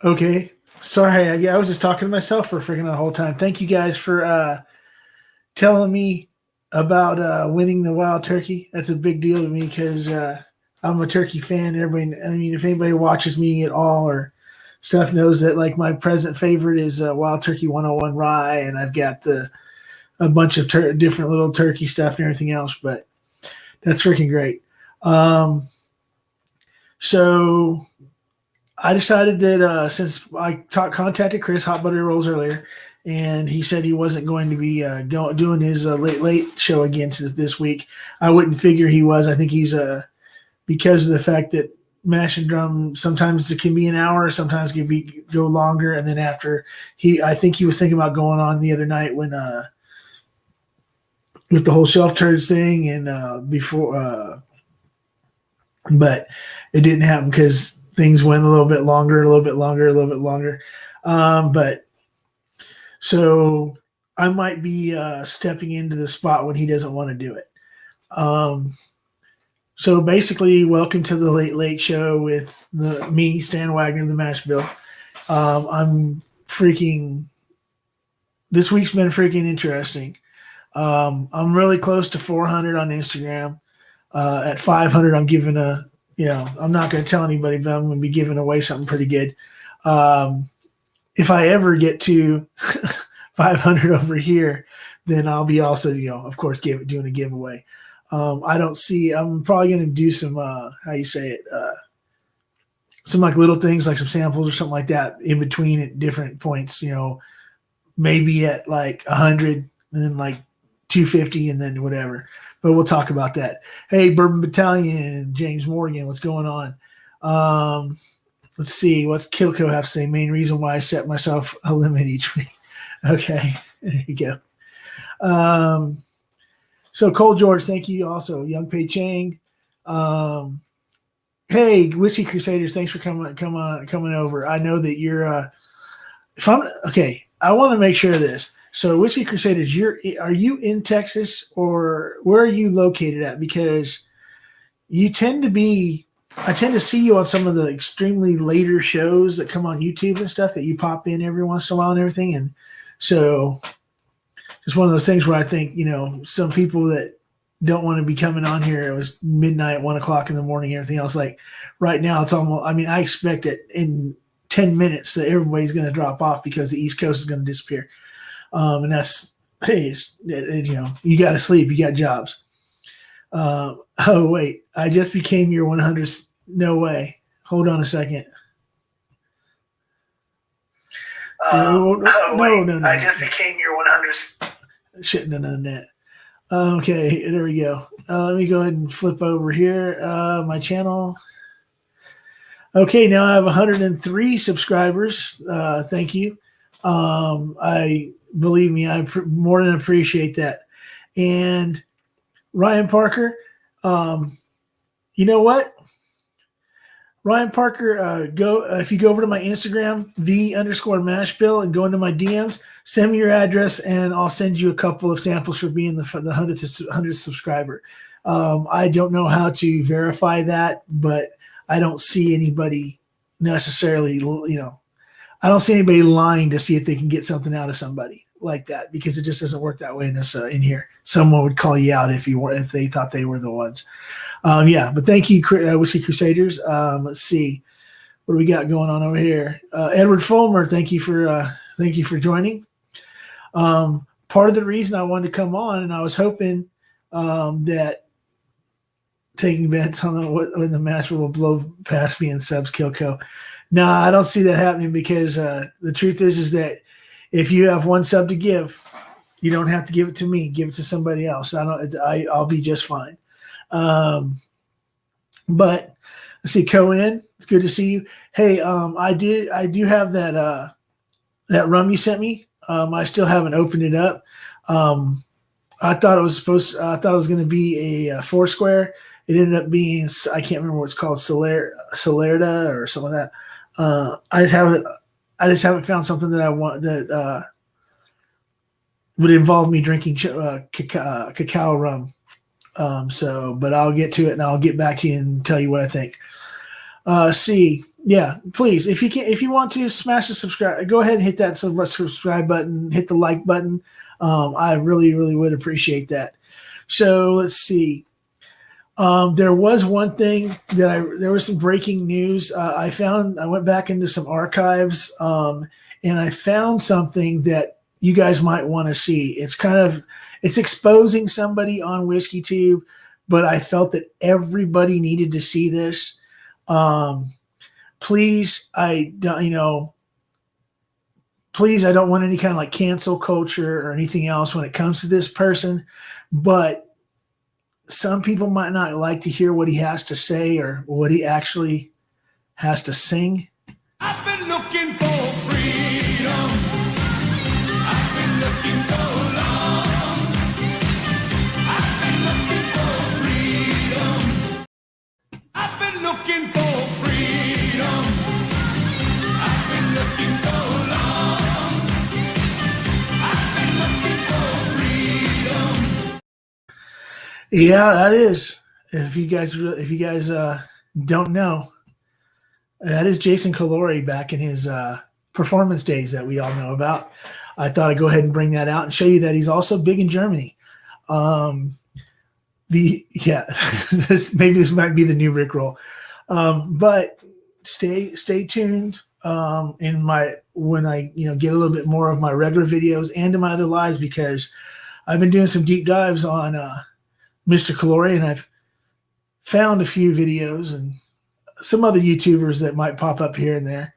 Okay. Sorry, I was just talking to myself for freaking the whole time. Thank you guys for telling me about winning the wild turkey. That's a big deal to me because I'm a turkey fan. Everybody, I mean, if anybody watches me at all or stuff knows that like my present favorite is Wild Turkey 101 Rye, and I've got a bunch of different little turkey stuff and everything else. But that's freaking great. Um, so I decided that since contacted Chris Hot Butter Rolls earlier, and he said he wasn't going to be doing his late show again this week. I wouldn't figure he was. I think he's because of the fact that Mash and Drum sometimes it can be an hour, sometimes it can go longer, and then after I think he was thinking about going on the other night when with the whole shelf turds thing and before, but it didn't happen because things went a little bit longer, a little bit longer, a little bit longer. But so I might be stepping into the spot when he doesn't want to do it. So basically, welcome to the Late Show with me, Stan Wagner, the Mash Bill. I'm freaking. This week's been freaking interesting. I'm really close to 400 on Instagram. At 500, I'm giving I'm not going to tell anybody, but I'm going to be giving away something pretty good. If I ever get to 500 over here, then I'll be also, of course, doing a giveaway. I'm probably going to do some, how you say it, some like little things like some samples or something like that in between at different points, maybe at like 100 and then like 250 and then whatever. But we'll talk about that. Hey, Bourbon Battalion, James Morgan, what's going on? Let's see. What's Kilco have to say? Main reason why I set myself a limit each week. Okay, there you go. So Cole George, thank you also. Young Pei Chang. Hey, Whiskey Crusaders, thanks for coming over. I know that you're I want to make sure of this. So Whiskey Crusaders, are you in Texas or where are you located at? Because I tend to see you on some of the extremely later shows that come on YouTube and stuff that you pop in every once in a while and everything. And so it's one of those things where I think, some people that don't want to be coming on here, it was midnight, 1 o'clock in the morning, everything else. Like right now it's almost, I expect that in 10 minutes that everybody's going to drop off because the East Coast is going to disappear. And that's, hey, you got to sleep, you got jobs. Oh, wait, I just became your 100th. No way. Hold on a second. No. I just became your 100th. Shouldn't have done that. Okay, there we go. Let me go ahead and flip over here. My channel. Okay, now I have 103 subscribers. Thank you. Believe me, I more than appreciate that. And Ryan Parker, you know what? Ryan Parker, if you go over to my Instagram, _mashbill, and go into my DMs, send me your address, and I'll send you a couple of samples for being the 100th subscriber. I don't know how to verify that, but I don't see anybody necessarily, I don't see anybody lying to see if they can get something out of somebody like that, because it just doesn't work that way in here. Someone would call you out if they thought they were the ones. But thank you, Whiskey Crusaders. Let's see, what do we got going on over here? Edward Fulmer, thank you for joining. Part of the reason I wanted to come on, and I was hoping that taking bets on when the match will blow past me and subs Kilco. No, I don't see that happening because the truth is that if you have one sub to give, you don't have to give it to me. Give it to somebody else. I'll be just fine. But let's see, Cohen, it's good to see you. Hey, I do have that rum you sent me. I still haven't opened it up. I thought it was going to be a Foursquare. It ended up being, I can't remember what it's called, Solerda or something like that. I just haven't found something that I want that would involve me drinking cacao rum. But I'll get to it and I'll get back to you and tell you what I think. See, yeah, please, if you want to smash the subscribe, go ahead and hit that subscribe button, hit the like button. I really, really would appreciate that. So let's see. There was one thing that there was some breaking news. I went back into some archives, and I found something that you guys might want to see. It's exposing somebody on WhiskeyTube, but I felt that everybody needed to see this. Please, I don't want any kind of like cancel culture or anything else when it comes to this person, but some people might not like to hear what he has to say or what he actually has to sing. I've been looking for freedom. I've been looking so long. I've been looking for freedom. I've been looking for freedom. I've been looking so long. I've been looking for freedom. Yeah, that is. If you guys don't know, that is Jason Calori back in his performance days that we all know about. I thought I'd go ahead and bring that out and show you that he's also big in Germany. Maybe this might be the new Rickroll, but stay tuned. When I get a little bit more of my regular videos and to my other lives, because I've been doing some deep dives on Mr. Calori, and I've found a few videos and some other YouTubers that might pop up here and there.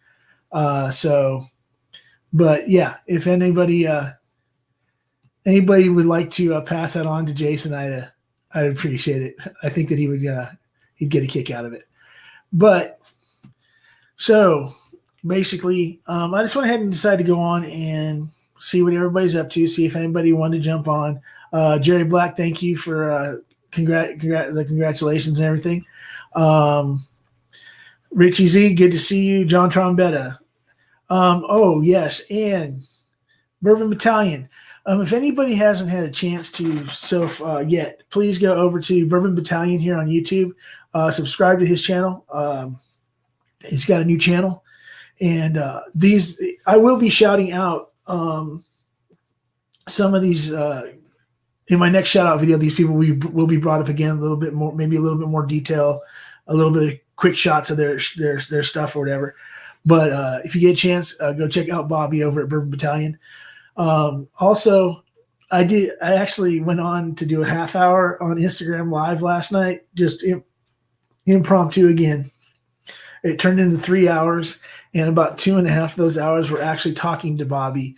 But yeah, if anybody would like to pass that on to Jason, I'd appreciate it. I think that he'd get a kick out of it. But so basically, I just went ahead and decided to go on and see what everybody's up to, see if anybody wanted to jump on. Jerry Black, thank you for the congratulations and everything. Richie Z, good to see you. John Trombetta. Oh, yes, and Bourbon Battalion. If anybody hasn't had a chance to yet, please go over to Bourbon Battalion here on YouTube. Subscribe to his channel. He's got a new channel. And I will be shouting out some of these in my next shout out video. These people will be brought up again a little bit more, maybe a little bit more detail, a little bit of quick shots of their stuff or whatever. But if you get a chance, go check out Bobby over at Bourbon Battalion. Also, I actually went on to do a half hour on Instagram Live last night, just impromptu again. It turned into 3 hours, and about 2.5 of those hours were actually talking to Bobby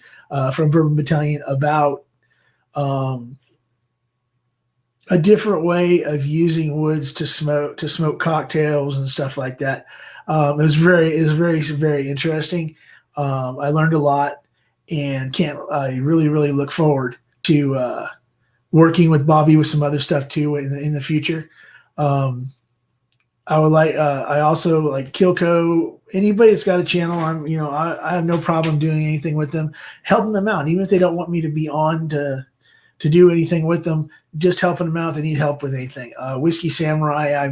from Bourbon Battalion about a different way of using woods to smoke cocktails and stuff like that. It was very, very interesting. I learned a lot, and I really, really look forward to working with Bobby with some other stuff too in the future. I also like Kilco. Anybody that's got a channel, I have no problem doing anything with them, helping them out, even if they don't want me to be on to do anything with them, just helping them out if they need help with anything. Whiskey Samurai,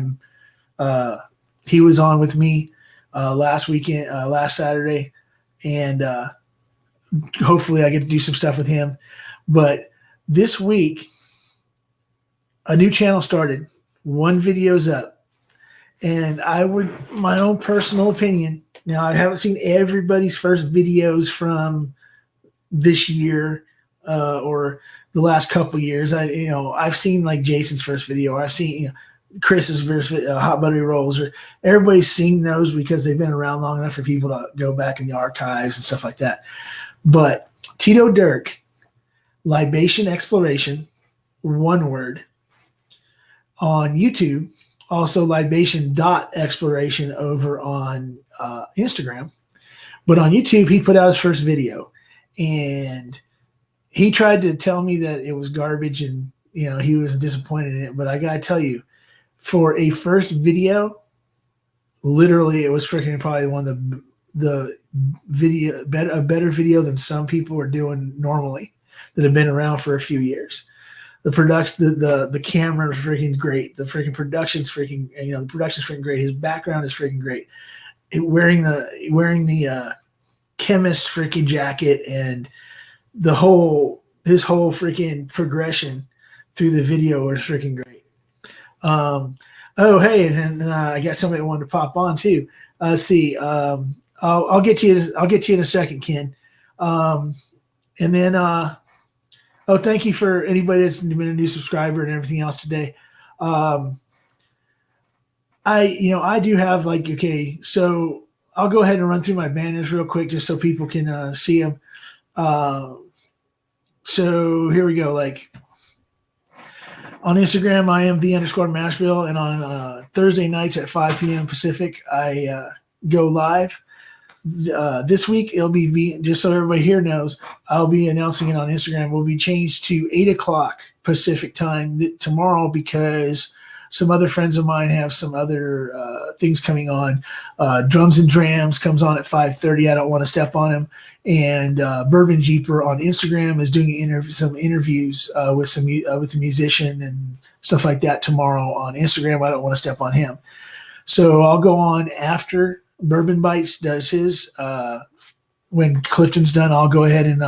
he was on with me last Saturday, and hopefully I get to do some stuff with him. But this week, a new channel started. One video's up. And my own personal opinion, now I haven't seen everybody's first videos from this year or the last couple years. I've seen like Jason's first video, or I've seen Chris's first Hot Buttery Rolls, or everybody's seen those because they've been around long enough for people to go back in the archives and stuff like that. But Tito Dirk, Libation Exploration, one word, on YouTube. Also libation.exploration over on Instagram. But on YouTube, he put out his first video. And he tried to tell me that it was garbage and, he was disappointed in it. But I got to tell you, for a first video, literally it was freaking probably one of the video, a better video than some people are doing normally that have been around for a few years. The production, the camera is freaking great. The freaking production's freaking, the production's freaking great. His background is freaking great. Wearing the chemist freaking jacket and his whole freaking progression through the video was freaking great. Oh, hey, and I got somebody that wanted to pop on too. Let's see. I'll get you. I'll get you in a second, Ken. And then, thank you for anybody that's been a new subscriber and everything else today. I do have so I'll go ahead and run through my banners real quick just so people can see them. So here we go. Like on Instagram, I am _Mashville, and on Thursday nights at 5 p.m. Pacific, I go live. This week it'll be, just so everybody here knows, I'll be announcing it on Instagram. Will be changed to 8 o'clock Pacific time tomorrow because some other friends of mine have some other things coming on. Drums and Drams comes on at 5:30. I don't want to step on him. And Bourbon Jeeper on Instagram is doing some interviews with a musician and stuff like that tomorrow on Instagram. I don't want to step on him. So I'll go on after Bourbon Bites does his. When Clifton's done, I'll go ahead and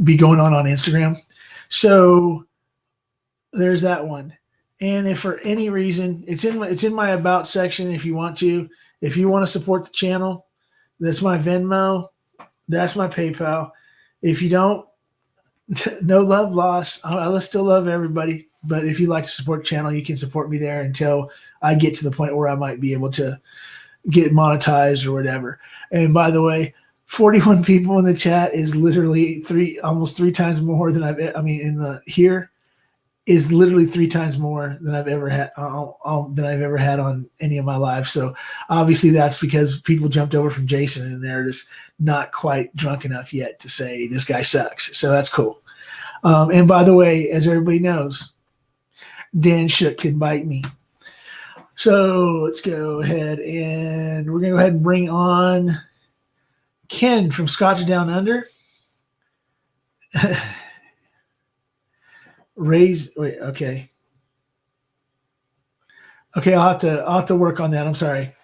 be going on Instagram. So there's that one. And if for any reason, it's in my about section. If you want to support the channel, that's my Venmo, that's my PayPal. If you don't, no love lost. I still love everybody. But if you'd like to support the channel, you can support me there until I get to the point where I might be able to get monetized or whatever. And by the way, 41 people in the chat is literally almost three times more than here is literally 3 times more than I've ever had on any of my lives. So obviously that's because people jumped over from Jason and they're just not quite drunk enough yet to say this guy sucks. So that's cool. And by the way, as everybody knows, Dan Shook can bite me. So let's go ahead and we're going to go ahead and bring on Ken from Scotch Down Under. Okay, I'll have to work on that. I'm sorry.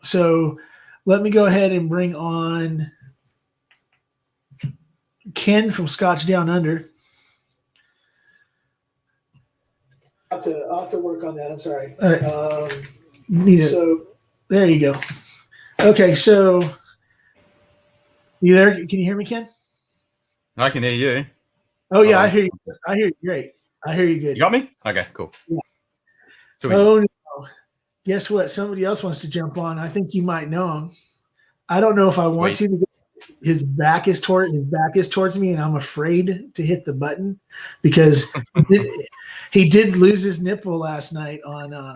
So let me go ahead and bring on Ken from Scotch Down Under. I'll have to work on that. I'm sorry. All right. So there you go. Okay, so you there? Can you hear me, Ken? I can hear you. Oh yeah, I hear you. I hear you great. I hear you good. You got me? Okay, cool. Yeah. So no. Guess what? Somebody else wants to jump on. I think you might know him. I don't know if I want to. His back is towards me, and I'm afraid to hit the button because he did lose his nipple last night on. I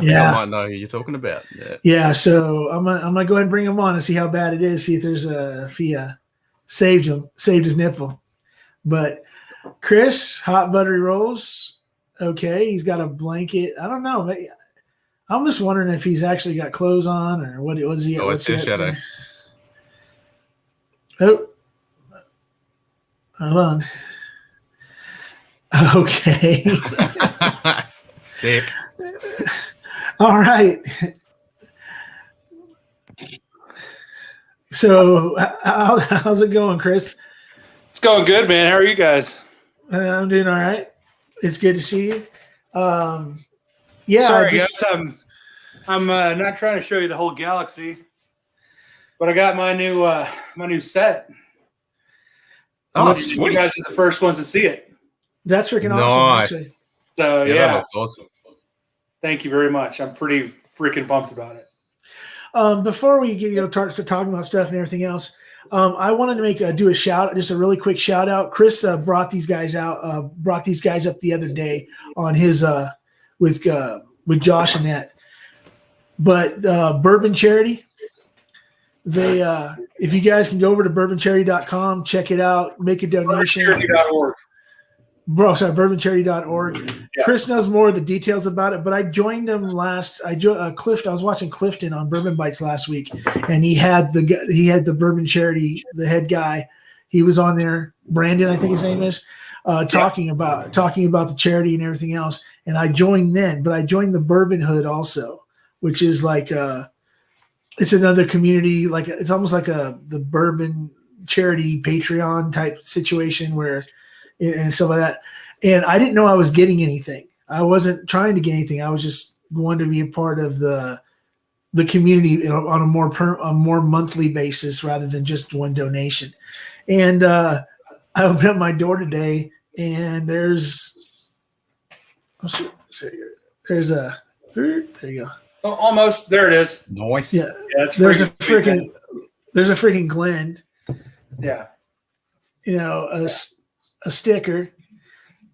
think I might know who you're talking about. Yeah. So I'm gonna go ahead and bring him on and see how bad it is. See if there's if he saved his nipple. But Chris, hot buttery rolls. Okay, he's got a blanket. I don't know. I'm just wondering if he's actually got clothes on or what is he? Oh, it's his shadow. Oh, hold on. Okay. Sick. All right. So, how's it going, Chris? It's going good, man. How are you guys? I'm doing all right. It's good to see you. Sorry, guys. I'm not trying to show you the whole galaxy, but I got my new set. Oh, you guys are the first ones to see it. That's freaking awesome. Actually. So yeah, that's awesome. Thank you very much. I'm pretty freaking pumped about it. Before we start talking about stuff and everything else, I wanted to do a really quick shout out. Chris brought these guys up the other day on his with Josh and that. But Bourbon Charity, they if you guys can go over to bourboncharity.com, check it out, make a donation. Bourbon bourboncharity.org. Yeah. Chris knows more of the details about it, but I joined him I was watching Clifton on Bourbon Bites last week, and he had the Bourbon Charity, the head guy. He was on there. Brandon, I think his name is, talking about the charity and everything else. And I joined then, but I joined the Bourbon Hood also, which is like it's another community. Like it's almost like the bourbon charity Patreon type situation where and stuff like that. And I didn't know I was getting anything. I wasn't trying to get anything. I was just going to be a part of the community on a more monthly basis rather than just one donation. And I opened up my door today, and there you go. Oh, almost there it is. Nice. Yeah, It's there's a freaking freaking Glen. yeah. A sticker.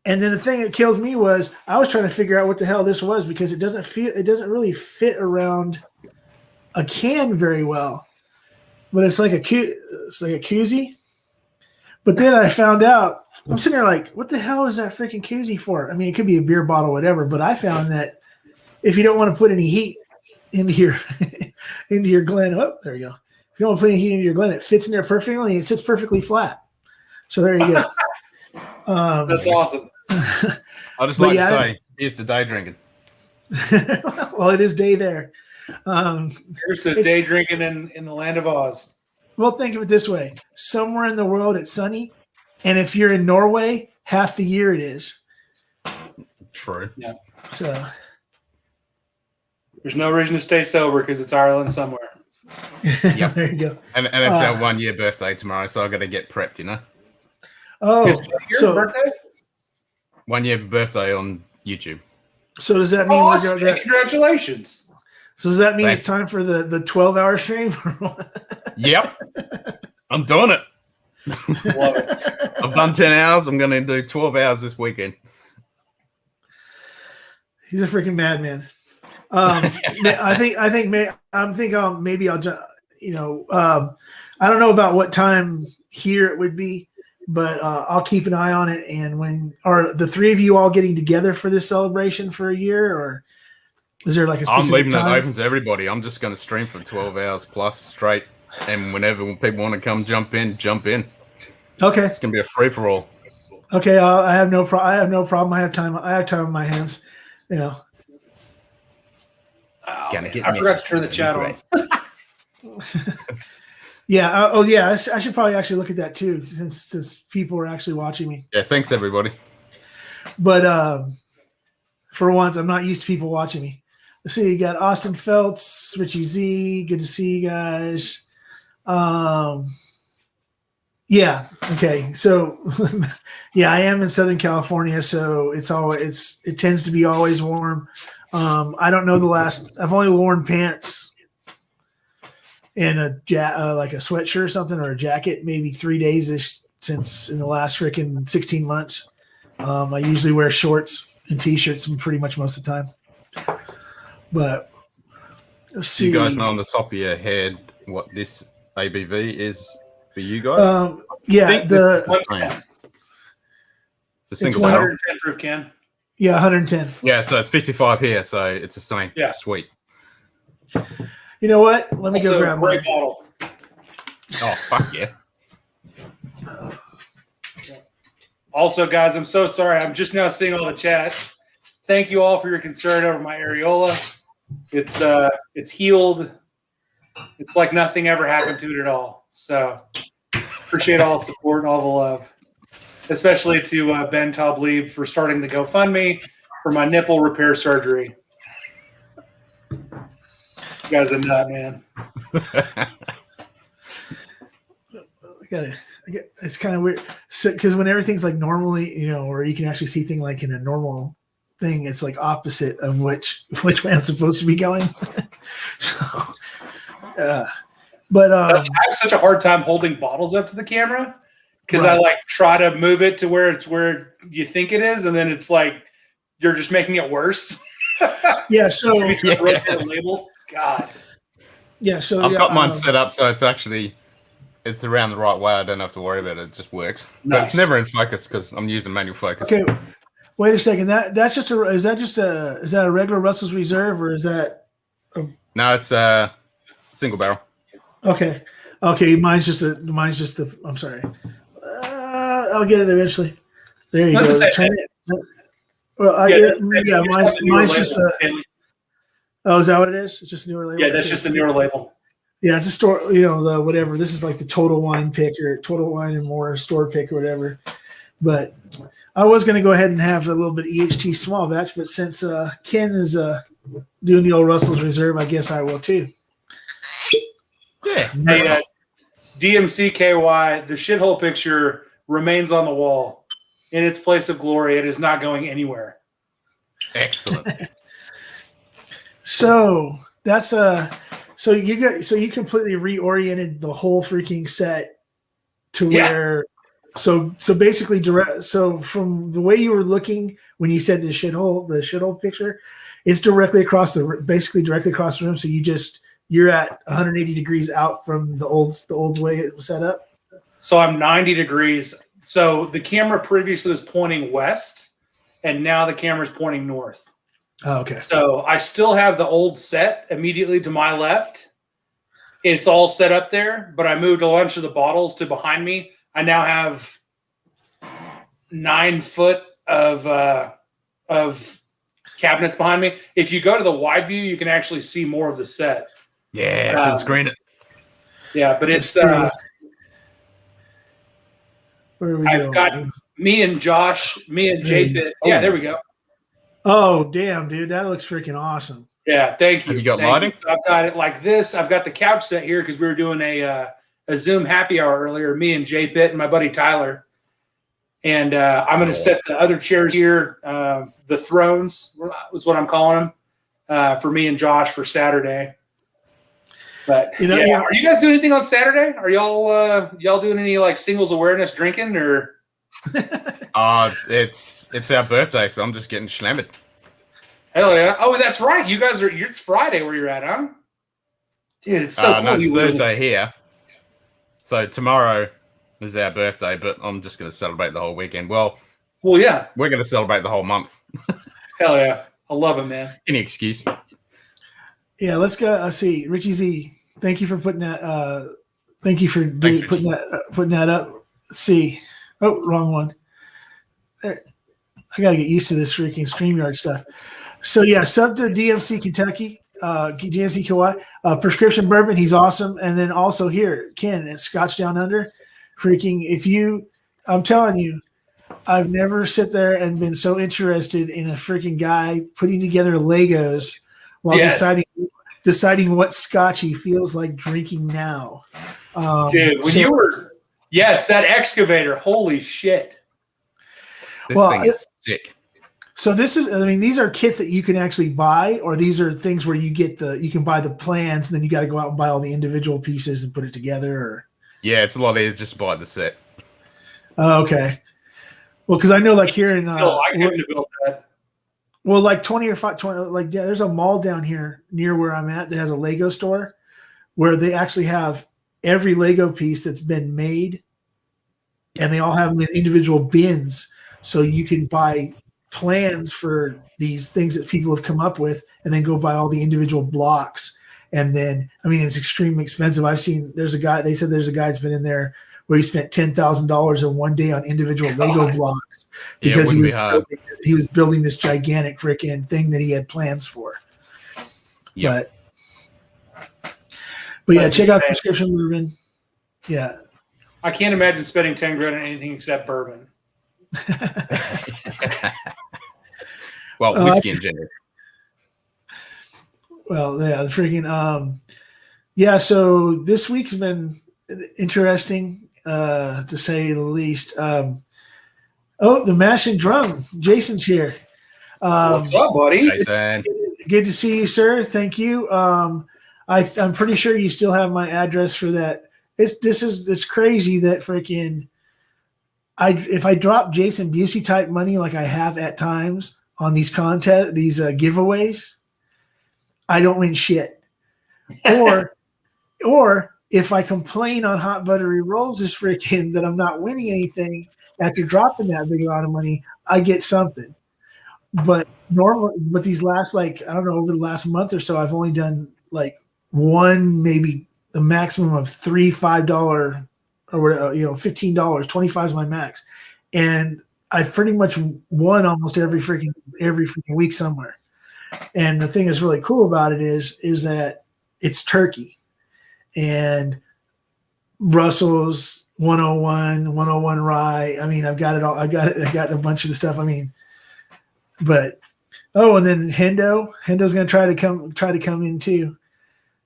And then the thing that kills me was I was trying to figure out what the hell this was because it doesn't really fit around a can very well. But it's like a koozie. But then I found out, I'm sitting there like, what the hell is that freaking koozie for? I mean, it could be a beer bottle, whatever, but I found that if you don't want to put any heat into your Glen, oh, there you go. If you don't want to put any heat into your Glen, it fits in there perfectly and it sits perfectly flat. So there you go. That's awesome. I just like to say, here's the day drinking. Well, it is day there. Here's to day drinking in the land of Oz. Well, think of it this way. Somewhere in the world it's sunny. And if you're in Norway, half the year it is. True. Yeah. So there's no reason to stay sober because it's Ireland somewhere. Yep. There you go. And it's our 1 year birthday tomorrow, so I got to get prepped, you know. Oh, It's your birthday? 1 year birthday on YouTube. So does that mean Awesome. Congratulations. So does that mean Thanks. it's time for the 12-hour stream? Yep. I'm doing it. Love it. I've done 10 hours. I'm going to do 12 hours this weekend. He's a freaking madman. I think maybe I'll just, I don't know about what time here it would be, but I'll keep an eye on it. And when are the three of you all getting together for this celebration for a year, or is there like a specific I'm leaving time? it open to everybody. I'm just going to stream for 12 hours plus straight. And whenever people want to come jump in. Okay. It's going to be a free for all. Okay. I have no problem. I have time on my hands. It's gonna get I messy. forgot to turn the chat on. Yeah. I should probably actually look at that too, since people are actually watching me. Yeah, thanks everybody. But for once, I'm not used to people watching me. Let's see. You got Austin Feltz, Richie Z. Good to see you guys. Yeah. Okay. So, yeah, I am in Southern California, so it tends to be always warm. I don't know I've only worn pants and like a sweatshirt or something, or a jacket, maybe 3 days since in the last freaking 16 months. I usually wear shorts and t-shirts pretty much most of the time. But let's see. Do you guys know on the top of your head what this ABV is for you guys? Yeah, It's the same. It's a single barrel. 110 proof can. Yeah, 110. Yeah, so it's 55 here, so it's the same. Yeah. Sweet. You know what? Let me go Also, grab great mine. bottle. Oh, fuck yeah. Also, guys, I'm so sorry. I'm just now seeing all the chat. Thank you all for your concern over my areola. It's healed. It's like nothing ever happened to it at all. So appreciate all the support and all the love, especially to Ben Talib for starting the GoFundMe for my nipple repair surgery. You guys are nut, man. It's kind of weird because when everything's like normally, or you can actually see things like in a normal thing, it's like opposite of which way I'm supposed to be going. So, but I have such a hard time holding bottles up to the camera because Right. I like try to move it to where it's where you think it is, and then it's like you're just making it worse. yeah, so Every time I look at the label, God. yeah, so I've yeah, got mine set up so it's around the right way. I don't have to worry about it. It just works. But it's Nice. never in focus because I'm using manual focus. Okay, wait a second. Is that a regular Russell's Reserve, or is that No, it's a single barrel. okay? Okay, mine's just the. I'm sorry. I'll get it eventually. There you That's go. the same Turn thing. it. Well, Yeah, that's the same yeah, thing. You just have the newer mine's just label. oh, is that what it is? It's just a newer label. Yeah, that's Okay. just a newer label. Yeah, it's a store. The whatever. This is like the Total Wine pick or Total Wine and More store pick or whatever. But I was going to go ahead and have a little bit of EHT small batch, but since Ken is doing the old Russell's Reserve, I guess I will too. Yeah. Hey, DMCKY, the shithole picture remains on the wall in its place of glory. It is not going anywhere. Excellent. So that's so you completely reoriented the whole freaking set to Yeah. where so basically direct so from the way you were looking when you said the shithole picture, it's directly across the room. So you're at 180 degrees out from the old way it was set up. So I'm 90 degrees. So the camera previously was pointing west, and now the camera's pointing north. Oh, okay. So I still have the old set immediately to my left. It's all set up there, but I moved a bunch of the bottles to behind me. I now have 9 foot of cabinets behind me. If you go to the wide view, you can actually see more of the set. Yeah, full screen it. Yeah, but it's where are we I've going? got me and Josh, me and JPit. Yeah, there we go. Oh, damn, dude, that looks freaking awesome. Yeah, thank you. Have you got Thank lighting? So I've got it like this. I've got the couch set here because we were doing a Zoom happy hour earlier, me and JPit and my buddy Tyler. And I'm going to set the other chairs here, the thrones was what I'm calling them, for me and Josh for Saturday. But are you guys doing anything on Saturday? Are y'all doing any like singles awareness drinking or? It's our birthday, so I'm just getting slammed. Hell yeah! Oh, that's right. You guys it's Friday where you're at, huh? Dude, it's so cool. No, it's Thursday here. So tomorrow is our birthday, but I'm just going to celebrate the whole weekend. Well, yeah, we're going to celebrate the whole month. Hell yeah! I love it, man. Any excuse? Yeah, let's go. See, Richie Z. Thank you for putting that. Thank you for putting that up. Let's see. Oh, wrong one. There. I got to get used to this freaking StreamYard stuff. So yeah, sub to DMC Kentucky, DMC Kauai, prescription bourbon. He's awesome. And then also here, Ken at Scotch Down Under. Freaking, I'm telling you, I've never sit there and been so interested in a freaking guy putting together Legos while deciding what Scotch he feels like drinking now. Dude, that excavator, holy shit. This thing is sick. So these are kits that you can actually buy, or these are things where you can buy the plans and then you got to go out and buy all the individual pieces and put it together. Or yeah, it's a lot easier just buy the set. Okay. Well, because I know like here in I couldn't have built that. Well, like 20 or 5, 20, like yeah, there's a mall down here near where I'm at that has a Lego store where they actually have every Lego piece that's been made, and they all have them in individual bins, so you can buy plans for these things that people have come up with, and then go buy all the individual blocks. And then, I mean, it's extremely expensive. They said there's a guy that's been in there where he spent $10,000 in one day on individual Lego blocks because he was building this gigantic freaking thing that he had plans for. Yeah. But yeah, check out prescription bourbon. Yeah. I can't imagine spending 10 grand on anything except bourbon. Well, whiskey in general. Well, yeah, the freaking so this week's been interesting, to say the least. The Mashing Drum. Jason's here. What's up, buddy? Jason. Good to see you, sir. Thank you. I'm pretty sure you still have my address for that. It's crazy that freaking if I drop Jason Busey type money like I have at times on these giveaways, I don't win shit. Or if I complain on Hot Buttery Rolls is freaking that I'm not winning anything after dropping that big amount of money, I get something. But these last, like, I don't know, over the last month or so, I've only done like one, maybe the maximum of $3 $5 or whatever, $15. 25 is my max, and I pretty much won almost every freaking week somewhere. And the thing that's really cool about it is that it's turkey and Russell's 101 rye. I mean, I've got it all. I got a bunch of the stuff. I mean, but and then Hendo's going to try to come in too.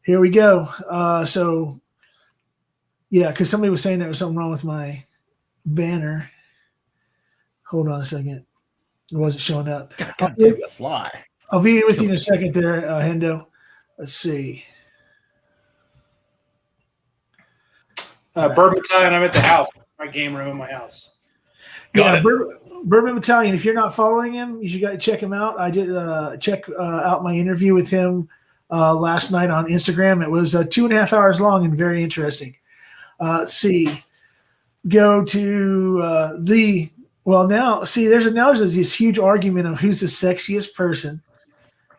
Here we go. So yeah, because somebody was saying there was something wrong with my banner. Hold on a second. It wasn't showing up. Goddamn fly. I'll be with you in a second there, Hendo. Let's see. Bourbon Battalion, I'm at the house. My game room in my house. Yeah, Bourbon Battalion. If you're not following him, you should check him out. I did check out my interview with him last night on Instagram. It was 2.5 hours long and very interesting. Let's see. Go to there's this huge argument of who's the sexiest person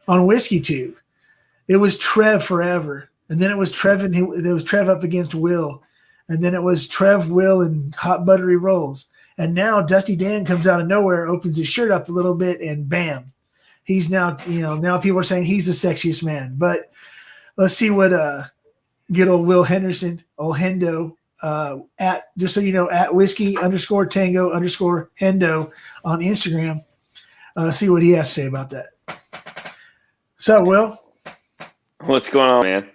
on WhiskeyTube. It was Trev forever, and then it was Trev up against Will, and then it was Trev, Will, and Hot Buttery Rolls. And now Dusty Dan comes out of nowhere, opens his shirt up a little bit, and bam, he's now people are saying he's the sexiest man. But let's see what good old Will Henderson, old Hendo, at just so you know, at whiskey_tango_Hendo on Instagram. See what he has to say about that. So, Will, what's going on, man?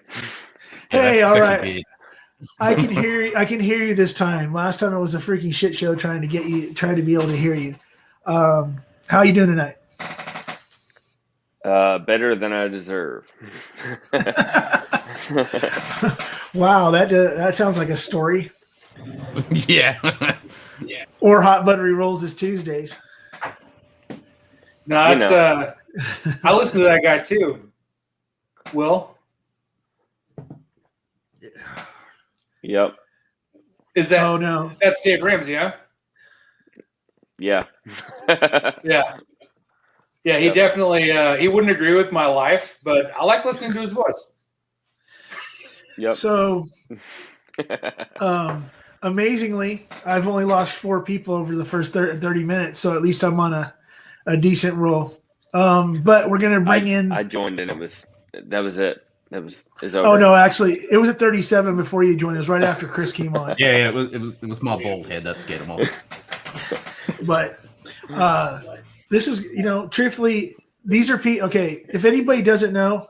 hey, all right. I can hear you this time. Last time it was a freaking shit show trying to be able to hear you. How you doing tonight? Better than I deserve. Wow, that sounds like a story. Yeah. Or Hot Buttery Rolls is Tuesdays. No, it's I listen to that guy too. Will? Yep. Is that? Oh no, that's Dave Ramsey, huh? Yeah. Yeah. Yeah, he definitely he wouldn't agree with my life, but I like listening to his voice. Yep. So amazingly, I've only lost 4 people over the first 30 minutes, so at least I'm on a decent roll. But we're gonna bring in. I joined and that was it. It's over. Oh no, actually, it was at 37 before you joined. It was right after Chris came on. Yeah, it was my bald head that scared him off. But this is, truthfully, these are people. Okay, if anybody doesn't know,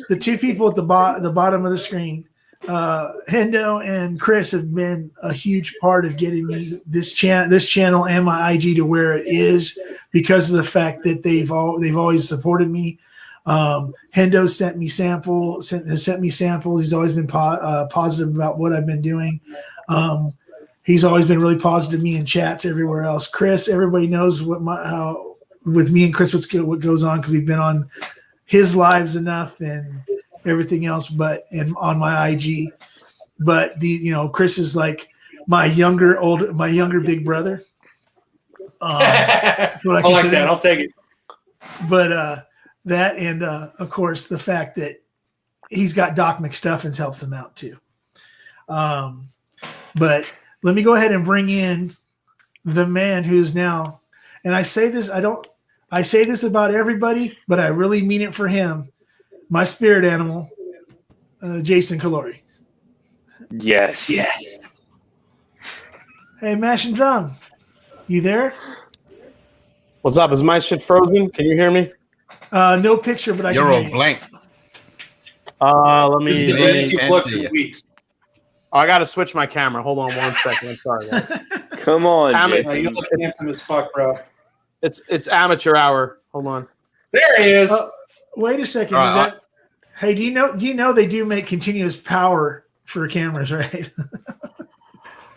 the 2 people at the bottom of the screen, Hendo and Chris, have been a huge part of getting me this channel and my IG to where it is because of the fact that they've always supported me. Hendo has sent me samples. He's always been positive about what I've been doing. He's always been really positive to me in chats everywhere else. Chris, everybody knows how with me and Chris what goes on because we've been on his lives enough and everything else, and on my IG. But Chris is like my younger big brother. I like that. I'll take it. But that and of course the fact that he's got Doc McStuffins helps him out too. But let me go ahead and bring in the man who's now, and I say this about everybody, but I really mean it for him. My spirit animal, Jason Calori. Yes. Yes. Hey, Mash and Drum, you there? What's up? Is my shit frozen? Can you hear me? No picture, but You're can all hear you. blank. Let This is the me. best you've looked in weeks. I got to switch my camera. Hold on 1 second. I'm sorry, guys. Come on, Amateur. Jason. You look handsome as fuck, bro. It's amateur hour. Hold on. There he is. Wait a second. All right, Hey, do you know they do make continuous power for cameras, right?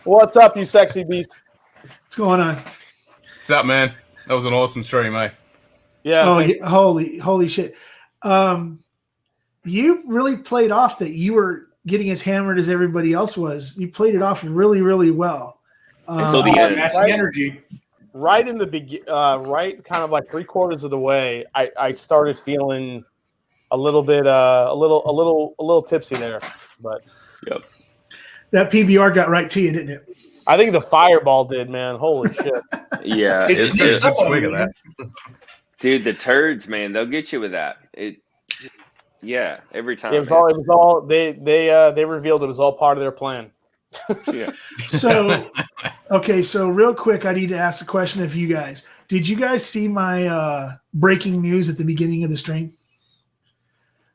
What's up, you sexy beast? What's going on? What's up, man? That was an awesome stream, eh? Yeah. Oh, thanks. yeah, holy shit! You really played off that you were getting as hammered as everybody else was. You played it off really, really well. Until the end. Matching energy. Right in the right kind of like 3/4 of the way, I started feeling a little bit, a little tipsy there, but Yep. That PBR got right to you, didn't it? I think the fireball did, man. Holy shit. Yeah, It It's sneaks good up on swing you, of that. dude, the turds, man, they'll get you with that. It just, yeah, every time. It was all they revealed it was all part of their plan. Yeah. So, okay, so real quick, I need to ask a question of you guys. Did you guys see my breaking news at the beginning of the stream?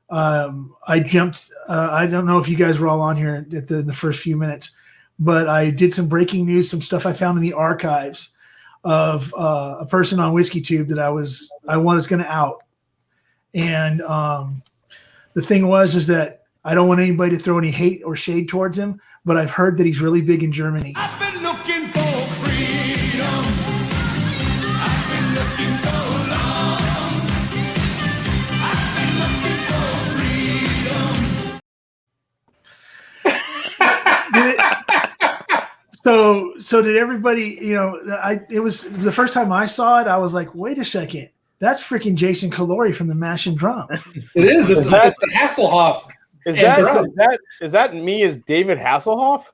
I jumped. I don't know if you guys were all on here at the first few minutes, but I did some breaking news, some stuff I found in the archives of a person on WhiskeyTube that I was going to out, and the thing is that I don't want anybody to throw any hate or shade towards him, but I've heard that he's really big in Germany. I've been looking for freedom. I've been looking so long. I've been looking for freedom. So did everybody? It was the first time I saw it. I was like, wait a second, that's freaking Jason Calori from the Mash and Drum. It is. It's the Hasselhoff. Is And that me as David Hasselhoff?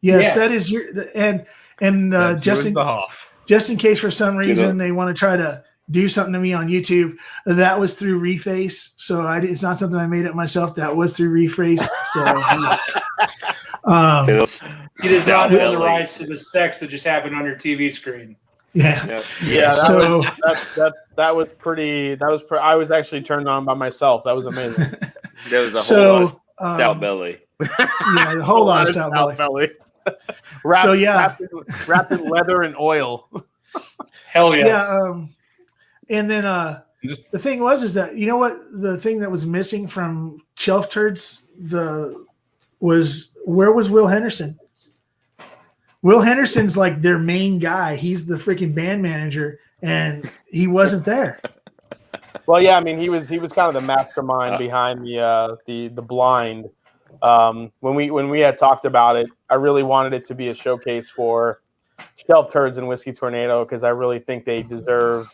Yes, Yeah. that is your and That's just the Hoff. just in case for some reason up. they want to try to do something to me on YouTube, that was through Reface. So it's not something I made up myself. That was through Reface. So He does not own the Belly. rights to the sex that just happened on your TV screen. yeah. Yeah, So- that was pretty. I was actually turned on by myself. That was amazing. There was a whole So lot of stout belly. yeah, the whole lot of stout belly. Wrapped, So, yeah. wrapped in leather and oil. Hell yes. Yeah. And then Just the thing is that you know what the thing that was missing from Shelf Turds was where was Will Henderson? Will Henderson's like their main guy. He's the freaking band manager, and he wasn't there. Well, yeah, I mean, he was kind of the mastermind behind the blind. When we had talked about it, I really wanted it to be a showcase for Shelf Turds and Whiskey Tornado because I really think they deserve.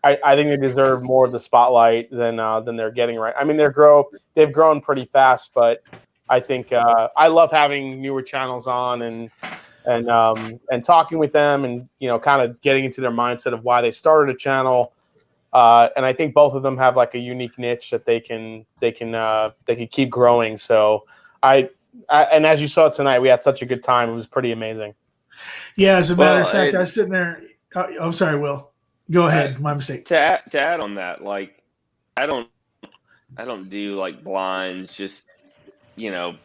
I think they deserve more of the spotlight than they're getting right. I mean, they've grown pretty fast, but I think I love having newer channels on and talking with them and kind of getting into their mindset of why they started a channel. And I think both of them have like a unique niche that they can keep growing. So and as you saw tonight, we had such a good time. It was pretty amazing. Yeah, as a matter of Well, fact, I was sitting there. I'm sorry, Will. Go ahead. My mistake. To add on that, like I don't do like blinds just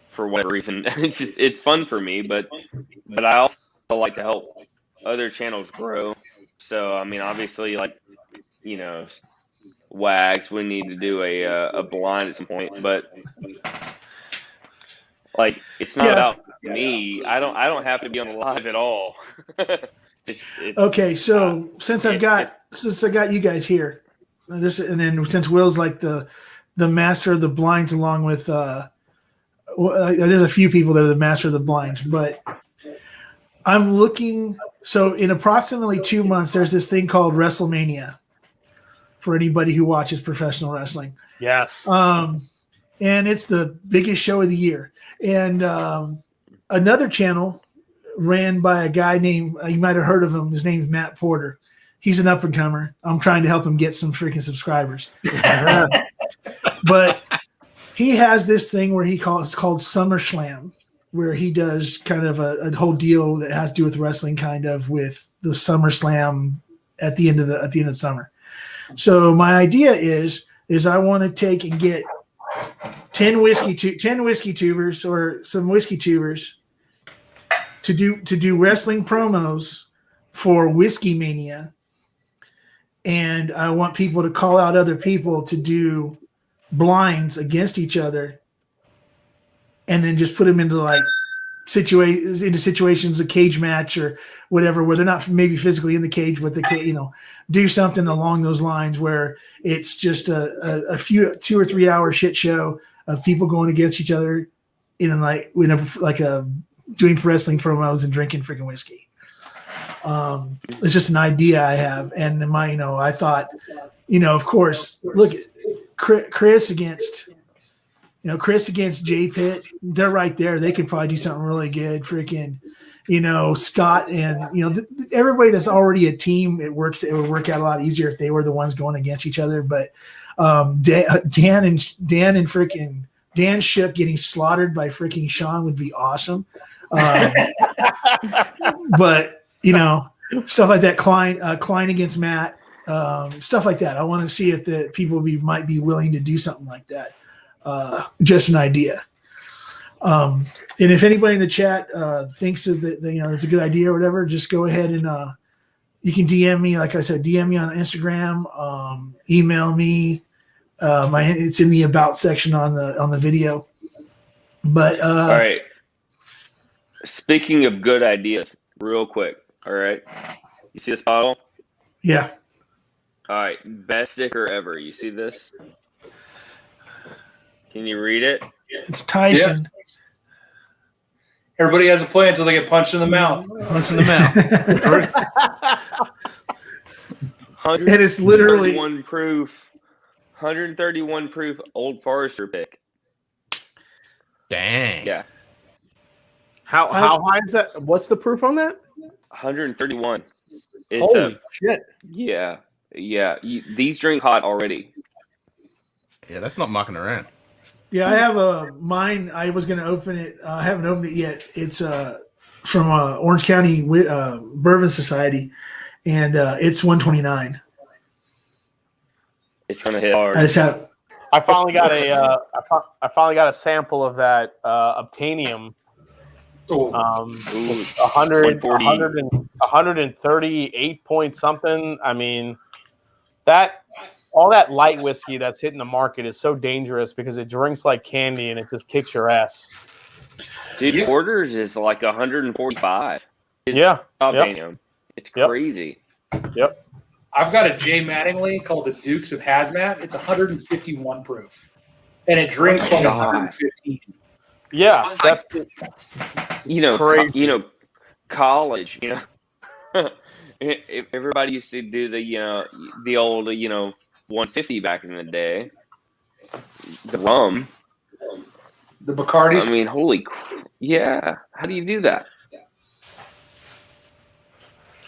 for whatever reason. It's fun for me, but I also like to help other channels grow. So I mean, obviously, like Wags, we need to do a blind at some point, but like it's not about me. I don't have to be on the live at all. Okay, so since I got you guys here, and then since Will's like the master of the blinds, along with there's a few people that are the master of the blinds, but I'm looking. So in approximately 2 months, there's this thing called WrestleMania. For anybody who watches professional wrestling, Yes. and it's the biggest show of the year. And another channel ran by a guy named, you might have heard of him. His name is Matt Porter. He's an up and comer. I'm trying to help him get some freaking subscribers. But he has this thing where it's called SummerSlam, where he does kind of a whole deal that has to do with wrestling, kind of with the SummerSlam at the end of summer. So my idea is I want to take and get 10 whiskey tubers or some whiskey tubers to do wrestling promos for Whiskey Mania, and I want people to call out other people to do blinds against each other, and then just put them into like situations, a cage match or whatever, where they're not maybe physically in the cage, but they can, do something along those lines where it's just a few 2 or 3 hour shit show of people going against each other doing wrestling promos and drinking freaking whiskey. It's just an idea I have. And I thought, of course, look at Chris against Chris against J Pitt, they're right there. They could probably do something really good. Freaking, Scott and everybody that's already a team. It would work out a lot easier if they were the ones going against each other. But Dan and freaking Dan Shook getting slaughtered by freaking Sean would be awesome. But stuff like that. Klein against Matt. Stuff like that. I want to see if the people might be willing to do something like that. Just an idea. And if anybody in the chat thinks of that, it's a good idea or whatever, just go ahead and you can DM me. Like I said, DM me on Instagram, email me. It's in the about section on the video. But all right. Speaking of good ideas, real quick. All right, you see this bottle? Yeah. All right, best sticker ever. You see this? Can you read it? It's Tyson. Yeah. Everybody has a plan until they get punched in the mouth. Punch in the mouth. And it's literally 131 proof Old Forester pick. Dang. Yeah. How high is that? What's the proof on that? 131. It's Holy shit. Yeah. These drink hot already. Yeah, that's not mucking around. Yeah, I have mine. I was going to open it. I haven't opened it yet. It's from Orange County Bourbon Society, and it's 129. It's gonna hit hard. I finally got a sample of that Obtainium. 138 point something. I mean, all that light whiskey that's hitting the market is so dangerous because it drinks like candy and it just kicks your ass. Dude, Porter's is like 145. Yeah. Yep. It's crazy. Yep. I've got a J Mattingly called the Dukes of Hazmat. It's 151 proof. And it drinks like 115. Yeah. That's crazy. College, if everybody used to do the old, 150 back in the day. The rum. The Bacardis. I mean, yeah. How do you do that?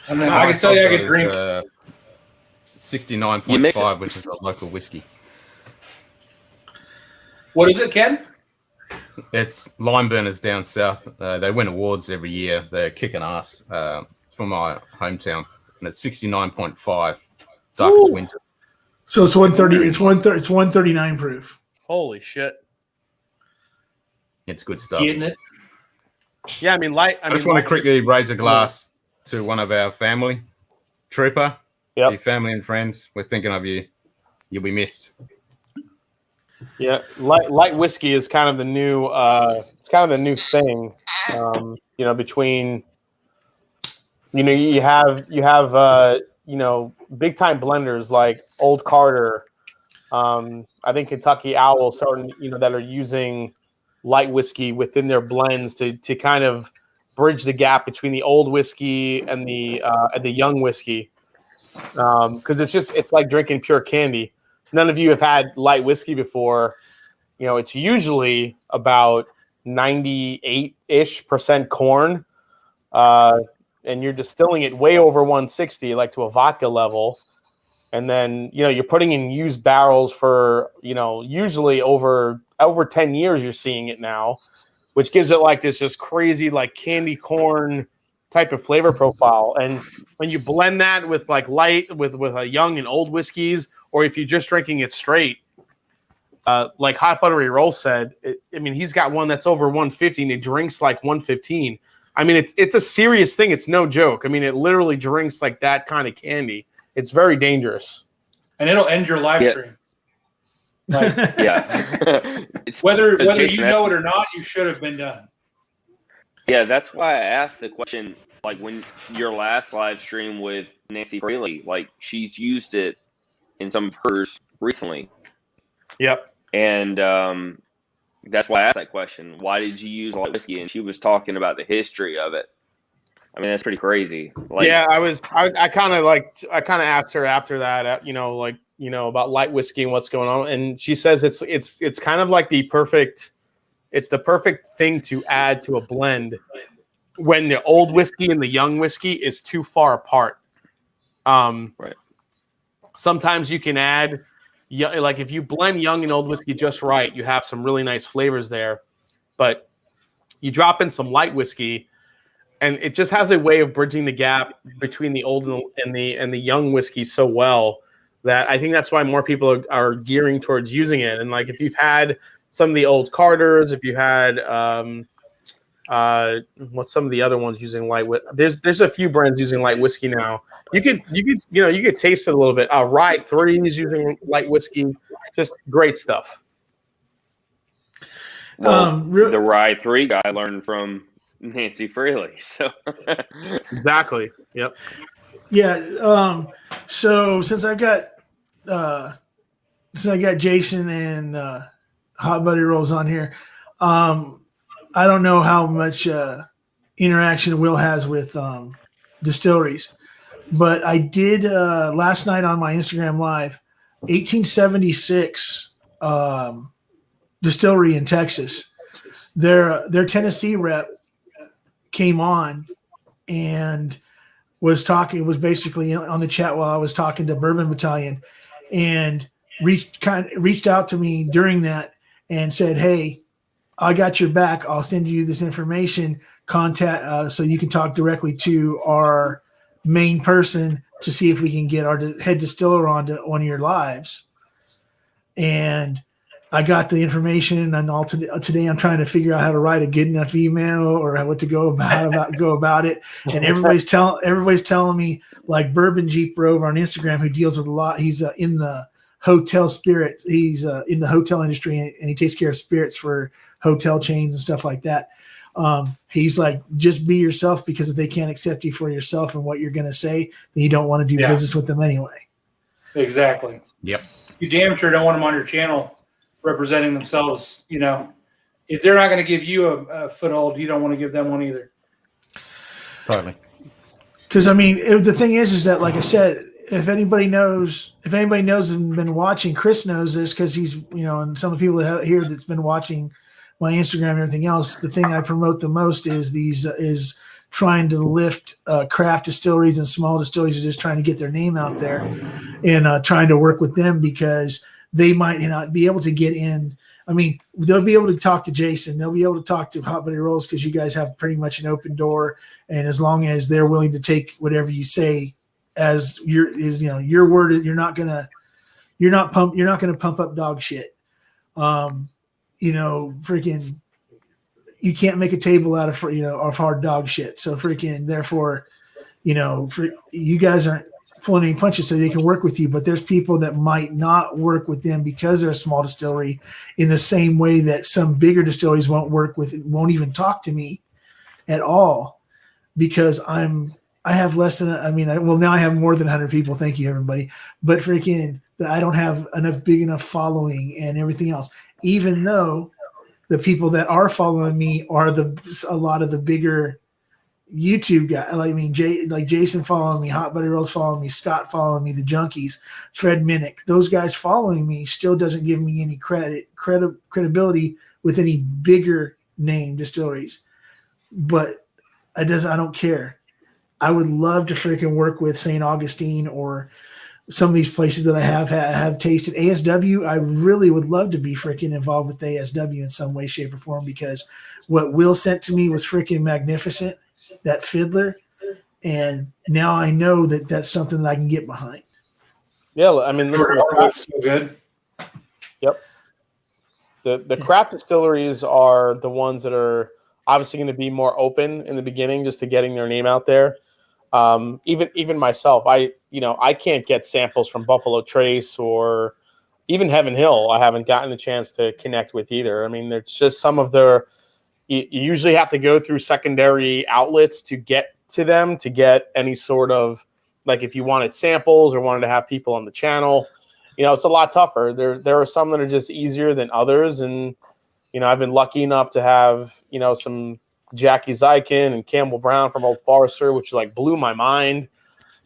I mean, I can tell you I could drink 69.5, which is a local whiskey. What is it, Ken? It's Lime Burners down south. They win awards every year. They're kicking ass from my hometown, and it's 69.5, darkest winter. So it's 130. It's 139 proof. Holy shit! It's good stuff. Getting it? Yeah, I just want to quickly raise a glass to one of our family, Trooper. Yep. Your family and friends. We're thinking of you. You'll be missed. Yeah, light whiskey is kind of the new. It's kind of the new thing. Between you have big time blenders like Old Carter. I think Kentucky Owl starting that are using light whiskey within their blends to kind of bridge the gap between the old whiskey and the young whiskey. Because it's like drinking pure candy. None of you have had light whiskey before. It's usually about 98% corn, and you're distilling it way over 160, like to a vodka level. And then, you're putting in used barrels for, usually over 10 years, you're seeing it now, which gives it like this just crazy, like candy corn type of flavor profile. And when you blend that with like light, with a young and old whiskeys, or if you're just drinking it straight, like Hot Buttery Roll said, he's got one that's over 150 and it drinks like 115. It's a serious thing. It's no joke. It literally drinks like that kind of candy. It's very dangerous. And it'll end your live stream. Like, yeah. whether you know it or not, you should have been done. Yeah, that's why I asked the question, like when your last live stream with Nancy Fraley, like she's used it in some of hers recently. Yep. And that's why I asked that question. Why did you use light whiskey? And she was talking about the history of it. That's pretty crazy. I kind of asked her after that, about light whiskey and what's going on. And she says it's kind of like the perfect thing to add to a blend when the old whiskey and the young whiskey is too far apart. Right. Sometimes you can add, like if you blend young and old whiskey just right, you have some really nice flavors there. But you drop in some light whiskey, and it just has a way of bridging the gap between the old and the young whiskey so well that I think that's why more people are gearing towards using it. And like if you've had some of the old Carters, if you had what's some of the other ones using light whiskey? There's a few brands using light whiskey now. You could taste it a little bit. Rye 3 is using light whiskey. Just great stuff. Well, the Rye 3 guy learned from Nancy Fraley. So exactly. Yep. Yeah. So since I got Jason and Hot Buddy Rolls on here, I don't know how much interaction Will has with distilleries, but I did last night on my Instagram Live, 1876 distillery in Texas. Their Tennessee rep came on and was basically on the chat while I was talking to Bourbon Battalion, and reached out to me during that and said, "Hey, I got your back. I'll send you this information. Contact so you can talk directly to our main person to see if we can get our head distiller on to one of your lives." And I got the information, and today I'm trying to figure out how to write a good enough email or what to go about it. And everybody's telling me, like Bourbon Jeep Rover on Instagram, who deals with a lot. He's in the hotel spirit. He's in the hotel industry, and he takes care of spirits for hotel chains and stuff like that. He's like, just be yourself, because if they can't accept you for yourself and what you're going to say, then you don't want to do business with them anyway. Exactly. Yep. You damn sure don't want them on your channel representing themselves. If they're not going to give you a foothold, you don't want to give them one either. Totally. Because the thing is that, like I said, if anybody knows and been watching, Chris knows this because he's, and some of the people that here that's been watching my Instagram and everything else, the thing I promote the most is trying to lift craft distilleries and small distilleries, are just trying to get their name out there, and trying to work with them, because they might not be able to get in. They'll be able to talk to Jason. They'll be able to talk to Hot Buddy Rolls, because you guys have pretty much an open door. And as long as they're willing to take whatever you say as your word, you're not gonna pump up dog shit. Freaking, you can't make a table out of hard dog shit. So freaking, therefore, you guys aren't pulling any punches, so they can work with you. But there's people that might not work with them because they're a small distillery, in the same way that some bigger distilleries won't even talk to me at all, because I have less than, now I have more than 100 people. Thank you, everybody. But freaking, I don't have enough big enough following and everything else, even though the people that are following me are a lot of the bigger YouTube guy. Like Jason following me, Hot Buddy Rolls following me, Scott following me, the Junkies, Fred Minnick. Those guys following me still doesn't give me any credibility with any bigger name distilleries. But I don't care. I would love to freaking work with St. Augustine or some of these places that I have tasted. ASW, I really would love to be freaking involved with ASW in some way, shape, or form, because what Will sent to me was freaking magnificent, that fiddler. And now I know that that's something that I can get behind. Yeah, listen, That's so good. Yep. The craft distilleries are the ones that are obviously going to be more open in the beginning, just to getting their name out there. Even myself, I can't get samples from Buffalo Trace or even Heaven Hill. I haven't gotten a chance to connect with either. There's just some of their, you usually have to go through secondary outlets to get to them, to get any sort of, like if you wanted samples or wanted to have people on the channel, it's a lot tougher. There are some that are just easier than others. And, I've been lucky enough to have, some Jackie Zykin and Campbell Brown from Old Forester, which blew my mind.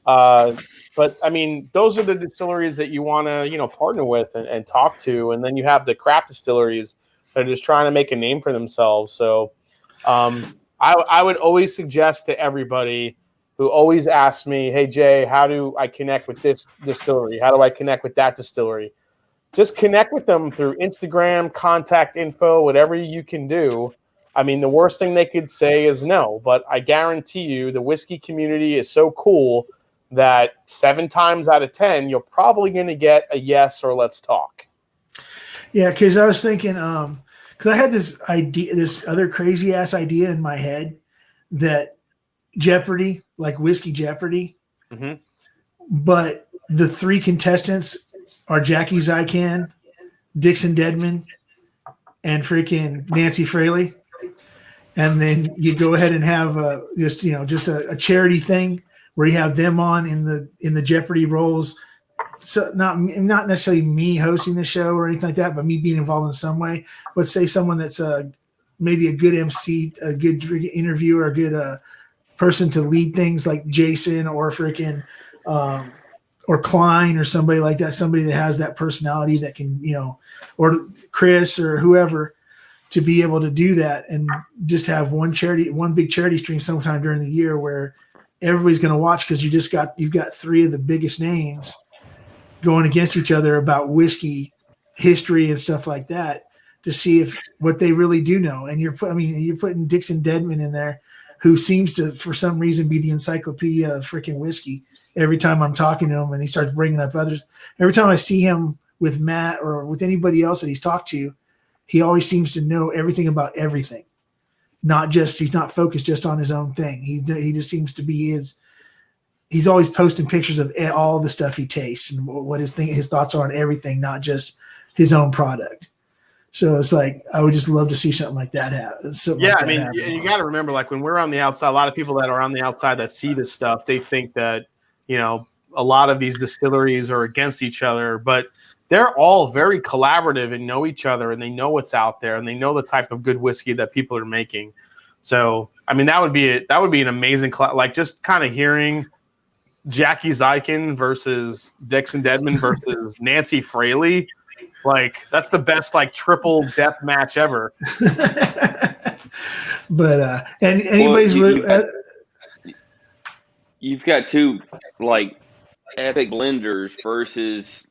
But But I mean, those are the distilleries that you want to, partner with and talk to. And then you have the craft distilleries that are just trying to make a name for themselves. So I would always suggest to everybody who always asks me, hey, Jay, how do I connect with this distillery? How do I connect with that distillery? Just connect with them through Instagram, contact info, whatever you can do. I mean, the worst thing they could say is no, but I guarantee you the whiskey community is so cool that 7 times out of 10, you're probably going to get a yes or let's talk. Yeah, because I was thinking, because I had this idea, this other crazy ass idea in my head that Jeopardy, like Whiskey Jeopardy, but the 3 contestants are Jackie Zykan, Dixon Dedman, and freaking Nancy Fraley. And then you go ahead and have just a charity thing where you have them on in the Jeopardy roles. So not necessarily me hosting the show or anything like that, but me being involved in some way. Let's say someone that's maybe a good MC, a good interviewer, a good person to lead things like Jason or freaking or Klein or somebody like that, somebody that has that personality that can, or Chris or whoever, to be able to do that and just have one big charity stream sometime during the year where everybody's going to watch, because you've got 3 of the biggest names going against each other about whiskey history and stuff like that, to see what they really do know. And you're putting Dixon Dedman in there, who seems to, for some reason, be the encyclopedia of freaking whiskey. Every time I'm talking to him and he starts bringing up others, every time I see him with Matt or with anybody else that he's talked to, he always seems to know everything about everything. He's not focused just on his own thing. He just seems to be he's always posting pictures of all the stuff he tastes and what his thoughts are on everything, not just his own product. So it's like, I would just love to see something like that happen. You got to remember, like when we're on the outside, a lot of people that are on the outside that see this stuff, they think that, a lot of these distilleries are against each other, but they're all very collaborative and know each other, and they know what's out there, and they know the type of good whiskey that people are making. So, I mean, that would be an amazing, like just kind of hearing Jackie Zykan versus Dixon Dedman versus Nancy Fraley. Like, that's the best, like, triple death match ever. But, and anybody's you've got 2, like, epic blenders versus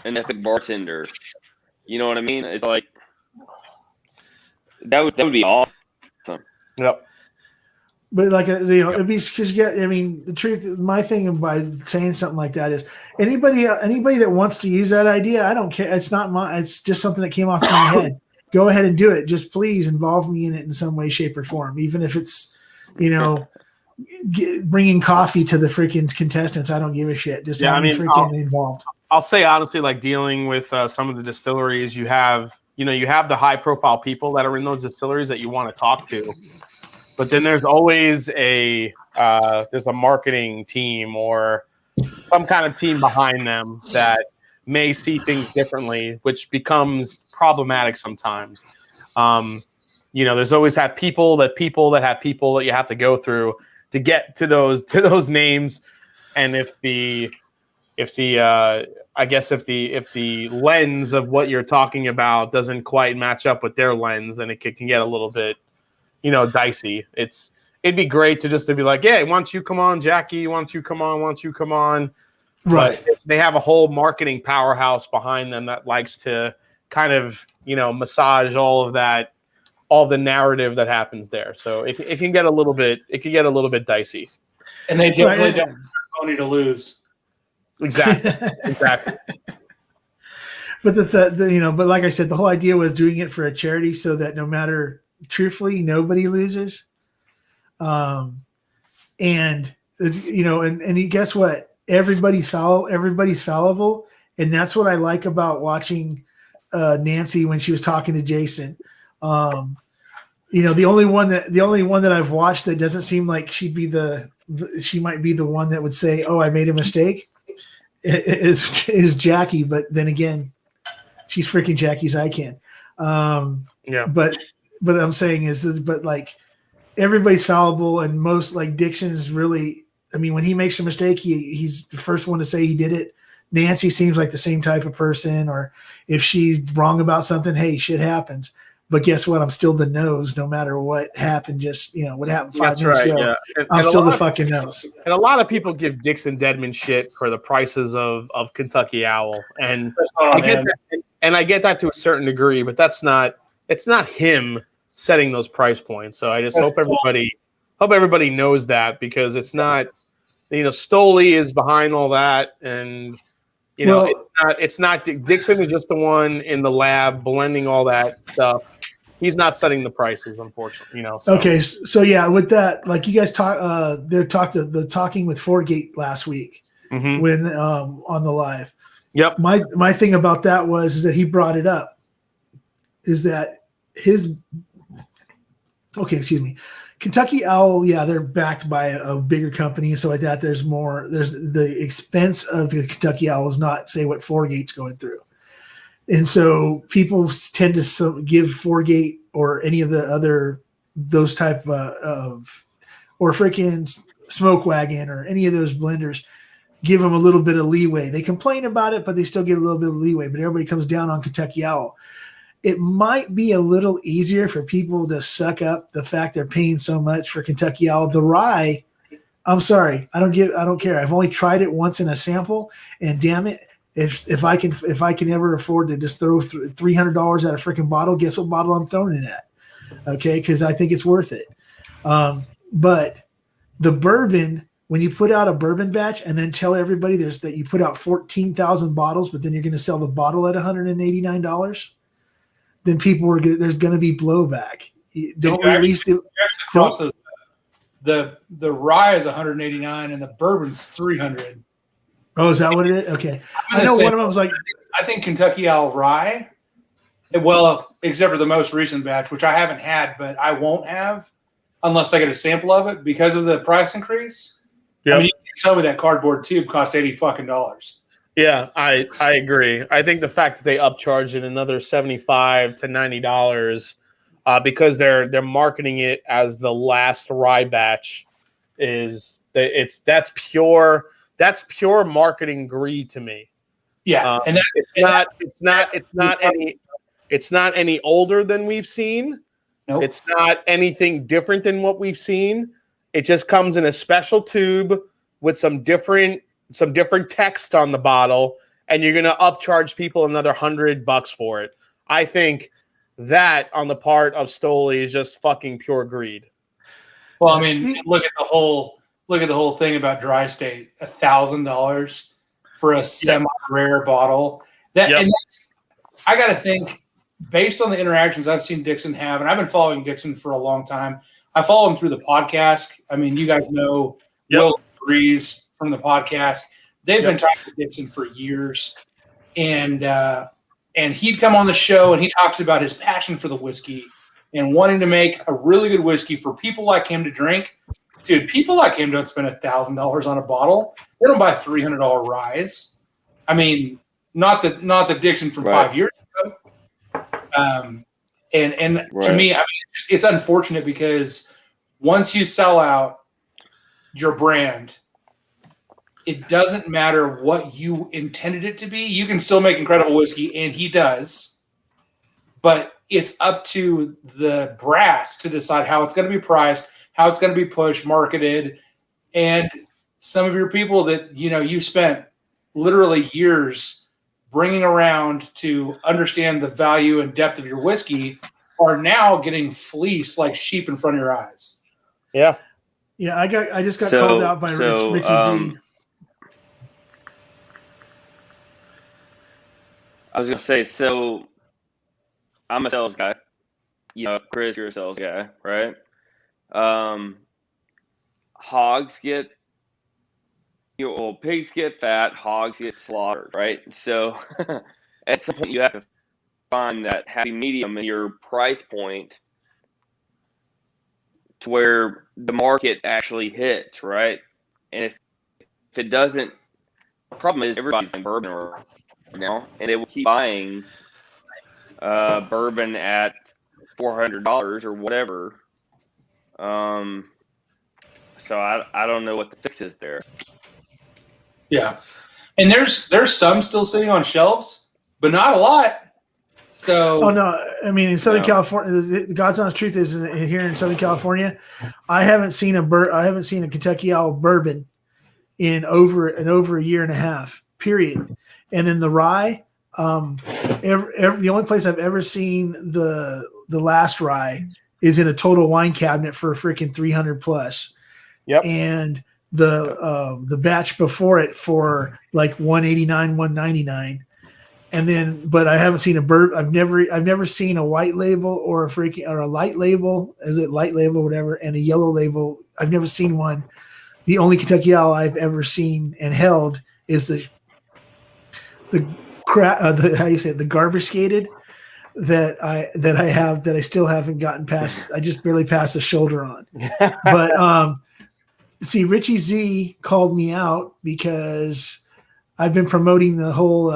an epic bartender. You know what I mean? It's like, that would be awesome. Yep. But like, it'd be because the truth, my thing by saying something like that is anybody that wants to use that idea, I don't care. It's not it's just something that came off my head. Go ahead and do it. Just please involve me in it in some way, shape, or form. Even if it's, bringing coffee to the freaking contestants, I don't give a shit. Just have me freaking involved. I'll say honestly, like dealing with some of the distilleries, you have the high profile people that are in those distilleries that you want to talk to. But then there's always there's a marketing team or some kind of team behind them that may see things differently, which becomes problematic sometimes. There's always people that have people that you have to go through to get to those names. And if the lens of what you're talking about doesn't quite match up with their lens, then it can get a little bit, dicey. It'd be great to be like, yeah, why don't you come on, Jackie? Why don't you come on? Right. But they have a whole marketing powerhouse behind them that likes to kind of, massage all the narrative that happens there. So it can get a little bit dicey. And they definitely don't have money to lose. Exactly. But but like I said, the whole idea was doing it for a charity so that no matter, truthfully, nobody loses. And guess what? Everybody's fallible. And that's what I like about watching Nancy when she was talking to Jason. The only one that I've watched that doesn't seem like she'd be she might be the one that would say, "Oh, I made a mistake," is Jackie. But then again, she's freaking Jackie Zykan. Yeah. But I'm saying but like everybody's fallible, and most, like, Dixon is really I mean, when he makes a mistake, he's the first one to say he did it. Nancy seems like the same type of person, or if she's wrong about something, hey, shit happens. But guess what? I'm still the nose, no matter what happened. Just what happened 5 minutes ago. Yeah. I'm still the fucking nose. And a lot of people give Dixon Deadman shit for the prices of Kentucky Owl, and I get that to a certain degree, but it's not him setting those price points. So I just hope everybody knows that, because it's not, Stoley is behind all that, and it's not Dixon is just the one in the lab blending all that stuff. He's not setting the prices, unfortunately. So. Okay, so yeah, with that, like you guys talking with Forgate last week when on the live. Yep. My thing about that is that he brought it up. Is that Kentucky Owl, yeah, they're backed by a bigger company and so like that. There's the expense of the Kentucky Owl is not, say, what Forgate's going through. And so people tend to give Forgate or any of the other, those type of, or freaking Smoke Wagon or any of those blenders, give them a little bit of leeway. They complain about it, but they still get a little bit of leeway. But everybody comes down on Kentucky Owl. It might be a little easier for people to suck up the fact they're paying so much for Kentucky Owl. The rye, I'm sorry, I don't care. I've only tried it once in a sample, and damn it, if I can ever afford to just throw $300 at a freaking bottle, guess what bottle I'm throwing it at? Okay, because I think it's worth it. But the bourbon, when you put out a bourbon batch and then tell everybody that you put out 14,000 bottles, but then you're going to sell the bottle at $189, then there's going to be blowback. Don't release the. The rye is 189 and the bourbon's 300. Oh, is that what it is? Okay. I know one of them was like. I think Kentucky Owl Rye, well, except for the most recent batch, which I haven't had, but I won't have unless I get a sample of it because of the price increase. Yeah. I mean, you can tell me that cardboard tube cost $80. Yeah, I agree. I think the fact that they upcharge it another $75 to $90 because they're marketing it as the last rye batch that's pure marketing greed to me. Yeah, and it's not any older than we've seen. Nope. It's not anything different than what we've seen. It just comes in a special tube with some different text on the bottle, and you're going to upcharge people another $100 for it. I think that on the part of Stoley is just fucking pure greed. Well, I mean, look at the whole thing about Dry State, $1,000 for a semi-rare bottle. And I got to think, based on the interactions I've seen Dixon have, and I've been following Dixon for a long time. I follow him through the podcast. I mean, you guys know Will Breeze from the podcast. They've been talking to Dixon for years, and he'd come on the show and he talks about his passion for the whiskey and wanting to make a really good whiskey for people like him to drink. Dude, people like him don't spend $1,000 on a bottle. They don't buy $300 ryes. I mean, not the Dixon from 5 years ago. And to me, I mean, it's unfortunate because once you sell out your brand, it doesn't matter what you intended it to be. You can still make incredible whiskey, and he does. But it's up to the brass to decide how it's going to be priced, how it's going to be pushed, marketed. And some of your people that, you spent literally years bringing around to understand the value and depth of your whiskey are now getting fleeced like sheep in front of your eyes. Yeah. Yeah, I just got called out by Richie Z. I was going to say, so I'm a sales guy. Chris, you're a sales guy, right? Hogs get, pigs get fat, hogs get slaughtered, right? So at some point you have to find that happy medium in your price point to where the market actually hits, right? And if it doesn't, the problem is everybody's buying bourbon right now, and they will keep buying bourbon at $400 or whatever. So I don't know what the fix is there. Yeah, and there's some still sitting on shelves, but not a lot. So Oh no! I mean, in Southern No. California, the God's honest truth is here in Southern California, I haven't seen a Kentucky Owl bourbon in over a year and a half. Period. And then the rye, the only place I've ever seen the last rye is in a Total Wine cabinet for freaking 300 plus. Yep. And the batch before it for like 189, 199. And then, but I haven't seen a I've never seen a white label or a light label. Is it light label, whatever, and a yellow label? I've never seen one. The only Kentucky Owl I've ever seen and held is the how you say it, the garbage skated that I still haven't gotten past. I just barely passed the shoulder on. But see, Richie Z called me out because I've been promoting the whole.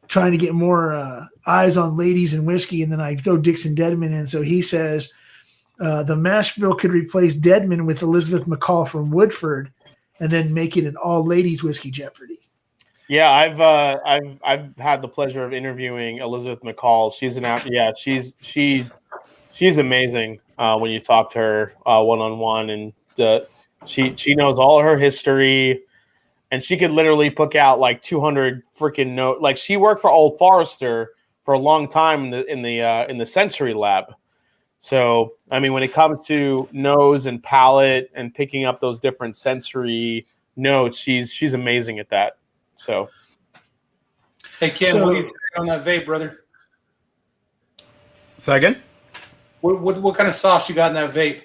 Trying to get more eyes on ladies and whiskey, and then I throw Dixon Deadman in. So he says the mash bill could replace Deadman with Elizabeth McCall from Woodford, and then make it an all ladies whiskey Jeopardy. Yeah, I've had the pleasure of interviewing Elizabeth McCall. She's amazing when you talk to her one on one, and she knows all her history. And she could literally pick out like 200 freaking notes. Like she worked for Old Forester for a long time in the sensory lab. So I mean, when it comes to nose and palate and picking up those different sensory notes, she's amazing at that. So, hey Ken, what do you think on that vape, brother? Say again? What kind of sauce you got in that vape?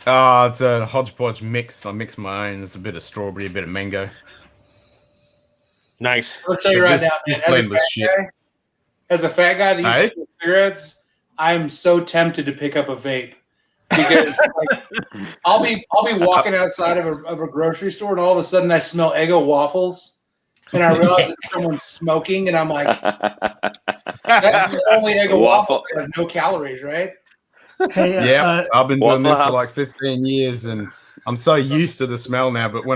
It's a hodgepodge mix. I mix my own. There's a bit of strawberry, a bit of mango. Nice. I'll tell you right now, man, as a fat guy that used to smoke cigarettes, I'm so tempted to pick up a vape because like, I'll be walking outside of a grocery store and all of a sudden I smell Eggo waffles and I realize it's someone smoking and I'm like, that's the only Eggo waffles that have no calories, right? Hey, I've been doing this House. for like 15 years, and I'm so used to the smell now. But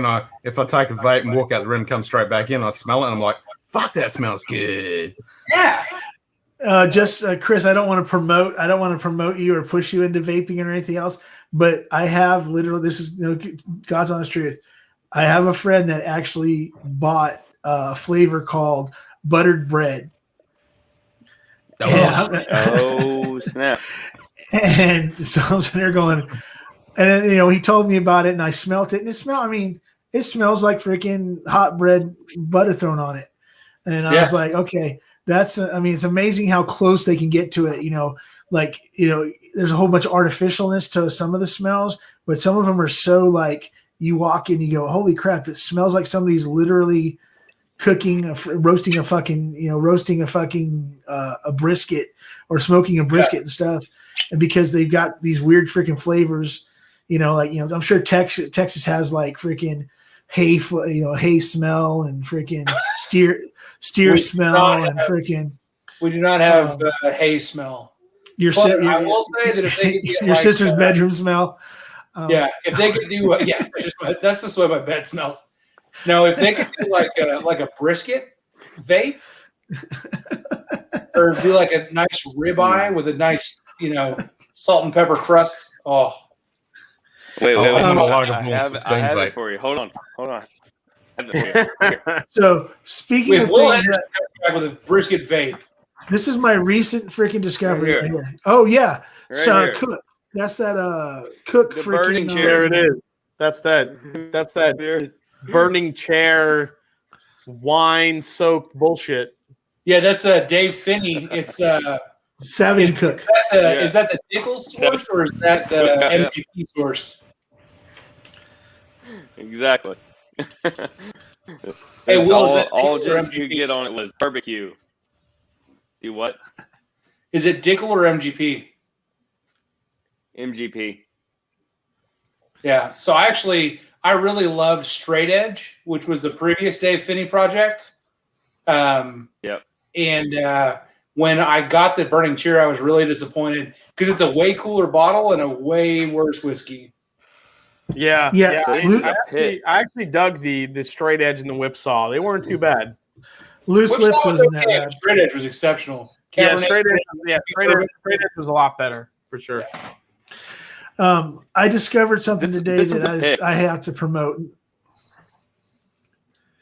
if I take a vape and walk out the room, come straight back in, I smell it, and I'm like, "Fuck, that smells good." Yeah. Chris, I don't want to promote you or push you into vaping or anything else, but I have literally. This is God's honest truth. I have a friend that actually bought a flavor called buttered bread. Oh snap! And so I'm sitting there going, and he told me about it, and I smelt it, and it smells like freaking hot bread, butter thrown on it. And I was like, okay, it's amazing how close they can get to it. There's a whole bunch of artificialness to some of the smells, but some of them are so like you walk in, you go, holy crap, it smells like somebody's literally roasting a brisket or smoking a brisket and stuff. And because they've got these weird freaking flavors, I'm sure Texas has like freaking hay smell and freaking steer smell and freaking. We do not have hay smell. I will say that if they could get your sister's bedroom smell. If they could do that's just what my bed smells. No, if they could do like a brisket vape, or do like a nice ribeye with a nice salt and pepper crust. Oh, wait! I have it for you. Hold on. So speaking of things with a brisket vape, this is my recent freaking discovery right here. Oh yeah, so Cook. That's that Cook the freaking. Burning chair. There it is. That's that burning chair wine soaked bullshit. Yeah, that's Dave Finney. It's Savage Cook. Is that the Nichols sourced or is that the MGP sourced? Exactly. Hey, Will, all just to get on it was barbecue. Do what? Is it Dickel or MGP? MGP. Yeah. So I really loved Straight Edge, which was the previous Dave Finney project. Yep. And when I got the Burning Chair, I was really disappointed because it's a way cooler bottle and a way worse whiskey. Yeah, Yeah, So this Lu- is a pit. I actually dug the straight edge and the whipsaw. They weren't too bad. loose Whipsaw lips was wasn't that okay. bad. Straight edge was exceptional. Yeah, Cabernet- straight edge was a lot better for sure. I discovered something This- today this that one's a pick. I have to promote.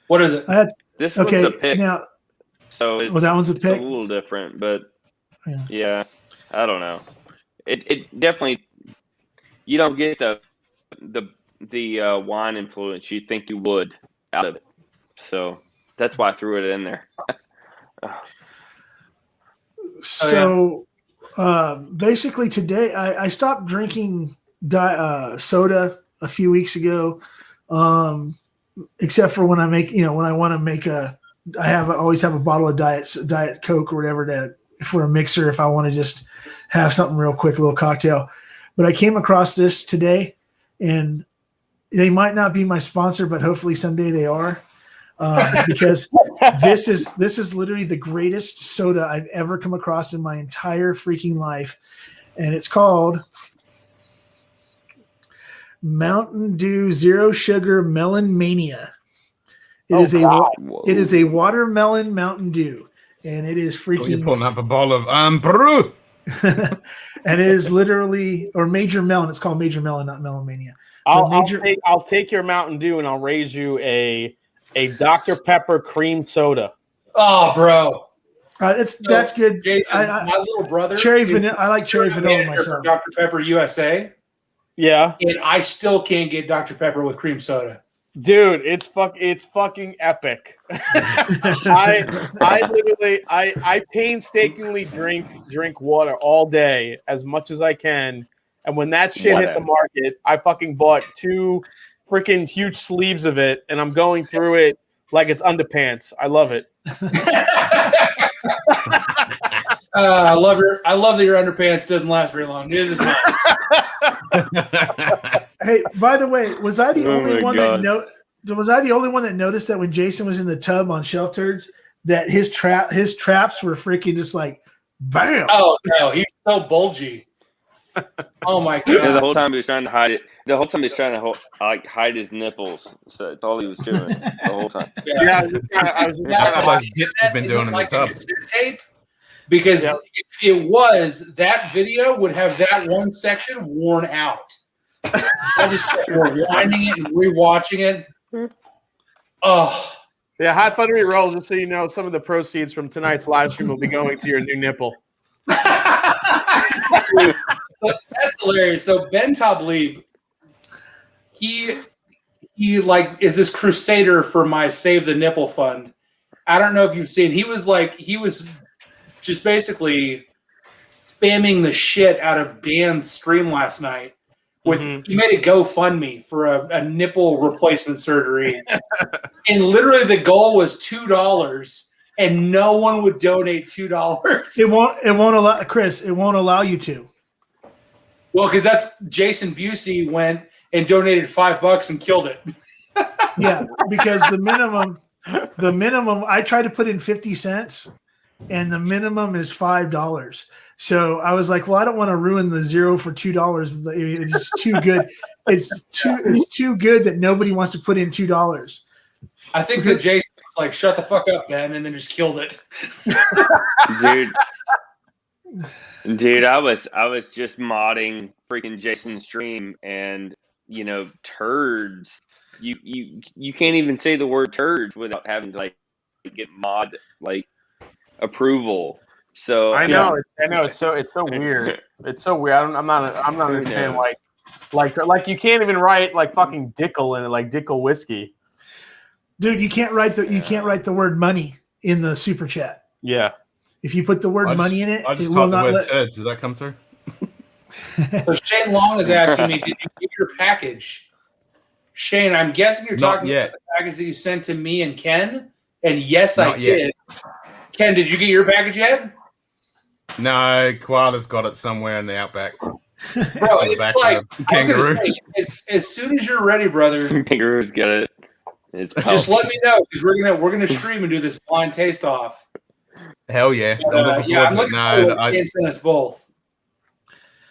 What is it? I had This one's okay a pick. now. So it's, Well, that one's a it's pick. a little different, but Yeah. yeah, I don't know. It definitely, you don't get the wine influence you think you would out of it. So that's why I threw it in there. So basically, today I stopped drinking soda a few weeks ago, except for when I make when I want to make I always have a bottle of diet Coke or whatever that for a mixer if I want to just have something real quick, a little cocktail. But I came across this today, and they might not be my sponsor, but hopefully someday they are. Because this is literally the greatest soda I've ever come across in my entire freaking life, and it's called Mountain Dew Zero Sugar Melon Mania. It is a watermelon Mountain Dew, and it is Oh, you're freaking pulling up a bottle of Impromtu. and it is literally or Major Melon. It's called Major Melon, not Melon Mania. I'll take your Mountain Dew and I'll raise you a Dr. Pepper cream soda. Oh, bro. That's good. Jason, my little brother. Cherry is vanilla. I like cherry vanilla manager for myself. Dr. Pepper USA, Yeah, and I still can't get Dr. Pepper with cream soda. dude, it's fucking epic. I literally I painstakingly drink water all day as much as I can, and when that shit hit the market, I fucking bought 2 freaking huge sleeves of it, and I'm going through it like it's underpants. I love it. I love that your underpants doesn't last very long. Neither does mine. Hey, by the way, was I the Oh only my one God. was I the only one that noticed that when Jason was in the tub on Shelf Turds that his traps were freaking just like bam. Oh no, he's so bulgy. Oh my Yeah, the god. whole time he was trying to hide it. The whole time he was trying to hide his nipples. So that's all he was doing the whole time. Yeah, I was That's what those dips has been Is doing it in like the a tub. cassette tape? Because Yep. if it was, that video would have that one section worn out. I just kept rewinding it and rewatching it. Oh, Yeah, Hot Buttery Rolls, just so you know, some of the proceeds from tonight's live stream will be going to your new nipple. so that's hilarious. So Ben Tablib, he like is this crusader for my Save the Nipple Fund. I don't know if you've seen. He was just basically spamming the shit out of Dan's stream last night. He made a GoFundMe for a nipple replacement surgery, and literally the goal was $2, and no one would donate $2. It won't allow Chris. It won't allow you to. Well, because that's Jason Busey went and donated $5 and killed it. Yeah, because the minimum I tried to put in 50 cents, and the minimum is $5. So I was like, well, I don't want to ruin the 0 for $2. It's too good. It's too good that nobody wants to put in $2. I think that Jason was like, "Shut the fuck up, Ben," and then just killed it. Dude, I was just modding freaking Jason's stream, and turds. You can't even say the word turds without having to like get mod approval. So I know it's so weird. It's so weird. I'm not understanding like you can't even write like fucking Dickel in it, like Dickel whiskey. Dude, you can't write the word money in the super chat. Yeah. If you put the word money in it, I it just will typed the not word let. turds. Did that come through? So Shane Long is asking me, "Did you get your package?" Shane, I'm guessing you're Not talking yet. about the package that you sent to me and Ken. And yes, Not I yet. did. Ken, did you get your package yet? No, Koala's got it somewhere in the outback. Bro, On the it's back like of the I was gonna kangaroo. say, as soon as you're ready, brother, kangaroos get it. It's just let me know because we're gonna stream and do this blind taste off. Hell yeah. But, I'm looking I'm forward looking to it. forward No, to Ken sent us both.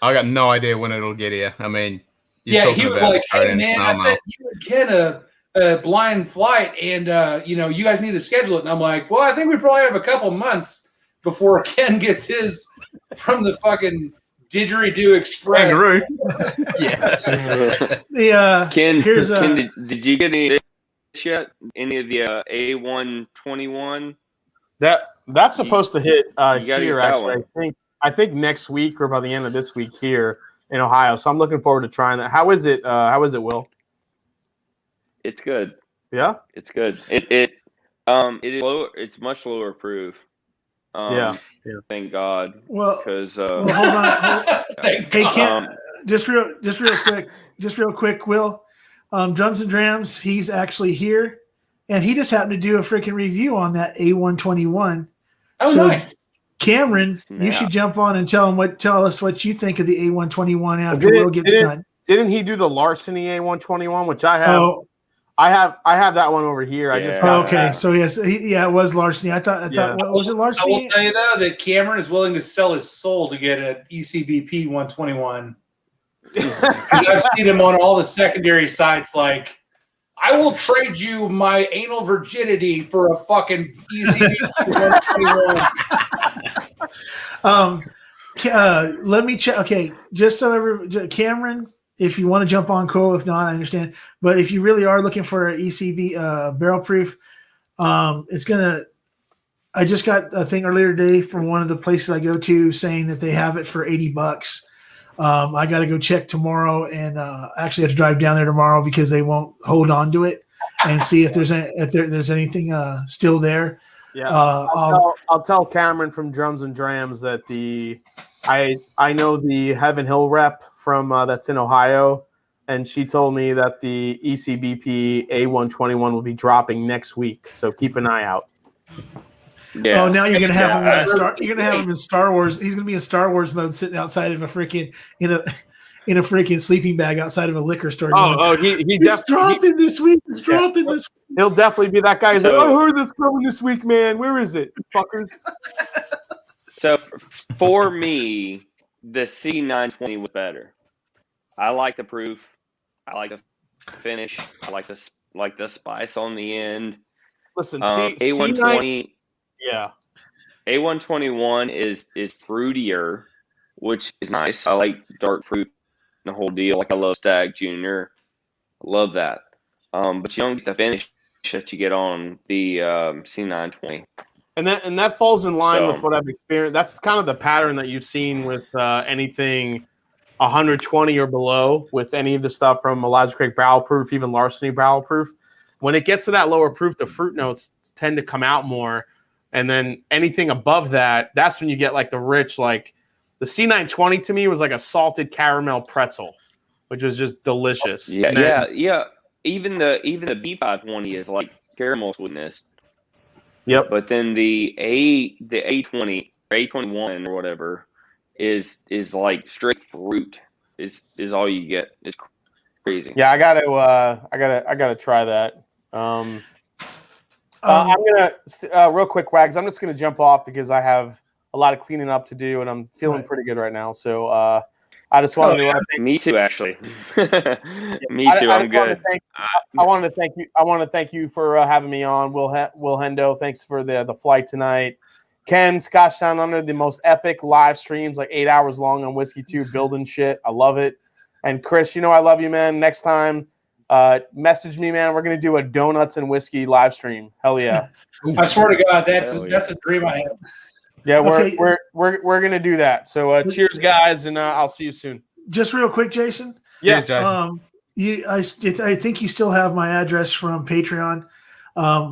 I got no idea when it'll get here. I mean, You're Yeah, talking he was about like, "Hey Australian man, I snowmelt. sent you and Ken a blind flight, and you guys need to schedule it." And I'm like, "Well, I think we probably have a couple months before Ken gets his from the fucking Didgeridoo Express." Kangaroo. Yeah. The Ken, here's Ken, did you get any of this yet? Any of the A121? That's supposed to hit You gotta here get that actually. one. I think next week or by the end of this week here in Ohio. So I'm looking forward to trying that. How is it? Will? It's good. Yeah. It's good. It is low. It's much lower proof. Yeah. Thank God. well, Because well, hold on. Thank Hey, God. Ken, just real quick, Will. Drums and Drams, he's actually here, and he just happened to do a freaking review on that A121. Oh, So, nice. Cameron, Snap. you should jump on and tell us what you think of the A121 after Didn't- Will gets didn't- done. Didn't he do the Larceny A121, which I have? Oh, I have that one over here. I just Yeah. got okay. that. So yes, it was larceny. I thought, Yeah. what was it I will larceny? tell you though that Cameron is willing to sell his soul to get an ECBP 121 because I've seen him on all the secondary sites. Like, I will trade you my anal virginity for a fucking ECBP 121. Let me check. Okay, just so Cameron, if you want to jump on, cool. If not, I understand. But if you really are looking for an ECV barrel proof, it's gonna. I just got a thing earlier today from one of the places I go to saying that they have it for $80. I got to go check tomorrow, and actually have to drive down there tomorrow because they won't hold on to it and see if there's there's anything still there. Yeah, I'll tell Cameron from Drums and Drams that I know the Heaven Hill rep from that's in Ohio, and she told me that the ECBP A121 will be dropping next week. So keep an eye out. Yeah. Oh, now you're gonna have him in Yeah. You're gonna have him in Star Wars. He's gonna be in Star Wars mode, sitting outside of a freaking in a freaking sleeping bag outside of a liquor store. It's dropping this week. It's dropping this week. He'll definitely be that guy. He's So- like, I heard this coming this week, man. Where is it, fuckers? So for me, the C920 was better. I like the proof. I like the finish. I like the spice on the end. Listen, A120. Yeah. A121 is fruitier, which is nice. I like dark fruit, the whole deal. Like I love Stag Junior. I love that. But you don't get the finish that you get on the C920. And that falls in line So- with what I've experienced. That's kind of the pattern that you've seen with anything 120 or below with any of the stuff from Elijah Craig Barrel Proof, even Larceny Barrel Proof. When it gets to that lower proof, the fruit notes tend to come out more. And then anything above that, that's when you get like the rich, like the C920 to me was like a salted caramel pretzel, which was just delicious. Yeah, And then- yeah. Even the B520 is like caramel sweetness. Yep. But then the A20 or A21 or whatever is like straight fruit. Is all you get. It's crazy. Yeah, I gotta try that. I'm gonna real quick, Wags. I'm just gonna jump off because I have a lot of cleaning up to do, and I'm feeling pretty good right now. So I just wanted to. Me too, actually. Me too. I'm good. I wanted to thank you for having me on, Will Hendo. Thanks for the flight tonight. Ken, Scotch Down Under, the most epic live streams, like 8 hours long on Whiskey Tube, building shit. I love it. And Chris, you know I love you, man. Next time, message me, man. We're gonna do a donuts and whiskey live stream. Hell yeah! I swear to God, that's Hell yeah. a dream I have. Yeah, Okay. we're gonna do that. So cheers, guys, and I'll see you soon. Just real quick, Jason. Cheers, Jason. I think you still have my address from Patreon.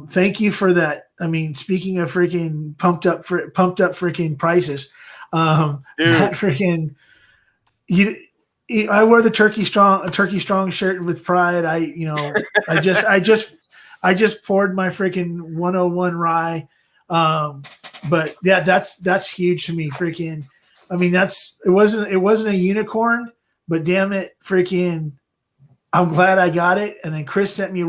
Thank you for that. I mean, speaking of freaking pumped up freaking prices, that freaking I wear the turkey strong shirt with pride. I just poured my freaking 101 rye. But yeah, that's huge to me. Freaking, I mean, it wasn't a unicorn, but damn it, freaking, I'm glad I got it. And then Chris sent me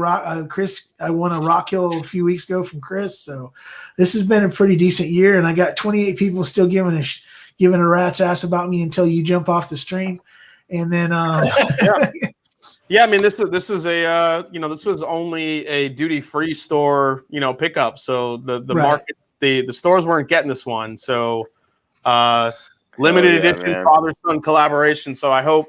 Chris. I won a Rock Hill a few weeks ago from Chris. So this has been a pretty decent year, and I got 28 people still giving a rat's ass about me until you jump off the stream. And then Yeah, I mean this is a this was only a duty free store pickup, so the Right. markets the stores weren't getting this one, so limited yeah, edition man. father son collaboration. So I hope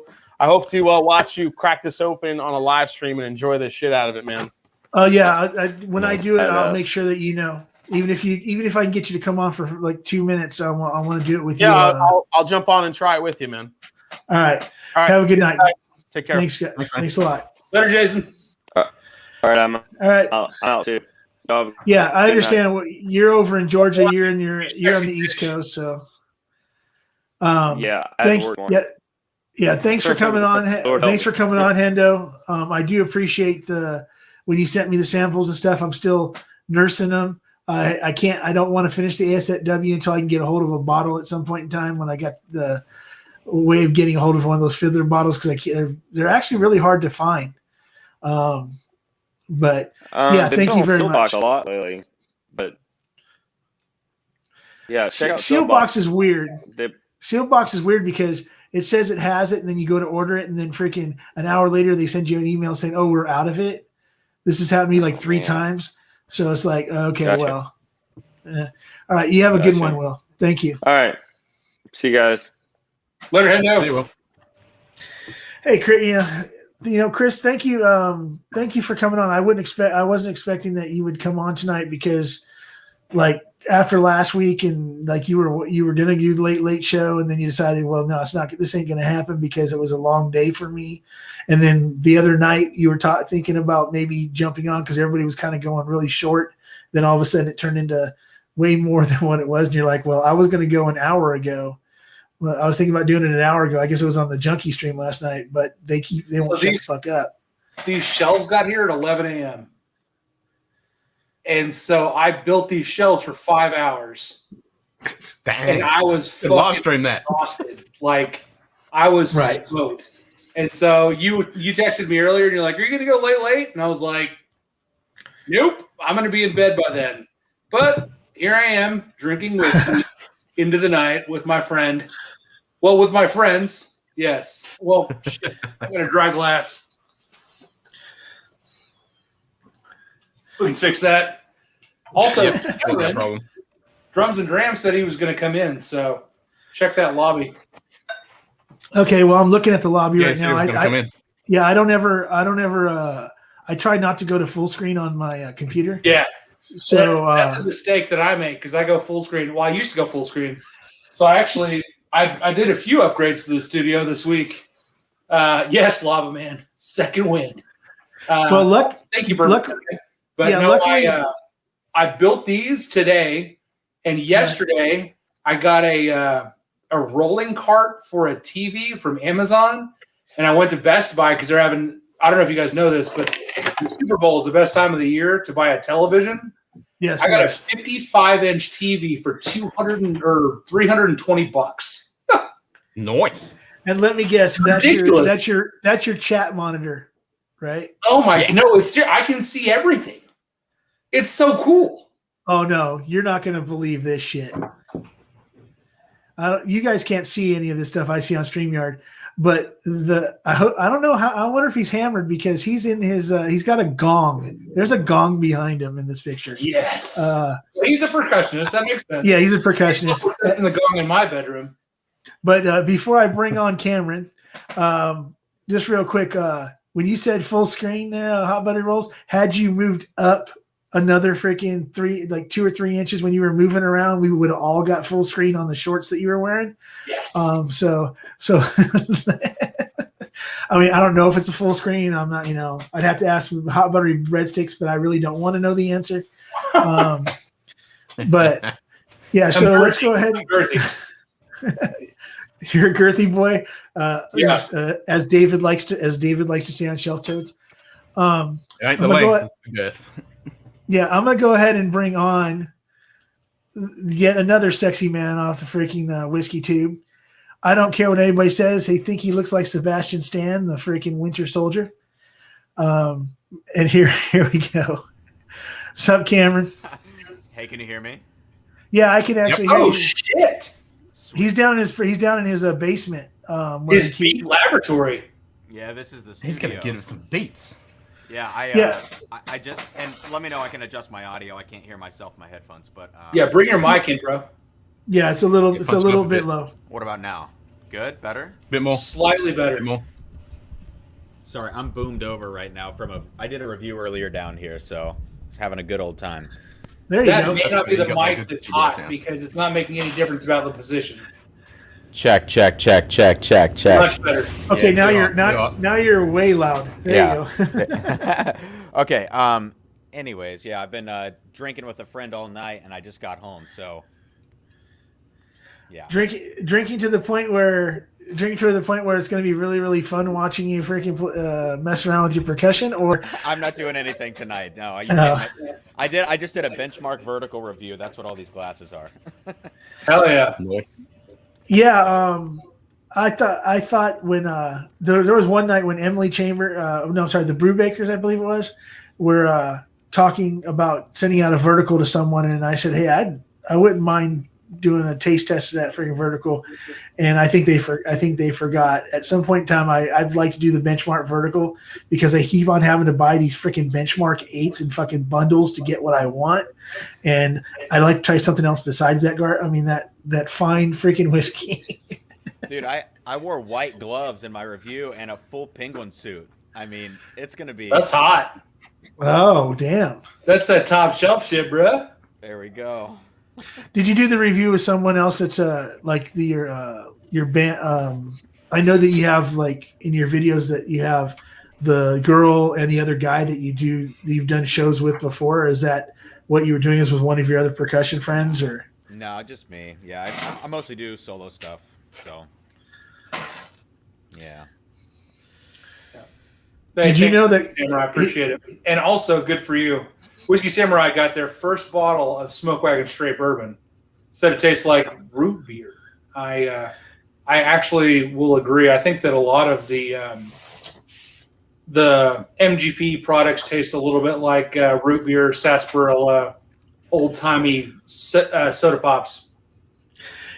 to watch you crack this open on a live stream and enjoy the shit out of it, man. Oh yeah, when I do it, I'll Badass. make sure that you know. Even if I can get you to come on for like 2 minutes, I want to do it with Yeah, you. I'll jump on and try it with you, man. All right. All right. Have a good night. Take care. Thanks, guys. Thanks a lot. Later, Jason. All right, I'm All right. out too. Y'all- Yeah, I Good understand. You're over in Georgia. You're on the East Coast, so. Yeah, I had to work more. Yeah. Thanks for coming on. Lord Thanks help for coming on, Hendo. I do appreciate when you sent me the samples and stuff. I'm still nursing them. I don't want to finish the ASW until I can get a hold of a bottle at some point in time when I got the way of getting a hold of one of those fiddler bottles, because they're actually really hard to find. But yeah, thank you very much. A lot lately, but yeah, check out Sealbox is weird. They- Sealbox is weird because it says it has it, and then you go to order it, and then freaking an hour later they send you an email saying, "Oh, we're out of it." This has happened to me like 3 times, so it's like, okay, Gotcha. well, all right. You have a good Gotcha. one, Will. Thank you. All right, see you guys. Later, Hey, Hendo. Will. Hey, Chris, thank you for coming on. I wasn't expecting that you would come on tonight because, like, after last week and like you were gonna do the late show, and then you decided, well, no, this ain't gonna happen because it was a long day for me. And then the other night you were thinking about maybe jumping on because everybody was kind of going really short. Then all of a sudden it turned into way more than what it was, and you're like, well, I was gonna go an hour ago. Well, I was thinking about doing it an hour ago. I guess it was on the Junkie stream last night, but they won't shut the fuck up. These shelves got here at 11 a.m. And so I built these shelves for 5 hours. Damn. And I was Could live fucking stream that. exhausted. Like, I was Right. smoked. And so you texted me earlier and you're like, are you going to go late? And I was like, nope, I'm going to be in bed by then. But here I am drinking whiskey into the night with my friend. Well, with my friends. Yes. Well, shit. I got a dry glass. We can fix that. Also, Yeah, no Cameron, problem. Drums and Drams said he was going to come in, so check that lobby. Okay, well, I'm looking at the lobby Yeah, right so now. he was gonna come in. Yeah, I don't ever. I try not to go to full screen on my computer. Yeah, So that's a mistake that I make because I go full screen. Well, I used to go full screen, so I did a few upgrades to the studio this week. Yes, Lava Man, second wind. Thank you, Bert. But yeah, no, luckily- I built these today, and yesterday I got a rolling cart for a TV from Amazon, and I went to Best Buy because they're having. I don't know if you guys know this, but the Super Bowl is the best time of the year to buy a television. yes, I got a yes. 55-inch TV for $320. Nice. And let me guess, Ridiculous. that's your chat monitor, right? Oh my! No, I can see everything. It's so cool. Oh no, you're not going to believe this shit. You guys can't see any of this stuff I see on StreamYard, but I don't know how. I wonder if he's hammered because he's in his. He's got a gong. There's a gong behind him in this picture. Yes, he's a percussionist. That makes sense. Yeah, he's a percussionist. That's in the gong in my bedroom. But before I bring on Cameron, just real quick, when you said full screen there, Hot Buddy Rolls, had you moved up another freaking 2 or 3 inches when you were moving around, we would have all got full screen on the shorts that you were wearing. Yes. So I mean, I don't know if it's a full screen. I'm not, I'd have to ask Hot Buttery Breadsticks, but I really don't want to know the answer. But yeah, so let's go ahead. You're a girthy boy, as David likes to say on Shelf Toads. It ain't the legs, it's the girth. Yeah, I'm gonna go ahead and bring on yet another sexy man off the freaking whiskey tube. I don't care what anybody says. They think he looks like Sebastian Stan, the freaking Winter Soldier. And here we go. Sup, Cameron? Hey, can you hear me? Yeah, I can actually hear Oh you. shit! He's down in his basement. His beat laboratory. Yeah, this is the studio. He's gonna give us some beats. Yeah, Yeah. I just and let me know I can adjust my audio. I can't hear myself in my headphones, but Yeah, bring your mic in, bro. Yeah, it's a little Yeah, punch it up a bit bit. low. What about now? Good, better. Bit more. Slightly better. Bit more. Sorry, I'm boomed over right now I did a review earlier down here, so I was having a good old time. There you That go. may not be the You got that mic good that's studio hot sound. because it's not making any difference about the position. Check. Much better. Okay, Yeah, now you're way loud. There you go. Okay. Anyways, yeah, I've been drinking with a friend all night, and I just got home. So, yeah. Drinking to the point where it's going to be really, really fun watching you freaking mess around with your percussion, or I'm not doing anything tonight. No, I just did a benchmark vertical review. That's what all these glasses are. Hell yeah. yeah. I thought when there was one night when Emily Chamber, the Brewbakers, I believe it was, were talking about sending out a vertical to someone, and I said, hey, I wouldn't mind doing a taste test of that freaking vertical, and I think they forgot at some point in time. I'd like to do the benchmark vertical because I keep on having to buy these freaking benchmark 8s and fucking bundles to get what I want, and I'd like to try something else besides that that fine freaking whiskey. Dude, I wore white gloves in my review and a full penguin suit. I mean, it's gonna be. That's hot. Oh damn! That's that top shelf shit, bro. There we go. Did you do the review with someone else that's like your band? I know that you have like in your videos that you have the girl and the other guy that you've done shows with before. Is that what you were doing? Is with one of your other percussion friends or? No, just me. Yeah, I mostly do solo stuff. So, yeah. Did you know that? Samurai, I appreciate it, and also good for you. Whiskey Samurai got their first bottle of Smoke Wagon Straight Bourbon. Said it tastes like root beer. I actually will agree. I think that a lot of the MGP products taste a little bit like root beer, sarsaparilla, old timey soda pops.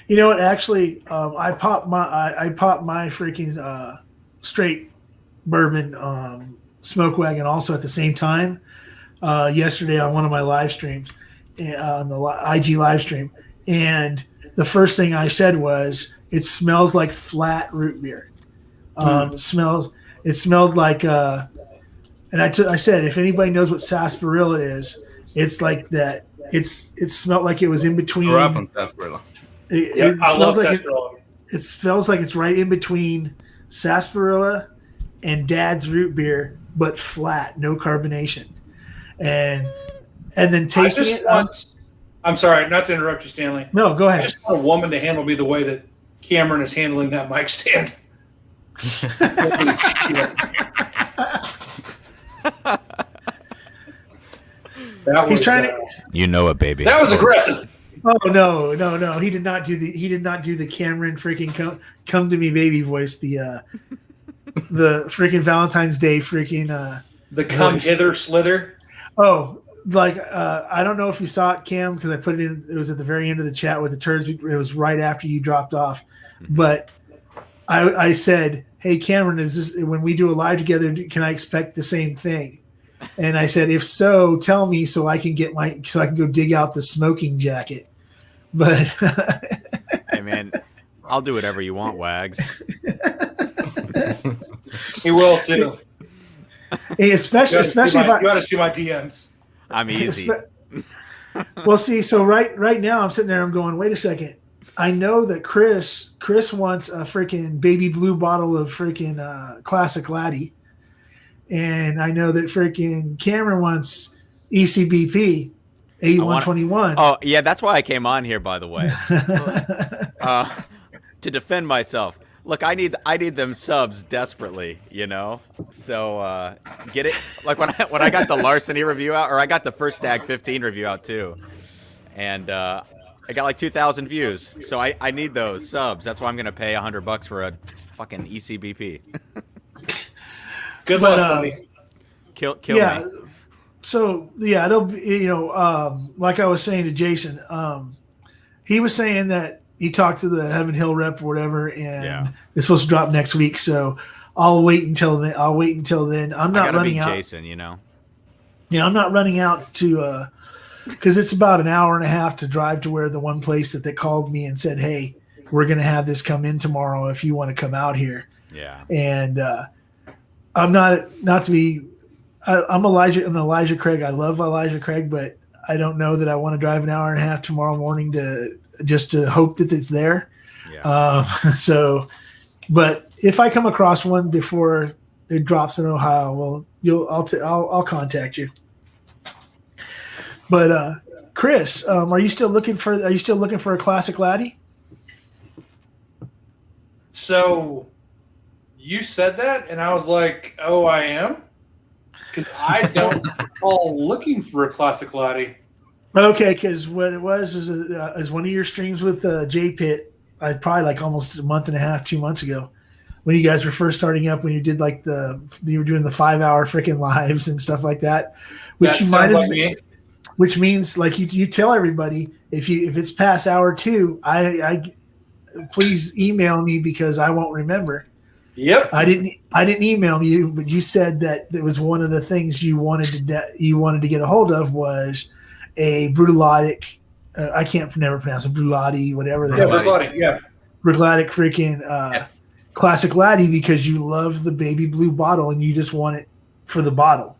You know what? Actually, I popped my freaking straight bourbon Smoke Wagon also at the same time yesterday on one of my live streams, on the IG live stream, and the first thing I said was, "It smells like flat root beer." It smelled like, and I said, if anybody knows what sarsaparilla is, it's like that. It smelled like it was in between. Grew up on sarsaparilla. It I smells love like sarsaparilla. it smells like it's right in between sarsaparilla and Dad's root beer, but flat, no carbonation, and then tasting it. I'm sorry, not to interrupt you, Stanley. No, go I ahead. just want a woman to handle me the way that Cameron is handling that mic stand. He's trying to. You know it, baby. That was aggressive. Oh no! He did not do the Cameron freaking come to me baby voice. The freaking Valentine's Day freaking The come voice. hither slither. Oh, like I don't know if you saw it, Cam, because I put it in. It was at the very end of the chat with the turds. It was right after you dropped off, but I said, "Hey, Cameron, is this when we do a live together? Can I expect the same thing?" And I said, "If so, tell me so I can go dig out the smoking jacket." But Hey, man, I'll do whatever you want, Wags. He will too. hey, especially if you I got to see my DMs. I'm easy. well, see, so right now I'm sitting there, I'm going, wait a second. I know that Chris wants a freaking baby blue bottle of freaking classic laddie, and I know that freaking Cameron wants ECBP 8121. Oh, yeah, that's why I came on here, by the way. To defend myself. Look, I need them subs desperately, you know. So get it. Like when I got the Larceny review out, or I got the First Stag 15 review out too, and I got like 2,000 views. So I need those subs. That's why I'm gonna pay $100 for a fucking ECBP. Good luck, buddy. Kill yeah. me. So yeah, it'll be, like I was saying to Jason, he was saying that he talked to the Heaven Hill rep or whatever, and it's supposed to drop next week. So I'll wait until then. I'm I not gotta running be out. Jason, you know. Yeah, I'm not running out to because it's about an hour and a half to drive to where the one place that they called me and said, "Hey, we're going to have this come in tomorrow if you want to come out here." Yeah. And I'm not to be. I'm Elijah Craig. I love Elijah Craig, but I don't know that I want to drive an hour and a half tomorrow morning to hope that it's there. Yeah. So, but if I come across one before it drops in Ohio, well, I'll contact you. But Chris, are you still looking for a classic laddie? So you said that, and I was like, "Oh, I am," because I don't recall looking for a classic laddie. Okay, because what it was is one of your streams with J Pitt. I probably like almost a month and a half, 2 months ago, when you guys were first starting up. When you did like you were doing the 5-hour freaking lives and stuff like that, which That you sounds might have. like me. Which means, like you tell everybody, if it's past hour 2, I please email me because I won't remember. Yep. I didn't email you, but you said that it was one of the things you wanted to get a hold of was a brutalotic. I can't never pronounce it, brutalotti, whatever the Yeah, hell. Brooklyn, yeah. Brutalotic freaking classic laddie because you love the baby blue bottle and you just want it for the bottle.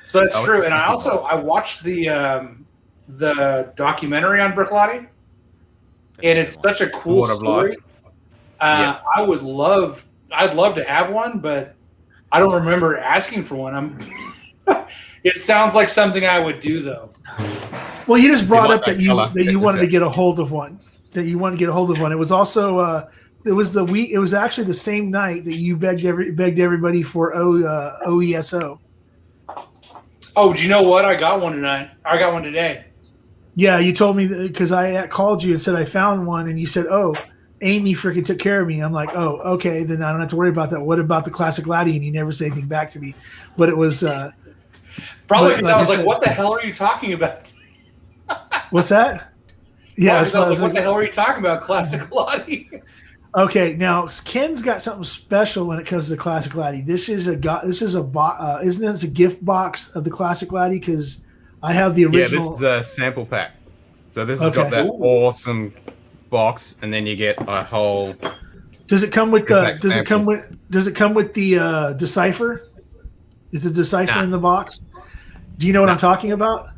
So that's Oh, true. it's And I expensive. also watched the documentary on Brooklyn, and it's such a cool Water of story. Life. Yeah. I'd love to have one, but I don't remember asking for one. It sounds like something I would do though. Well, you just brought like up that that color. you wanted to That's it. get a hold of one. That you wanted to get a hold of one. It was also it was actually the same night that you begged everybody for OESO. Oh, do you know what? I got one tonight. I got one today. Yeah, you told me because I called you and said I found one, and you said, "Oh, Amy freaking took care of me." I'm like, "Oh, okay, then I don't have to worry about that." What about the classic laddie? And you never said anything back to me. But it was Probably But because like I I was like, said- "What the hell are you talking about?" what's that? Yeah, Probably that's 'cause I was what like, "What the hell are you talking about, classic Lottie?" Okay, now Ken's got something special when it comes to the classic laddie. Isn't it a gift box of the classic laddie? Because I have the Yeah, original. this is a sample pack. So this has Okay. got that Ooh. awesome box, and then you get a whole. Does it come with the? Impact Does it come sample. with? Does it come with the decipher? Is the decipher Nah. in the box? Do you know what Nah. I'm talking about?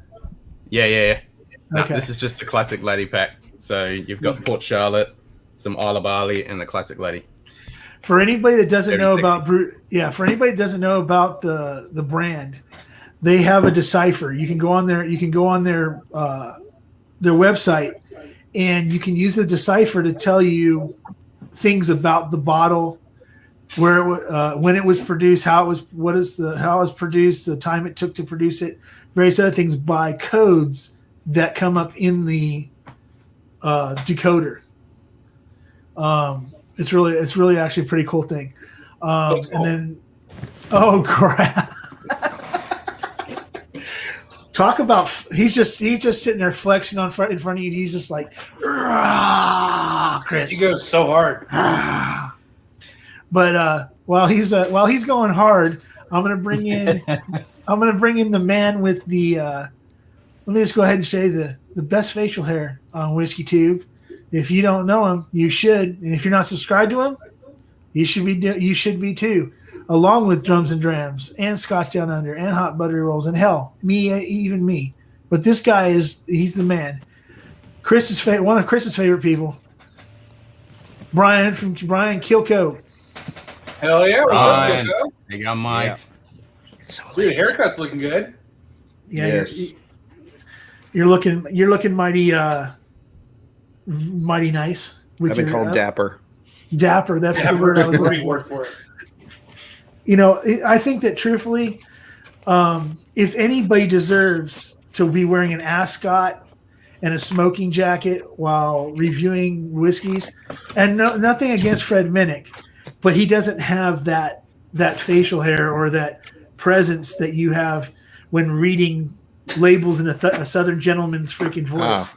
Yeah. No, Okay. this is just a classic laddie pack. So you've got Port Charlotte, some Isle of Barley, and the classic laddie. For anybody that doesn't Very know sexy. about for anybody that doesn't know about the brand, they have a decipher. You can go on their website, and you can use the decipher to tell you things about the bottle, when it was produced, how it was produced, the time it took to produce it, various other things by codes that come up in the decoder. It's really actually a pretty cool thing. That's cool. And then, oh crap! Talk about he's just sitting there flexing in front of you. He's just like, Chris. He goes so hard. But while he's going hard, I'm gonna bring in the man with the. Let me just go ahead and say the best facial hair on Whiskey Tube. If you don't know him, you should, and if you're not subscribed to him, you should be. You should be too, along with Drums and Drams and Scotch Down Under and Hot Buttery Rolls and hell, even me. But this guy he's the man. One of Chris's favorite people. Brian Kilco. Hell yeah! What's Ryan. up, Kilko? There you go, Mike. Dude, the haircut's looking good. Yeah, Yes. you're looking mighty nice. I've been called dapper. Dapper. That's the word I was Pretty looking word for. for it. You know, I think that truthfully, if anybody deserves to be wearing an ascot and a smoking jacket while reviewing whiskeys, and nothing against Fred Minnick, but he doesn't have that facial hair or that presence that you have when reading labels in a Southern gentleman's freaking voice.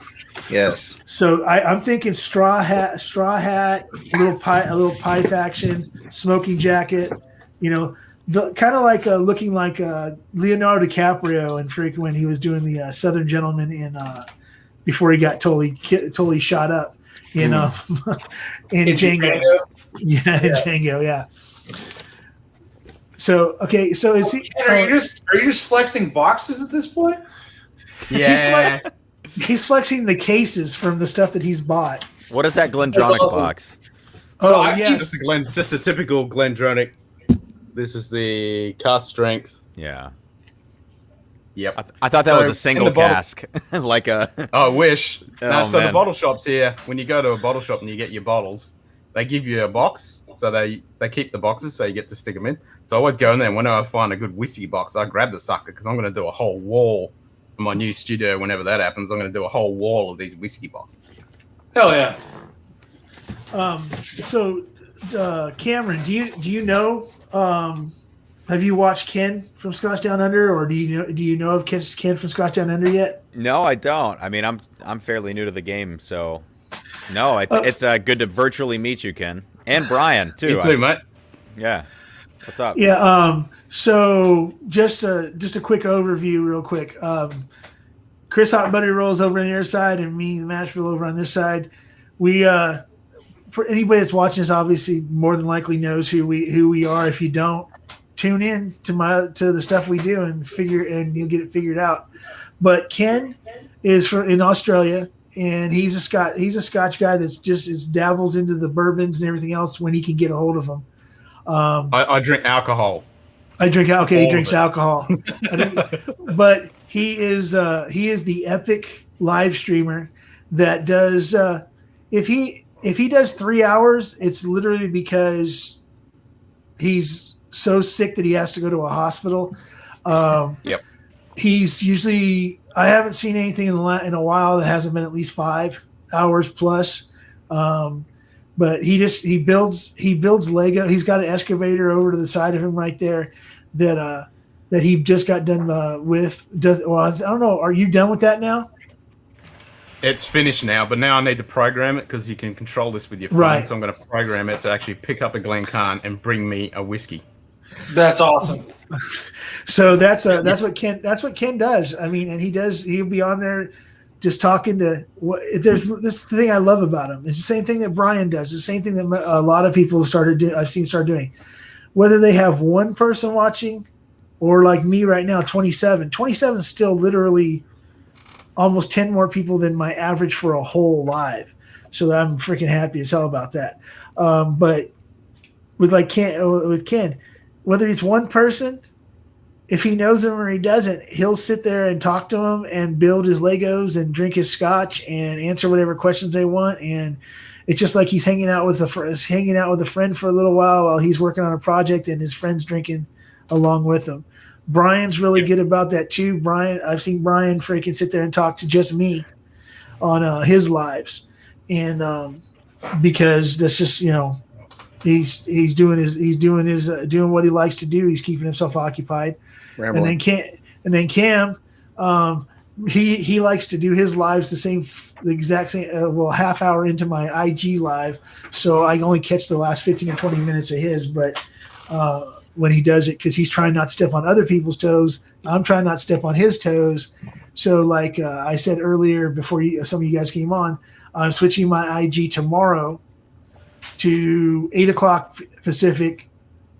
Yes. So I'm thinking straw hat, a little pipe action, smoking jacket. You know, the kind of like looking like Leonardo DiCaprio and freaking when he was doing the Southern Gentleman in before he got totally shot up in in Django. Yeah, in Django. Yeah. So okay, so is he? Are you just flexing boxes at this point? Yeah. He's flexing the cases from the stuff that he's bought. What is that Glendronic awesome. box? So Oh I yes, Just a typical Glendronic. This is the cast strength. Yeah. Yep. I thought that So, was a in single the bottle- cask, like a. I wish. No, Oh, so the man. bottle shops here, when you go to a bottle shop and you get your bottles, they give you a box. So they keep the boxes so you get to stick them in. So I always go in there and whenever I find a good whiskey box, I grab the sucker because I'm going to do a whole wall in my new studio. Whenever that happens, I'm going to do a whole wall of these whiskey boxes. Hell yeah. So Cameron, do you know? Have you watched Ken from Scotch Down Under, or do you know of Ken from Scotch Down Under yet? No, I don't. I mean, I'm fairly new to the game, so no. It's good to virtually meet you, Ken, and Brian too. You too, mate. Yeah. What's up? Yeah. So just a quick overview, real quick. Chris Hot Buttery Rolls over on your side, and me, the Mashville, over on this side. We for anybody that's watching this, obviously more than likely knows who we are. If you don't, tune in to the stuff we do and you'll get it figured out. But Ken is in Australia, and he's a Scotch guy that's just dabbles into the bourbons and everything else when he can get a hold of them. I drink alcohol. I drink. Okay, he All drinks of it. alcohol, but he is the epic live streamer that does. If he does 3 hours, it's literally because he's so sick that he has to go to a hospital. Yep. He's usually. I haven't seen anything in a while that hasn't been at least 5 hours plus. But he builds Lego. He's got an excavator over to the side of him right there that he just got done with. I don't know. Are you done with that now? It's finished now, but now I need to program it because you can control this with your phone. Right. So I'm going to program it to actually pick up a Glencairn and bring me a whiskey. That's awesome. So that's what Ken does. I mean, and he'll be on there just talking to there's this thing I love about him. It's the same thing that Brian does. It's the same thing that a lot of people I've seen start doing. Whether they have one person watching or like me right now, 27 is still literally almost 10 more people than my average for a whole live. So I'm freaking happy as hell about that. But with Ken, whether it's one person, if he knows him or he doesn't, he'll sit there and talk to him and build his Legos and drink his scotch and answer whatever questions they want. And it's just like he's hanging out with a friend for a little while he's working on a project and his friend's drinking along with him. Brian's really good about that too. I've seen Brian freaking sit there and talk to just me on his lives, and because that's just he's doing what he likes to do. He's keeping himself occupied. Rambling. And then Cam, he likes to do his lives the exact same. Half hour into my IG live, so I only catch the last 15 or 20 minutes of his. But when he does it, because he's trying not to step on other people's toes, I'm trying not to step on his toes. So, like I said earlier, before some of you guys came on, I'm switching my IG tomorrow to 8:00 Pacific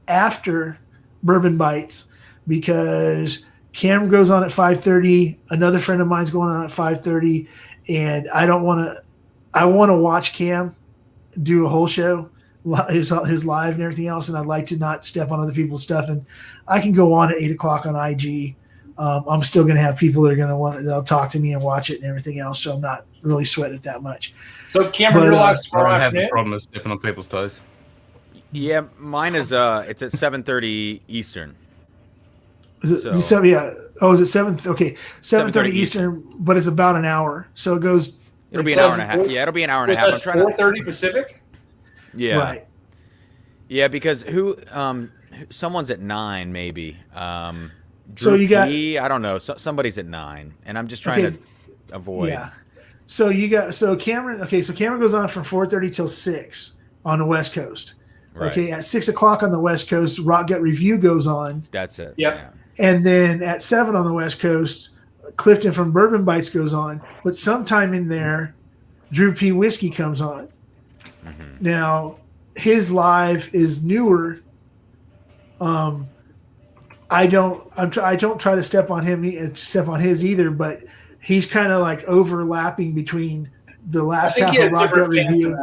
after Bourbon Bites, because Cam goes on at 5:30. Another friend of mine's going on at 5:30, and I want to watch Cam do a whole show, his live and everything else, and I'd like to not step on other people's stuff. And I can go on at 8:00 on IG. I'm still going to have people that are going to they'll talk to me and watch it and everything else, so I'm not really sweating it that much. So Cameron, But, your live I tomorrow don't have the afternoon? problem of stepping on people's toes. Yeah, mine is it's at 7:30 Eastern. Is it, So- you said, yeah. Oh, is it 7? Okay, 7:30 7:30 Eastern, but it's about an hour, so it goes. It'll be like an hour and a 7:30? half. Yeah, it'll be an hour and a Wait, half. I'm that's trying to. 4:30 Pacific? Yeah. Right. Yeah, because someone's at 9 maybe. So you got- I don't know. Somebody's at 9, and I'm just trying Okay. to avoid. Yeah. So you got Cameron. Okay, so Cameron goes on from 4:30 till 6 on the West Coast. Right. Okay, at 6 o'clock on the West Coast, Rock Gut Review goes on, That's it. Yep. Yeah. and then at 7 on the West Coast, Clifton from Bourbon Bites goes on. But sometime in there, Drew P. Whiskey comes on. Now his live is newer. I don't try to step on his either, but he's kind of like overlapping between the last half of Rock Gut Review.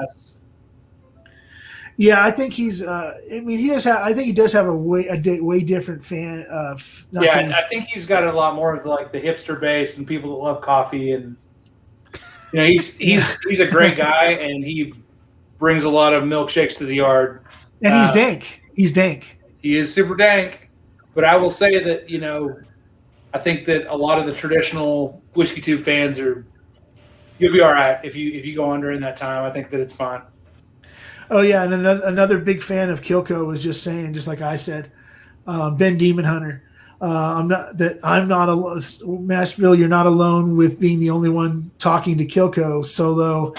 Yeah, I think he's. I mean, he does have. I think he does have a way different fan. I think he's got a lot more of like the hipster base and people that love coffee, and you know, he's a great guy, and he brings a lot of milkshakes to the yard. And he's dank. He's dank. He is super dank. But I will say that, you know, I think that a lot of the traditional Whiskey Tube fans you'll be all right if you go on during that time. I think that it's fine. Oh yeah, and another big fan of Kilco was just saying, just like I said, Ben Demon Hunter. I'm not alone. Mashville, you're not alone with being the only one talking to Kilco solo,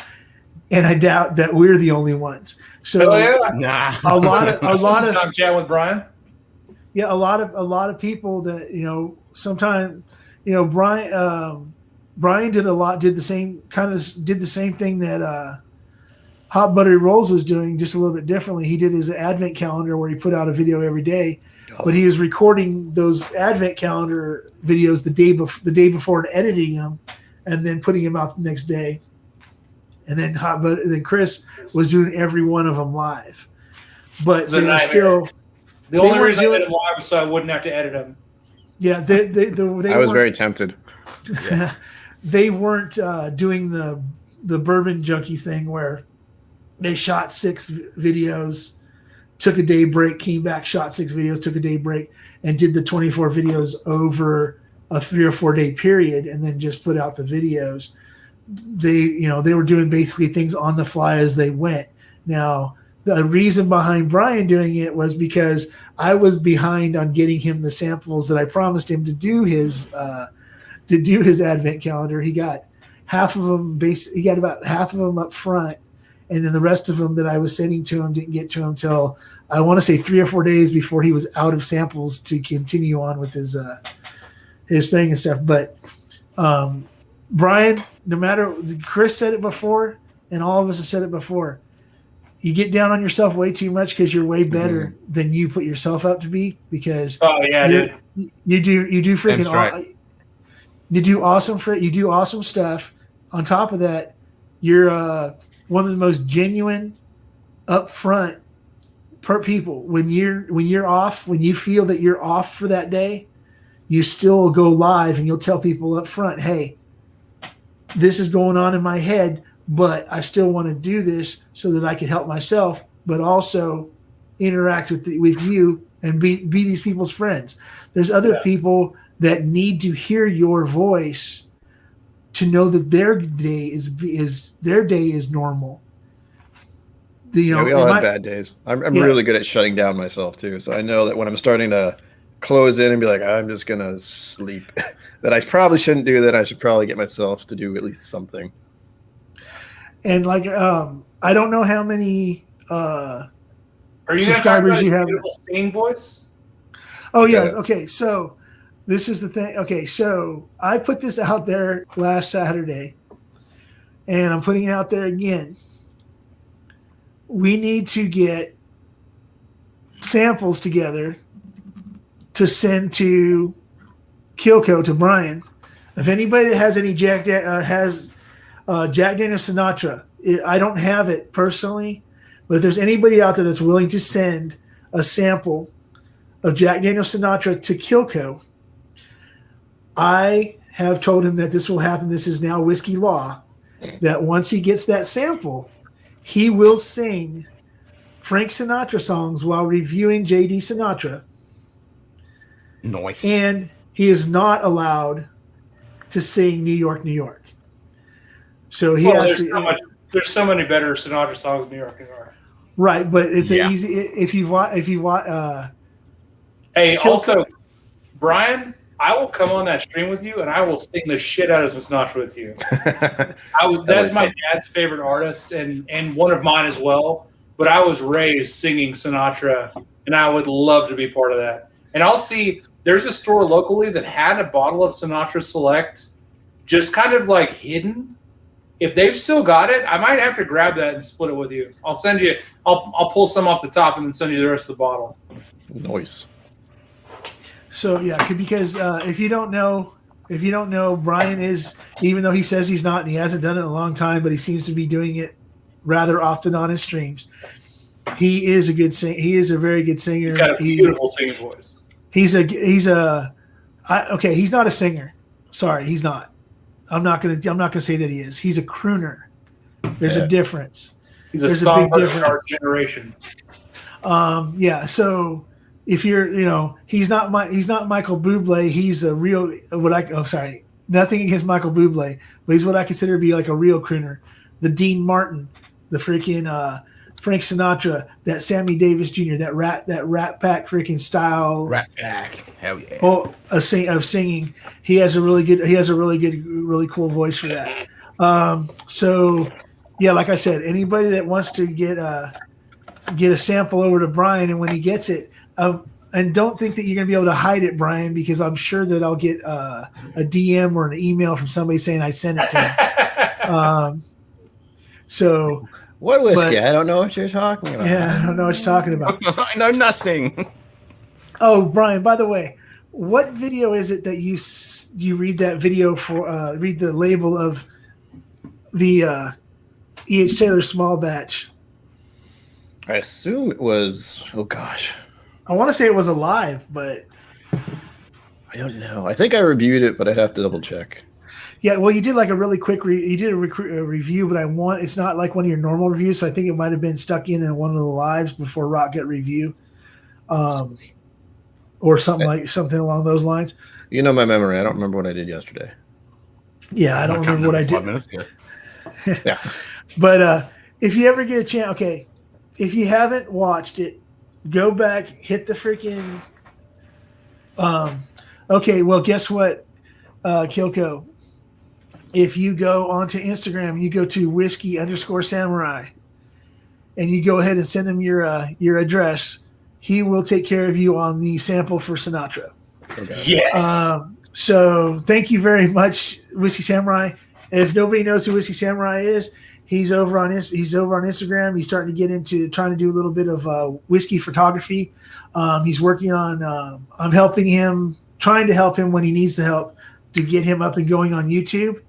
and I doubt that we're the only ones. So Nah. a lot of time chat with Brian. Yeah, a lot of people that, you know, sometimes, you know, Brian did the same thing that Hot Buttery Rolls was doing, just a little bit differently. He did his advent calendar where he put out a video every day, but he was recording those advent calendar videos the day before and editing them, and then putting them out the next day. And then Chris was doing every one of them live, but they were still. The only reason I did them live was so I wouldn't have to edit them. Yeah, I was very tempted. They weren't doing the Bourbon Junkies thing where they shot 6 videos, took a day break, came back, shot 6 videos, took a day break, and did the 24 videos over a 3 or 4 day period, and then just put out the videos. They were doing basically things on the fly as they went. Now, the reason behind Brian doing it was because I was behind on getting him the samples that I promised him to do his advent calendar. He got half of them. He got about half of them up front, and then the rest of them that I was sending to him didn't get to him until I want to say 3 or 4 days before he was out of samples to continue on with his thing and stuff. But Brian, no matter, Chris said it before, and all of us have said it before. You get down on yourself way too much because you're way better than you put yourself up to be. Because you do freaking you do awesome stuff. On top of that, you're one of the most genuine, upfront people. When you're off, when you feel that you're off for that day, you still go live and you'll tell people up front, hey, this is going on in my head, but I still want to do this so that I can help myself, but also interact with you and be these people's friends. There's other people that need to hear your voice to know that their day is normal. We all have bad days. I'm really good at shutting down myself too. So I know that when I'm starting to close in and be like, I'm just gonna sleep, that I probably shouldn't do that. I should probably get myself to do at least something. And like, I don't know how many are you subscribers you have. Singing voice? Oh yeah. Okay. So this is the thing. Okay. So I put this out there last Saturday, and I'm putting it out there again. We need to get samples together to send to Kilco, to Brian. If anybody that has any Jack Daniel's Sinatra, I don't have it personally, but if there's anybody out there that's willing to send a sample of Jack Daniel's Sinatra to Kilco, I have told him that this will happen. This is now whiskey law, that once he gets that sample, he will sing Frank Sinatra songs while reviewing J.D. Sinatra. Nice. And he is not allowed to sing New York, New York. So he has to. There's so many better Sinatra songs in New York, New York. Right, but it's easy if you want. Hey, also, Brian, I will come on that stream with you, and I will sing the shit out of some Sinatra with you. That's my dad's favorite artist, and one of mine as well. But I was raised singing Sinatra, and I would love to be part of that. And I'll see. There's a store locally that had a bottle of Sinatra Select, just kind of like hidden. If they've still got it, I might have to grab that and split it with you. I'll send you. I'll pull some off the top and then send you the rest of the bottle. Nice. So yeah, because if you don't know, Brian is, even though he says he's not and he hasn't done it in a long time, but he seems to be doing it rather often on his streams. He is a good singer. He is a very good singer. He's got a beautiful singing voice. He's not a singer. Sorry, he's not. I'm not gonna say that he is. He's a crooner. There's a difference. He's a songbird of our generation. Yeah. So if you're, he's not Michael Bublé. He's a real nothing against Michael Bublé, but he's what I consider to be like a real crooner. The Dean Martin, the freaking Frank Sinatra, that Sammy Davis Jr., that Rat Pack freaking style. Rat Pack, hell yeah. Of singing, he has a really cool voice for that. So yeah, like I said, anybody that wants to get a sample over to Brian, and when he gets it, and don't think that you're gonna be able to hide it, Brian, because I'm sure that I'll get a DM or an email from somebody saying I sent it to him. So. What whiskey? I don't know what you're talking about. Yeah, I don't know what you're talking about. I know nothing. Oh, Brian, by the way, what video is it that you read that video for? Read the label of the E.H. Taylor small batch. I assume it was. Oh gosh, I want to say it was Alive, but I don't know. I think I reviewed it, but I'd have to double check. Yeah, well, you did like a really quick review, but it's not like one of your normal reviews, so I think it might have been stuck in one of the lives before Rock Gut Review, or something along those lines. You know my memory. I don't remember what I did yesterday. Yeah, I don't remember what I did. 5 minutes ago. Yeah, but if you ever get a chance, okay, if you haven't watched it, go back, hit the freaking. Okay, well, guess what, Kilko. If you go onto Instagram, you go to whiskey_samurai, and you go ahead and send him your address, he will take care of you on the sample for Sinatra. okay. Yes. So thank you very much, Whiskey Samurai. If nobody knows who Whiskey Samurai is, he's over on Instagram. He's starting to get into trying to do a little bit of whiskey photography. He's working on. I'm trying to help him when he needs the help to get him up and going on YouTube.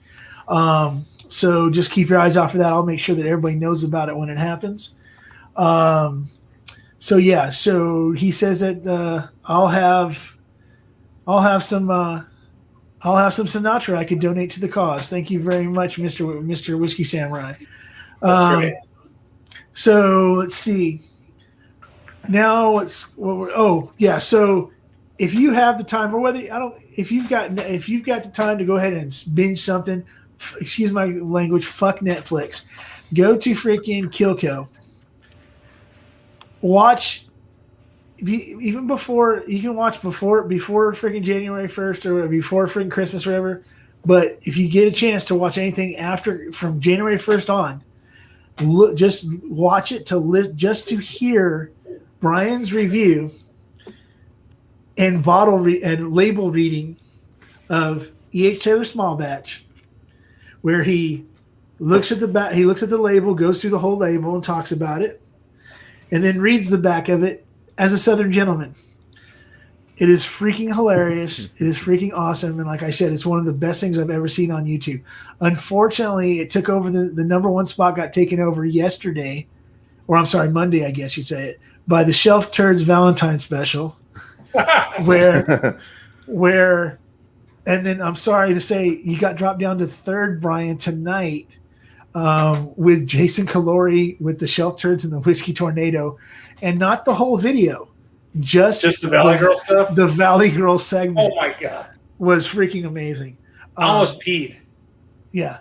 So just keep your eyes out for that. I'll make sure that everybody knows about it when it happens. So yeah, so he says that I'll have some Sinatra I could donate to the cause. Thank you very much, Mr. Whiskey Samurai. That's great. So let's see. Now so if you have the time, or if you've got the time to go ahead and binge something, excuse my language, fuck Netflix. Go to freaking Kilco. Watch even before you can watch before freaking January 1st or before freaking Christmas or whatever. But if you get a chance to watch anything from January 1st on, just watch it just to hear Brian's review and and label reading of E.H. Taylor Small Batch, where he looks at the label, goes through the whole label and talks about it, and then reads the back of it as a Southern gentleman. It is freaking hilarious. It is freaking awesome. And like I said, it's one of the best things I've ever seen on YouTube. Unfortunately, it took over the number one spot got taken over yesterday, or I'm sorry, Monday, I guess you'd say it, by the Shelf Turds Valentine special, where and then I'm sorry to say you got dropped down to third, Brian, tonight with Jason Calori with the Shelf Turds and the Whiskey Tornado, and not the whole video, just the Valley Girl stuff. The Valley Girl segment. Oh my god, was freaking amazing. I almost peed. Yeah.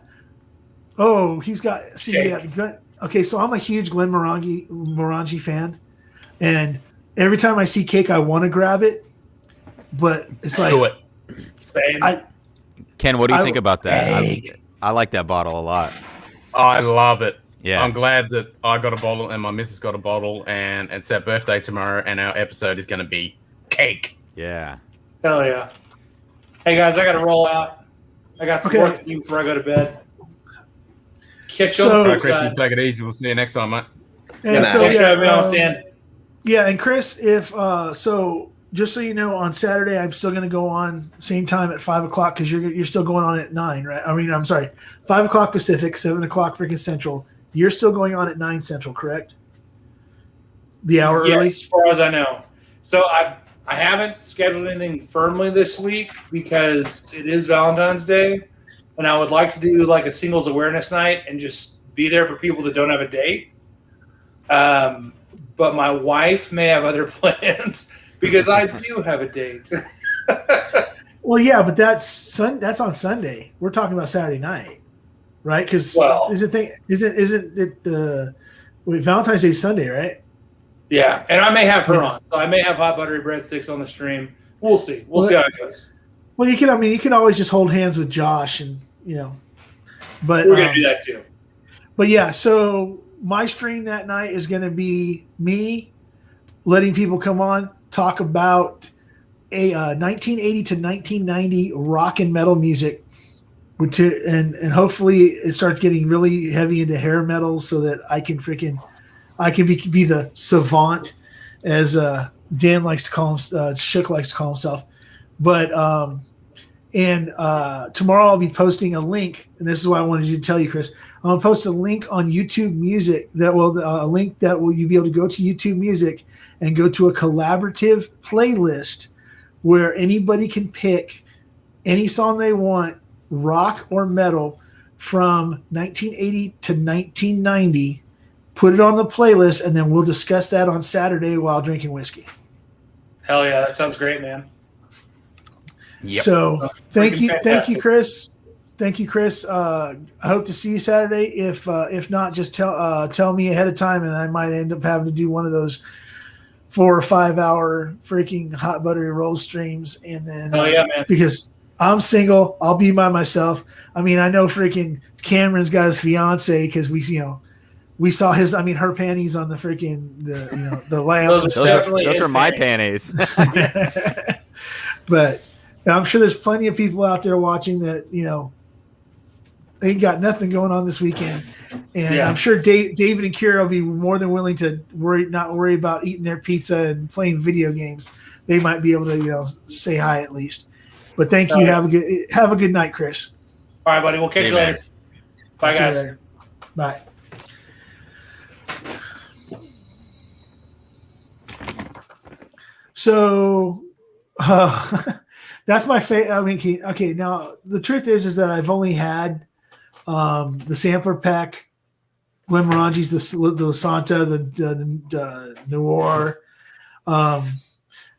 Oh, he's got. Okay, so I'm a huge Glenn Morangi fan, and every time I see cake, I want to grab it, but it's like, Same. Ken, what do you think about that? I like that bottle a lot. I love it. Yeah. I'm glad that I got a bottle and my missus got a bottle, and it's our birthday tomorrow, and our episode is going to be cake. Yeah. Hell yeah. Hey, guys, I got to roll out. I got some work to do before I go to bed. Catch you on the All right, flip Chris, you side. take it easy. We'll see you next time, mate. And so, Thanks for having me on, yeah, Stan. yeah, and Chris, if so, just so you know, on Saturday I'm still going to go on same time at 5:00 because you're still going on at 9, right? I mean, I'm sorry, 5:00 Pacific, 7:00 freaking Central. You're still going on at 9 Central, correct? The hour early. Yes, as far as I know. So I haven't scheduled anything firmly this week because it is Valentine's Day, and I would like to do like a singles awareness night and just be there for people that don't have a date. But my wife may have other plans because I do have a date. Well, yeah, but that's on Sunday. We're talking about Saturday night, right? Because isn't it the Valentine's Day Sunday, right? Yeah, and I may have her on, so I may have hot buttery breadsticks on the stream. We'll see. We'll see how it goes. Well, you can always just hold hands with Josh, and but we're gonna do that too. But yeah, so my stream that night is going to be me letting people come on, talk about a 1980 to 1990 rock and metal music, and hopefully it starts getting really heavy into hair metal so that I can be the savant, as Dan likes to call him, Shook likes to call himself. But tomorrow I'll be posting a link, and this is why I wanted you to tell you, Chris. I'm gonna post a link on YouTube Music you'll be able to go to YouTube Music and go to a collaborative playlist where anybody can pick any song they want, rock or metal, from 1980 to 1990. Put it on the playlist, and then we'll discuss that on Saturday while drinking whiskey. Hell yeah, that sounds great, man. Yep. So thank you, Chris. Thank you, Chris. I hope to see you Saturday. If not, just tell me ahead of time, and I might end up having to do one of those 4 or 5 hour freaking hot buttery roll streams, and then man. Because I'm single, I'll be by myself. I mean, I know freaking Cameron's got his fiance because we saw her panties on the freaking the lamp. Those are my panties. But I'm sure there's plenty of people out there watching that ain't got nothing going on this weekend, and I'm sure David and Kira will be more than willing to not worry about eating their pizza and playing video games. They might be able to say hi at least. But thank you. Have a good night, Chris. All right, buddy. We'll catch you later. Bye, guys. Bye. So that's my favorite. I mean, okay. Now the truth is that I've only had the sampler pack, Glenmorangies, the Santa, the Noir.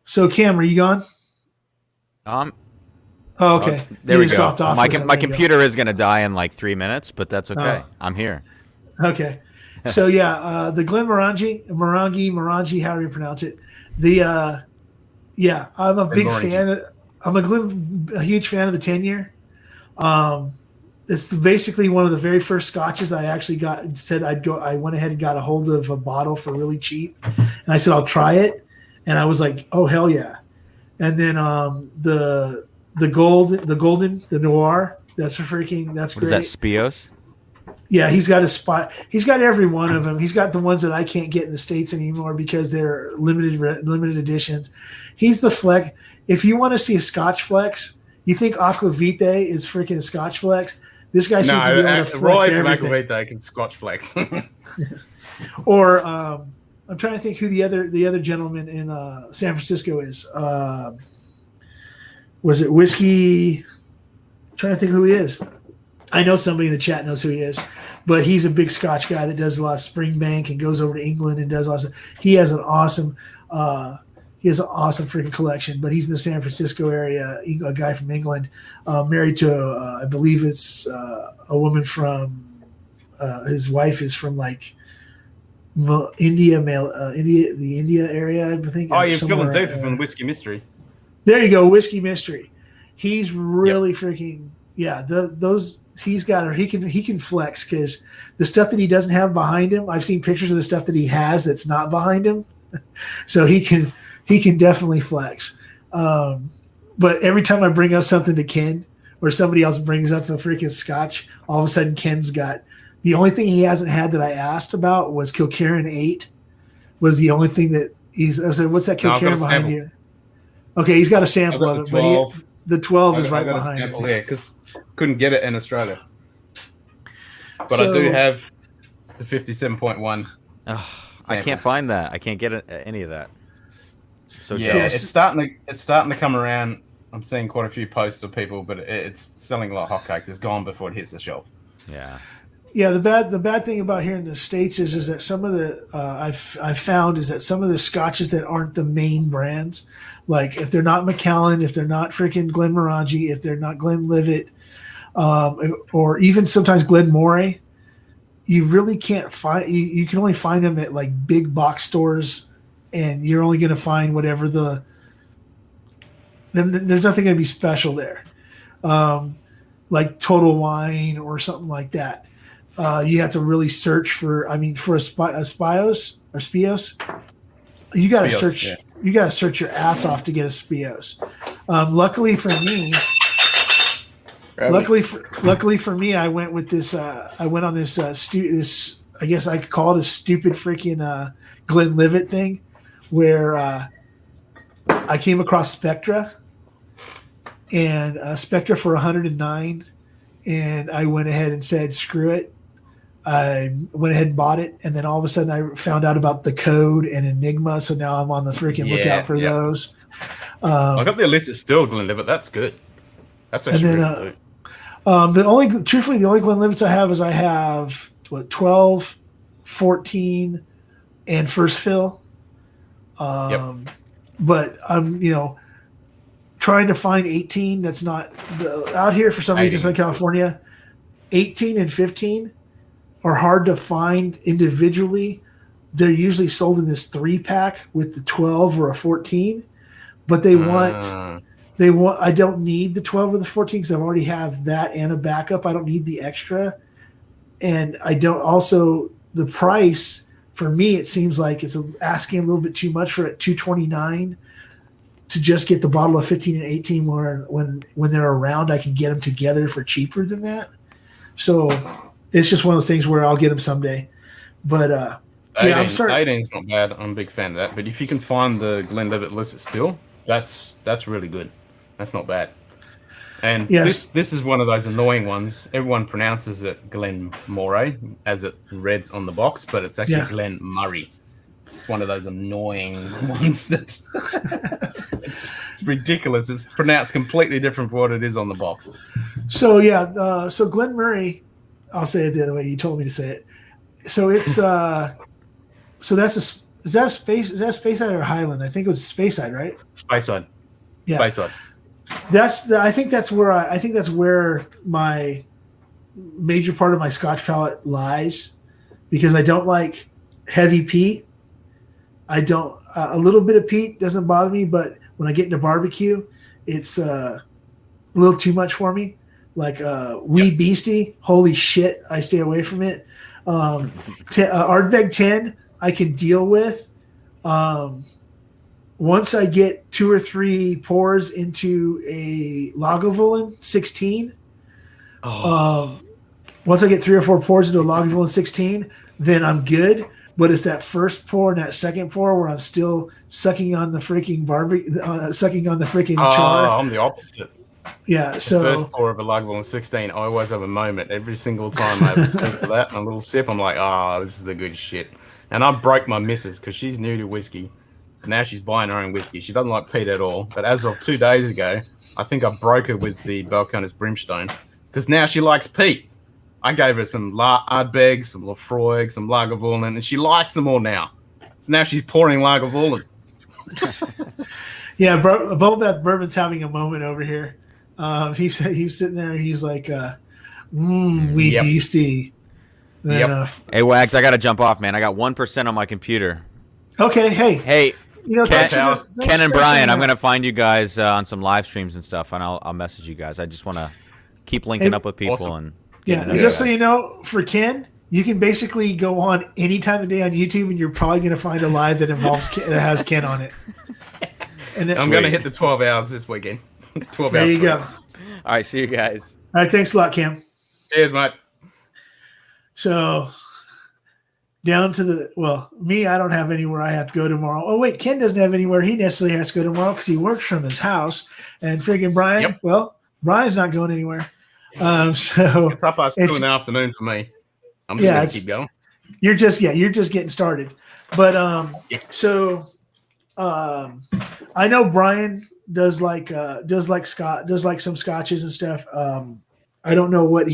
So Cam, are you gone? Oh, okay. There we go. Dropped off My computer is going to die in like 3 minutes, but that's okay. I'm here. Okay. So yeah, the Morangi, however you pronounce it. I'm a big fan. I'm a huge fan of the 10-year. It's basically one of the very first scotches I actually I went ahead and got a hold of a bottle for really cheap, and I said I'll try it, and I was like, oh hell yeah. And then the Noir, that's great. Is that Spios? Yeah, he's got a spot. He's got every one of them. He's got the ones that I can't get in the States anymore because they're limited editions. He's the flex. If you want to see a Scotch flex, you think Aqua Vitae is freaking a Scotch flex? This guy seems to be able to flex Roy from everything. Aqua Vitae can Scotch flex. Or I'm trying to think who the other gentleman in San Francisco is. Was it Whiskey? I'm trying to think who he is. I know somebody in the chat knows who he is, but he's a big Scotch guy that does a lot of Springbank and goes over to England and does awesome. He has an awesome freaking collection. But he's in the San Francisco area. A guy from England, married to I believe it's a woman from. His wife is from like India, the India area. I think. Oh, you're feeling deeper from Whiskey Mystery. There you go, Whiskey Mystery. He's really freaking those he's got he can flex because the stuff that he doesn't have behind him, I've seen pictures of the stuff that he has that's not behind him. So he can definitely flex. But every time I bring up something to Ken or somebody else brings up a freaking Scotch, all of a sudden Ken's got the only thing he hasn't had that I asked about was Kilkerran 8 was the only thing that I said, what's that Kilkerran behind you? Okay, he's got a sample of it, but the 12 is right behind it. Yeah, because couldn't get it in Australia. But I do have the 57.1. I can't find that. I can't get any of that. So yeah, jealous. it's starting to come around. I'm seeing quite a few posts of people, but it's selling like hotcakes. It's gone before it hits the shelf. Yeah. Yeah, the bad thing about here in the States is that some of the I've found is that some of the scotches that aren't the main brands, like if they're not Macallan, if they're not freaking Glenmorangie, if they're not Glenlivet, or even sometimes Glenmoray, you really can't find. You can only find them at like big box stores, and you're only going to find whatever there's nothing going to be special there, like Total Wine or something like that. You have to really search for. I mean, for a Spios or Spios, you got to search. Yeah. You got to search your ass off to get a Spios. Luckily for me, I went with this. I went on this. This I guess I could call it a stupid freaking Glenlivet thing, where I came across Spectra, and Spectra for 109, and I went ahead and said, "Screw it." I went ahead and bought it, and then all of a sudden I found out about the code and Enigma, so now I'm on the freaking lookout for those. I got the illicit still Glenlivet. That's good. That's actually really good. The only Glenlivets I have 12, 14, and first fill. But I'm trying to find 18. That's not out here for some reason in California. 18 and 15 are hard to find individually. They're usually sold in this 3-pack with the 12 or a 14, but they want. I don't need the 12 or the 14 because I already have that and a backup. I don't need the extra, and I don't. Also, the price for me, it seems like it's asking a little bit too much for it. $229 to just get the bottle of 15 and 18. When they're around, I can get them together for cheaper than that. So. It's just one of those things where I'll get them someday. But, 18's not bad. I'm a big fan of that. But if you can find the Glenlivet illicit still, that's really good. That's not bad. And this is one of those annoying ones. Everyone pronounces it Glenmoray as it reads on the box, but it's actually Glen Murray. It's one of those annoying ones that it's ridiculous. It's pronounced completely different from what it is on the box. So so Glen Murray. I'll say it the other way you told me to say it. So it's so is that Speyside or Highland? I think it was Speyside, right? Speyside. Yeah. Speyside. I think that's where my major part of my Scotch palate lies, because I don't like heavy peat. I don't a little bit of peat doesn't bother me, but when I get into barbecue, it's a little too much for me. Like Wee Beastie, holy shit, I stay away from it. Ardbeg 10, I can deal with. Once I get 2 or 3 pours into a Lagavulin 16, once I get 3 or 4 pours into a Lagavulin 16, then I'm good. But it's that first pour and that second pour where I'm still sucking on the freaking char. I'm the opposite. Yeah, the first pour of a Lagavulin 16, I always have a moment every single time I have a sip of that and a little sip. I'm like, this is the good shit. And I broke my missus because she's new to whiskey. Now she's buying her own whiskey. She doesn't like peat at all. But as of 2 days ago, I think I broke her with the Balcones Brimstone because now she likes peat. I gave her some Ardbeg, some Lafroig, some Lagavulin, and she likes them all now. So now she's pouring Lagavulin. Yeah, Bubble Bath Bourbon's having a moment over here. He's sitting there. He's like, Wee Beastie. Then, Hey, Wags, I got to jump off, man. I got 1% on my computer. Okay, hey. Hey, thanks for Ken thanks Ken and for Brian, saying I'm that. gonna find you guys on some live streams and stuff, and I'll message you guys. I just want to keep linking And- up with people Awesome. and Yeah, getting and to just so guys. you know, for Ken, you can basically go on any time of the day on YouTube, and you're probably going to find a live that involves Ken, that has Ken on it. And I'm going to hit the 12 hours this weekend. 12 there hours. you go. All right, see you guys. All right, thanks a lot, Cam. Cheers, mate. So down to me, I don't have anywhere I have to go tomorrow. Oh wait, Ken doesn't have anywhere he necessarily has to go tomorrow because he works from his house. And friggin' Brian, Yep. well, Brian's not going anywhere. So It's up past 2 in the afternoon for me. I'm just going to keep going. you're just getting started. But I know Brian does like some scotches and stuff. I don't know what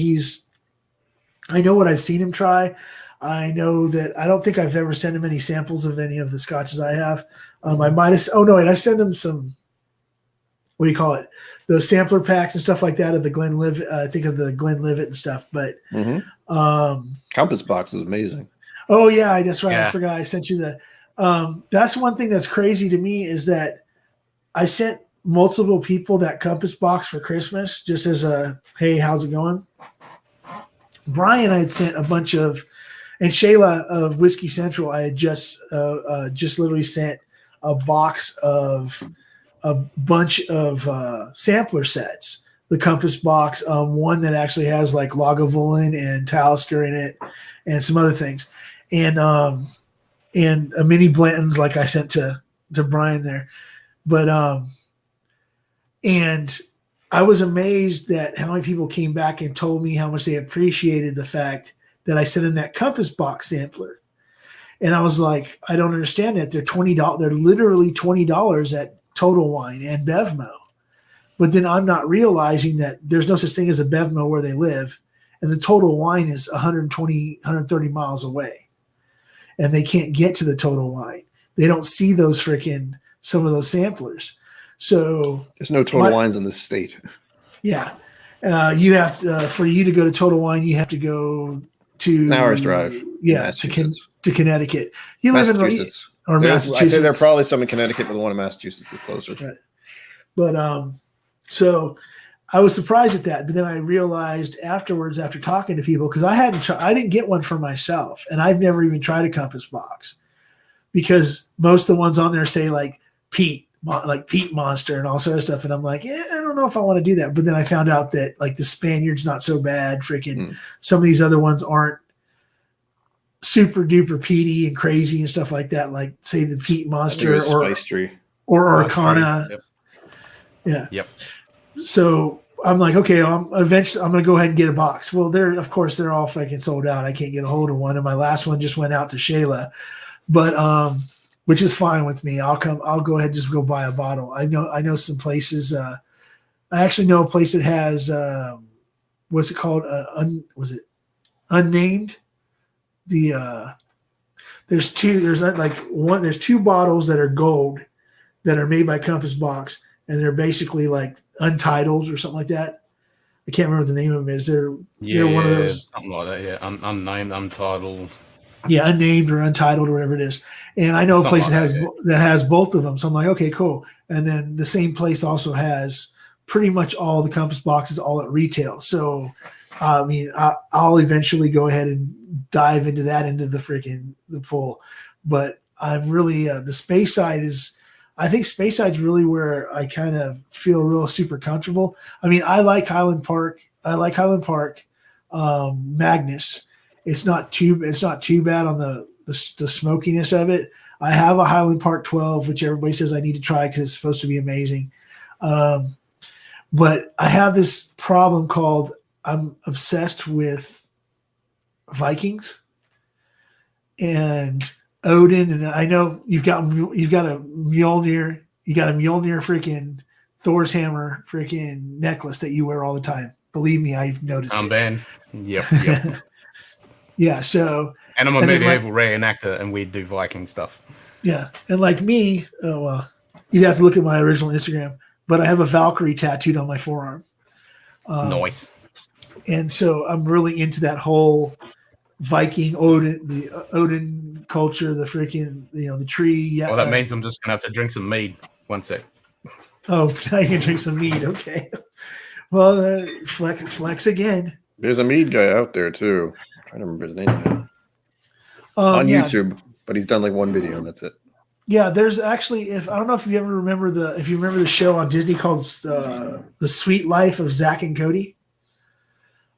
I know what I've seen him try. I know that I don't think I've ever sent him any samples of any of the scotches I have. I might have. Oh no, and I sent him some. What do you call it? The sampler packs and stuff like that of the Glenlivet. I think of the Glenlivet and stuff. But Compass box was amazing. oh yeah, that's right. Yeah. I forgot I sent you the. That's one thing that's crazy to me is that I sent multiple people that Compass box for Christmas just as a hey, how's it going? Brian, I had sent a bunch of, and Shayla of Whiskey Central, I had just literally sent a box of a bunch of sampler sets. The Compass box, one that actually has like Lagavulin and Talisker in it, and some other things, and a mini Blanton's like I sent to Brian there, but and I was amazed at how many people came back and told me how much they appreciated the fact that I sent in that Compass box sampler. And I was like, I don't understand that. They're $20. They're literally $20 at Total Wine and Bevmo. But then I'm not realizing that there's no such thing as a Bevmo where they live. And the Total Wine is 120, 130 miles away. And they can't get to the Total Wine. They don't see some of those samplers. So There's no Total Wines in this state. yeah. You have to, for you to go to Total Wine, you have to go to An hour's drive. Yeah, Massachusetts. to Connecticut. You live Massachusetts. in or There's- Massachusetts. I think there are probably some in Connecticut, but the one in Massachusetts is closer. Right. But so I was surprised at that. But then I realized afterwards, after talking to people, because I didn't get one for myself, and I've never even tried a Compass box because most of the ones on there say like Pete Monster and all sort of stuff. And I'm like, I don't know if I want to do that. But then I found out that like the Spaniard's not so bad. Some of these other ones aren't super duper peaty and crazy and stuff like that. Like say the Pete Monster or Spice Tree. or Arcana. Yep. Yeah. Yep. So I'm like, okay, eventually I'm going to go ahead and get a box. Well, they're all fucking sold out. I can't get a hold of one. And my last one just went out to Shayla, but, which is fine with me. I'll go ahead and just go buy a bottle. I know some places. I actually know a place that has what's it called? Was it Unnamed? There's two bottles that are gold that are made by Compass Box, and they're basically like Untitled or something like that. I can't remember what the name of them is. They're one of those something like that. Yeah, unnamed, untitled. Yeah, Unnamed or Untitled or whatever it is. And I know a place that has both of them. So I'm like, okay, cool. And then the same place also has pretty much all the Compass boxes all at retail. So, I mean, I'll eventually go ahead and dive into the pool. But I'm really, the space side I think space side's really where I kind of feel real super comfortable. I mean, I like Highland Park. Magnus. It's not too bad on the smokiness of it. I have a Highland Park 12, which everybody says I need to try because it's supposed to be amazing. But I have this problem called I'm obsessed with Vikings and Odin, and I know you've got a Mjolnir, freaking Thor's hammer freaking necklace that you wear all the time. Believe me, I've noticed. I'm banned. Yep. Yeah. So. And I'm a medieval reenactor, and we do Viking stuff. Yeah, and like me, you'd have to look at my original Instagram, but I have a Valkyrie tattooed on my forearm. Nice. And so I'm really into that whole Viking Odin, the Odin culture, the freaking the tree. Yeah. Well, that means I'm just gonna have to drink some mead. 1 sec. Oh, now you can drink some mead. Okay. Well, flex again. There's a mead guy out there too. I'm trying to remember his name now. On YouTube, but he's done like one video and that's it. Yeah, there's actually I don't know if you remember the show on Disney called The Sweet Life of Zach and Cody.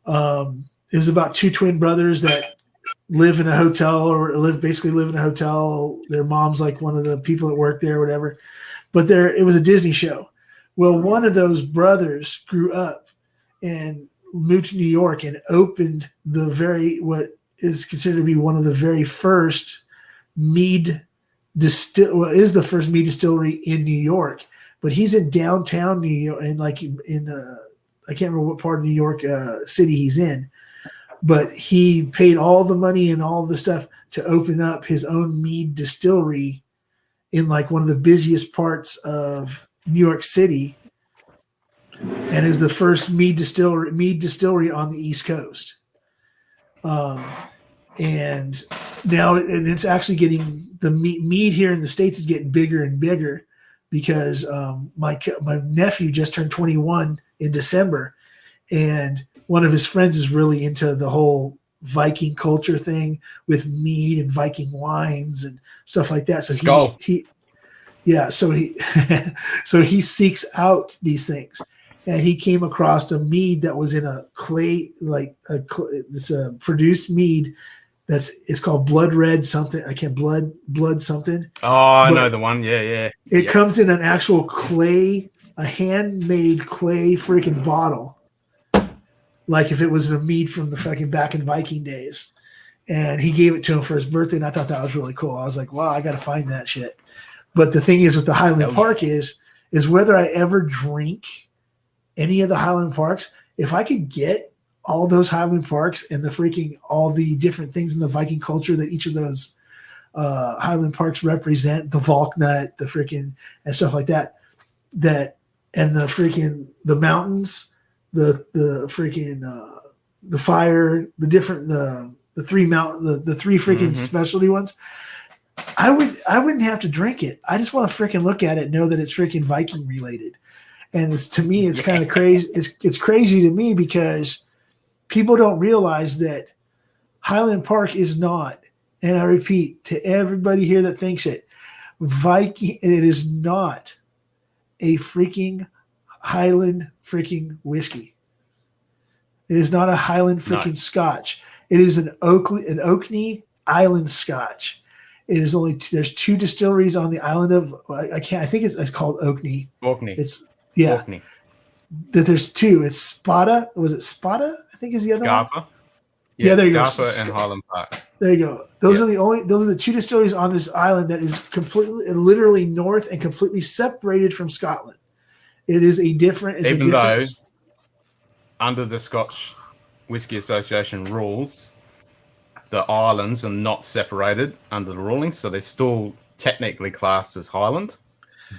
It was about two twin brothers that live in a hotel basically live in a hotel. Their mom's like one of the people that work there or whatever. But it was a Disney show. Well, one of those brothers grew up and moved to New York and opened what is considered to be one of the very first mead is the first mead distillery in New York. But he's in downtown New York and like in I can't remember what part of New York city he's in. But he paid all the money and all the stuff to open up his own mead distillery in like one of the busiest parts of New York City, and is the first mead distillery on the East Coast. And now it's actually getting the mead here in the States is getting bigger and bigger because my nephew just turned 21 in December, and one of his friends is really into the whole Viking culture thing with mead and Viking wines and stuff like that. So so he seeks out these things, and he came across a mead that was in a clay, it's a produced mead it's called Blood Red something. I can't blood something. Oh, I know the one. Yeah. It comes in an actual clay, a handmade clay freaking bottle. Like if it was a mead from the fucking back in Viking days. And he gave it to him for his birthday, and I thought that was really cool. I was like, wow, I got to find that shit. But the thing is with the Highland Park is whether I ever drink any of the Highland Parks, if I could get all those Highland Parks and the freaking all the different things in the Viking culture that each of those Highland Parks represent, the Valknut, the freaking and stuff like that, and the freaking the mountains, the freaking the fire, the different the three freaking specialty ones. I wouldn't have to drink it. I just want to freaking look at it, know that it's freaking Viking related. And to me, it's kind of crazy. It's crazy to me because people don't realize that Highland Park is not, and I repeat to everybody here that thinks it, Viking. It is not a freaking Highland freaking whiskey. It is not a Highland freaking Scotch. It is an Orkney Island Scotch. It is there's two distilleries on the island of I think it's called Orkney. Orkney. Orkney. That there's two. It's Spada. Was it Spada? I think is the other one. Yeah, there you go. Scarpa and Highland Park. There you go. Those are the two distilleries on this island that is completely, literally north and completely separated from Scotland. It is a different. Even though under the Scotch Whisky Association rules, the islands are not separated under the rulings, so they're still technically classed as Highland,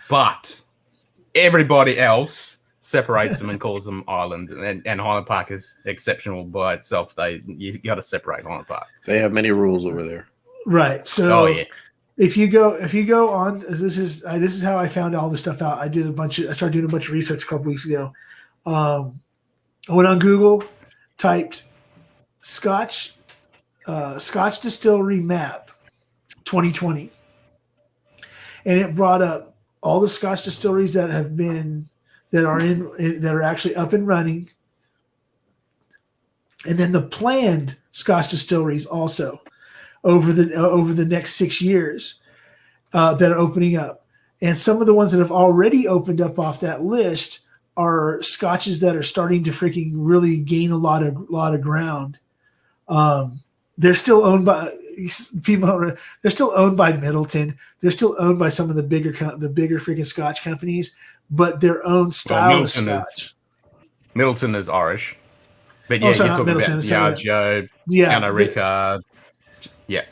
but everybody else separates them and calls them Island, and Highland Park is exceptional by itself. You got to separate Highland Park. They have many rules over there, right? So, if you go on, this is how I found all this stuff out. I started doing a bunch of research a couple weeks ago. I went on Google, typed Scotch distillery map 2020, and it brought up all the Scotch distilleries that are actually up and running, and then the planned Scotch distilleries also over the next 6 years that are opening up. And some of the ones that have already opened up off that list are Scotches that are starting to freaking really gain a lot of ground. They're still owned by people. They're still owned by Middleton. They're still owned by some of the bigger freaking Scotch companies, but their own style of Scotch. Middleton is Irish, but yeah, you're talking about Diageo, Pernod Ricard. Yeah.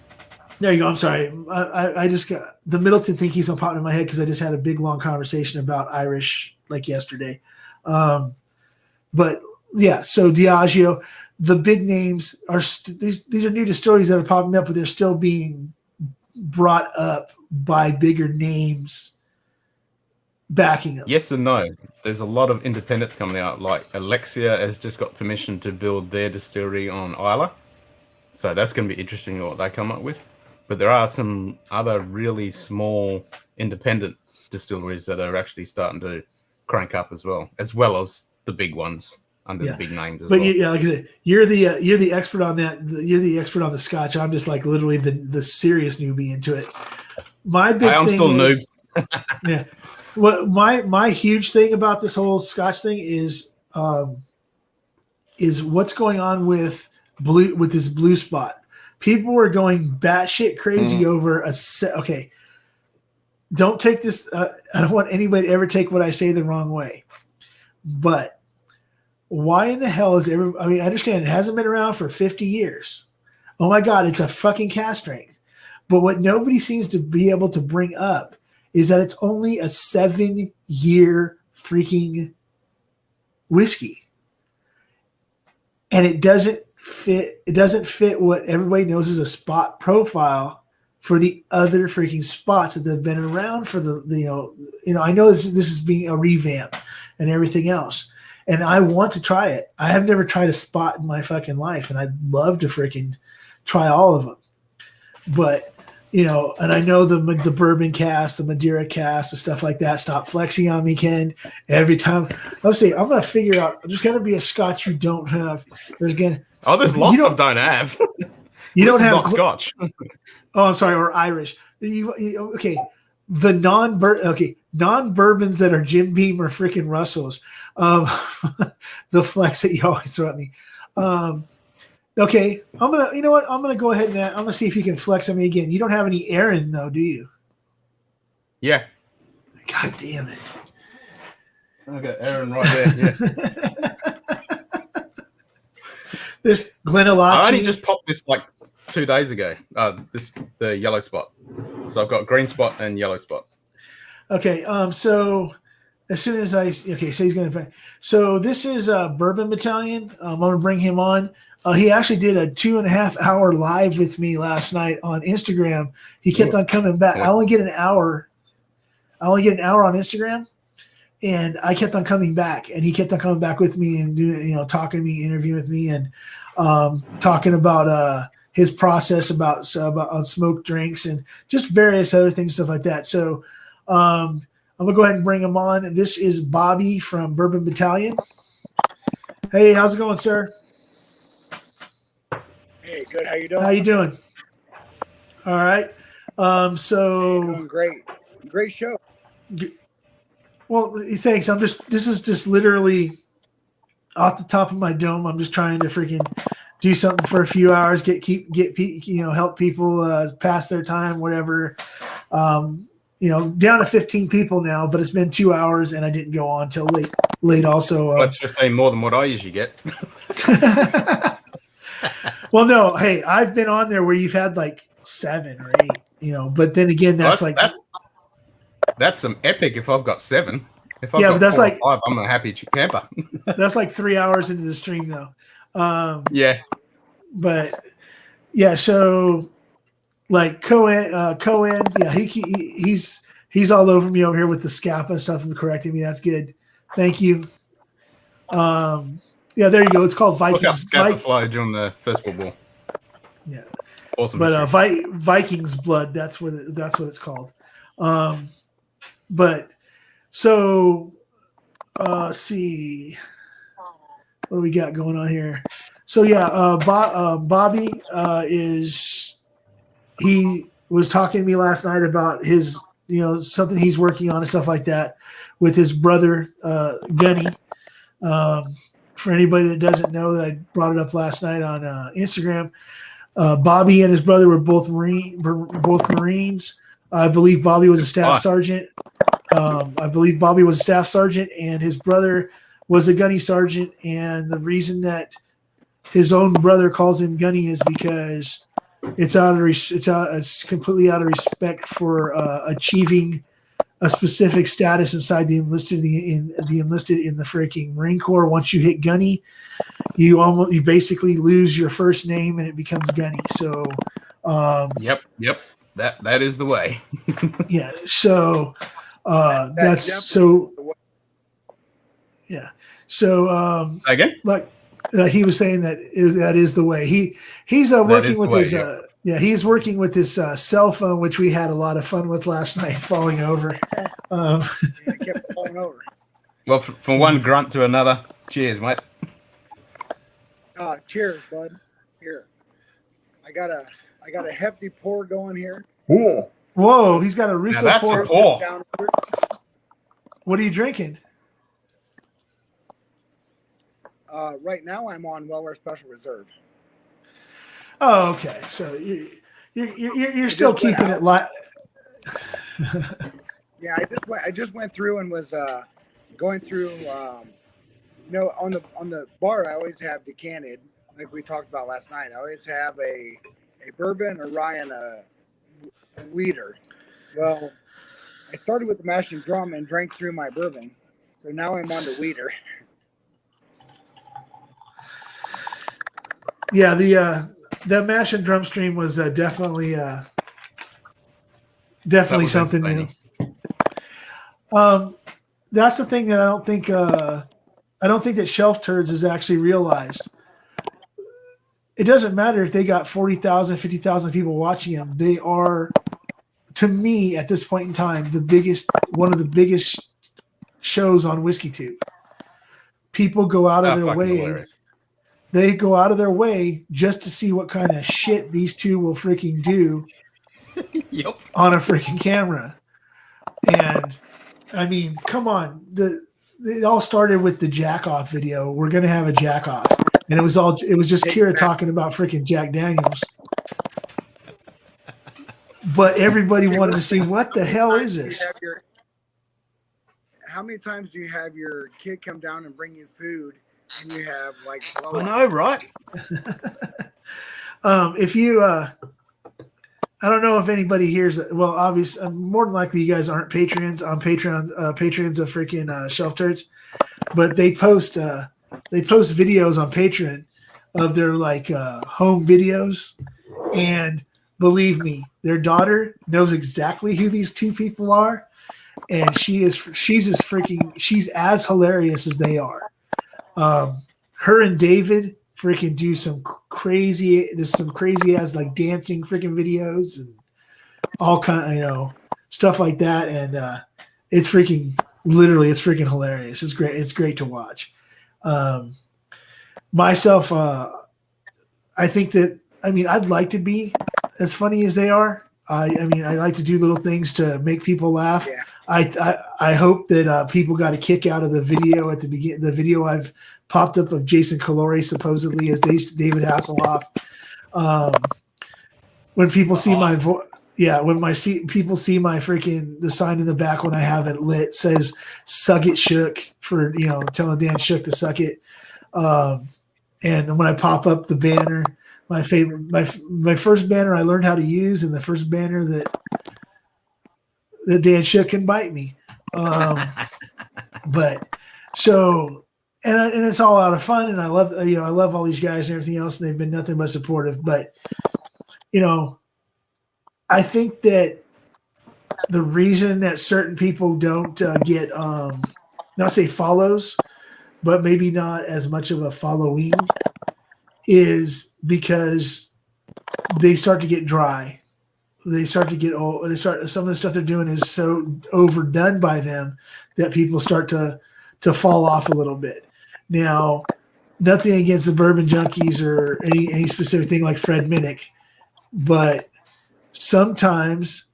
There you go. I'm sorry. I just got the Middleton thing keeps on popping in my head because I just had a big long conversation about Irish like yesterday. But yeah. So Diageo, the big names are these are new distilleries that are popping up, but they're still being brought up by bigger names backing them. Yes and no. There's a lot of independents coming out. Like Alexia has just got permission to build their distillery on Isla. So that's going to be interesting what they come up with. But there are some other really small independent distilleries that are actually starting to crank up as well as the big ones under the big names as well. Yeah, like I said, you're the expert on that. You're the expert on the Scotch. I'm just like literally the serious newbie into it. My big I'm thing still is, noob. Yeah. What my huge thing about this whole Scotch thing is what's going on with this blue spot. People were going batshit crazy over okay. Don't take this. I don't want anybody to ever take what I say the wrong way. But why in the hell is I mean, I understand it hasn't been around for 50 years. Oh my God, it's a fucking cast strength. But what nobody seems to be able to bring up is that it's only a 7-year freaking whiskey. And it doesn't fit what everybody knows is a spot profile for the other freaking spots that have been around for I know this is being a revamp and everything else. And I want to try it. I have never tried a spot in my fucking life, and I'd love to freaking try all of them. But and I know the bourbon cast, the Madeira cast, the stuff like that. Stop flexing on me, Ken. Every time, let's see. I'm gonna figure out. There's gonna be a Scotch you don't have. There's lots of don't have. You don't have not Scotch. Oh, I'm sorry, or Irish. Okay, the non-bourbons that are Jim Beam or freaking Russells. The flex that you always throw at me. Okay, I'm gonna go ahead and I'm gonna see if you can flex on me again. You don't have any Aaron though, do you? Yeah. God damn it. I got Aaron right there. Yeah. There's Glenallachie. I only just popped this like 2 days ago. The yellow spot. So I've got green spot and yellow spot. Okay. So as soon as so he's gonna. So this is Bourbon Battalion. I'm gonna bring him on. He actually did a 2.5 hour live with me last night on Instagram. He kept on coming back. I only get an hour on Instagram, and I kept on coming back, and he kept on coming back with me and doing, talking to me, interviewing with me, and talking about his process about smoked drinks and just various other things, stuff like that. So I'm gonna go ahead and bring him on. This is Bobby from Bourbon Battalion. Hey, how's it going, sir? Hey, good. How you doing? How you doing? All right. Doing great. Great show. Well, thanks. This is just literally off the top of my dome. I'm just trying to freaking do something for a few hours, help people pass their time, whatever. Down to 15 people now, but it's been 2 hours and I didn't go on till late also. That's 15 more than what I usually get. Well, no, hey, I've been on there where you've had like 7 or 8, but then again, that's some epic if I've got 7. If I've but got that's 4 like or 5, I'm a happy camper. That's like 3 hours into the stream though. Yeah. But yeah, so like Cohen, yeah, he's all over me over here with the scaffa stuff and correcting me. That's good. Thank you. Yeah, there you go. It's called Vikings. Look up Scaffa fly during the First World War. Yeah, awesome. But Vikings blood. That's what it's called. But so see what do we got going on here. So yeah, Bobby he was talking to me last night about his something he's working on and stuff like that with his brother Gunny. For anybody that doesn't know, that I brought it up last night on Instagram. Bobby and his brother were both Marines. I believe Bobby was a staff sergeant. And his brother was a gunny sergeant. And the reason that his own brother calls him gunny is because it's completely out of respect for achieving a specific status inside the enlisted in the freaking Marine Corps. Once you hit gunny, you basically lose your first name and it becomes gunny. So Yep. That is the way. yeah. So that's definitely so the way. yeah. So Again? like he was saying that is the way. He's working with his he's working with his cell phone, which we had a lot of fun with last night, falling over. I kept falling over. Well, from one grunt to another. Cheers, mate. Cheers, bud. Here, I got a hefty pour going here. Whoa, he's got a Now Russo that's pour. a pour. Down here. What are you drinking? Right now, I'm on Weller Special Reserve. Oh, okay. So you're still keeping it light. Yeah, I just went through and was going through. On the bar, I always have decanted, like we talked about last night. I always have a bourbon, a rye, and a weeder. Well, I started with the mash and drum and drank through my bourbon, so now I'm on the weeder. Yeah, the mash and drum stream was definitely something new. That's the thing that I don't think that Shelf Turds has actually realized. It doesn't matter if they got 40,000, 50,000 people watching them. They are, to me, at this point in time, one of the biggest shows on WhiskeyTube. People go out of their way. Hilarious. They go out of their way just to see what kind of shit these two will freaking do Yep. on a freaking camera. And I mean, come on. It all started with the jack off video. We're going to have a jack off. And it was just Kira talking about freaking Jack Daniels. But everybody wanted to see what the hell is this? How many times do you have your kid come down and bring you food and you have like I know, right? If you I don't know if anybody here's obviously more than likely you guys aren't patrons of freaking Shelf Turds, but they post videos on Patreon of their home videos, and believe me, their daughter knows exactly who these two people are, and she's as hilarious as they are. Her and David freaking do some crazy as dancing freaking videos and all kind of stuff like that, and it's freaking hilarious. It's great. It's great to watch. Myself, I think that I'd like to be as funny as they are. I like to do little things to make people laugh. Yeah. I hope that people got a kick out of the video at the beginning. The video I've popped up of Jason Calore supposedly as David Hasselhoff. When people see my people see my freaking the sign in the back when I have it lit says "Suck it, Shook" for telling Dan Shook to suck it. And when I pop up the banner, my first banner I learned how to use, and the first banner that Dan Shook can bite me. But so, and it's all out of fun, and I love all these guys and everything else, and they've been nothing but supportive. But I think that the reason that certain people don't get not say follows, but maybe not as much of a following, is because they start to get dry. They start to get old. Some of the stuff they're doing is so overdone by them that people start to fall off a little bit. Now, nothing against the bourbon junkies or any specific thing like Fred Minnick, but sometimes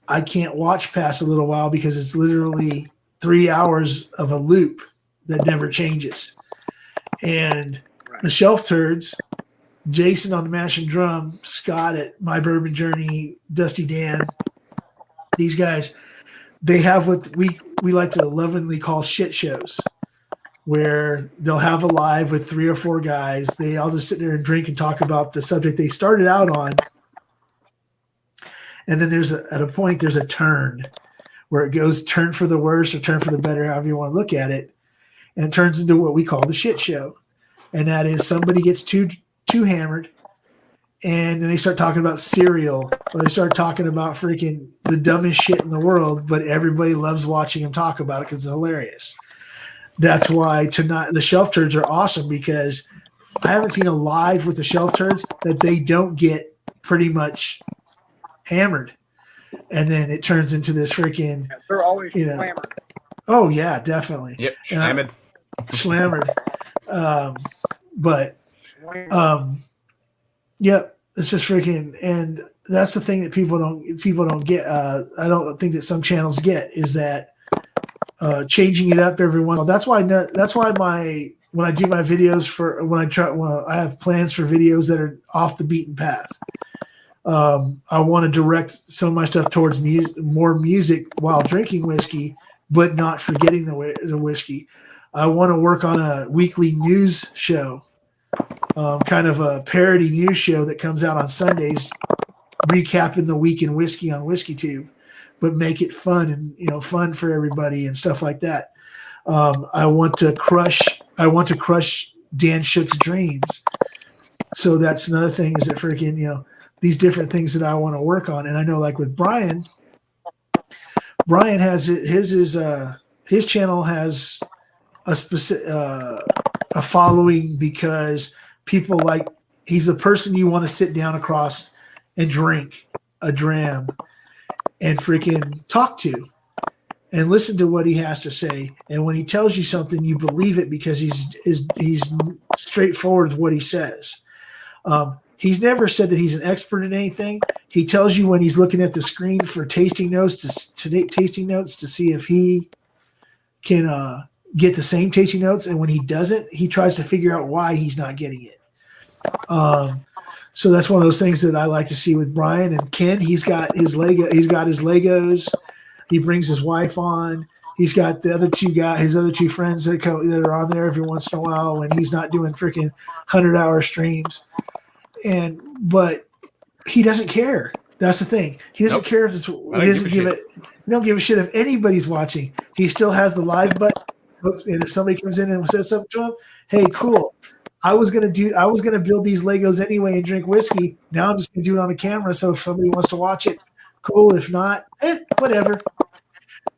I can't watch past a little while because it's literally 3 hours of a loop that never changes. And the Shelf Turds, Jason on the Mash and Drum, Scott at My Bourbon Journey, Dusty Dan, these guys, they have what we like to lovingly call shit shows, where they'll have a live with 3 or 4 guys. They all just sit there and drink and talk about the subject they started out on. And then there's a turn where it goes turn for the worse or turn for the better, however you want to look at it, and it turns into what we call the shit show, and that is somebody gets too hammered, and then they start talking about cereal, or they start talking about freaking the dumbest shit in the world, but everybody loves watching them talk about it because it's hilarious. That's why tonight the shelf turds are awesome, because I haven't seen a live with the shelf turds that they don't get pretty much hammered, and then it turns into this freaking. They're always slammered. Oh yeah, definitely. Yep, slammered. Slammered. Yep, it's just freaking, and that's the thing that people don't get. I don't think that some channels get is that changing it up every one. That's why when I do my videos I have plans for videos that are off the beaten path. I want to direct some of my stuff towards more music while drinking whiskey, but not forgetting the whiskey. I want to work on a weekly news show, kind of a parody news show that comes out on Sundays, recapping the week in whiskey on WhiskeyTube, but make it fun and fun for everybody and stuff like that. I want to crush Dan Shook's dreams. So that's another thing, is that freaking these different things that I want to work on. And I know, like with Brian has his channel has a specific a following, because people he's the person you want to sit down across and drink a dram and freaking talk to and listen to what he has to say. And when he tells you something, you believe it because he's straightforward with what he says. He's never said that he's an expert in anything. He tells you when he's looking at the screen for tasting notes to see if he can get the same tasting notes. And when he doesn't, he tries to figure out why he's not getting it. So that's one of those things that I like to see with Brian. And Ken, he's got his Legos. He brings his wife on. He's got his other two friends that are on there every once in a while when he's not doing freaking 100-hour streams. But he doesn't care. That's the thing. He doesn't care if it's. He doesn't give it. He don't give a shit if anybody's watching. He still has the live button. And if somebody comes in and says something to him, hey, cool. I was gonna build these Legos anyway and drink whiskey. Now I'm just gonna do it on a camera. So if somebody wants to watch it, cool. If not, whatever.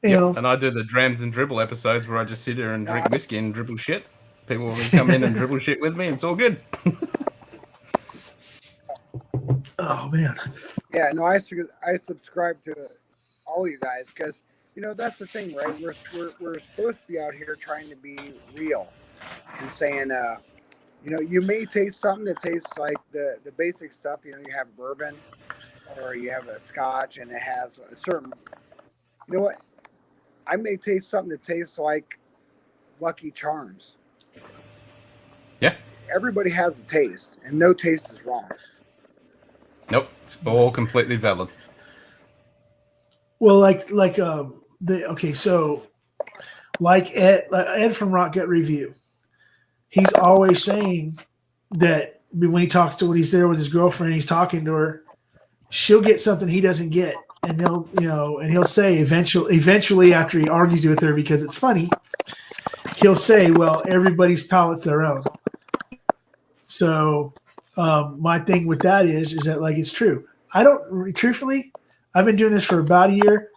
You know. And I do the drams and dribble episodes where I just sit there and drink whiskey and dribble shit. People will come in and dribble shit with me. It's all good. Oh man. Yeah, no, I subscribe to all you guys because that's the thing, right? We're supposed to be out here trying to be real and saying, you may taste something that tastes like the basic stuff. You have bourbon or you have a scotch and it has a certain. You know what? I may taste something that tastes like Lucky Charms. Yeah. Everybody has a taste, and no taste is wrong. Nope, it's all completely valid. Well, so Ed from Rock Gut Review, he's always saying that when he's there with his girlfriend, he's talking to her, she'll get something he doesn't get, and he'll say eventually after he argues with her because it's funny, he'll say, well, everybody's palate's their own. So my thing with that is that it's true. Truthfully, I've been doing this for about a year.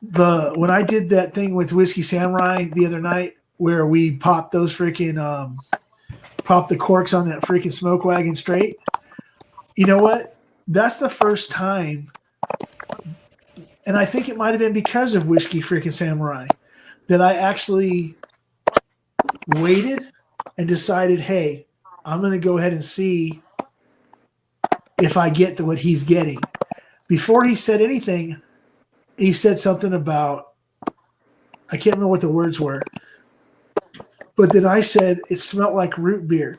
When I did that thing with Whiskey Samurai the other night where we popped those freaking popped the corks on that freaking smoke wagon straight, you know what? That's the first time, and I think it might have been because of Whiskey freaking Samurai that I actually waited and decided, hey, I'm going to go ahead and see if I get what he's getting. Before he said anything, he said something about, I can't remember what the words were, but then I said it smelled like root beer.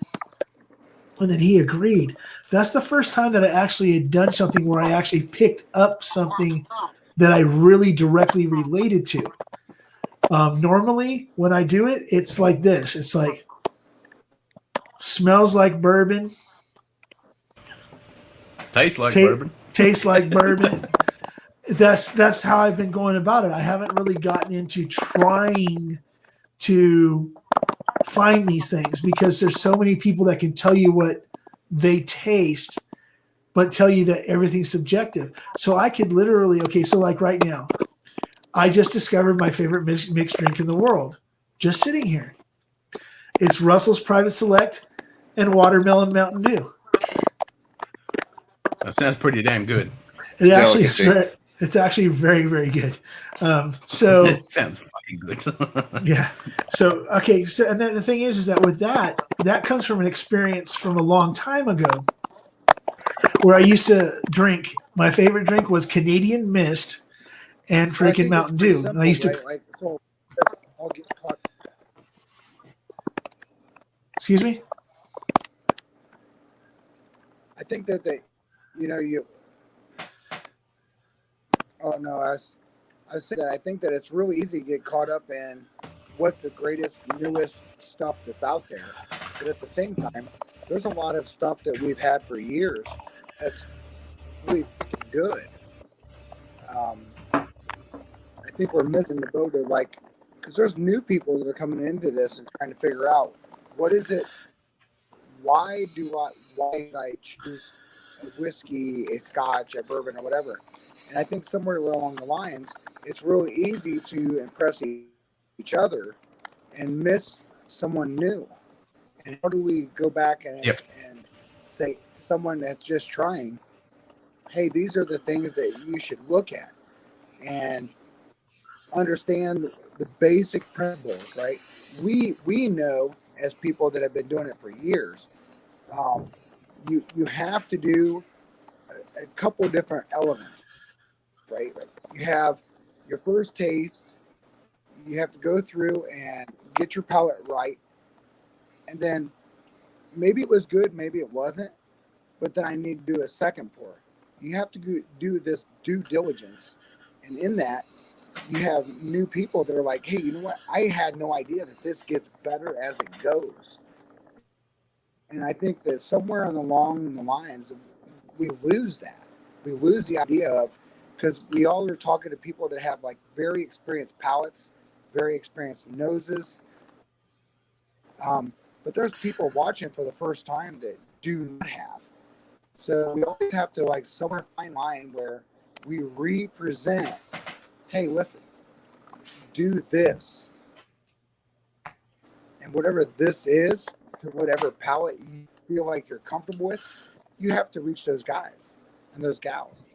And then he agreed. That's the first time that I actually had done something where I actually picked up something that I really directly related to. Normally, when I do it, it's like this. It's like, smells like bourbon. Tastes like bourbon. Tastes like bourbon. that's how I've been going about it. I haven't really gotten into trying to find these things because there's so many people that can tell you what they taste, but tell you that everything's subjective. So I could literally, okay, so like right now, I just discovered my favorite mixed drink in the world, just sitting here. It's Russell's Private Select and Watermelon Mountain Dew. That sounds pretty damn good. It's actually very, very good. So It sounds fucking good. yeah. So okay. So and then the thing is that with that comes from an experience from a long time ago, where I used to drink. My favorite drink was Canadian Mist and freaking Mountain Dew. Simple, and I used to. right? Like, so I'll get caught. Excuse me. I think that Oh no, I said that I think that it's really easy to get caught up in what's the greatest, newest stuff that's out there. But at the same time, there's a lot of stuff that we've had for years that's really good. I think we're missing the boat of because there's new people that are coming into this and trying to figure out what is it. Why did I choose a whiskey, a scotch, a bourbon, or whatever? And I think somewhere along the lines, it's really easy to impress each other and miss someone new. And how do we go back and say to someone that's just trying, hey, these are the things that you should look at and understand the basic principles, right? We know as people that have been doing it for years, you have to do a couple different elements. Right? You have your first taste. You have to go through and get your palate right. And then maybe it was good, maybe it wasn't, but then I need to do a second pour. You have to do this due diligence. And in that, you have new people that are like, hey, you know what? I had no idea that this gets better as it goes. And I think that somewhere along the lines, we lose that. We lose the idea of, because we all are talking to people that have very experienced palates, very experienced noses. But there's people watching for the first time that do not have. So we always have to somewhere fine line where we represent, hey, listen, do this. And whatever this is, to whatever palate you feel like you're comfortable with, you have to reach those guys and those gals.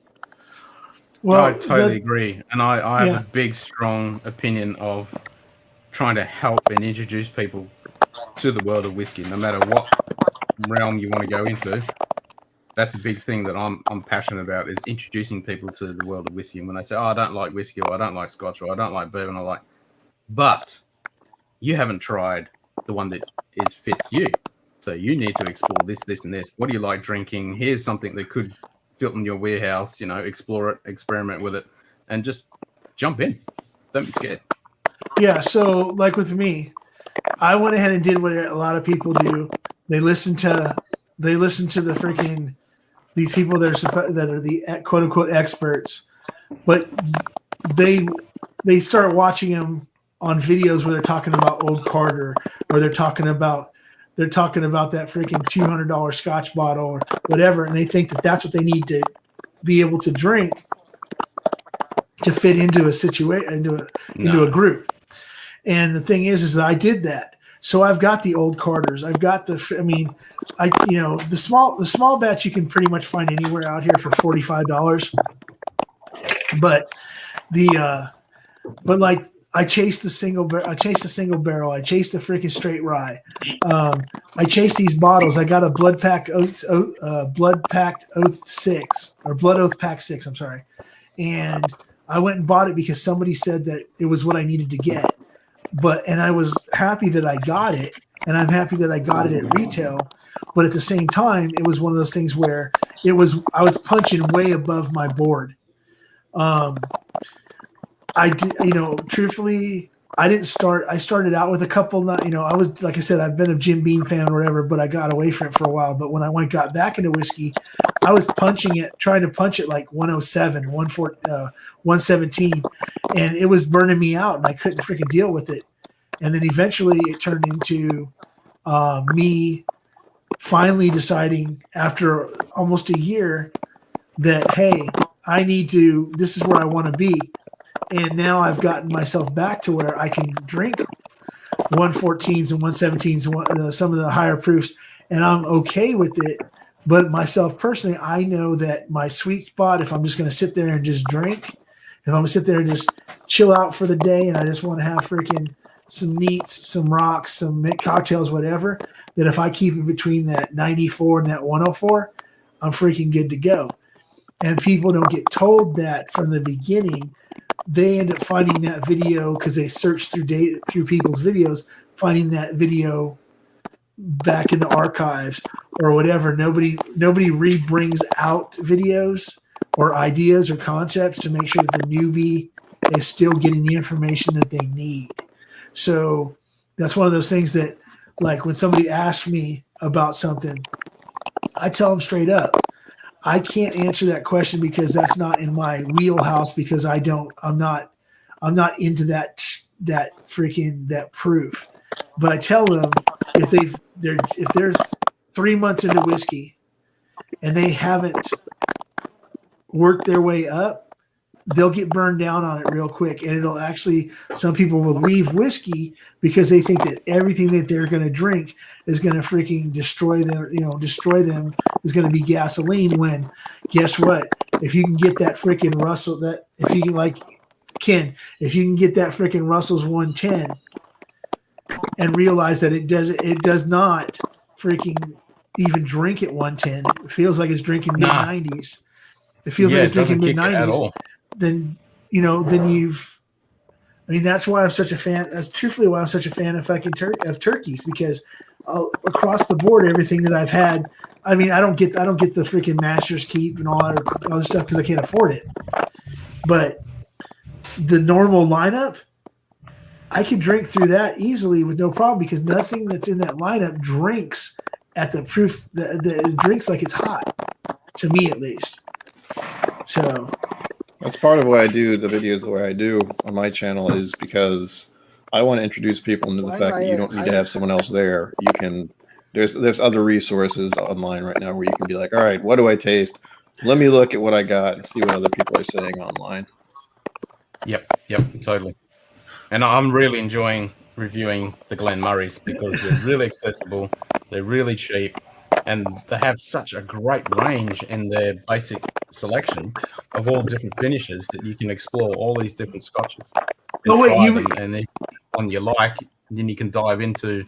Well, I totally agree. And I have a big, strong opinion of trying to help and introduce people to the world of whiskey, no matter what realm you want to go into. That's a big thing that I'm passionate about, is introducing people to the world of whiskey. And when they say, oh, I don't like whiskey, or I don't like scotch, or I don't like bourbon, but you haven't tried the one that fits you. So you need to explore this, and this. What do you like drinking? Here's something that could fit in your warehouse, explore it, experiment with it, and just jump in. Don't be scared. Yeah, so like with me, I went ahead and did what a lot of people do. They listen to the freaking these people that are the quote unquote experts, but they start watching them on videos where they're talking about Old Carter, or they're talking about that freaking $200 Scotch bottle or whatever, and they think that that's what they need to be able to drink to fit into a situation, into a group. And the thing is that I did that. So I've got the Old Carters. I've got the small batch you can pretty much find anywhere out here for $45. But I chased the single barrel. I chased the freaking straight rye. I chased these bottles. I got a Blood Pact Oath 6 or Blood Oath Pack 6. I'm sorry, and I went and bought it because somebody said that it was what I needed to get. And I was happy that I got it, and I'm happy that I got it at retail. But at the same time, it was one of those things where I was punching way above my board. I did, truthfully, I didn't start. I started out with a couple. I was, like I said, I've been a Jim Beam fan or whatever, but I got away from it for a while. But when I got back into whiskey, I was trying to punch it like 107, 117, and it was burning me out, and I couldn't freaking deal with it. And then eventually, it turned into me finally deciding after almost a year that, hey, this is where I want to be. And now I've gotten myself back to where I can drink 114s and 117s, some of the higher proofs, and I'm okay with it. But myself personally, I know that my sweet spot, if I'm just going to sit there and just drink, if I'm going to sit there and just chill out for the day and I just want to have freaking some neats, some rocks, some mint cocktails, whatever, that if I keep it between that 94 and that 104, I'm freaking good to go. And people don't get told that from the beginning. They end up finding that video because they search through people's videos, finding that video back in the archives or whatever. Nobody re-brings out videos or ideas or concepts to make sure that the newbie is still getting the information that they need. So that's one of those things that, like, when somebody asks me about something, I tell them straight up, I can't answer that question because that's not in my wheelhouse, because I'm not into that proof. But I tell them, if they're 3 months into whiskey and they haven't worked their way up, they'll get burned down on it real quick. And it'll actually, some people will leave whiskey because they think that everything that they're going to drink is going to freaking destroy them, is going to be gasoline, when guess what? If you can get that freaking Russell, if you can get that freaking Russell's 110 and realize that it does not freaking even drink at 110. It feels like it's drinking mid 90s. It feels like it's drinking mid 90s. Then that's why I'm such a fan. That's truthfully why I'm such a fan of fucking of turkeys, because across the board, everything that I've had, I don't get the freaking Master's Keep and all that other stuff because I can't afford it. But the normal lineup, I could drink through that easily with no problem, because nothing that's in that lineup drinks at the proof that it drinks like it's hot, to me at least. So that's part of why I do the videos the way I do on my channel, is because I want to introduce people into the fact that you don't need to have someone else there. You can, there's other resources online right now where you can be like, all right, what do I taste? Let me look at what I got and see what other people are saying online. Yep, totally. And I'm really enjoying reviewing the Glen Murrays because they're really accessible, they're really cheap, and they have such a great range in their basic selection of all different finishes that you can explore all these different scotches. And if one you like, then you can dive into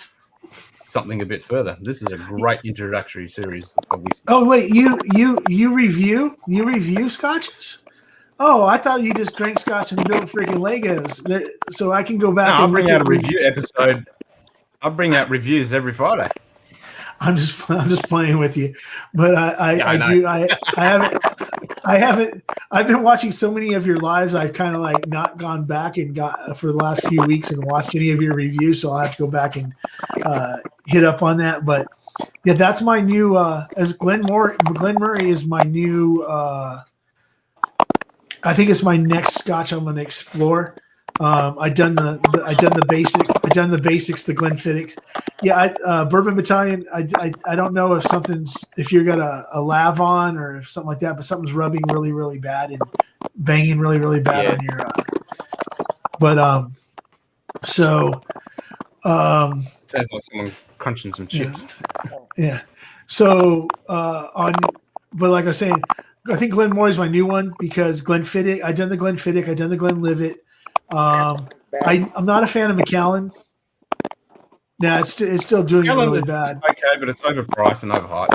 something a bit further. This is a great introductory series of whiskey. Oh wait, you review scotches? Oh, I thought you just drank scotch and built freaking Legos. So I can go back and I'll bring out a review episode. I'll bring out reviews every Friday. I'm just playing with you, but I haven't. I've been watching so many of your lives. I've kind of like not gone back and got for the last few weeks and watched any of your reviews. So I'll have to go back and hit up on that. But yeah, that's my new. As Glen Murray is my new. I think it's my next scotch I'm going to explore. I done the basics, the Glenfiddich. Yeah, Bourbon Battalion. I don't know if you're got a lav on or something like that, but something's rubbing really, really bad and banging really, really bad on your. Sounds like someone crunching some chips. Yeah. So but like I was saying, I think Glen Murray is my new one because Glenfiddich. I done the Glenfiddich. I done the Glenlivet. I'm not a fan of Macallan. Yeah, it's still doing really bad. Okay, but it's overpriced and overhyped.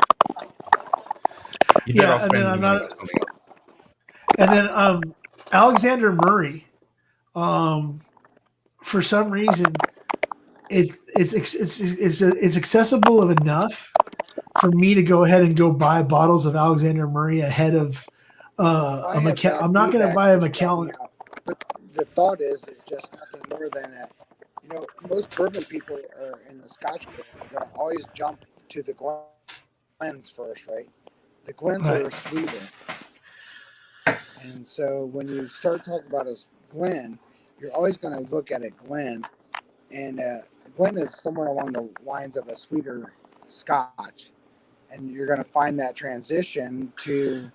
And then Alexander Murray, for some reason, it's accessible enough for me to go ahead and go buy bottles of Alexander Murray ahead of a Macallan. I'm not going to buy a Macallan. But the thought is, it's just nothing more than most bourbon people are in the Scotch world are going to always jump to the Glens first, right? The Glens Right. are sweeter. And so when you start talking about a Glen, you're always going to look at a Glen. And a Glen is somewhere along the lines of a sweeter Scotch. And you're going to find that transition to,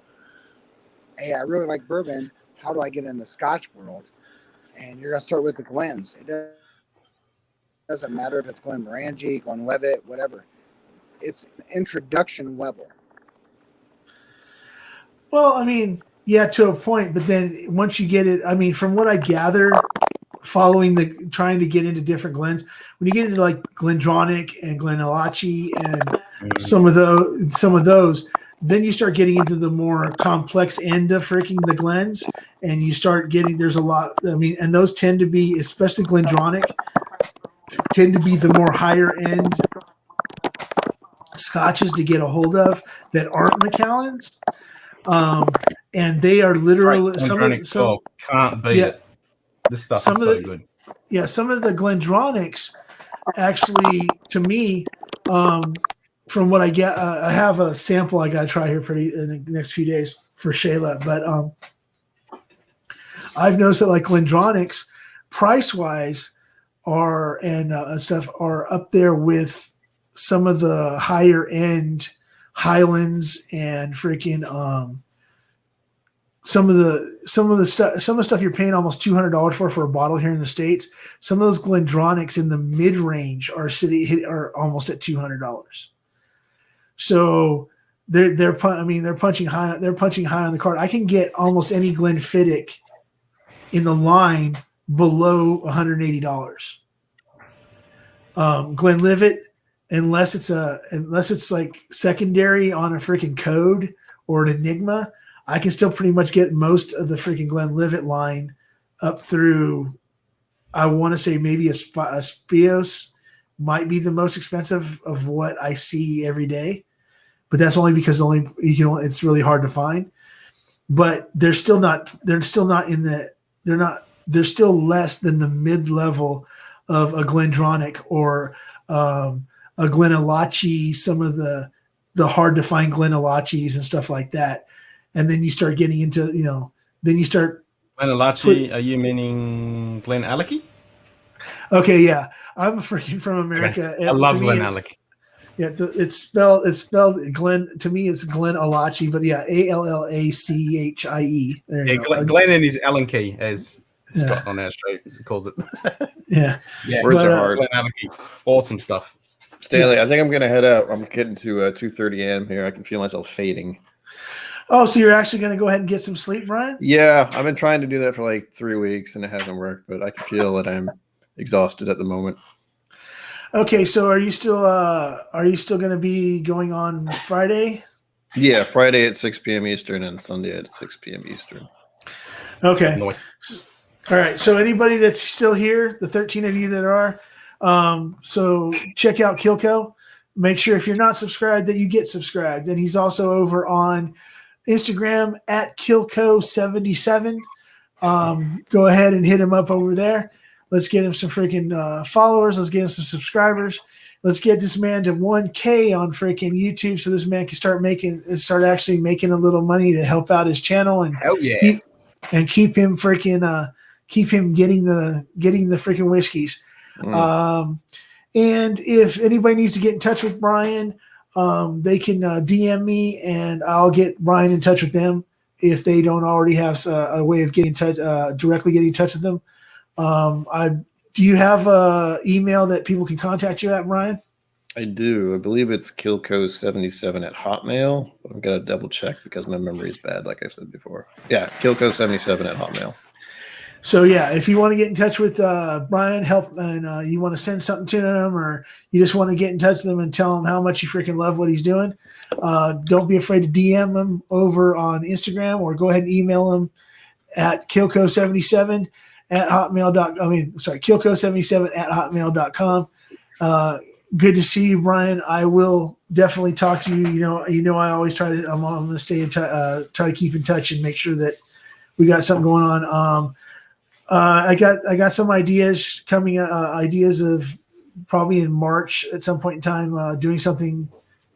hey, I really like bourbon. How do I get in the Scotch world? And you're going to start with the Glens. It doesn't matter if it's Glenmorangie, Glenlivet, whatever. It's an introduction level. Well, I mean, yeah, to a point, but then once you get it, I mean, from what I gather, trying to get into different Glens, when you get into like Glendronach and Glenallachie and some of those, then you start getting into the more complex end of freaking the Glens, and you start getting there's a lot. I mean, and those tend to be, especially Glendronach, tend to be the more higher end scotches to get a hold of that aren't Macallans. And they are literally can't beat yeah, it. This stuff is so good. Yeah, some of the Glendronachs actually, to me, from what I get, I have a sample I got to try here in the next few days for Shayla. But I've noticed that like Glendronachs, price wise, and stuff are up there with some of the higher end Highlands and freaking some of the stuff you're paying almost $200 for a bottle here in the States. Some of those Glendronachs in the mid range are almost at $200. So they're punching high. They're punching high on the card. I can get almost any Glenfiddich in the line below $180. Glenlivet, unless it's like secondary on a freaking code or an Enigma, I can still pretty much get most of the freaking Glenlivet line up through, I want to say maybe a Spios might be the most expensive of what I see every day, but that's only because it's really hard to find. But they're still still less than the mid level of a Glendronach or a Glenallachie, some of the hard to find Glenallachis and stuff like that. And then you start getting into, Glenallachie, are you meaning Glenallachie? Okay, yeah. I'm freaking from America. Okay. I love Glenallachie. Yeah, it's spelled Glen. To me, it's Glenallachie, but yeah, Allachie. There you go. Glen is Allen Key, as Scott on our show calls it. Yeah. Words are hard. Glenallachie. Awesome stuff. Stanley, I think I'm going to head out. I'm getting to 2:30 a.m. here. I can feel myself fading. Oh, so you're actually going to go ahead and get some sleep, Brian? Yeah, I've been trying to do that for like 3 weeks and it hasn't worked, but I can feel that I'm exhausted at the moment. Okay, so are you still going to be going on Friday? Yeah, Friday at 6 p.m. Eastern and Sunday at 6 p.m. Eastern. Okay. All right. So anybody that's still here, the 13 of you that are, so check out Kilco. Make sure if you're not subscribed that you get subscribed. And he's also over on Instagram at Kilco77. Go ahead and hit him up over there. Let's get him some freaking followers. Let's get him some subscribers. Let's get this man to 1K on freaking YouTube so this man can start actually making a little money to help out his channel and keep him getting the freaking whiskeys. And if anybody needs to get in touch with Brian, they can DM me and I'll get Brian in touch with them if they don't already have a way of getting directly getting in touch with them. Do you have an email that people can contact you at, Brian? I do. I believe it's Kilco77 at Hotmail. But I'm going to double check because my memory is bad, like I said before. Yeah, Kilco77 at Hotmail. So, yeah, if you want to get in touch with Brian, and you want to send something to him or you just want to get in touch with him and tell him how much you freaking love what he's doing, don't be afraid to DM him over on Instagram or go ahead and email him at Kilco77 at Kilco77 at hotmail.com. Good to see you, Brian. I will definitely talk to you. You know, I always I'm going to stay in try to keep in touch and make sure that we got something going on. I got some ideas coming. Ideas of probably in March at some point in time, doing something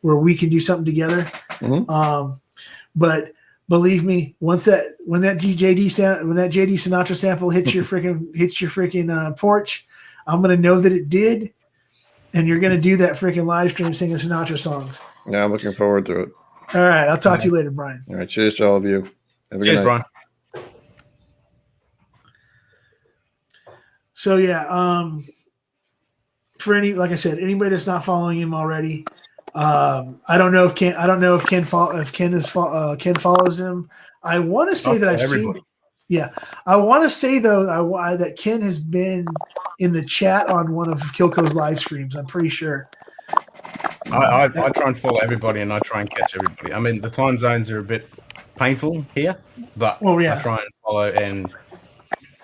where we can do something together. Mhm. But believe me, when that JD Sinatra sample hits your freaking porch, I'm gonna know that it did, and you're gonna do that freaking live stream singing Sinatra songs. Yeah, I'm looking forward to it. All right, I'll talk to you later, Brian. All right, cheers to all of you. Have a Cheers, good night. Brian. So yeah, for like I said, anybody that's not following him already, I don't know if Ken follows him. I want to say that I've seen. Yeah, I want to say though that Ken has been in the chat on one of Kilco's live streams. I'm pretty sure. I try and follow everybody, and I try and catch everybody. I mean, the time zones are a bit painful here, but I try and follow and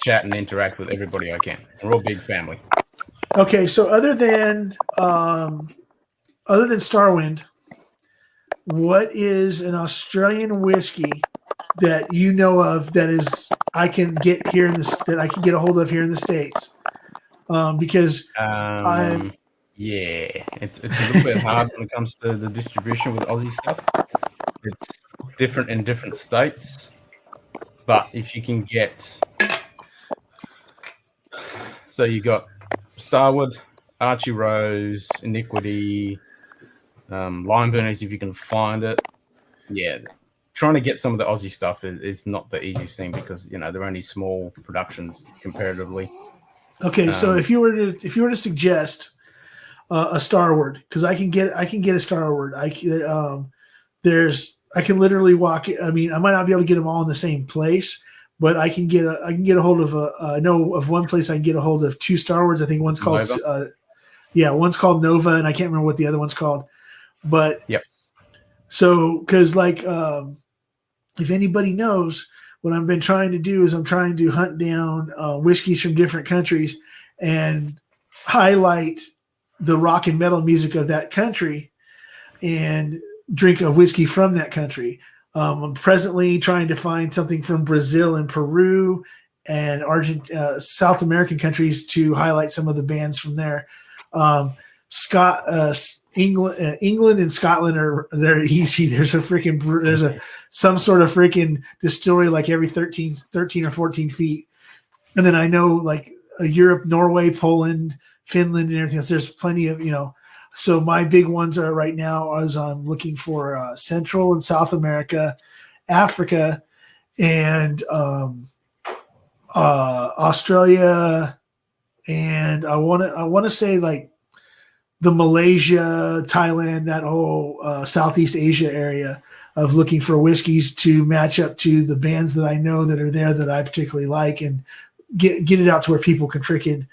chat and interact with everybody I can. We're all big family. Okay, so other than Starwind, what is an Australian whiskey that you know of that is I can get here that I can get a hold of here in the States? Because it's a little bit hard when it comes to the distribution with Aussie stuff. It's different in different states, but if you can get, so you got Starwood, Archie Rose, Iniquity, Lime Burners, if you can find it. Yeah, trying to get some of the Aussie stuff is not the easiest thing because they're only small productions comparatively. Okay, so if you were to suggest a Starward, because I can get a Starward. I can literally walk. I mean, I might not be able to get them all in the same place, but I can get a hold of I know of one place I can get a hold of two Starwards. I think one's called one's called Nova, and I can't remember what the other one's called. But yep. So because if anybody knows, what I've been trying to do is I'm trying to hunt down whiskeys from different countries and highlight the rock and metal music of that country and drink a whiskey from that country. I'm presently trying to find something from Brazil and Peru and South American countries to highlight some of the bands from there. England and Scotland they're easy. There's some sort of freaking distillery like every 13 or 14 feet. And then I know like Europe, Norway, Poland, Finland, and everything else. There's plenty of, so my big ones are right now as I'm looking for Central and South America, Africa, and Australia. And I want to say like the Malaysia, Thailand, that whole Southeast Asia area of looking for whiskeys to match up to the bands that I know that are there that I particularly like and get it out to where people can freaking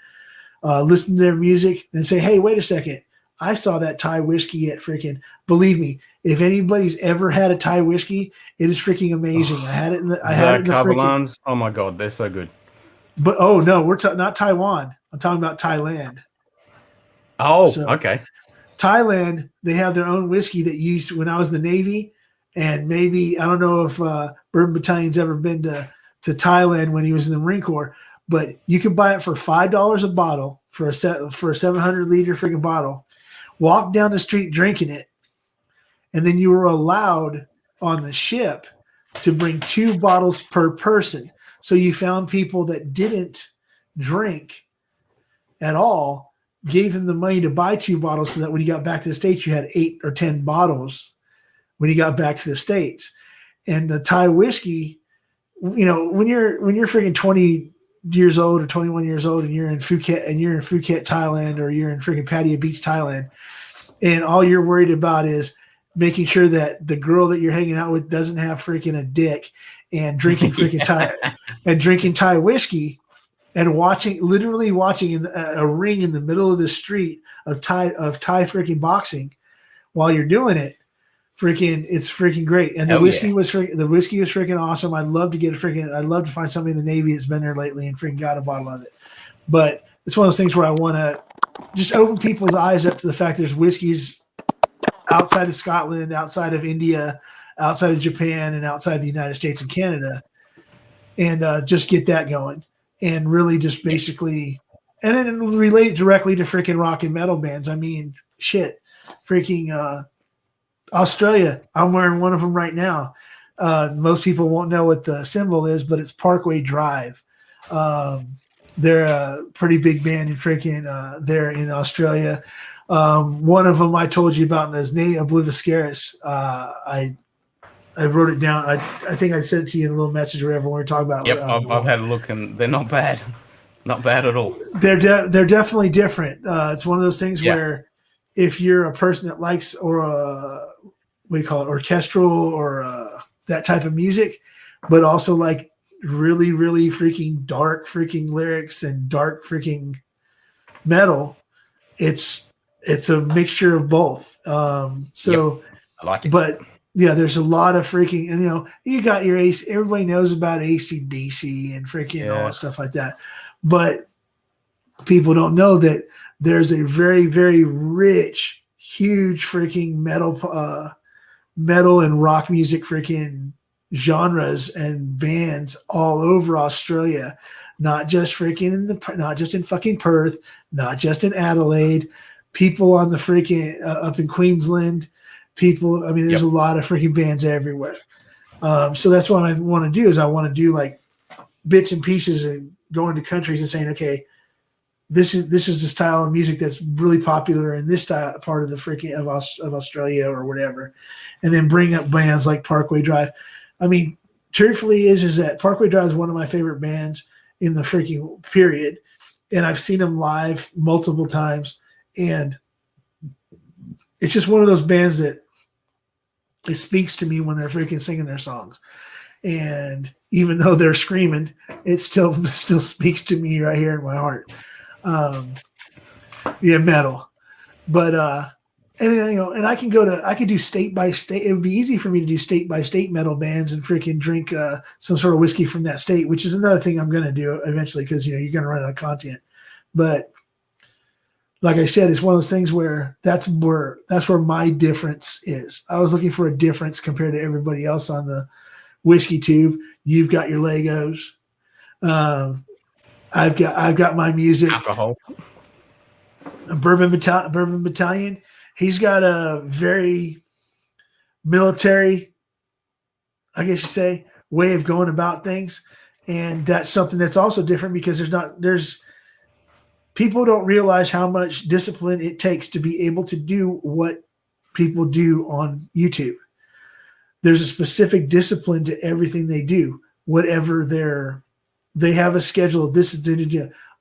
listen to their music and say, hey, wait a second. I saw that Thai whiskey at freaking, believe me, if anybody's ever had a Thai whiskey, it is freaking amazing. I had it in the freaking. Oh my God, they're so good. But oh no, we're not Taiwan. I'm talking about Thailand. Oh, okay. Thailand, they have their own whiskey that used when I was in the Navy, and maybe I don't know if Bourbon Battalion's ever been to Thailand when he was in the Marine Corps, but you can buy it for $5 a bottle for a 700-liter freaking bottle. Walk down the street drinking it, and then you were allowed on the ship to bring 2 bottles per person. So you found people that didn't drink at all, gave them the money to buy 2 bottles so that when you got back to the States, you had 8 or 10 bottles when you got back to the States. And the Thai whiskey, when you're freaking 20 years old or 21 years old and you're in Phuket, Thailand, or you're in freaking Pattaya Beach, Thailand, and all you're worried about is making sure that the girl that you're hanging out with doesn't have freaking a dick and drinking freaking Thai and drinking Thai whiskey and literally watching in a ring in the middle of the street of Thai freaking boxing while you're doing it. It's freaking great. And the whiskey was freaking awesome. I'd love to find somebody in the Navy that's been there lately and freaking got a bottle of it. But it's one of those things where I want to just open people's eyes up to the fact there's whiskeys outside of Scotland, outside of India, outside of Japan, and outside the United States and Canada, and just get that going. and really just basically, and then relate directly to freaking rock and metal bands. I mean, shit, freaking Australia. I'm wearing one of them right now. Most people won't know what the symbol is, but it's Parkway Drive. They're a pretty big band in freaking there in Australia. One of them I told you about is Nate Obliviscaris. I wrote it down. I think I sent it to you in a little message or whatever when we were talking about. Yep, I've had a look, and they're not bad. Not bad at all. They're definitely different. It's one of those things where if you're a person that likes what do you call it, orchestral or that type of music, but also like really, really freaking dark freaking lyrics and dark freaking metal, it's a mixture of both. So I like it. But yeah, there's a lot of freaking, and you got your AC. Everybody knows about AC/DC and freaking all that stuff like that, but people don't know that there's a very, very rich, huge freaking metal and rock music freaking genres and bands all over Australia, not just not just in fucking Perth, not just in Adelaide, people on the freaking up in Queensland. People, I mean, there's a lot of freaking bands everywhere. So that's what I want to do is I want to do like bits and pieces and go into countries and saying, okay, this is the style of music that's really popular in this style part of the freaking of Australia or whatever, and then bring up bands like Parkway Drive. I mean, truthfully, is that Parkway Drive is one of my favorite bands in the freaking period, and I've seen them live multiple times, and it's just one of those bands that it speaks to me when they're freaking singing their songs. And even though they're screaming, it still speaks to me right here in my heart. Metal. But and I can do state by state. It would be easy for me to do state by state metal bands and freaking drink some sort of whiskey from that state, which is another thing I'm going to do eventually because you're going to run out of content. But like I said, it's one of those things where that's where my difference is. I was looking for a difference compared to everybody else on the whiskey tube. You've got your Legos. I've got my music. Alcohol. Bourbon Battalion. He's got a very military, I guess you say, way of going about things, and that's something that's also different because there's people don't realize how much discipline it takes to be able to do what people do on YouTube. There's a specific discipline to everything they do, whatever they have a schedule. This is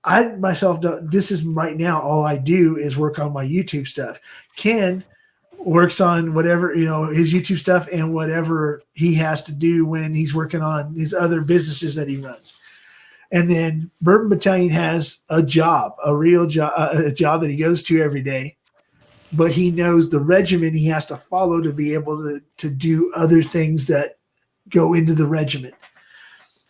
I myself don't. This is right now. All I do is work on my YouTube stuff. Ken works on whatever his YouTube stuff and whatever he has to do when he's working on his other businesses that he runs. And then Bourbon Battalion has a job, a real job, a job that he goes to every day. But he knows the regimen he has to follow to be able to do other things that go into the regimen.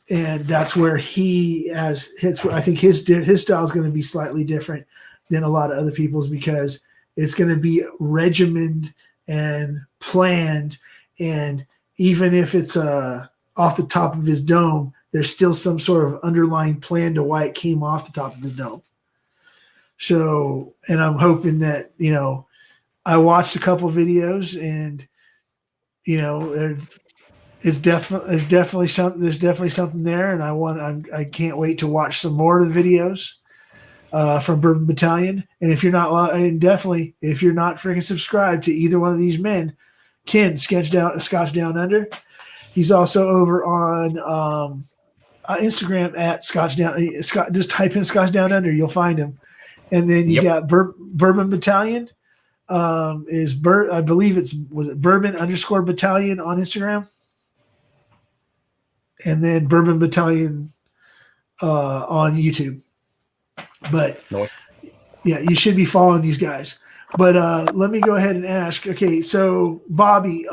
And that's where he has his. I think his style is going to be slightly different than a lot of other people's because it's going to be regimented and planned. And even if it's off the top of his dome, there's still some sort of underlying plan to why it came off the top of his dome. So, and I'm hoping that, I watched a couple of videos and, there's definitely something there. And I can't wait to watch some more of the videos from Bourbon Battalion. And if you're not freaking subscribed to either one of these men, Ken, Scotch Down Under, he's also over on, Instagram at Scotch Down. Just type in Scotch Down Under, you'll find him. And then you got Bourbon Battalion. I believe was it Bourbon _ Battalion on Instagram, and then Bourbon Battalion on YouTube. But yeah, you should be following these guys. But let me go ahead and ask. Okay, so Bobby,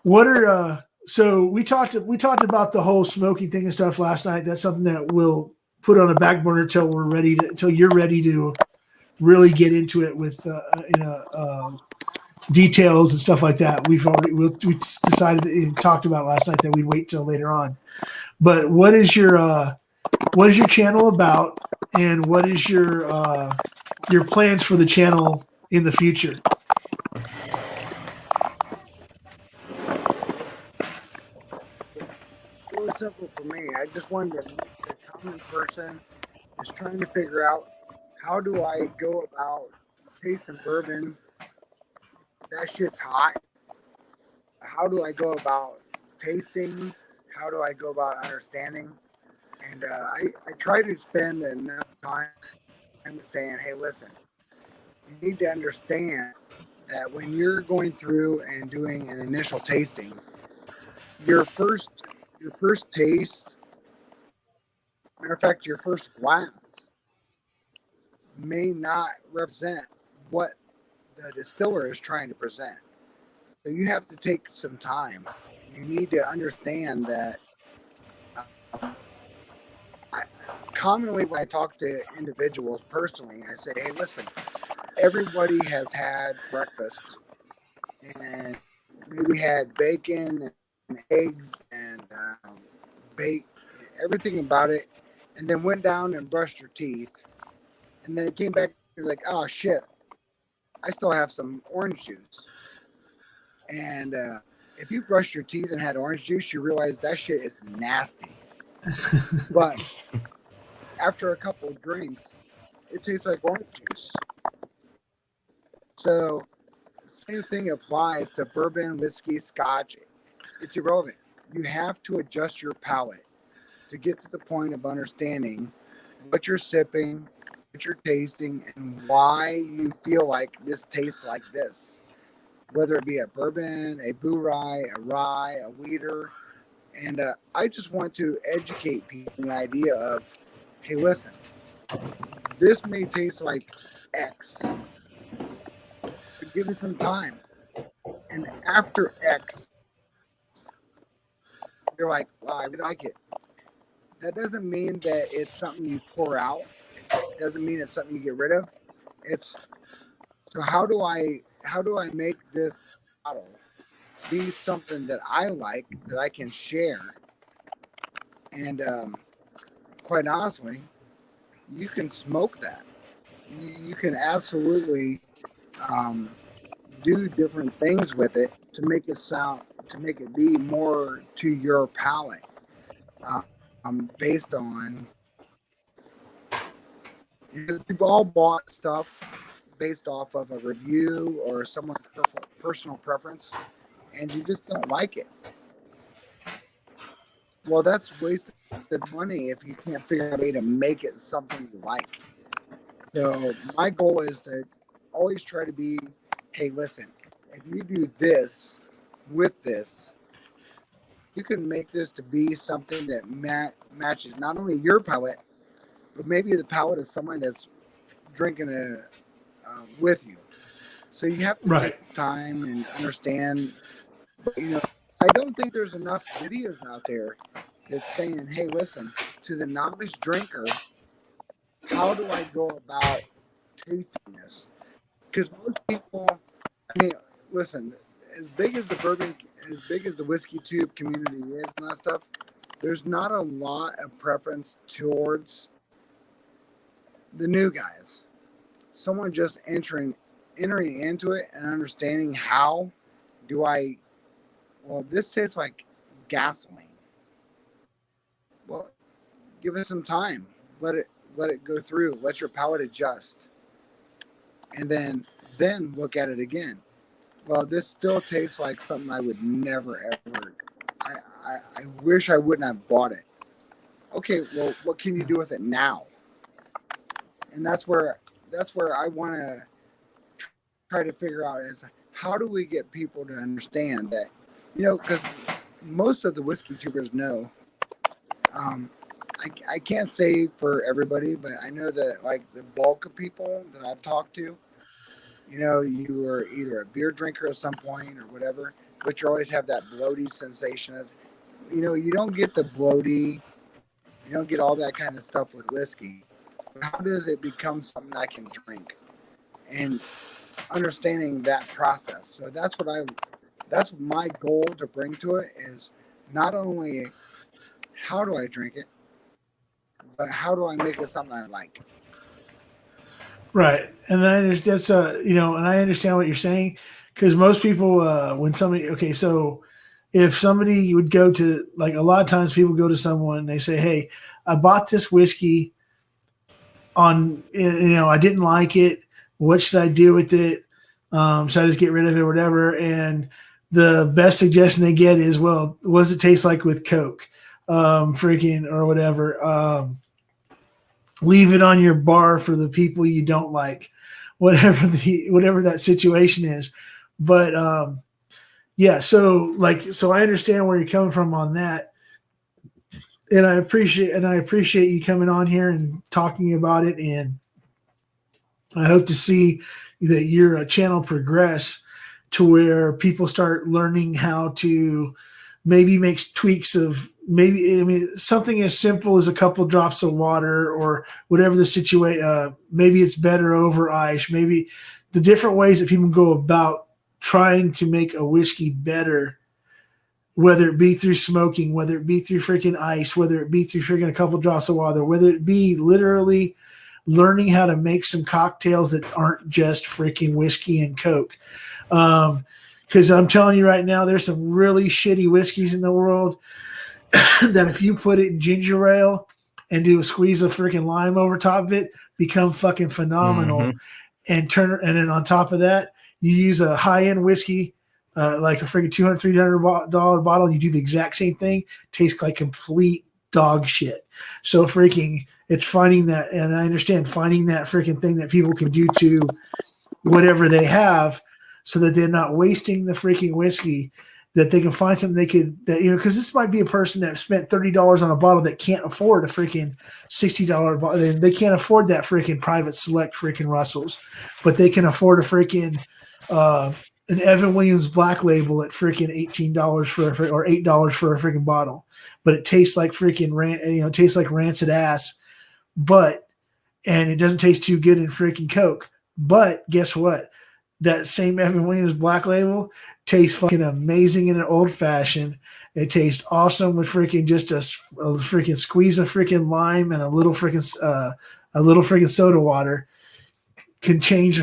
what are so we talked about the whole smoking thing and stuff last night. That's something that we'll put on a back burner till you're ready to really get into it with details and stuff like that. We decided and talked about last night that we'd wait till later on. But what is your channel about, and what is your plans for the channel in the future? It was simple for me. I just wanted to make a common person is trying to figure out how do I go about tasting bourbon. That shit's hot. How do I go about tasting? How do I go about understanding? And I try to spend enough time saying, hey, listen, you need to understand that when you're going through and doing an initial tasting, your first taste, matter of fact, your first glass may not represent what the distiller is trying to present. So you have to take some time. You need to understand that commonly when I talk to individuals personally, I say, hey, listen, everybody has had breakfast and maybe had bacon and eggs and bake everything about it, and then went down and brushed your teeth, and then it came back like, oh shit, I still have some orange juice. And if you brushed your teeth and had orange juice, you realize that shit is nasty. But after a couple of drinks, it tastes like orange juice. So same thing applies to bourbon, whiskey, scotch. It's irrelevant. You have to adjust your palate to get to the point of understanding what you're sipping, what you're tasting, and why you feel like this tastes like this. Whether it be a bourbon, a Bourye, a rye, a wheater. And I just want to educate people in the idea of, hey, listen, this may taste like X, but give it some time. And after X, you're like, wow, I really like it. That doesn't mean that it's something you pour out. It doesn't mean it's something you get rid of. It's so how do I make this bottle be something that I like, that I can share? And quite honestly, you can smoke that. You can absolutely do different things with it to make it be more to your palate, based on, we've all bought stuff based off of a review or someone's personal preference, and you just don't like it. Well, that's wasted money if you can't figure out a way to make it something you like. So my goal is to always try to be, hey, listen, if you do this with this, you can make this to be something that matches not only your palate, but maybe the palate of someone that's drinking with you. So you have to take time and understand. But, I don't think there's enough videos out there that's saying, hey, listen, to the novice drinker, how do I go about tasting this? Because most people, I mean, listen, as big as the whiskey tube community is and that stuff, there's not a lot of preference towards the new guys. Someone just entering into it and understanding how do I, well, this tastes like gasoline. Well, give it some time. Let it go through. Let your palate adjust. And then look at it again. Well, this still tastes like something I would never ever. I wish I wouldn't have bought it. Okay, well, what can you do with it now? And that's where I want to try to figure out is how do we get people to understand that, because most of the whiskey tubers know. I can't say for everybody, but I know that like the bulk of people that I've talked to, you were either a beer drinker at some point or whatever, but you always have that bloaty sensation. As you don't get the bloaty, you don't get all that kind of stuff with whiskey. But how does it become something I can drink? And understanding that process. So that's my goal to bring to it is not only how do I drink it, but how do I make it something I like. Right, and then that's and I understand what you're saying because most people when somebody so if somebody would go to like a lot of times people go to someone and they say, hey, I bought this whiskey on I didn't like it. What should I do with it? Should I just get rid of it or whatever? And the best suggestion they get is, well, what does it taste like with Coke? Freaking or whatever. Leave it on your bar for the people you don't like, whatever that situation is. But yeah, so I understand where you're coming from on that, and I appreciate you coming on here and talking about it, and I hope to see that your channel progress to where people start learning how to maybe make tweaks of something as simple as a couple drops of water or whatever the situation. Maybe it's better over ice. Maybe the different ways that people go about trying to make a whiskey better, whether it be through smoking, whether it be through freaking ice, whether it be through freaking a couple drops of water, whether it be literally learning how to make some cocktails that aren't just freaking whiskey and Coke. Because I'm telling you right now, there's some really shitty whiskeys in the world that if you put it in ginger ale and do a squeeze of freaking lime over top of it, become fucking phenomenal. Mhm. And then on top of that, you use a high-end whiskey, like a freaking $200, $300 bottle, you do the exact same thing, tastes like complete dog shit. So freaking, it's finding that, and I understand finding that freaking thing that people can do to whatever they have so that they're not wasting the freaking whiskey, that they can find something because this might be a person that spent $30 on a bottle that can't afford a freaking $60 bottle. They can't afford that freaking private select freaking Russells, but they can afford a freaking an Evan Williams Black Label at freaking $18 or $8 for a freaking bottle, but it tastes like freaking tastes like rancid ass, and it doesn't taste too good in freaking Coke. But guess what? That same Evan Williams Black Label tastes fucking amazing in an old fashioned. It tastes awesome with freaking just a freaking squeeze of freaking lime and a little freaking soda water. Can change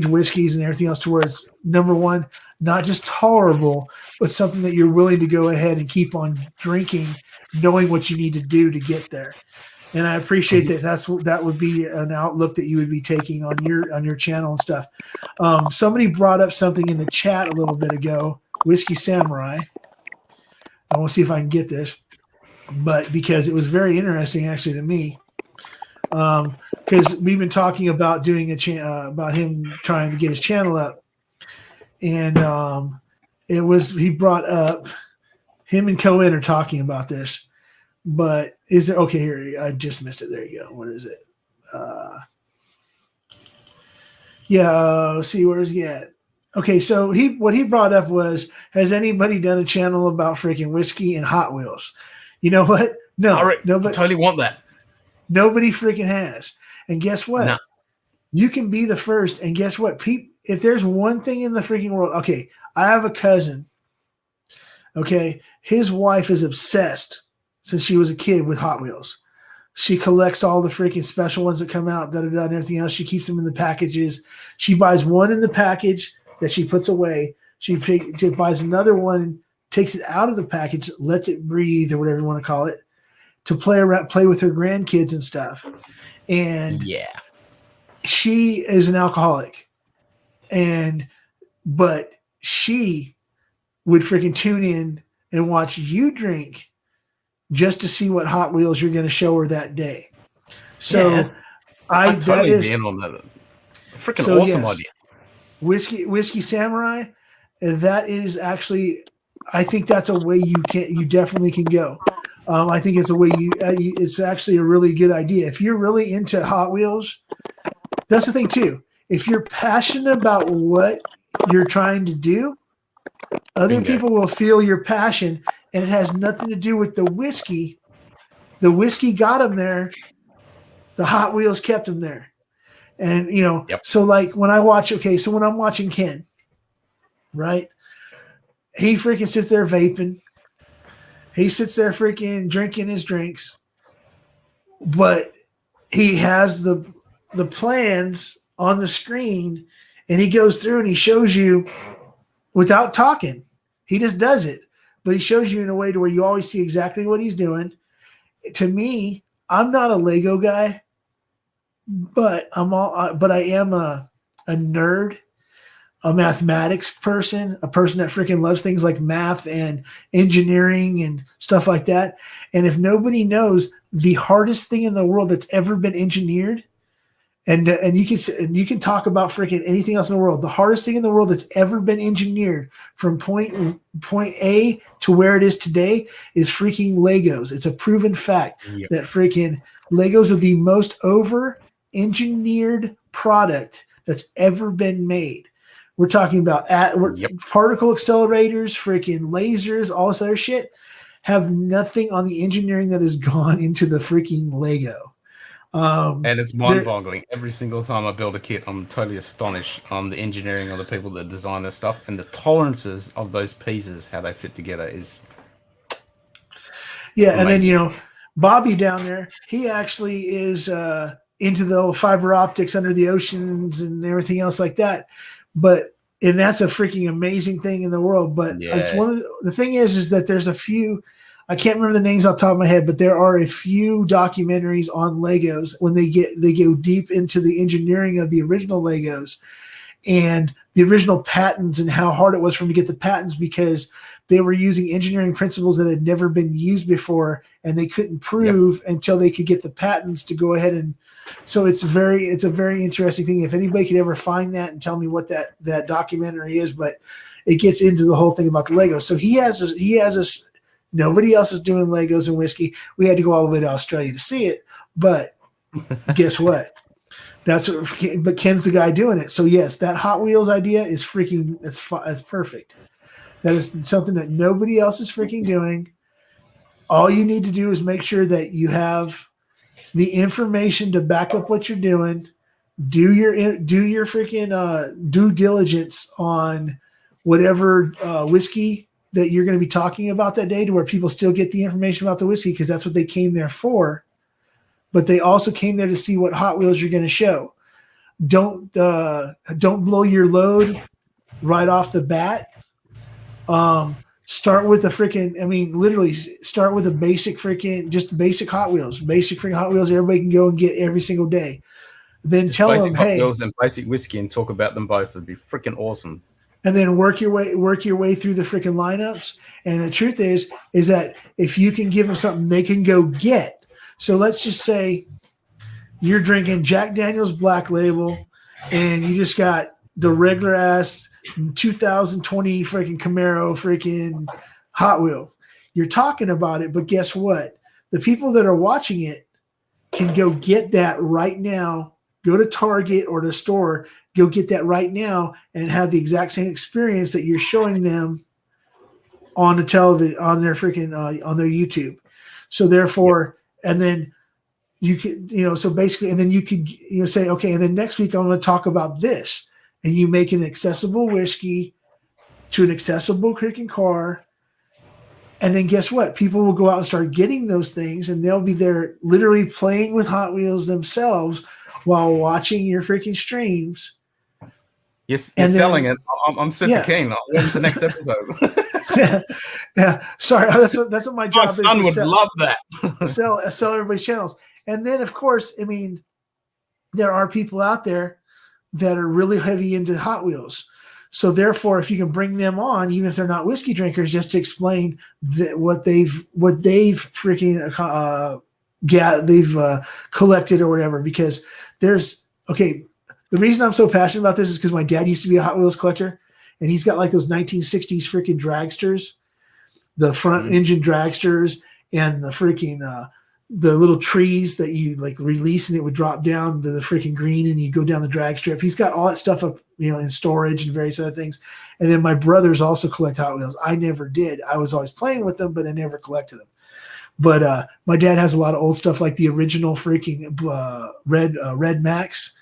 whiskeys and everything else to where it's, number one, not just tolerable, but something that you're willing to go ahead and keep on drinking, knowing what you need to do to get there. And I appreciate that. That would be an outlook that you would be taking on your channel and stuff. Somebody brought up something in the chat a little bit ago, Whiskey Samurai. I want to see if I can get this, but because it was very interesting actually to me. Because we've been talking about doing about him trying to get his channel up, and he brought up him and Cohen are talking about this. But is there okay here? I just missed it. There you go. What is it? See, where's he at? Okay, so what he brought up was, has anybody done a channel about freaking whiskey and Hot Wheels? You know what? No, nobody. I totally want that. Nobody freaking has. And guess what? No. You can be the first. And guess what? If there's one thing in the freaking world, okay, I have a cousin. Okay, his wife is obsessed since she was a kid with Hot Wheels. She collects all the freaking special ones that come out, and everything else. She keeps them in the packages. She buys one in the package that she puts away. She buys another one, takes it out of the package, lets it breathe or whatever you want to call it, to play with her grandkids and stuff. And yeah, she is an alcoholic, but she would freaking tune in and watch you drink just to see what Hot Wheels you're going to show her that day. So yeah, I'm totally in on that. Freaking awesome idea. Whiskey Samurai, that is actually, I think that's a way you definitely can go. I think it's a way it's actually a really good idea. If you're really into Hot Wheels, that's the thing too. If you're passionate about what you're trying to do, other people will feel your passion, and it has nothing to do with the whiskey. The whiskey got them there. The Hot Wheels kept them there. And Yep. so like when I'm watching Ken, right? He freaking sits there vaping. He sits there freaking drinking his drinks, but he has the plans on the screen, and he goes through and he shows you without talking. He just does it, but he shows you in a way to where you always see exactly what he's doing. To me, I'm not a Lego guy, but I am a nerd, a mathematics person, a person that freaking loves things like math and engineering and stuff like that. And if nobody knows the hardest thing in the world that's ever been engineered, and you can talk about freaking anything else in the world, the hardest thing in the world that's ever been engineered from point A to where it is today is freaking Legos. It's a proven fact that freaking Legos are the most over engineered product that's ever been made. We're talking about particle accelerators, freaking lasers, all this other shit have nothing on the engineering that has gone into the freaking Lego. And it's mind-boggling. Every single time I build a kit, I'm totally astonished on the engineering of the people that design this stuff and the tolerances of those pieces, how they fit together is. Yeah, amazing. And then Bobby down there, he actually is into the fiber optics under the oceans and everything else like that. And that's a freaking amazing thing in the world. But it's one of the thing is that there's a few. I can't remember the names off the top of my head, but there are a few documentaries on Legos when they go deep into the engineering of the original Legos and the original patents and how hard it was for them to get the patents because they were using engineering principles that had never been used before and they couldn't prove until they could get the patents to go ahead and. So it's a very interesting thing. If anybody could ever find that and tell me what that documentary is, but it gets into the whole thing about the Legos. So he has us. Nobody else is doing Legos and whiskey. We had to go all the way to Australia to see it, but guess what? But Ken's the guy doing it. So yes, that Hot Wheels idea is freaking. It's perfect. That is something that nobody else is freaking doing. All you need to do is make sure that you have the information to back up what you're doing. Do your freaking due diligence on whatever whiskey that you're going to be talking about that day, to where people still get the information about the whiskey because that's what they came there for. But they also came there to see what Hot Wheels you're going to show. Don't blow your load right off the bat. Start with literally start with a basic Hot Wheels. Basic freaking Hot Wheels everybody can go and get every single day. Then just tell them, Hot Wheels and basic whiskey and talk about them both. It'd be freaking awesome. And then work your way through the freaking lineups. And the truth is that if you can give them something they can go get. So let's just say you're drinking Jack Daniel's Black Label and you just got the regular ass 2020 freaking Camaro freaking Hot Wheel. You're talking about it, but guess what? The people that are watching it can go get that right now. Go to Target or the store, go get that right now and have the exact same experience that you're showing them on the television, on their freaking on their YouTube. So therefore, and then you could, so basically, and then you could, say, okay, and then next week I'm going to talk about this, and you make an accessible whiskey to an accessible freaking car. And then guess what? People will go out and start getting those things, and they'll be there literally playing with Hot Wheels themselves while watching your freaking streams. Yes, you're selling it. I'm super keen. When's the next episode? Yeah. Sorry, that's what my job is. My son would love that. sell everybody's channels. And then, of course, there are people out there that are really heavy into Hot Wheels. So therefore, if you can bring them on, even if they're not whiskey drinkers, just to explain what they've freaking they've collected or whatever, because the reason I'm so passionate about this is because my dad used to be a Hot Wheels collector, and he's got like those 1960s freaking dragsters, the front engine dragsters, and the freaking the little trees that you like release and it would drop down to the freaking green and you go down the drag strip. He's got all that stuff up, in storage and various other things. And then my brothers also collect Hot Wheels. I never did. I was always playing with them, but I never collected them. But my dad has a lot of old stuff like the original freaking Red Max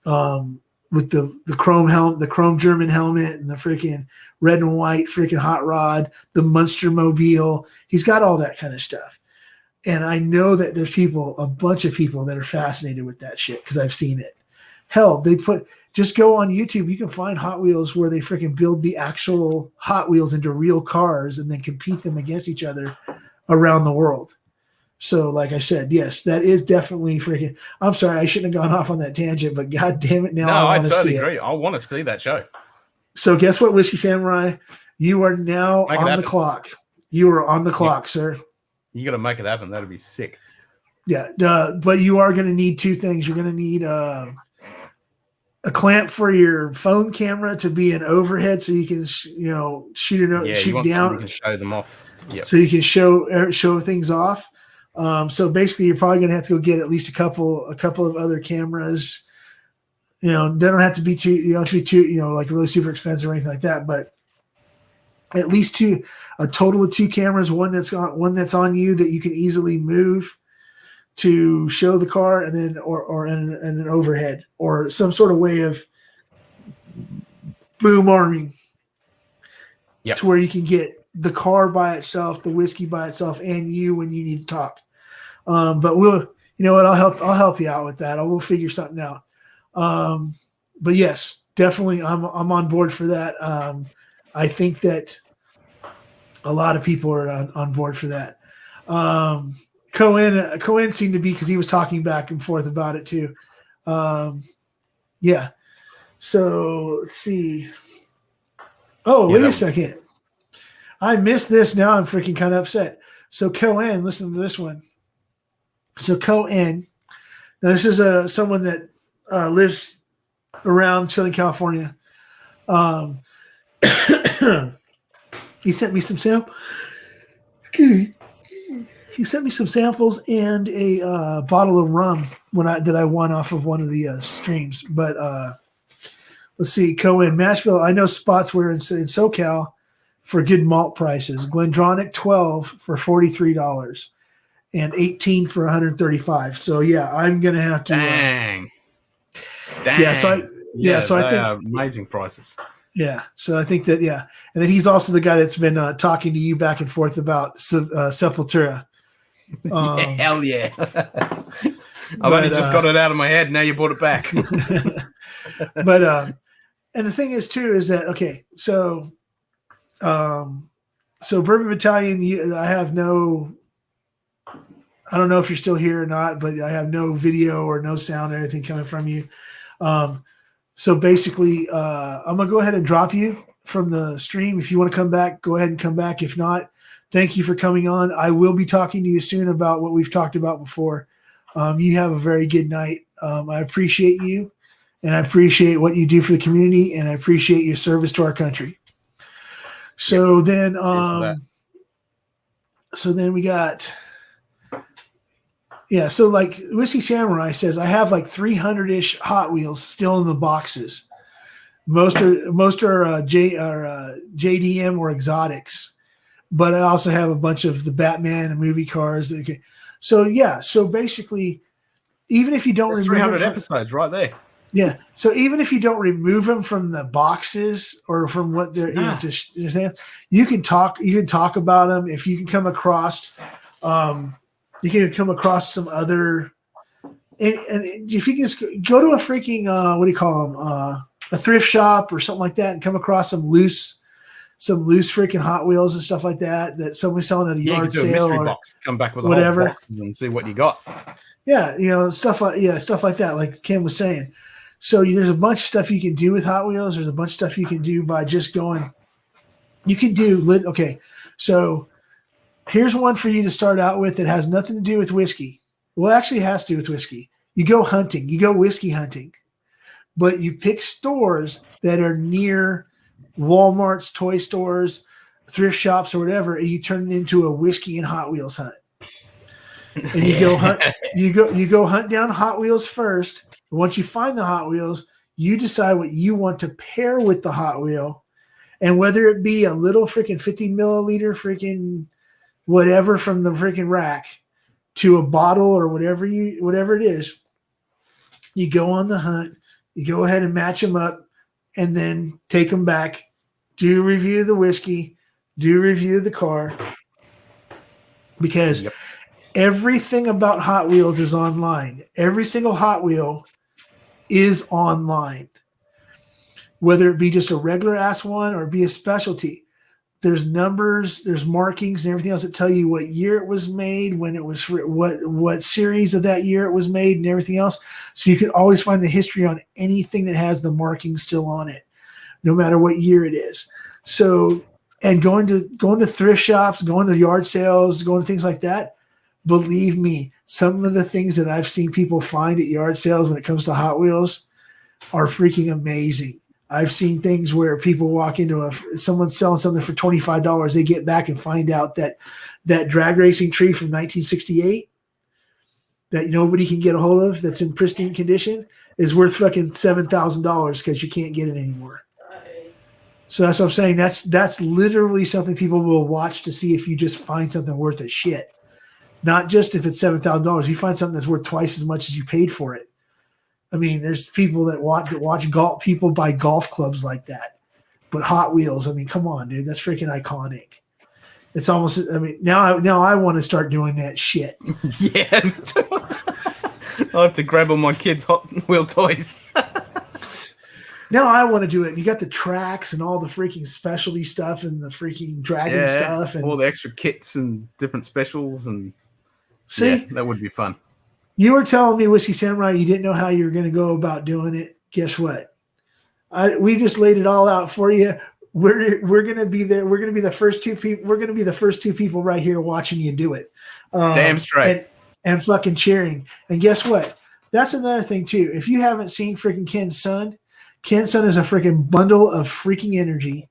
with the chrome helmet, the chrome German helmet, and the freaking red and white freaking hot rod, the Munster Mobile. He's got all that kind of stuff. And I know that there's a bunch of people that are fascinated with that shit because I've seen it. Hell, just go on YouTube. You can find Hot Wheels where they freaking build the actual Hot Wheels into real cars and then compete them against each other around the world. So, like I said, yes, that is definitely freaking. I'm sorry, I shouldn't have gone off on that tangent, but god damn it, now No, I I want to totally see agree. it. I want to see that show. So, guess what, Whiskey Samurai? You are now Make it on the happen. clock. You are on the clock, sir. You got to make it happen. That'd be sick. Yeah, but you are going to need two things. You're going to need a clamp for your phone camera to be an overhead, so you can shoot Yeah, shoot you want down. something you can show them off. Yeah. So you can show things off. So basically, you're probably going to have to go get at least a couple of other cameras. They don't have to be too. You don't have to be too. Like really super expensive or anything like that. But at least a total of two cameras. One that's on you that you can easily move to show the car, and then or an overhead or some sort of way of boom arming. Yep. To where you can get the car by itself, the whiskey by itself, and you when you need to talk. But I'll help you out with that. We'll figure something out. But yes, definitely I'm on board for that. I think that a lot of people are on board for that. Cohen seemed to be, because he was talking back and forth about it too. Yeah. So let's see. Oh, wait a second. I missed this. Now I'm freaking kind of upset. So Cohen, listen to this one. So Cohen, now this is someone that lives around Southern California. He sent me some samples. He sent me some samples and a bottle of rum that I won off of one of the streams. But let's see, Cohen, Mashville. I know spots where in SoCal for good malt prices. Glendronach 12 for $43 and 18 for 135. So yeah, I'm gonna have to. Dang. Yeah. So I think amazing prices. Yeah. So I think that, yeah. And then he's also the guy that's been talking to you back and forth about Sepultura. Yeah, hell yeah. I've only just got it out of my head. Now you brought it back. But, and the thing is too, is that, okay. So Bourbon Battalion, I don't know if you're still here or not, but I have no video or no sound or anything coming from you. So basically, I'm going to go ahead and drop you from the stream. If you want to come back, go ahead and come back. If not, thank you for coming on. I will be talking to you soon about what we've talked about before. You have a very good night. I appreciate you, and I appreciate what you do for the community, and I appreciate your service to our country. So then we got... Yeah, so like Whiskey Samurai says, I have like 300-ish Hot Wheels still in the boxes. Most are JDM or exotics, but I also have a bunch of the Batman and movie cars. So yeah, so basically, even if you don't remove 300 episodes right there. Yeah, so even if you don't remove them from the boxes or from what they're, you can talk about them. If you can come across. You can come across some other, and if you can just go to a freaking what do you call them, a thrift shop or something like that, and come across some loose freaking Hot Wheels and stuff like that somebody's selling at a yard you can do sale a mystery or box. Come back with a whatever whole box and see what you got. Yeah, stuff like that, like Ken was saying. So there's a bunch of stuff you can do with Hot Wheels. There's a bunch of stuff you can do by just going. You can do okay, so. Here's one for you to start out with that has nothing to do with whiskey. Well, actually, it has to do with whiskey. You go hunting. You go whiskey hunting. But you pick stores that are near Walmart's, toy stores, thrift shops, or whatever, and you turn it into a whiskey and Hot Wheels hunt. And you go hunt. You go hunt down Hot Wheels first. And once you find the Hot Wheels, you decide what you want to pair with the Hot Wheel, and whether it be a little freaking 50 milliliter freaking whatever from the freaking rack to a bottle or whatever it is, you go on the hunt, You go ahead and match them up, and then take them back. Do review the whiskey. Do review the car. Because everything about Hot Wheels is online. Every single Hot Wheel is online. Whether it be just a regular ass one or be a specialty. There's numbers, there's markings and everything else that tell you what year it was made, when it was, what series of that year it was made and everything else. So you can always find the history on anything that has the markings still on it, no matter what year it is. So, and going to thrift shops, going to yard sales, going to things like that, believe me, some of the things that I've seen people find at yard sales when it comes to Hot Wheels are freaking amazing. I've seen things where people walk into someone's selling something for $25. They get back and find out that drag racing tree from 1968 that nobody can get a hold of, that's in pristine condition, is worth fucking $7,000 because you can't get it anymore. So that's what I'm saying. That's literally something people will watch to see if you just find something worth a shit. Not just if it's $7,000. You find something that's worth twice as much as you paid for it. I mean, there's people that watch golf. People buy golf clubs like that, but Hot Wheels. I mean, come on, dude, that's freaking iconic. It's almost. I mean, now I want to start doing that shit. Yeah, me too. I'll have to grab all my kids' Hot Wheel toys. Now I want to do it. You got the tracks and all the freaking specialty stuff and the freaking dragon stuff and all the extra kits and different specials and. See, yeah, that would be fun. You were telling me, Whiskey Samurai, you didn't know how you were going to go about doing it. Guess what? We just laid it all out for you. We're going to be there. We're going to be the first two people. We're going to be the first two people right here watching you do it. Damn straight. And fucking cheering. And guess what? That's another thing too. If you haven't seen freaking Ken's son is a freaking bundle of freaking energy.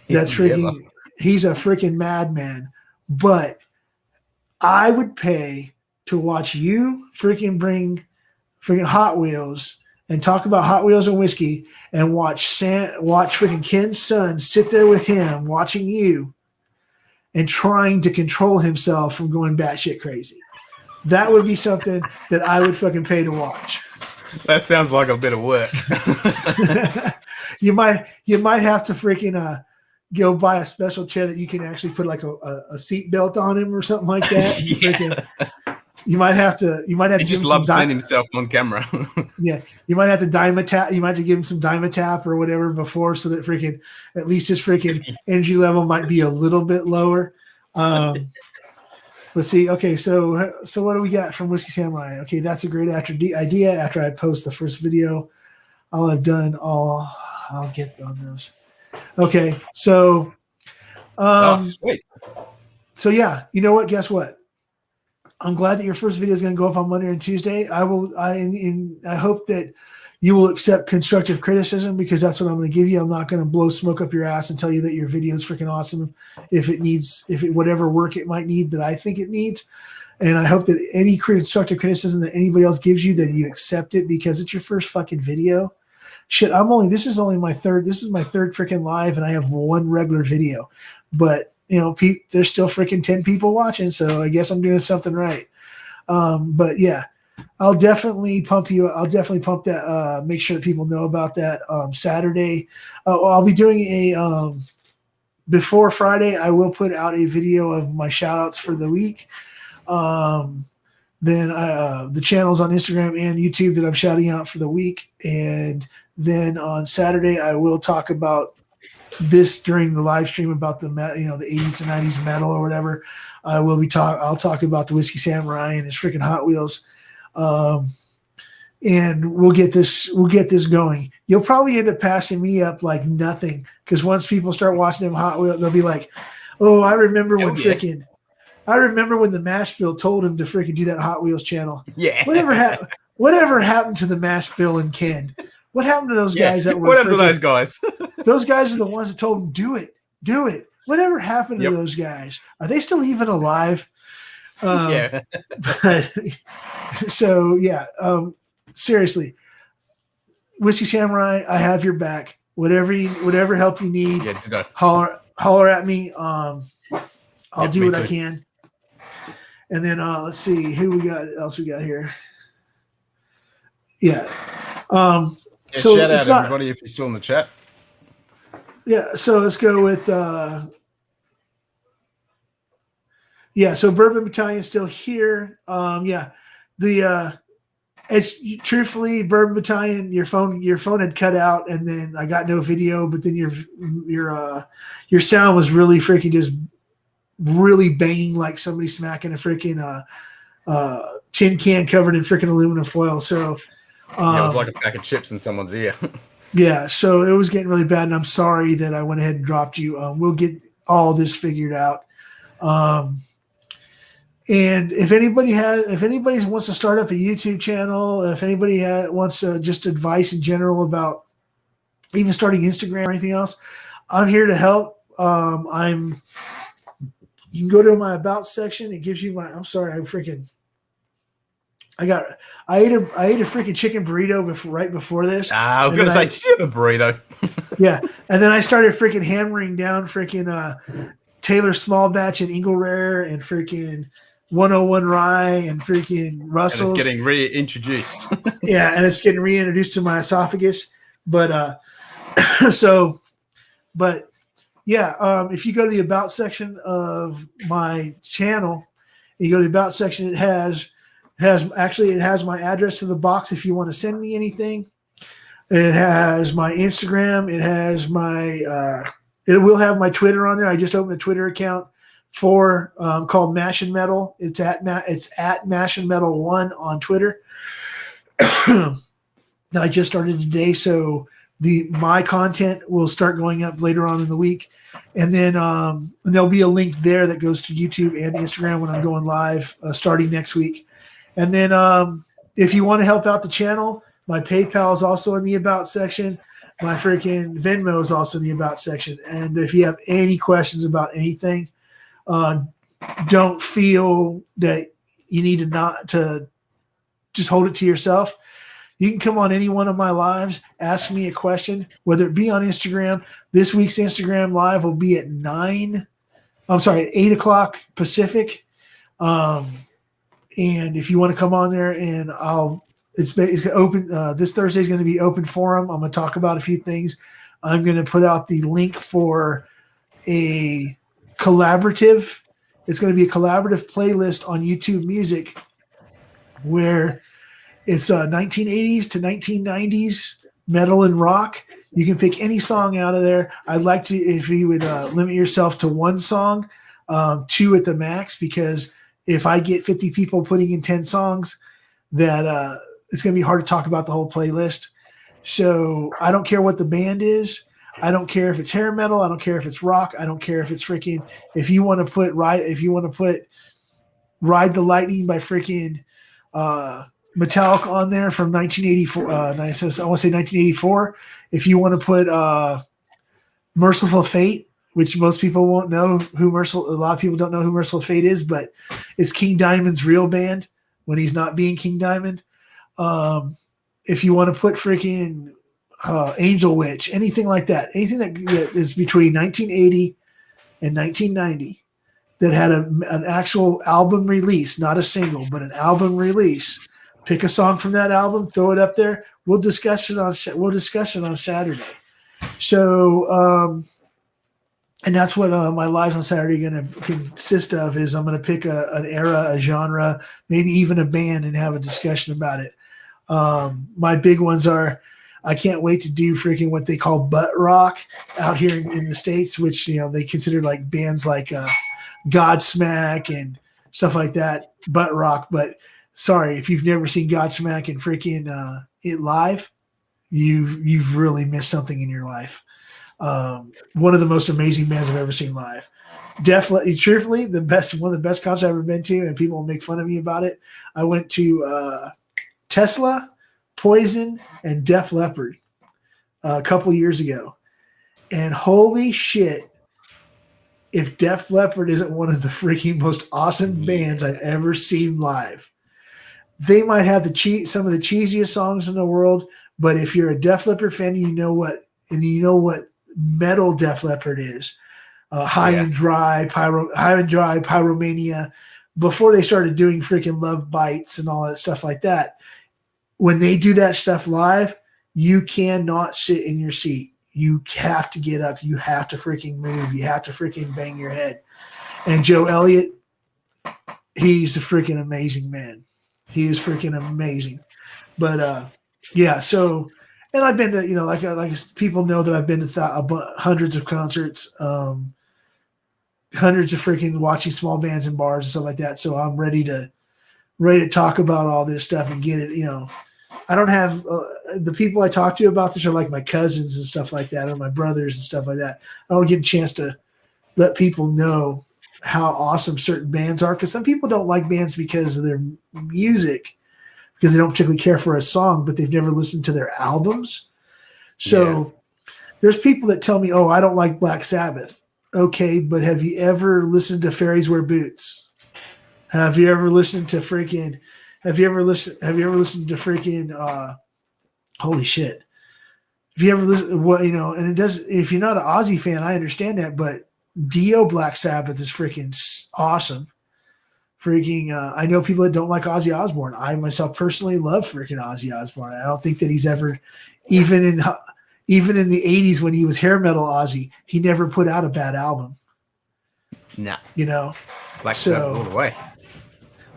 That's freaking. He's a freaking madman. But I would pay to watch you freaking bring freaking Hot Wheels and talk about Hot Wheels and whiskey and watch freaking Ken's son sit there with him watching you and trying to control himself from going batshit crazy. That would be something that I would fucking pay to watch. That sounds like a bit of work. You might have to freaking go buy a special chair that you can actually put like a seat belt on him or something like that. Yeah. You might have to. He just loves seeing himself on camera. Yeah, you might have to Dymatap. You might have to give him some Dymatap or whatever before, so that freaking at least his freaking energy level might be a little bit lower. Let's see. Okay, so what do we got from Whiskey Samurai? Okay, that's a great idea. After I post the first video, I'll get on those. Okay, so sweet. So yeah, you know what? Guess what? I'm glad that your first video is going to go up on Monday and Tuesday. I hope that you will accept constructive criticism, because that's what I'm going to give you. I'm not going to blow smoke up your ass and tell you that your video is freaking awesome whatever work it might need that I think it needs. And I hope that any constructive criticism that anybody else gives you, that you accept it, because it's your first fucking video. Shit, this is my third freaking live, and I have one regular video, but there's still freaking 10 people watching, so I guess I'm doing something right. But yeah, I'll definitely pump you. I'll definitely pump that. Make sure that people know about that. Saturday, I'll be doing a before Friday. I will put out a video of my shout outs for the week. Then the channels on Instagram and YouTube that I'm shouting out for the week, and then on Saturday I will talk about this during the live stream about the 80s to 90s metal or whatever. I'll talk about the Whiskey Samurai and his freaking Hot Wheels. And we'll get this going. You'll probably end up passing me up like nothing, because once people start watching them Hot Wheels, they'll be like, oh, I remember when the Mashville told him to freaking do that Hot Wheels channel. Yeah. Whatever happened to the Mashville and Ken? What happened to those guys that were what happened to those guys? Those guys are the ones that told him, do it. Whatever happened to those guys? Are they still even alive? Yeah. But, so yeah, seriously, Whiskey Samurai, I have your back. Whatever help you need, holler at me. I'll do what I can. And then let's see who else we got here. Yeah. Yeah, So shout it's out not. everybody if you're still in the chat. Yeah. So let's go with. Yeah. So Bourbon Battalion's still here. Yeah. The it's truthfully Bourbon Battalion. Your phone had cut out, and then I got no video. But then your sound was really freaking just really banging like somebody smacking a freaking tin can covered in freaking aluminum foil. So Yeah, it was like a pack of chips in someone's ear. yeah, so it was getting really bad, and I'm sorry that I went ahead and dropped you. We'll get all this figured out. And if anybody wants to start up a YouTube channel, if anybody wants just advice in general about even starting Instagram or anything else, I'm here to help. You can go to my about section. It gives you my. I'm sorry, I ate a freaking chicken burrito right before this. I was gonna say, did you have a burrito? Yeah, and then I started freaking hammering down freaking Taylor Small Batch and Eagle Rare and freaking 101 Rye and freaking Russell's. And it's getting reintroduced. Yeah, and it's getting reintroduced to my esophagus. But yeah, if you go to the about section of my channel, you go to the about section, it has my address to the box if you want to send me anything. It has my Instagram. It has my it will have my Twitter on there. I just opened a Twitter account for called Mash and Metal. It's at Mash and Metal 1 on Twitter. That I just started today, so my content will start going up later on in the week, and then there'll be a link there that goes to YouTube and Instagram when I'm going live starting next week. And then if you want to help out the channel, my PayPal is also in the about section. My freaking Venmo is also in the about section. And if you have any questions about anything, don't feel that you need to just hold it to yourself. You can come on any one of my lives, ask me a question, whether it be on Instagram. This week's Instagram live will be at 8 o'clock Pacific. And if you want to come on there, and it's open. This Thursday is going to be open forum. I'm going to talk about a few things. I'm going to put out the link for a collaborative. It's going to be a collaborative playlist on YouTube Music where it's 1980s to 1990s metal and rock. You can pick any song out of there. I'd like to, if you would limit yourself to one song, 2 at the max, because if I get 50 people putting in 10 songs, that it's going to be hard to talk about the whole playlist. So I don't care what the band is. I don't care if it's hair metal. I don't care if it's rock. I don't care if it's freaking. If you want to put Ride the Lightning by freaking Metallica on there from 1984. I want to say 1984. If you want to put Merciful Fate, which most people won't know a lot of people don't know who Merciful Fate is, but it's King Diamond's real band when he's not being King Diamond. If you want to put freaking Angel Witch, anything like that, anything that is between 1980 and 1990 that had an actual album release, not a single, but an album release. Pick a song from that album, throw it up there. We'll discuss it on Saturday. So, and that's what my lives on Saturday are going to consist of. Is I'm going to pick an era, a genre, maybe even a band, and have a discussion about it. My big ones are, I can't wait to do freaking what they call butt rock out here in the States, which they consider like bands like Godsmack and stuff like that, butt rock. But sorry, if you've never seen Godsmack and freaking it live, you've really missed something in your life. One of the most amazing bands I've ever seen live. Definitely, truthfully, one of the best concerts I've ever been to, and people will make fun of me about it. I went to Tesla, Poison, and Def Leppard a couple years ago, and holy shit, if Def Leppard isn't one of the freaking most awesome bands I've ever seen live. They might have some of the cheesiest songs in the world, but if you're a Def Leppard fan, you know what metal Def Leppard is. High and Dry, Pyromania, before they started doing freaking Love Bites and all that stuff like that. When they do that stuff live, you cannot sit in your seat. You have to get up. You have to freaking move. You have to freaking bang your head. And Joe Elliott, he's a freaking amazing man. He is freaking amazing. But yeah, so and I've been to, like people know that I've been to hundreds of concerts, hundreds of freaking watching small bands in bars and stuff like that. So I'm ready to talk about all this stuff and get it. I don't have the people I talk to about this are like my cousins and stuff like that, or my brothers and stuff like that. I don't get a chance to let people know how awesome certain bands are, because some people don't like bands because of their music, because they don't particularly care for a song, but they've never listened to their albums. So there's people that tell me, "Oh, I don't like Black Sabbath." Okay, but have you ever listened to Fairies Wear Boots? Have you ever listened to freaking? Have you ever listened to freaking? Holy shit! If you ever listen, and it does. If you're not an Ozzy fan, I understand that, but Dio Black Sabbath is freaking awesome. Freaking, I know people that don't like Ozzy Osbourne. I myself personally love freaking Ozzy Osbourne. I don't think that he's ever, even in the 80s when he was hair metal Ozzy, he never put out a bad album. Nah. Black Sabbath all the way.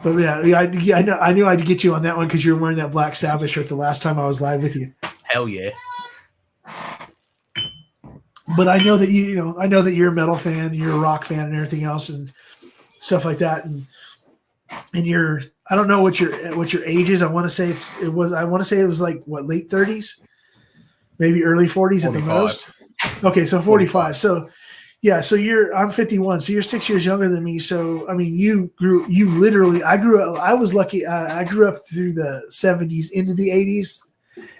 But yeah, I knew I'd get you on that one because you were wearing that Black Sabbath shirt the last time I was live with you. Hell yeah. But I know that I know that you're a metal fan, you're a rock fan, and everything else, and stuff like that. And I don't know what your age is. I want to say it was like what, late 30s, maybe early 40s 45. At the most. Okay, so 45. So yeah, so I'm 51, so you're 6 years younger than me. So I mean, I was lucky. I grew up through the 70s into the 80s,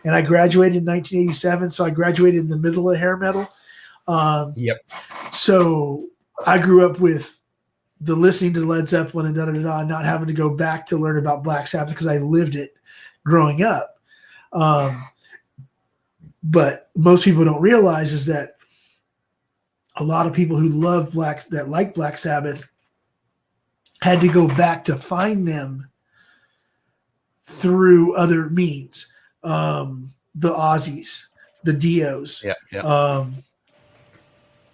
and I graduated in 1987. So I graduated in the middle of hair metal. Yep. So I grew up with the listening to Led Zeppelin and not having to go back to learn about Black Sabbath because I lived it growing up. But most people don't realize is that a lot of people who like Black Sabbath had to go back to find them through other means. The Ozzies, the Dios. Yeah.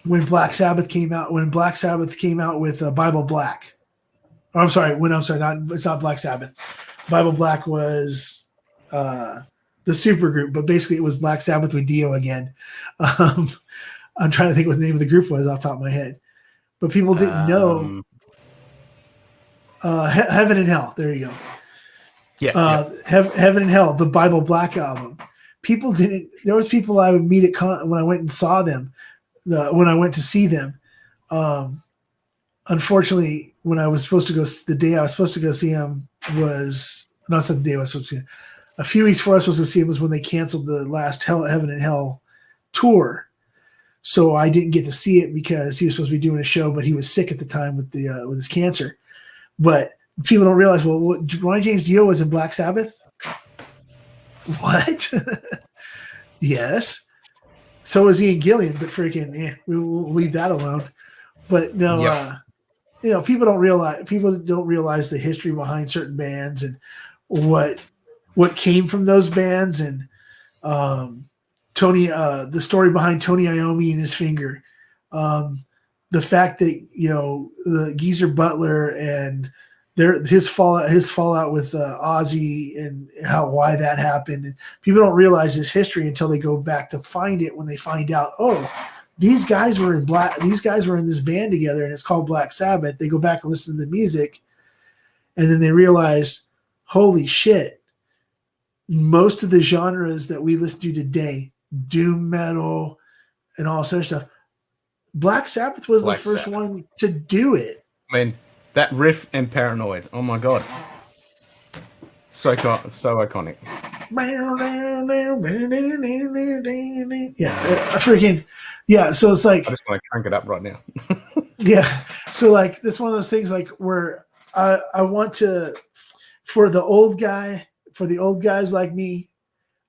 When Black Sabbath came out with Bible Black. It's not Black Sabbath. Bible Black was the supergroup, but basically it was Black Sabbath with Dio again. I'm trying to think what the name of the group was off the top of my head. But people didn't know. Heaven and Hell. There you go. Yeah. Heaven and Hell, the Bible Black album. People didn't. There was people I would meet when I went and saw them. When I went to see them, unfortunately, when I was supposed to go, the day I was supposed to go see him was not the day I was supposed to. A few weeks before I was supposed to see him was when they canceled the last Heaven and Hell tour. So I didn't get to see it because he was supposed to be doing a show, but he was sick at the time with his cancer. But people don't realize, Ronnie James Dio was in Black Sabbath. What? Yes. So is Ian Gillian, but freaking, we'll leave that alone. But no, people don't realize the history behind certain bands and what came from those bands, and Tony, the story behind Tony Iommi and his finger, the fact that the Geezer Butler and his fallout with Ozzy and why that happened. And people don't realize this history until they go back to find it. When they find out, these guys were in this band together, and it's called Black Sabbath. They go back and listen to the music, and then they realize, holy shit! Most of the genres that we listen to today, doom metal and all such stuff, Black Sabbath was the first one to do it. I mean, that riff and Paranoid. Oh my god. So iconic. Yeah, so it's like I just want to crank it up right now. Yeah. So like it's one of those things like where I want to, for the old guys like me,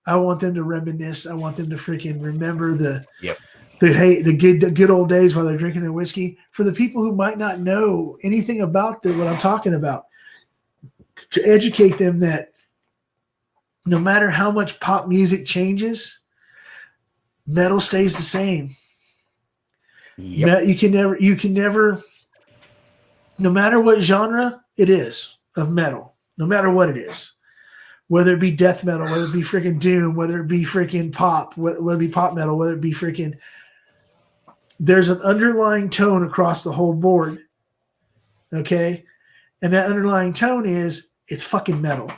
I want them to reminisce. I want them to freaking remember the good old days while they're drinking their whiskey. For the people who might not know anything about what I'm talking about, to educate them that no matter how much pop music changes, metal stays the same. Yep. You can never, no matter what genre it is of metal, no matter what it is, whether it be death metal, whether it be freaking doom, whether it be freaking pop, whether it be pop metal, whether it be freaking, there's an underlying tone across the whole board. Okay. And that underlying tone is it's fucking metal.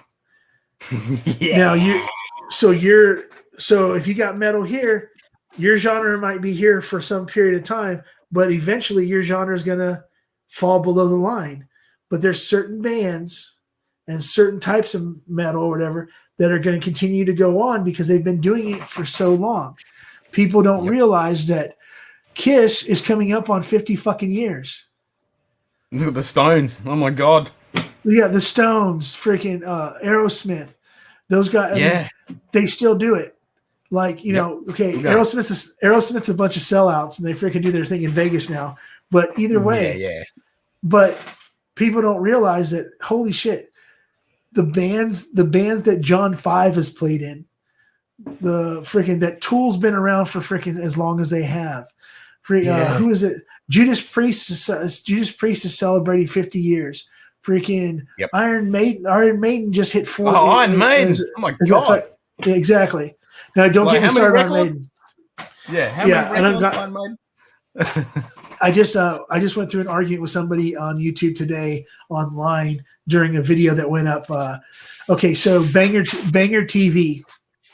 Yeah. Now so if you got metal here, your genre might be here for some period of time, but eventually your genre is gonna fall below the line. But there's certain bands and certain types of metal or whatever that are going to continue to go on because they've been doing it for so long. People don't realize that Kiss is coming up on 50 fucking years. Look at the Stones. Oh my god. Yeah, the Stones, freaking Aerosmith, those guys. Yeah. I mean, they still do it. Like, you know, okay, Yeah. Aerosmith's a bunch of sellouts and they freaking do their thing in Vegas now. But either way, Yeah. But people don't realize that, holy shit, the bands that John 5 has played in, the freaking that Tool's been around for freaking as long as they have. Who is it? Judas Priest is celebrating 50 years. Freaking Iron Maiden just hit 40. Oh, Iron Maiden! Oh my god! Yeah, exactly. Now don't get me started on Maiden. Yeah, how many records Iron Maiden? I just went through an argument with somebody on YouTube today online during a video that went up. Okay, so Banger TV.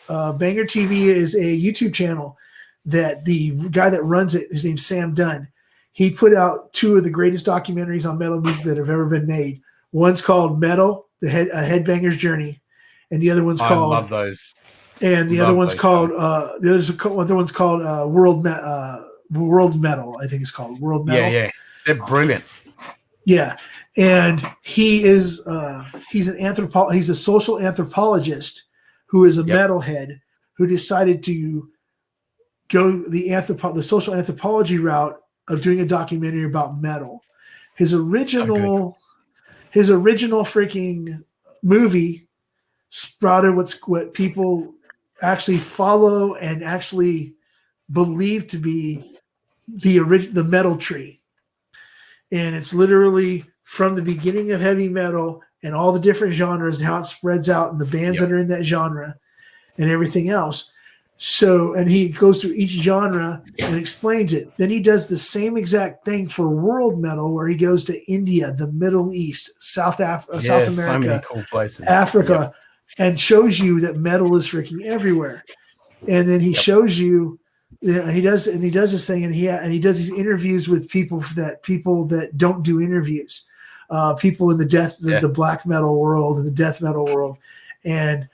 Banger TV is a YouTube channel that the guy that runs it, his name's Sam Dunn. He put out two of the greatest documentaries on metal music that have ever been made. One's called Metal, a Headbanger's Journey, and the other one's called. I love those. And the other one's called other one's called World Metal. I think it's called World Metal. Yeah, they're brilliant. Yeah, and he's a social anthropologist who is a metalhead who decided to go the social anthropology route of doing a documentary about metal. His original freaking movie sprouted what people actually follow and actually believe to be the metal tree. And it's literally from the beginning of heavy metal and all the different genres and how it spreads out and the bands that are in that genre and everything else. So, and he goes through each genre and explains it. Then he does the same exact thing for world metal, where he goes to India, the Middle East, South America, so many cool places. Africa, and shows you that metal is freaking everywhere. And then he shows you, he does this thing, and he does these interviews with people that don't do interviews, people in the black metal world and the death metal world, and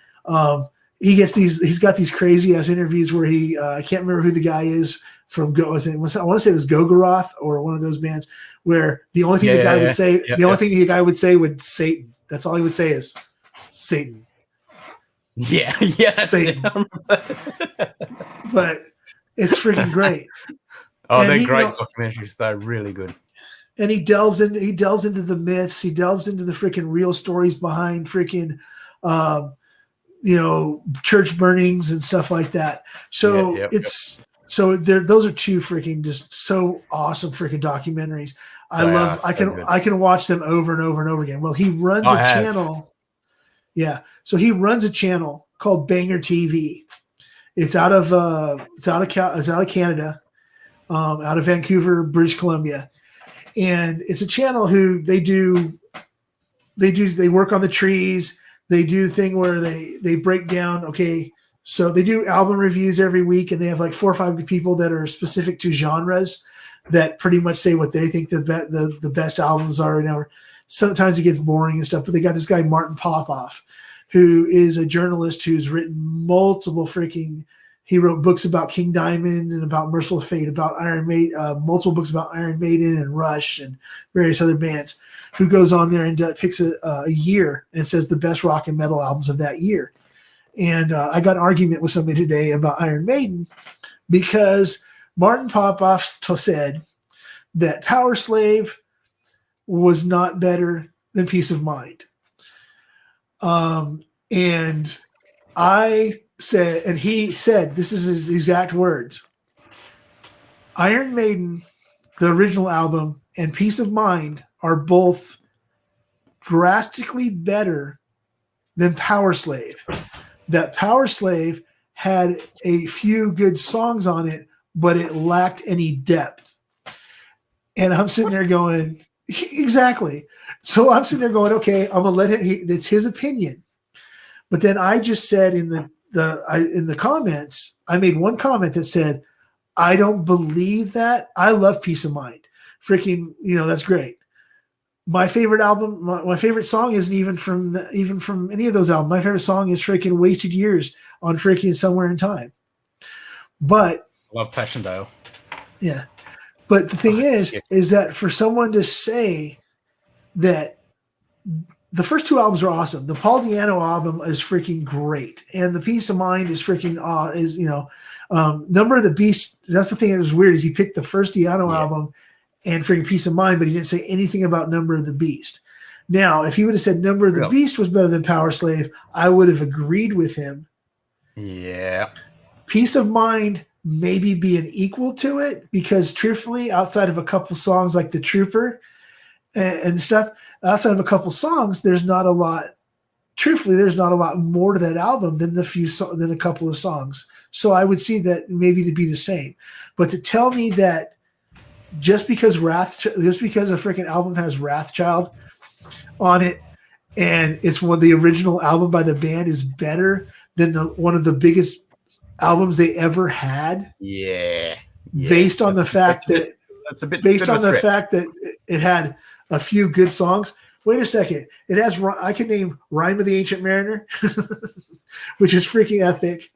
he's got these crazy ass interviews where I can't remember who the guy is from I want to say it was Gogoroth or one of those bands, where the only thing the guy would say, only thing the guy would say would Satan. That's all he would say is Satan. Yeah, Satan. But it's freaking great. Oh, they're great documentaries. They're really good. And he delves into the myths. He delves into the freaking real stories behind freaking, church burnings and stuff like that. So those are two freaking just so awesome freaking documentaries. I can watch them over and over and over again. Well, he runs a channel. Yeah. So he runs a channel called Banger TV. It's out of Canada, out of Vancouver, British Columbia. And it's a channel who they work on the trees. They do the thing where they break down. Okay, so they do album reviews every week, and they have like 4 or 5 people that are specific to genres that pretty much say what they think the best albums are. And sometimes it gets boring and stuff, but they got this guy Martin Popoff, who is a journalist who's written he wrote books about King Diamond and about Merciful Fate, about Iron Maiden, multiple books about Iron Maiden and Rush and various other bands, who goes on there and picks a year and says the best rock and metal albums of that year. And I got an argument with somebody today about Iron Maiden because Martin Popoff said that Power Slave was not better than Peace of Mind. And I said, and he said, this is his exact words. Iron Maiden, the original album, and Peace of Mind are both drastically better than Power Slave. That Power Slave had a few good songs on it, but it lacked any depth. And I'm sitting there going, exactly. So I'm sitting there going, okay, I'm gonna let him. It's his opinion. But then I just said in the comments, I made one comment that said, I don't believe that. I love Peace of Mind. Freaking, that's great. My favorite album, my favorite song isn't even from any of those albums. My favorite song is freaking Wasted Years on freaking Somewhere in Time. But I love Passchendaele. Yeah. But the thing is that for someone to say that the first two albums are awesome. The Paul Di'Anno album is freaking great. And the Peace of Mind is freaking Number of the Beast. That's the thing that was weird is he picked the first Di'Anno album and freaking Peace of Mind, but he didn't say anything about Number of the Beast. Now, if he would have said Number of the Beast was better than Power Slave, I would have agreed with him. Yeah. Peace of Mind maybe being equal to it because truthfully, outside of a couple songs like The Trooper and stuff, outside of a couple songs, there's not a lot. Truthfully, there's not a lot more to that album than than a couple of songs. So I would see that maybe they'd be the same. But to tell me that just because a freaking album has Wrathchild on it and it's the original album by the band is better than one of the biggest albums they ever had. Yeah. Based on the fact that it had a few good songs. Wait a second. It has, I can name Rime of the Ancient Mariner, which is freaking epic.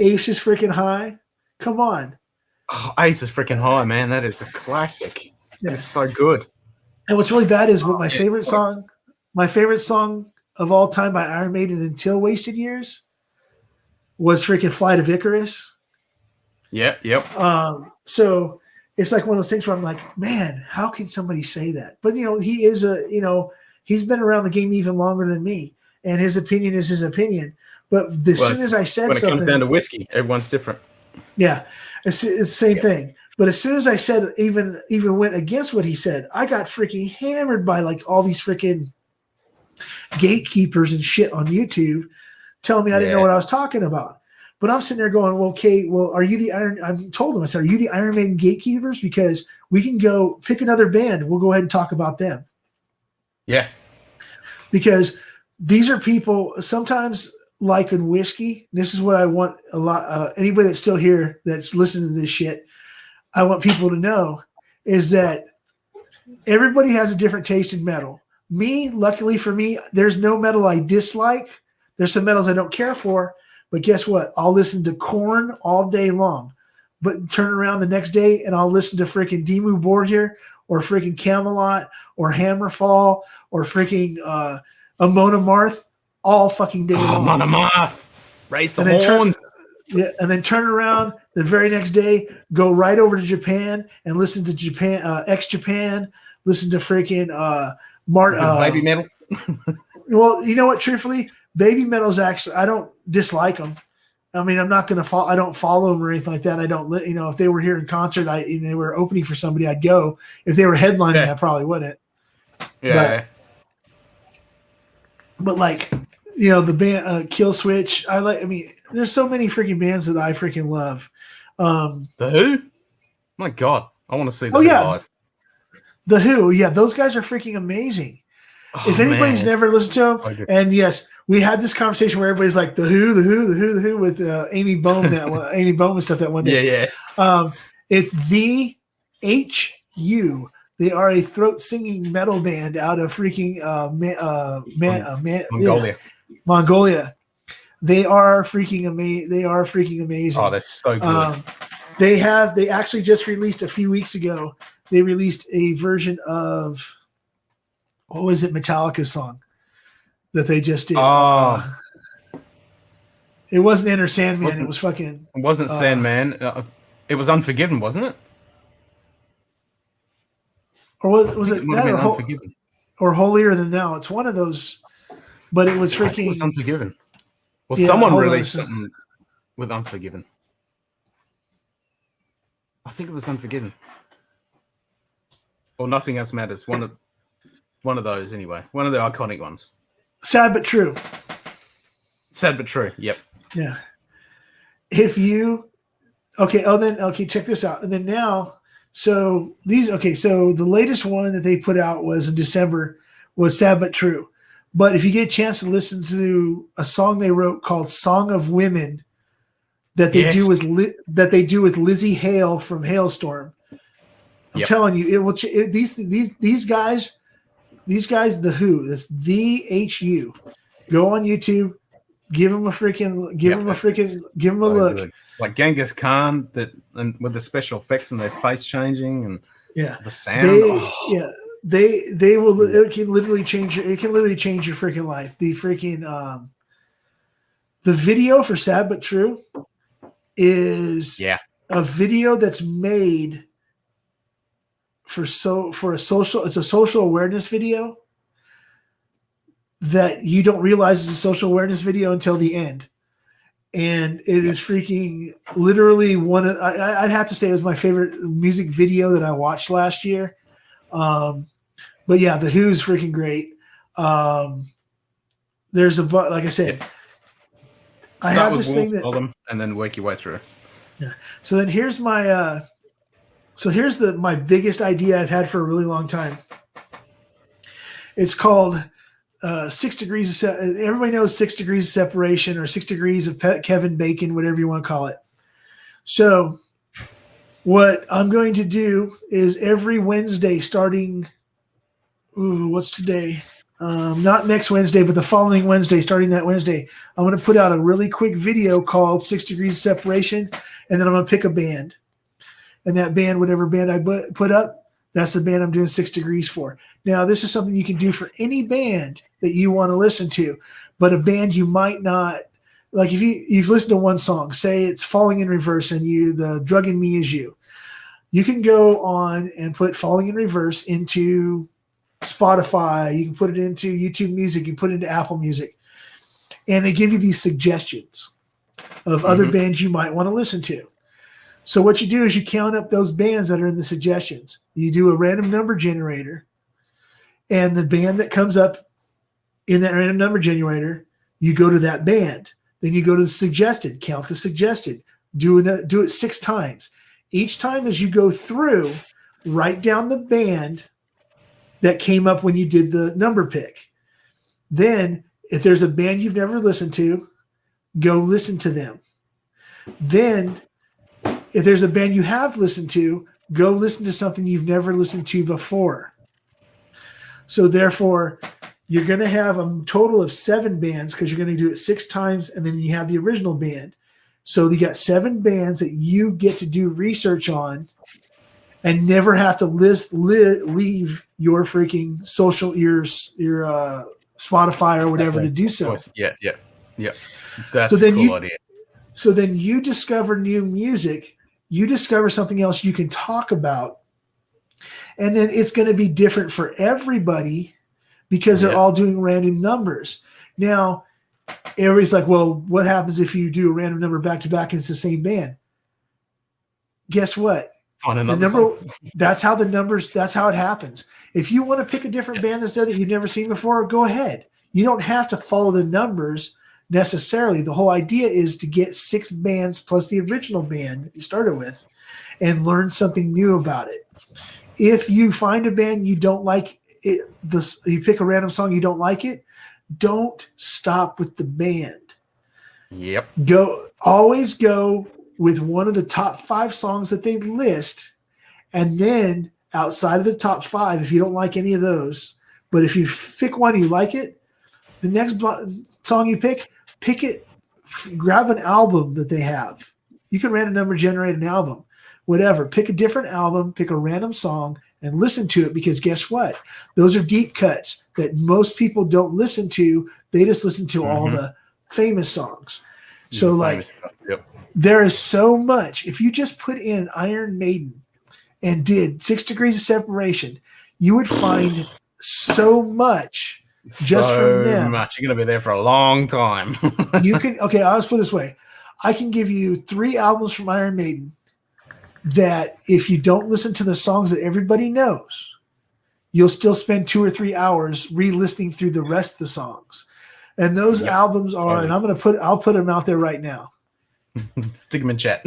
Ace is freaking high. Come on. Oh, Ace is freaking high, man. That is a classic. Yeah. It's so good. And what's really bad is my favorite song of all time by Iron Maiden until Wasted Years was freaking Flight of Icarus. Yeah, yep. So it's like one of those things where I'm like, man, how can somebody say that? But he is he's been around the game even longer than me, and his opinion is his opinion. But soon as I said when something, it comes down to whiskey, everyone's different. Yeah, it's the same thing. But as soon as I said even went against what he said, I got freaking hammered by like all these freaking gatekeepers and shit on YouTube telling me I didn't know what I was talking about. But I'm sitting there going, well, okay, are you the Iron? I told him, I said, are you the Iron Maiden gatekeepers? Because we can go pick another band. We'll go ahead and talk about them. Yeah. Because these are people sometimes like in whiskey. This is what I want a lot. Anybody that's still here that's listening to this shit, I want people to know is that everybody has a different taste in metal. Me, luckily for me, there's no metal I dislike. There's some metals I don't care for. But guess what? I'll listen to Korn all day long. But turn around the next day and I'll listen to freaking Dimmu Borgir or freaking Camelot or Hammerfall or freaking Amon Amarth all fucking day long. Amon Amarth. Raise the horns. And then turn around the very next day, go right over to Japan and listen to Japan, listen to freaking Baby metal. Well, you know what? Truthfully, baby metal's actually, I don't dislike them. I mean, I'm not going to follow. I don't follow them or anything like that. I don't, if they were here in concert, they were opening for somebody, I'd go. If they were headlining, I probably wouldn't. Yeah. But like, the band Kill Switch, there's so many freaking bands that I freaking love. The Who? My God, I want to see them live. The Who, yeah, those guys are freaking amazing. If anybody's never listened to them, and yes, we had this conversation where everybody's like the Who with Amy Bowman Amy Bowman stuff that one day. Yeah. It's the HU. They are a throat singing metal band out of freaking Mongolia. Mongolia. They are freaking amazing. They are freaking amazing. Oh, that's so good. They actually just released a few weeks ago. They released a version of what was it, Metallica's song that they just did. It wasn't Enter Sandman. It was fucking. It wasn't Sandman. It was Unforgiven, wasn't it? Or was it that or Holier Than Thou? It's one of those. But it was freaking. It was Unforgiven. Well, Yeah, someone hold on a released second. something with Unforgiven. I think it was Unforgiven. Or Nothing Else Matters. One of those anyway. One of the iconic ones. Sad but true. Sad but true. Yep. Yeah. If you check this out. And then now, so the latest one that they put out was in December was Sad but True. But if you get a chance to listen to a song they wrote called Song of Women that they do with Lizzie Hale from Hailstorm. I'm telling you, it will these guys, the Who, this The HU. Go on YouTube, give them a look. Good. Like Genghis Khan and with the special effects and their face changing and the sound. They will. It can literally change your freaking life. The freaking the video for Sad but True is a video that's made for a social awareness video that you don't realize is a social awareness video until the end. And it is freaking literally I'd have to say it was my favorite music video that I watched last year. But yeah, the Who's freaking great. There's like I said, I have this thing that them and then work your way through. Yeah. So then here's my my biggest idea I've had for a really long time. It's called 6 degrees of everybody knows 6 degrees of separation or 6 degrees of Kevin Bacon, whatever you want to call it. So what I'm going to do is every Wednesday starting what's today? Not next Wednesday, but the following Wednesday, starting that Wednesday, I'm going to put out a really quick video called 6 degrees of separation. And then I'm going to pick a band. And that band, whatever band I put up, that's the band I'm doing 6 degrees for. Now, this is something you can do for any band that you want to listen to, but a band you might not like. If you've listened to one song, say it's Falling in Reverse, and the Drug in Me Is You, you can go on and put Falling in Reverse into Spotify. You can put it into YouTube Music. You put it into Apple Music, and they give you these suggestions of other bands you might want to listen to. So what you do is you count up those bands that are in the suggestions. You do a random number generator, and the band that comes up in that random number generator, you go to that band. Then you go to the suggested, count the suggested, do it 6 times. Each time as you go through, write down the band that came up when you did the number pick. Then if there's a band you've never listened to, go listen to them. Then if there's a band you have listened to, go listen to something you've never listened to before. So therefore, you're going to have a total of 7 bands because you're going to do it 6 times, and then you have the original band. So you got 7 bands that you get to do research on and never have to leave your freaking your Spotify or whatever to do so. Yeah. That's a cool idea. So then you discover new music. You discover something else you can talk about. And then it's going to be different for everybody because they're all doing random numbers. Now, everybody's like, well, what happens if you do a random number back to back and it's the same band? Guess what? That's how it happens. If you want to pick a different band that's there that you've never seen before, go ahead. You don't have to follow the numbers necessarily. The whole idea is to get 6 bands plus the original band you started with and learn something new about it. If you find a band you don't like it, you pick a random song you don't like it, don't stop with the band. Yep. Always go with one of the top 5 songs that they list, and then outside of the top 5, if you don't like any of those, but if you pick one you like it, the next song you pick it, grab an album that they have. You can random number generate an album, whatever. Pick a different album, pick a random song, and listen to it, because guess what? Those are deep cuts that most people don't listen to. They just listen to all the famous songs. So there is so much. If you just put in Iron Maiden and did 6 degrees of separation, you would find so much Just from So them. much. You're gonna be there for a long time. You can okay, I'll just put it this way. I can give you 3 albums from Iron Maiden that if you don't listen to the songs that everybody knows, you'll still spend 2 or 3 hours re-listening through the rest of the songs. And those albums are, and I'll put them out there right now. Stick them in chat.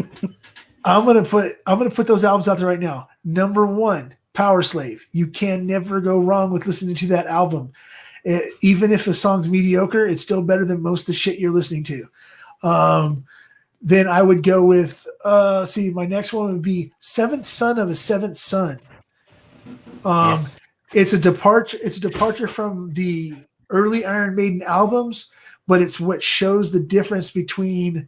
I'm gonna put those albums out there right now. Number 1, Power Slave. You can never go wrong with listening to that album. Even if a song's mediocre, it's still better than most of the shit you're listening to. Then I would go with my next one would be Seventh Son of a Seventh Son. Yes. It's a departure from the early Iron Maiden albums, but it's what shows the difference between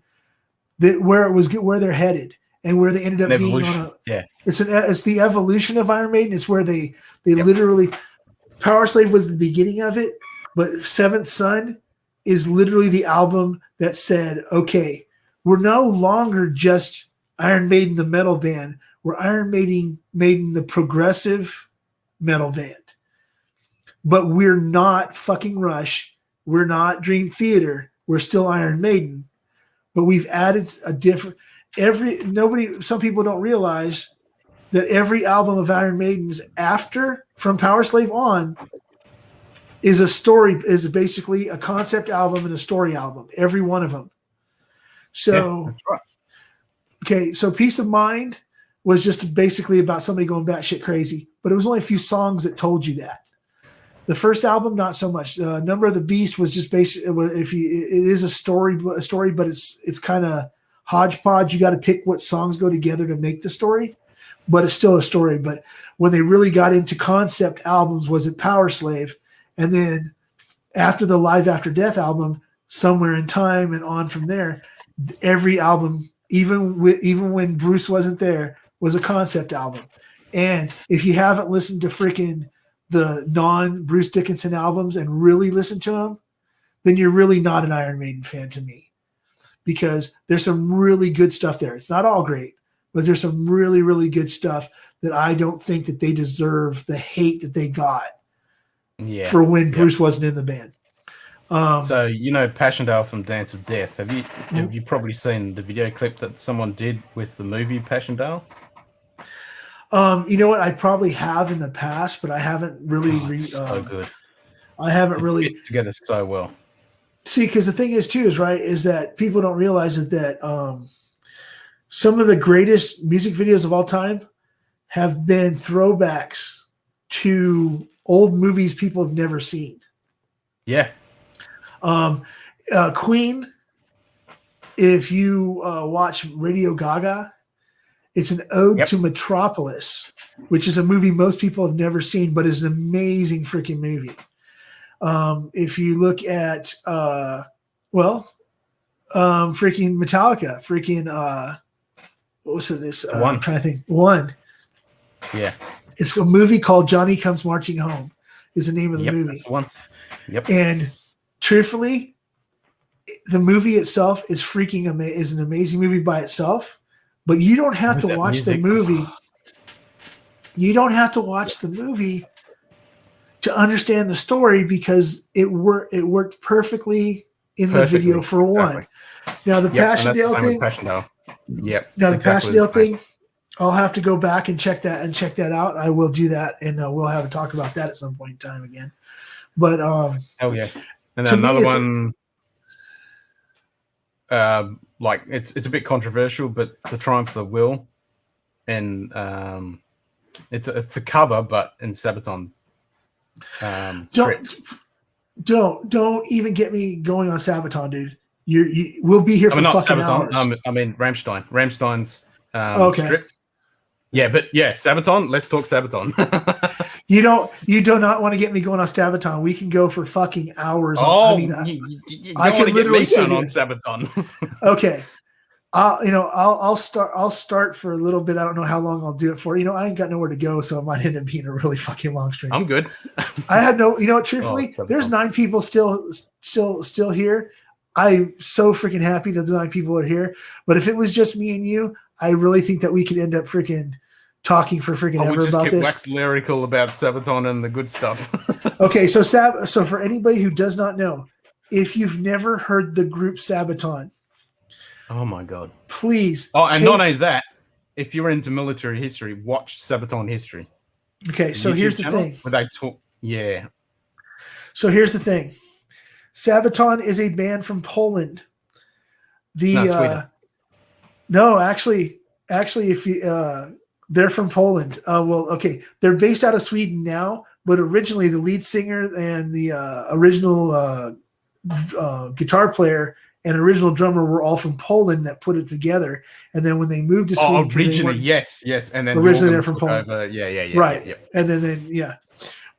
where they're headed and where they ended up being on a. It's the evolution of Iron Maiden. It's where they literally Power Slave was the beginning of it, but Seventh Son is literally the album that said, okay, we're no longer just Iron Maiden, the metal band. We're Iron Maiden the progressive metal band. But we're not fucking Rush. We're not Dream Theater. We're still Iron Maiden. But we've added a different some people don't realize that every album of Iron Maiden's after from Power Slave on is basically a concept album and a story album, every one of them. So, that's right. Okay, so Peace of Mind was just basically about somebody going batshit crazy, but it was only a few songs that told you that. The first album, not so much. Number of the Beast was just basic. It is a story, but it's kind of hodgepodge. You got to pick what songs go together to make the story, but it's still a story. But when they really got into concept albums, was it Power Slave, and then after the Live After Death album, Somewhere in Time, and on from there. Every album, even when Bruce wasn't there, was a concept album. And if you haven't listened to freaking the non-Bruce Dickinson albums and really listened to them, then you're really not an Iron Maiden fan to me, because there's some really good stuff there. It's not all great, but there's some really, really good stuff that I don't think that they deserve the hate that they got for when Bruce wasn't in the band. So Passchendaele from Dance of Death. Have you probably seen the video clip that someone did with the movie Passchendaele? You know what? I probably have in the past, but I haven't really. So good. I haven't really fits together so well. See, because the thing is that people don't realize that some of the greatest music videos of all time have been throwbacks to old movies people have never seen. Yeah. Queen, if you watch Radio Gaga, it's an ode to Metropolis, which is a movie most people have never seen, but is an amazing freaking movie. If you look at, freaking Metallica, what was it? I'm trying to think. One. Yeah. It's a movie called Johnny Comes Marching Home is the name of the movie. That's the one. Yep. And truthfully, the movie itself is is an amazing movie by itself, but you don't have to watch the movie. You don't have to watch the movie to understand the story, because it worked perfectly in the video for one. Now the Passchendaele thing. Yep. Now the Passchendaele thing, I'll have to go back and check that out. I will do that, and we'll have a talk about that at some point in time again. But hell yeah. And then another one, it's a bit controversial, but The Triumph of the Will, and it's a cover, but in Sabaton. Don't even get me going on Sabaton, dude. We'll be here for fucking hours. I mean Rammstein. Rammstein's okay. Stripped. Yeah, but Sabaton. Let's talk Sabaton. You do not want to get me going on Sabaton. We can go for fucking hours. I can literally sit on Sabaton. Okay. I'll start for a little bit. I don't know how long I'll do it for. I ain't got nowhere to go, so it might end up being a really fucking long stream. I'm good. I had no. Truthfully, there's 9 people still here. I'm so freaking happy that the 9 people are here. But if it was just me and you, I really think that we could end up freaking talking for freaking we ever just about keep this. wax lyrical about Sabaton and the good stuff. Okay, so for anybody who does not know, if you've never heard the group Sabaton, oh my god! please. Oh, and not only that, if you're into military history, watch Sabaton History. Okay, so here's the thing. Where they talk, yeah. So here's the thing. Sabaton is a band from Poland. No, actually, if you they're from Poland. Well, okay, they're based out of Sweden now, but originally the lead singer and the original guitar player and original drummer were all from Poland that put it together. And then when they moved to Sweden, originally, yes, and then originally they're from Poland. Right, yeah. And then yeah.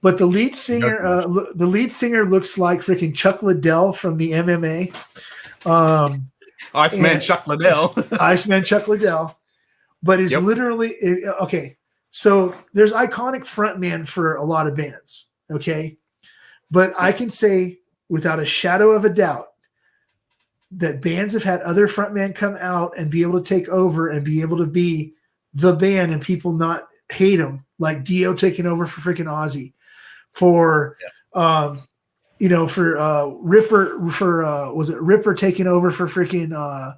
But the lead singer looks like freaking Chuck Liddell from the MMA. Iceman Chuck Liddell. Iceman Chuck Liddell. But it's literally okay. So there's iconic frontman for a lot of bands. Okay. But I can say without a shadow of a doubt that bands have had other frontmen come out and be able to take over and be able to be the band and people not hate them, like Dio taking over for freaking Ozzy. For Ripper was it Ripper taking over for freaking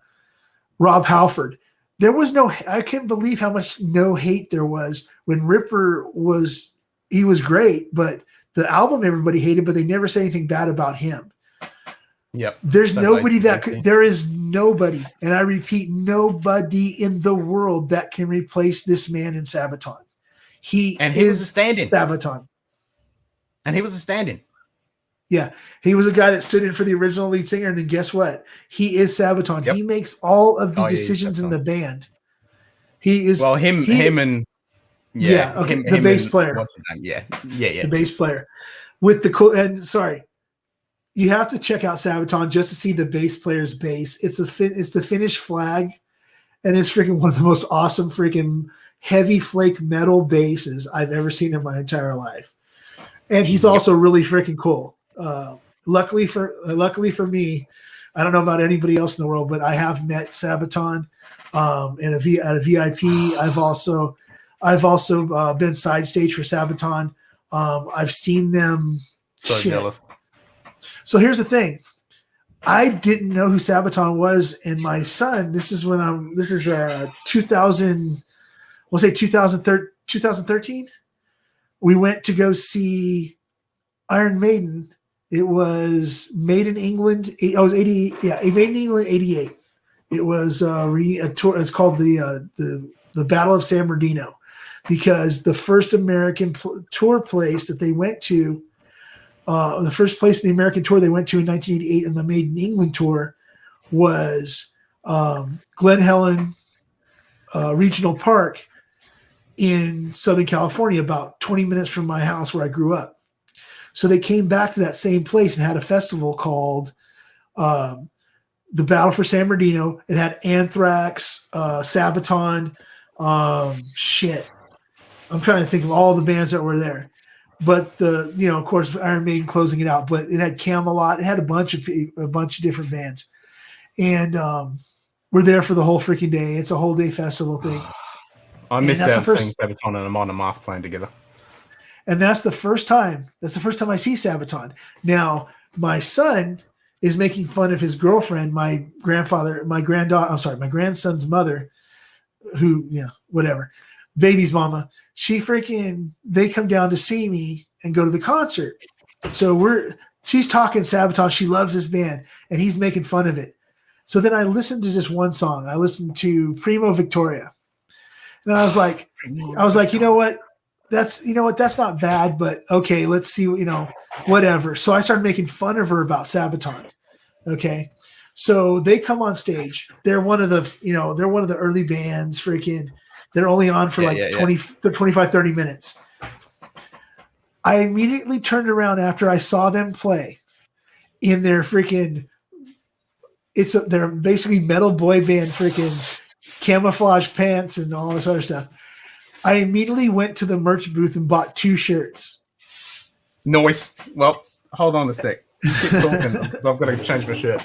Rob Halford? There was I can't believe how much no hate there was when Ripper was great, but the album everybody hated, but they never said anything bad about him. Yep. There is nobody, and I repeat, nobody in the world that can replace this man in Sabaton. He was a stand-in. Sabaton. And he was a stand-in. Yeah. He was a guy that stood in for the original lead singer, and then guess what? He is Sabaton. Yep. He makes all of the decisions in the band. He is him and the bass player. What's his name? Yeah. The bass player. With the cool you have to check out Sabaton just to see the bass player's bass. It's the Finnish flag, and it's freaking one of the most awesome freaking heavy flake metal basses I've ever seen in my entire life. And he's also really freaking cool. Luckily for me, I don't know about anybody else in the world, but I have met Sabaton at a VIP. I've also been side stage for Sabaton. I've seen them. So jealous. So here's the thing. I didn't know who Sabaton was, and my son, this is 2000, we'll say 2013. We went to go see Iron Maiden. It was made in England. It was 80. Yeah, made in England 88. It was a tour. It's called the Battle of San Bernardino, because the first American tour place that they went to, the first place in the American tour they went to in 1988 on the Made in England tour was Glen Helen Regional Park in Southern California, about 20 minutes from my house where I grew up. So they came back to that same place and had a festival called the Battle for San Bernardino. It had Anthrax, Sabaton, I'm trying to think of all the bands that were there. But of course, Iron Maiden closing it out. But it had Camelot. It had a bunch of different bands, and we're there for the whole freaking day. It's a whole day festival thing. I missed out seeing Sabaton and Amon and Marth playing together. And that's the first time. That's the first time I see Sabaton. Now, my son is making fun of his girlfriend, my grandson's mother, who, whatever, baby's mama. They come down to see me and go to the concert. So she's talking Sabaton. She loves this band, and he's making fun of it. So then I listened to just one song. I listened to Primo Victoria. And I was like, you know what? That's not bad, but okay, let's see, whatever. So I started making fun of her about Sabaton. Okay. So they come on stage. They're one of the early bands, freaking. They're only on for 25, 30 minutes. I immediately turned around after I saw them play in their freaking, they're basically metal boy band, freaking camouflage pants and all this other stuff. I immediately went to the merch booth and bought 2 shirts. Noise. Well, hold on a sec. You keep talking because I've got to change my shirt.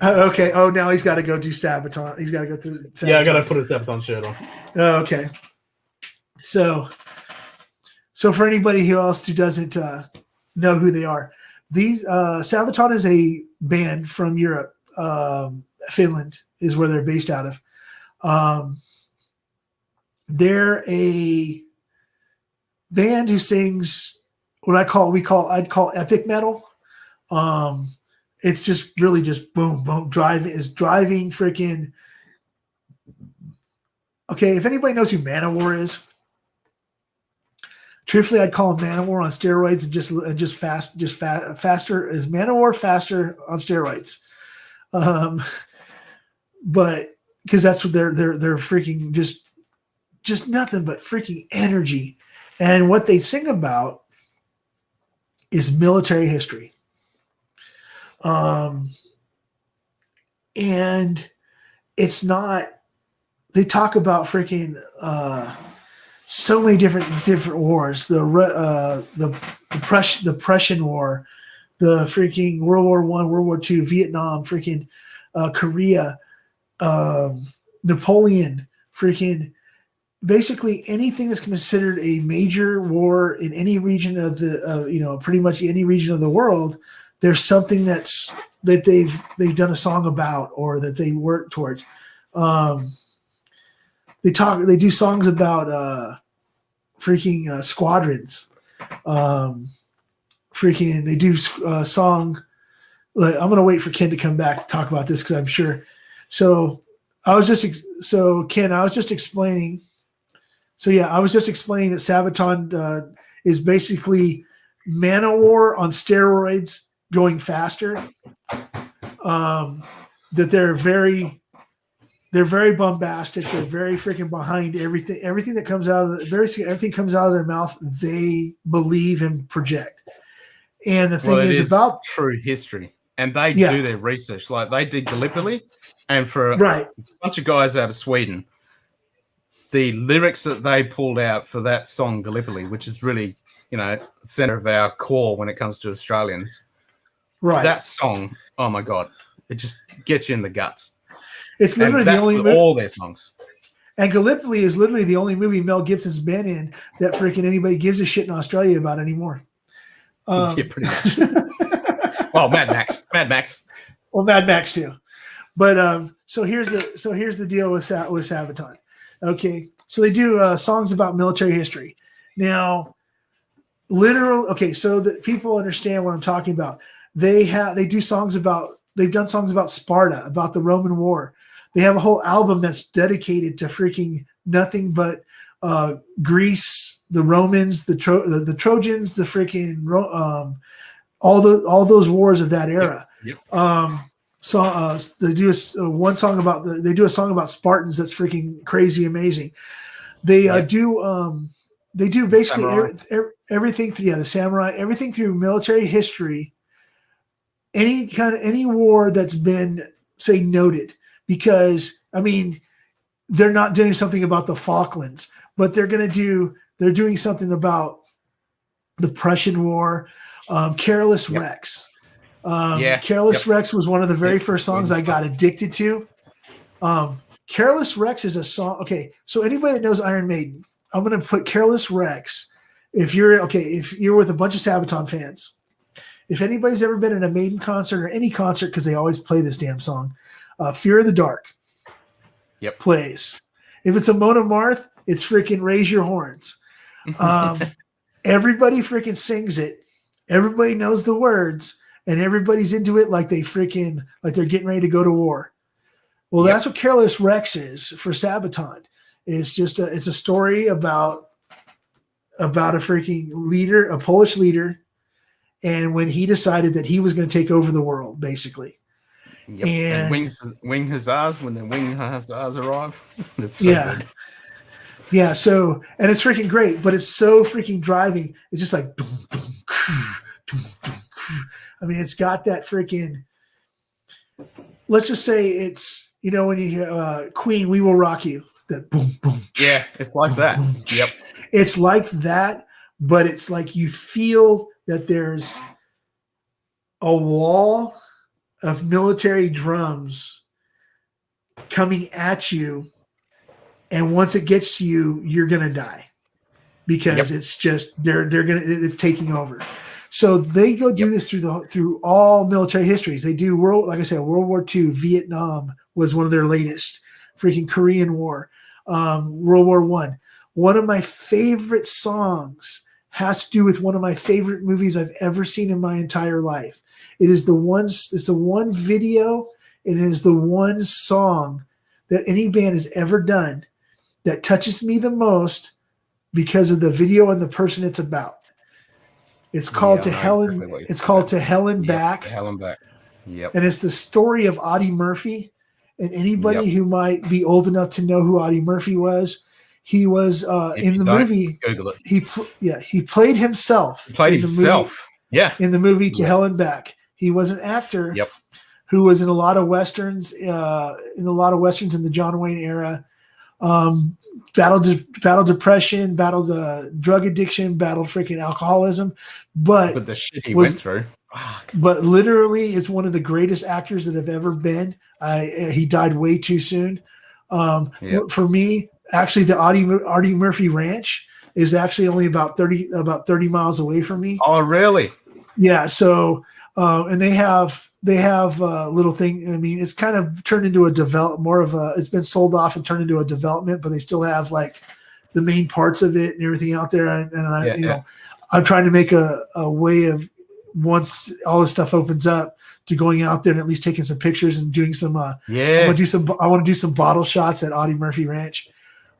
Okay. Oh, now he's got to go do Sabaton. He's got to go through Sabaton. Yeah, I got to put a Sabaton shirt on. Okay. So for anybody who doesn't know who they are, these Sabaton is a band from Europe. Finland is where they're based out of. They're a band who sings what I'd call epic metal. It's just really just boom, boom, driving freaking. Okay, if anybody knows who Manowar is, truthfully, I'd call him Manowar on steroids and just faster. Is Manowar faster on steroids? But because that's what they're freaking just nothing but freaking energy, and what they sing about is military history. And it's not. They talk about freaking so many different wars. The Prussian War, the freaking World War I, World War II, Vietnam, freaking Korea, Napoleon, freaking basically anything that's considered a major war in any region of the pretty much any region of the world. There's something that they've done a song about or that they work towards. They do songs about freaking squadrons. They do a song. Like, I'm gonna wait for Ken to come back to talk about this because I'm sure. Ken, I was just explaining. So yeah, I was just explaining that Sabaton is basically Manowar on steroids, going faster. That they're very bombastic. They're very freaking behind everything. Everything that comes out of everything comes out of their mouth. They believe and project. And the thing is about true history, and they do their research. Like they did Gallipoli, and for a bunch of guys out of Sweden, the lyrics that they pulled out for that song Gallipoli, which is really center of our core when it comes to Australians. Right. That song, oh my god, it just gets you in the guts. It's literally the only movie. All their songs. And Gallipoli is literally the only movie Mel Gibson's been in that freaking anybody gives a shit in Australia about anymore. Yeah, pretty much. Well, Mad Max. Well, Mad Max too. But so here's the deal with Sabaton. Okay, so they do songs about military history. Now, so that people understand what I'm talking about. They've done songs about Sparta, about the Roman War. They have a whole album that's dedicated to freaking nothing but Greece, the Romans, the Trojans, the freaking all those wars of that era. Yep. So they do one song about they do a song about Spartans that's freaking crazy amazing. They do basically everything through the samurai, everything through military history. Any war that's been say noted, because I mean they're not doing something about the Falklands, but they're doing something about the Prussian War, Careless Rex. Careless Rex was one of the very first songs I got addicted to. Careless Rex is a song. Okay, so anybody that knows Iron Maiden, I'm going to put Careless Rex. If you're with a bunch of Sabaton fans, if anybody's ever been in a Maiden concert or any concert, because they always play this damn song, Fear of the Dark plays. If it's a Mona Marth, it's freaking Raise Your Horns. Everybody freaking sings it. Everybody knows the words, and everybody's into it like they're getting ready to go to war. Well, that's what Careless Rex is for Sabaton. It's a story about a freaking leader, a Polish leader, and when he decided that he was going to take over the world, basically. Yep. And wing huzzahs when the wing huzzahs arrive. It's so good. Yeah, so and it's freaking great, but it's so freaking driving. It's just like I mean, it's got that freaking, let's just say it's, when you hear Queen, We Will Rock You, that boom, boom. Yeah, it's like that. Yep. It's like that, but it's like you feel that there's a wall of military drums coming at you, and once it gets to you, you're going to die. because it's just it's taking over. So they go do this through all military histories. They do like I said, World War II, Vietnam was one of their latest, freaking Korean War, World War I. One of my favorite songs has to do with one of my favorite movies I've ever seen in my entire life. It's the one video, it is the one song that any band has ever done that touches me the most because of the video and the person it's about. It's called To Hell and Back. To Hell and Back. Yep. And it's the story of Audie Murphy. And anybody who might be old enough to know who Audie Murphy was, he was in the movie. Google it. He played himself. In the movie To Hell and Back. He was an actor who was in a lot of westerns, in the John Wayne era. Battled depression, battled drug addiction, battled freaking alcoholism, but the shit he went through. But literally is one of the greatest actors that have ever been. He died way too soon. For me, actually, the Audie Murphy Ranch is actually only about 30 miles away from me. Oh, really? Yeah. So, and they have a little thing. I mean, it's kind of turned into it's been sold off and turned into a development, but they still have like the main parts of it and everything out there. I'm trying to make a way of, once all this stuff opens up, to going out there and at least taking some pictures and doing some, I want to do some bottle shots at Audie Murphy Ranch.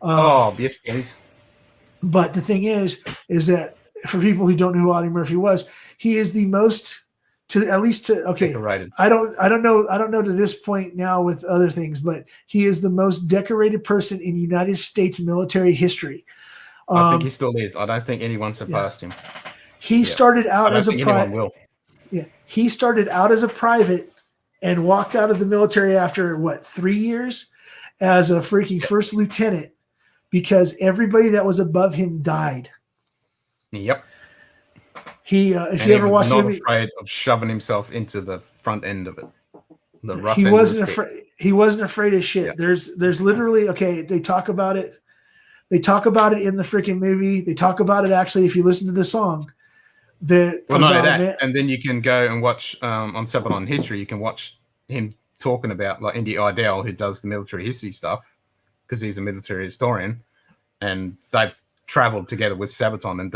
Yes, please. But the thing is that for people who don't know who Audie Murphy was, he is the most, I don't know to this point now with other things, but he is the most decorated person in United States military history. I think he still is. I don't think anyone surpassed him. He started out as a private. Yeah, he started out as a private and walked out of the military after 3 years as a freaking first lieutenant because everybody that was above him died. Yep. He ever watched the movie, afraid of shoving himself into the front end of it. The rough end. He wasn't afraid of shit. Yeah. There's literally they talk about it. They talk about it in the freaking movie. They talk about it actually if you listen to the song. Not only that, and then you can go and watch on Sabaton History. You can watch him talking about like Indy Idell, who does the military history stuff because he's a military historian, and they've traveled together with Sabaton and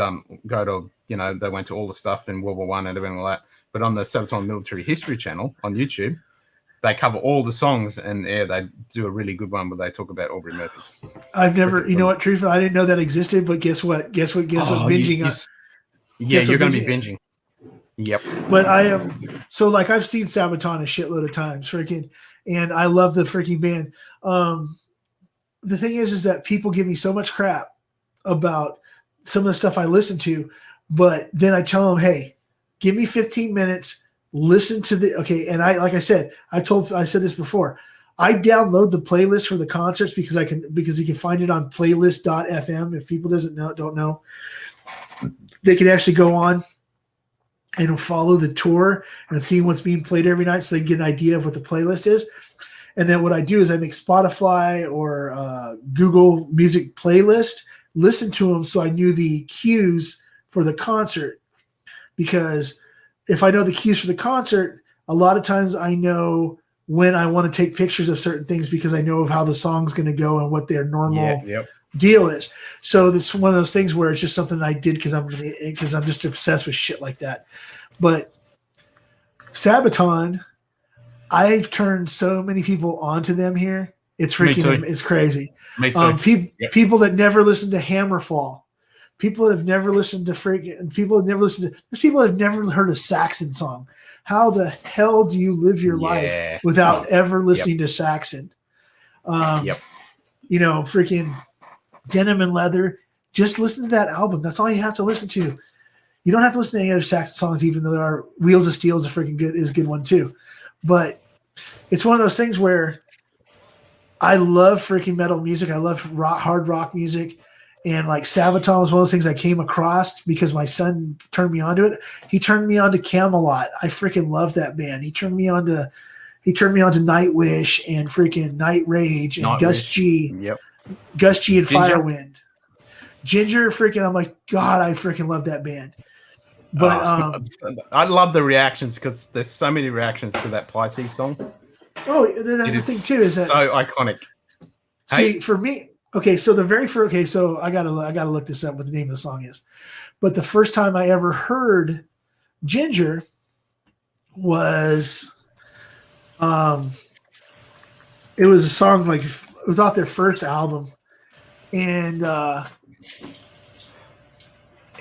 they went to all the stuff in World War One and everything like that. But on the Sabaton Military History channel on YouTube, they cover all the songs, and they do a really good one where they talk about Aubrey Murphy. I've never, truthfully, I didn't know that existed. But guess what? Binging. You're going to be binging. Yep. But I am I've seen Sabaton a shitload of times, freaking, and I love the freaking band. The thing is that people give me so much crap about some of the stuff I listen to, but then I tell them, hey, give me 15 minutes, listen to and I said this before. I download the playlist for the concerts because you can find it on playlist.fm. If people don't know, they can actually go on and follow the tour and see what's being played every night so they can get an idea of what the playlist is. And then what I do is I make Spotify or Google Music playlist, listen to them so I knew the cues for the concert. Because if I know the cues for the concert, a lot of times I know when I want to take pictures of certain things because I know of how the song's going to go and what their normal deal is. So this is one of those things where it's just something I did because I'm just obsessed with shit like that. But Sabaton, I've turned so many people onto them here. It's freaking, it's crazy. Me too. People that never listened to Hammerfall, people that have never listened to there's people that have never heard a Saxon song. How the hell do you live your life without ever listening to Saxon? Freaking Denim and Leather. Just listen to that album. That's all you have to listen to. You don't have to listen to any other Saxon songs, even though there are Wheels of Steel is a good one too. But it's one of those things where I love freaking metal music. I love hard rock music. And like Sabaton was one of those things I came across because my son turned me onto it. He turned me on to Camelot. I freaking love that band. He turned me on to Nightwish and freaking Night Rage and Gus G. Yep. Gus G and Ginger. Firewind. Ginger, freaking, I'm like, God, I freaking love that band. But I love the reactions because there's so many reactions to that Pisces song. Oh, that's the thing too. Is that so iconic? See, for me, okay. So the very first, okay. So I gotta look this up. What the name of the song is? But the first time I ever heard Ginger was, it was a song like it was off their first album, and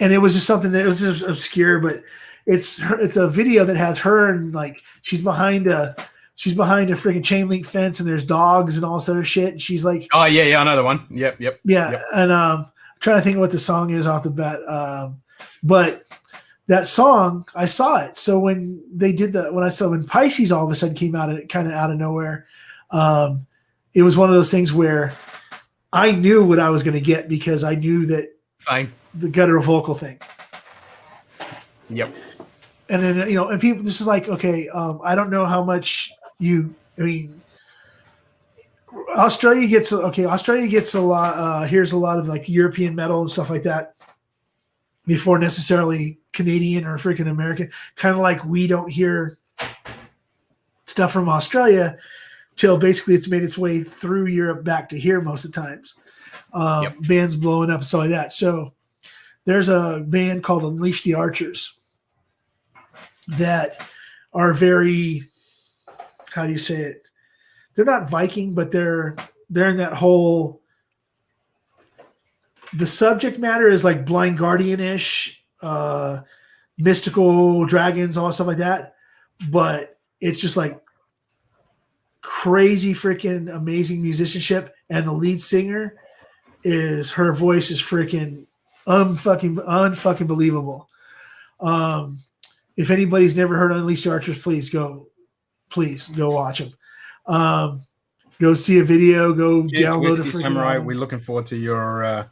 it was just something that it was just obscure, but it's a video that has her and like she's behind a freaking chain link fence and there's dogs and all this other shit. And she's like, oh yeah, another one. Yep. Yeah, and I'm trying to think of what the song is off the bat. But that song, I saw it. So when they did when Pisces all of a sudden came out, kind of out of nowhere, it was one of those things where I knew what I was going to get because I knew that the guttural vocal thing. Yep. And then and people, this is like, okay, I don't know how much Australia gets a lot. Here's a lot of like European metal and stuff like that before necessarily Canadian or freaking American. Kind of like we don't hear stuff from Australia till basically it's made its way through Europe back to here most of the times. Bands blowing up and stuff like that. So there's a band called Unleash the Archers that are very, how do you say it? They're not Viking, but they're in that whole, the subject matter is like Blind Guardian-ish, mystical dragons, all stuff like that. But it's just like crazy freaking amazing musicianship. And the lead singer her voice is freaking unfucking believable. If anybody's never heard Unleash the Archers, please go watch them. Go see a video. Go download a freaking Samurai. We're looking forward to your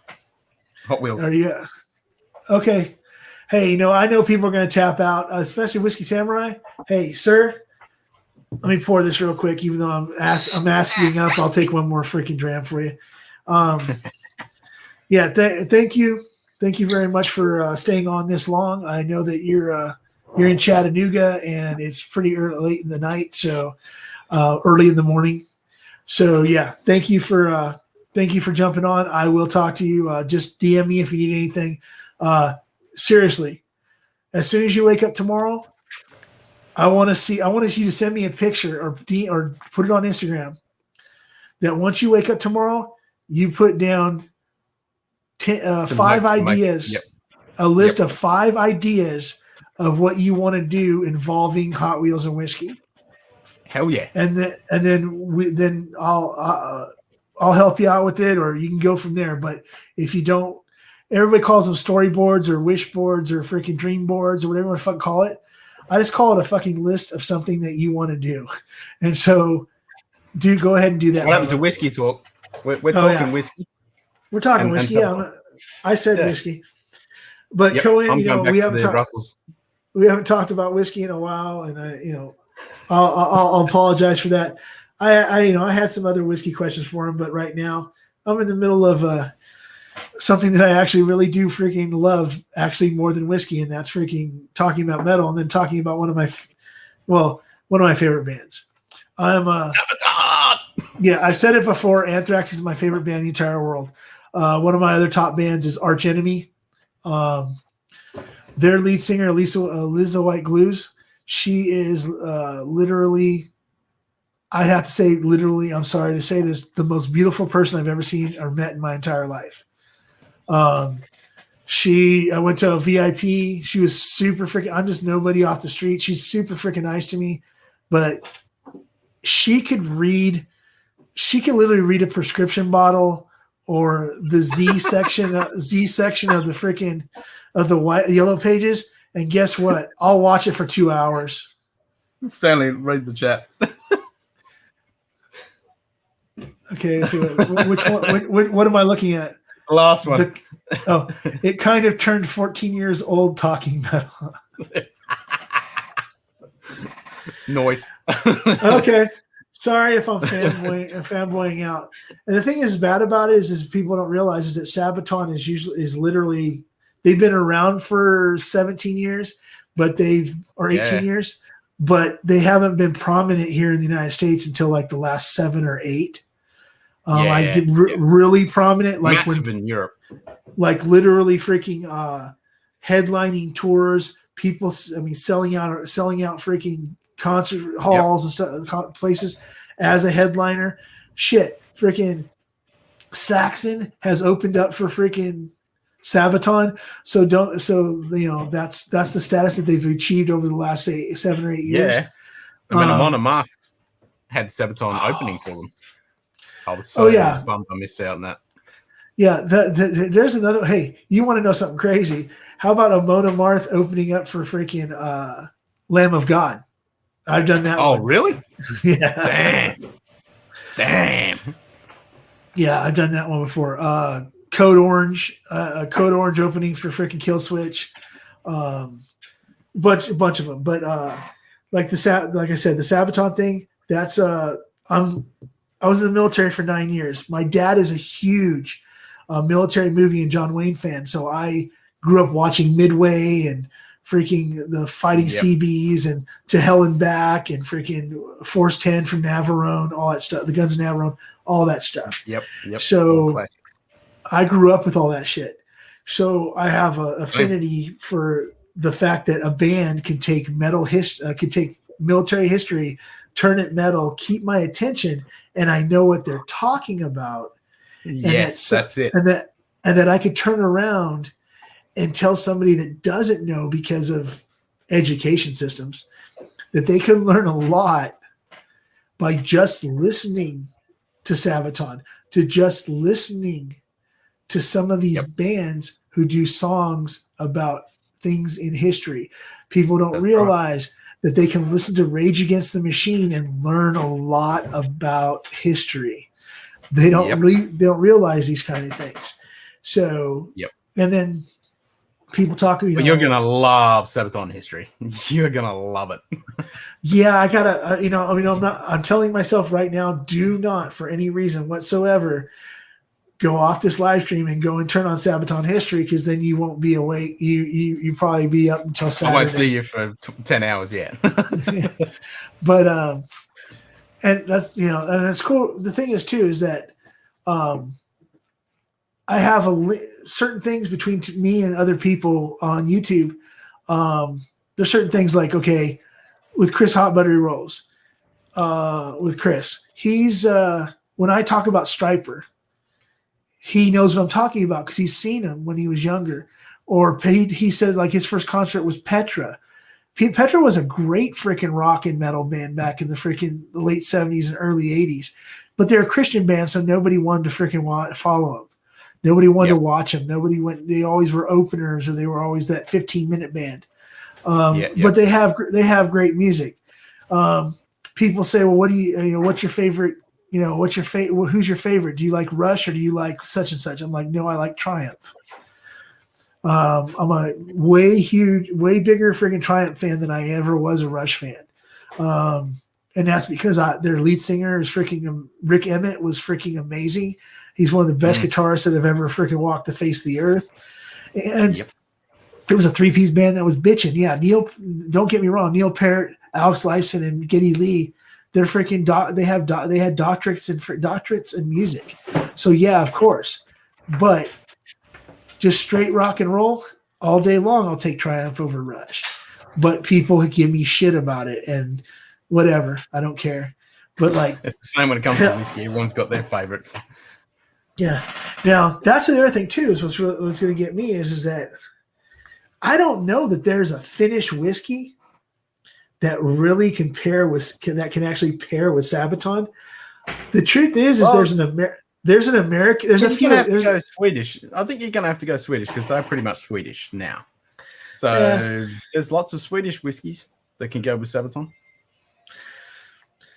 Hot Wheels. Okay. Hey, I know people are going to tap out, especially Whiskey Samurai. Hey, sir, let me pour this real quick. Even though I'm asking up, I'll take one more freaking dram for you. Thank you. Thank you very much for staying on this long. I know that you're in Chattanooga and it's pretty late in the night, so early in the morning. So yeah, thank you for jumping on. I will talk to you. Just DM me if you need anything. Seriously, as soon as you wake up tomorrow, I want you to send me a picture or put it on Instagram. That once you wake up tomorrow, you put down 5 ideas, a list of 5 ideas of what you want to do involving Hot Wheels and whiskey. Hell yeah! And then I'll help you out with it, or you can go from there. But if you don't, everybody calls them storyboards or wish boards or freaking dream boards or whatever you fucking call it. I just call it a fucking list of something that you want to do. And so, dude, go ahead and do that. What happened to whiskey talk? We're talking whiskey. We're talking whiskey. Yeah, I said whiskey. But Cohen, we haven't talked about whiskey in a while, and I'll apologize for that. I had some other whiskey questions for him, but right now I'm in the middle of something that I actually really do freaking love, actually more than whiskey, and that's freaking talking about metal and then talking about one of my favorite bands. I've said it before. Anthrax is my favorite band in the entire world. One of my other top bands is Arch Enemy. Their lead singer, Lisa White Glues, she is literally, I have to say literally, I'm sorry to say this, the most beautiful person I've ever seen or met in my entire life. I went to a VIP. She was super freaking, I'm just nobody off the street. She's super freaking nice to me, but she could literally read a prescription bottle or the Z section of the white yellow pages. And guess what? I'll watch it for 2 hours. Stanley, read the chat. Okay, so which one? What am I looking at? The last one. It kind of turned 14 years old talking metal. Noise. Okay. Sorry if I'm fanboying out. And the thing is bad about it is people don't realize is that Sabaton is literally they've been around for 17 years, but 18 years, but they haven't been prominent here in the United States until like the last 7 or 8. Really prominent, like massive in Europe, like literally freaking headlining tours. People, I mean, selling out freaking concert halls and stuff, places as a headliner. Shit, freaking Saxon has opened up for freaking Sabaton. So that's the status that they've achieved over the last 7 or 8 years. Yeah, I mean, Amon Amarth had Sabaton opening for them. I was so bummed I missed out on that. Yeah, there's another. Hey, you want to know something crazy? How about Amon Amarth opening up for freaking Lamb of God? I've done that. Oh, one. Really? Yeah. Damn. Yeah, I've done that one before. Code Orange opening for freaking Kill Switch. Bunch of them. But like I said, the Sabaton thing. That's I was in the military for 9 years. My dad is a huge military movie and John Wayne fan, so I grew up watching Midway and freaking the Fighting CBs and To Hell and Back and freaking Force 10 from Navarone, all that stuff. The Guns of Navarone, all that stuff. Yep. So I grew up with all that shit. So I have an affinity for the fact that a band can take military history, turn it metal, keep my attention, and I know what they're talking about. Yes, that's it. And that I could turn around and tell somebody that doesn't know because of education systems that they can learn a lot by just listening to Sabaton, to just listening to some of these bands who do songs about things in history. People don't realize that they can listen to Rage Against the Machine and learn a lot about history. They don't they don't realize these kind of things. So, and then people talk. But you're gonna love Sabaton history. You're gonna love it. Yeah, I gotta. I'm telling myself right now, do not, for any reason whatsoever, go off this live stream and go and turn on Sabaton history, because then you won't be awake. You probably be up until Saturday. I won't see you for 10 hours yet. But and that's and it's cool. The thing is too is that I have certain things between me and other people on YouTube. There's certain things like, okay, with Chris Hot Buttery Rolls, with Chris, he's when I talk about Striper, he knows what I'm talking about because he's seen him when he was younger. Or he said like his first concert was Petra. Petra was a great freaking rock and metal band back in the freaking late 70s and early 80s. But they're a Christian band, so nobody wanted to freaking follow them. Nobody wanted to watch them. Nobody went. They always were openers, or they were always that 15-minute band. But they have great music. People say, well, what do what's your favorite? What's your favorite? Who's your favorite? Do you like Rush or do you like such and such? I'm like, no, I like Triumph. I'm a way bigger freaking Triumph fan than I ever was a Rush fan. And that's because their lead singer is freaking Rick Emmett was freaking amazing. He's one of the best guitarists that have ever freaking walked the face of the earth. And it was a 3-piece band that was bitching. Yeah, Neil, don't get me wrong, Neil Peart, Alex Lifeson, and Geddy Lee, they're freaking they had doctorates in music. So yeah, of course. But just straight rock and roll all day long, I'll take Triumph over Rush. But people give me shit about it and whatever. I don't care. But like, it's the same when it comes to whiskey. Everyone's got their favorites. Yeah. Now that's the other thing too. Is what's going to get me is that I don't know that there's a Finnish whiskey that really can actually pair with Sabaton. The truth is there's an American. There's a few. Have to go Swedish. I think you're gonna have to go Swedish because they're pretty much Swedish now. So there's lots of Swedish whiskies that can go with Sabaton.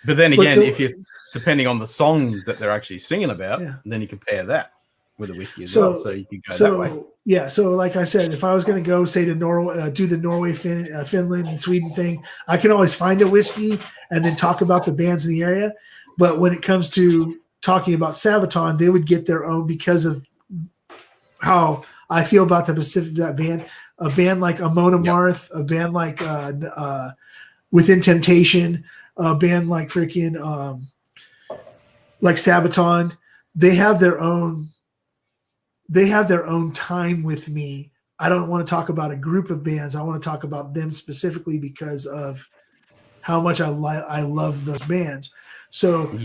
But then again, if you're depending on the song that they're actually singing about, then you can pair that with a whiskey as well, so you could go that way. Yeah, so like I said, if I was going to go, say, to Norway, do the Norway, Finland, and Sweden thing, I can always find a whiskey and then talk about the bands in the area. But when it comes to talking about Sabaton, they would get their own because of how I feel about the Pacific that band. A band like Amon Amarth, a band like Within Temptation, a band like freaking like Sabaton. They have their own time with me. I don't want to talk about a group of bands. I want to talk about them specifically because of how much I love those bands. So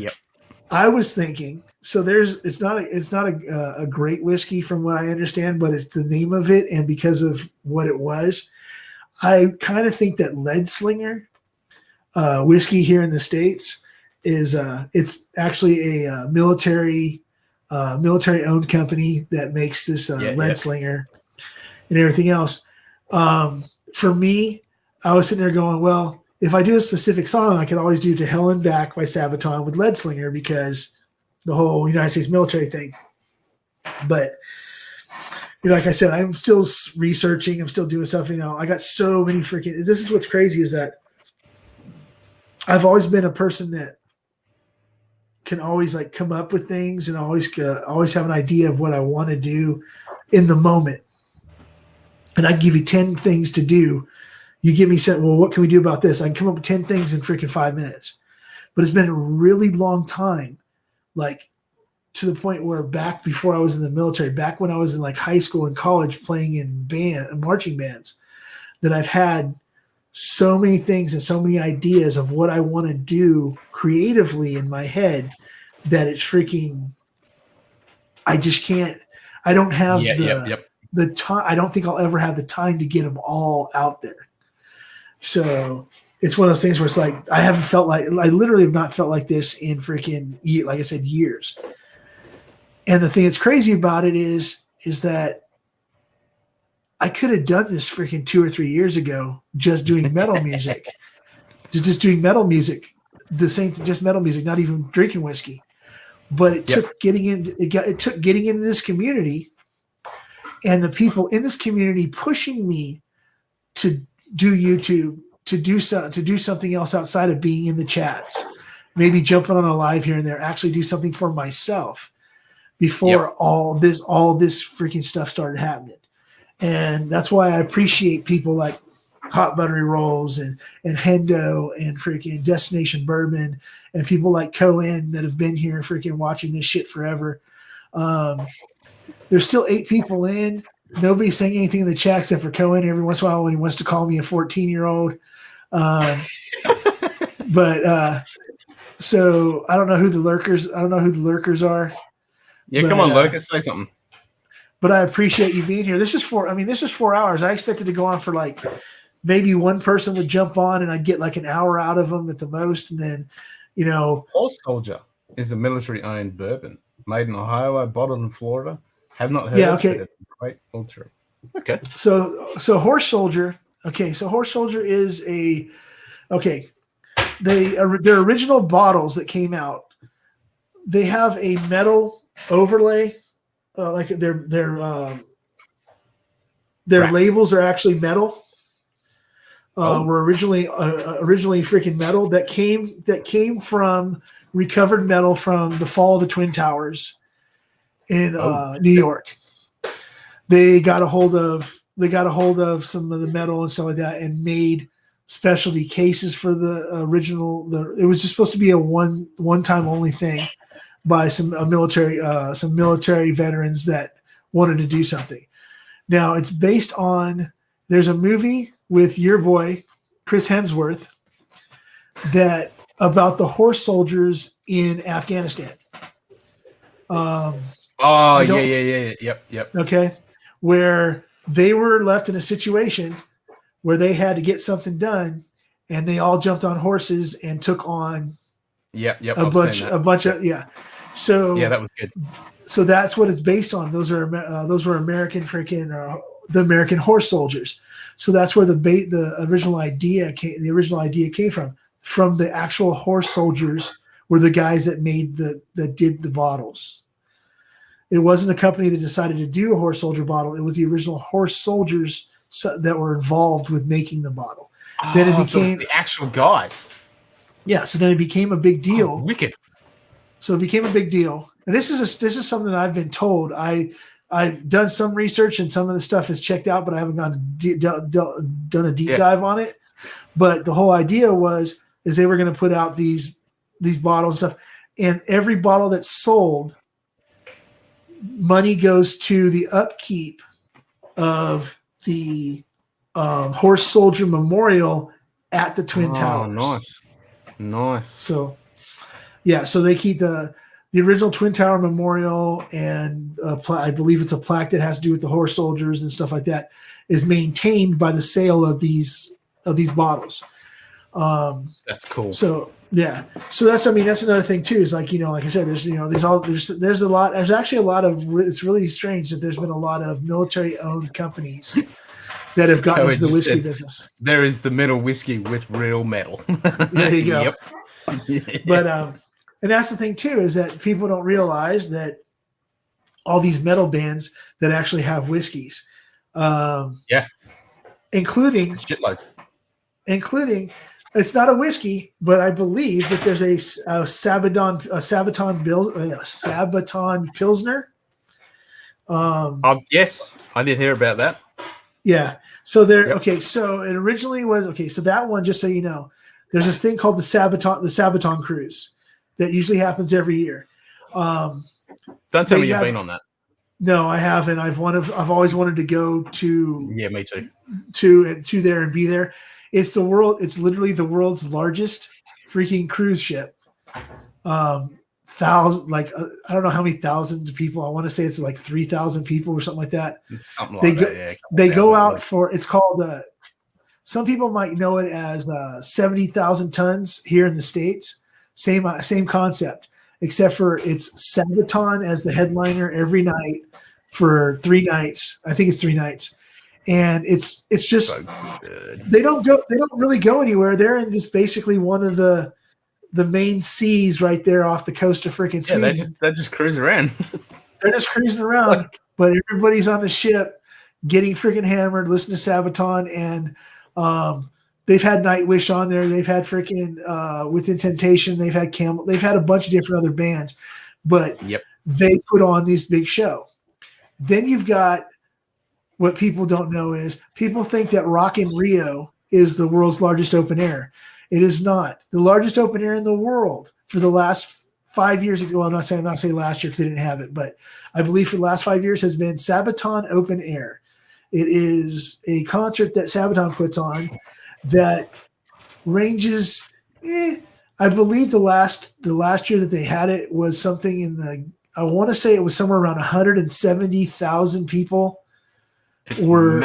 I was thinking, so it's not a great whiskey from what I understand, but it's the name of it. And because of what it was, I kind of think that Lead Slinger whiskey here in the States is it's actually a military owned company that makes this Lead Slinger and everything else. For me, I was sitting there going, well, if I do a specific song, I could always do To Hell and Back by Sabaton with Lead Slinger because the whole United States military thing. But, like I said, I'm still researching. I'm still doing stuff. I got so many this is what's crazy is that I've always been a person that can always like come up with things and always have an idea of what I want to do in the moment. And I can give you 10 things to do. You give me well, what can we do about this? I can come up with 10 things in freaking 5 minutes. But it's been a really long time, like to the point where back before I was in the military, back when I was in like high school and college playing in marching bands, that I've had so many things and so many ideas of what I want to do creatively in my head that it's freaking, I just can't, I don't have the time. I don't think I'll ever have the time to get them all out there. So it's one of those things where it's like, I literally have not felt like this in freaking, like I said, years. And the thing that's crazy about it is that I could have done this freaking 2 or 3 years ago, just doing metal music, just doing metal music, just metal music, not even drinking whiskey. But it took getting into this community and the people in this community pushing me to do YouTube, to do something else outside of being in the chats, maybe jumping on a live here and there, actually do something for myself before all this freaking stuff started happening. And that's why I appreciate people like Hot Buttery Rolls and Hendo and freaking Destination Bourbon and people like Cohen that have been here freaking watching this shit forever. There's still 8 people in. Nobody's saying anything in the chat except for Cohen every once in a while when he wants to call me a 14-year-old. So I don't know who the lurkers are. Yeah, but, come on, lurkers, say something. But I appreciate you being here. This is 4 hours. I expected to go on for like maybe one person would jump on and I'd get like an hour out of them at the most. And then, Horse Soldier is a military-owned bourbon made in Ohio, bottled in Florida. Have not heard of it. Great ultra. Okay. So Horse Soldier. Okay, so Horse Soldier is their original bottles that came out. They have a metal overlay, like their labels are actually metal. Were originally freaking metal that came from recovered metal from the fall of the Twin Towers in New York. They got a hold of some of the metal and stuff like that and made specialty cases for the original. It was just supposed to be a one time only thing by some military veterans that wanted to do something. Now it's based on, there's a movie with your boy Chris Hemsworth that about the horse soldiers in Afghanistan. Yep. Okay, where they were left in a situation where they had to get something done, and they all jumped on horses and took on a bunch of. So that was good. So that's what it's based on. Those were American freaking the American horse soldiers. So that's where the original idea came. The original idea came from the actual horse soldiers were the guys that did the bottles. It wasn't a company that decided to do a horse soldier bottle. It was the original horse soldiers that were involved with making the bottle. Then it so became it's the actual guys. so then it became a big deal. Oh, wicked. So it became a big deal. And this is something that I've been told. I've done some research and some of the stuff is checked out, but I haven't done a deep dive on it. But the whole idea is they were going to put out these bottles and stuff, and every bottle that's sold, money goes to the upkeep of the Horse Soldier Memorial at the Twin Towers. Nice. So, so they keep the original Twin Tower Memorial, and I believe it's a plaque that has to do with the horse soldiers and stuff like that, is maintained by the sale of these bottles. That's cool. So that's another thing too. Is like I said, there's a lot. There's actually a lot of. It's really strange that there's been a lot of military owned companies that have gotten into the whiskey business. There is the metal whiskey with real metal. There you go. Yep. But and that's the thing too, is that people don't realize that all these metal bands that actually have whiskeys, including shitloads. Including, it's not a whiskey, but I believe that there's a Sabaton Pilsner. Yes, I did hear about that. Yeah. So okay. So it originally was So that one, just so you know, there's this thing called the Sabaton Cruise that usually happens every year. Don't tell me you've been on that. No, I haven't. I've always wanted to go to. Yeah, me too. To there and be there. It's literally the world's largest freaking cruise ship. I don't know how many thousands of people. I want to say it's like 3,000 people or something like that. It's something like that. Yeah. They go out for. It's called. Some people might know it as 70,000 tons here in the States. Same concept, except for it's Sabaton as the headliner every night for 3 nights. I think it's 3 nights. And it's just so they don't really go anywhere. They're in just basically one of the main seas right there off the coast of freaking Sweden. They just cruise around. They're just cruising around, but everybody's on the ship getting freaking hammered, listening to Sabaton, and they've had Nightwish on there. They've had freaking Within Temptation. They've had Camel. They've had a bunch of different other bands, but they put on this big show. Then you've got. What people don't know is people think that Rock in Rio is the world's largest open air. It is not. The largest open air in the world for the last 5 years. Well, I'm not saying last year because they didn't have it, but I believe for the last 5 years has been Sabaton Open Air. It is a concert that Sabaton puts on that ranges. I believe the last year that they had it was something in the. I want to say it was somewhere around 170,000 people. Were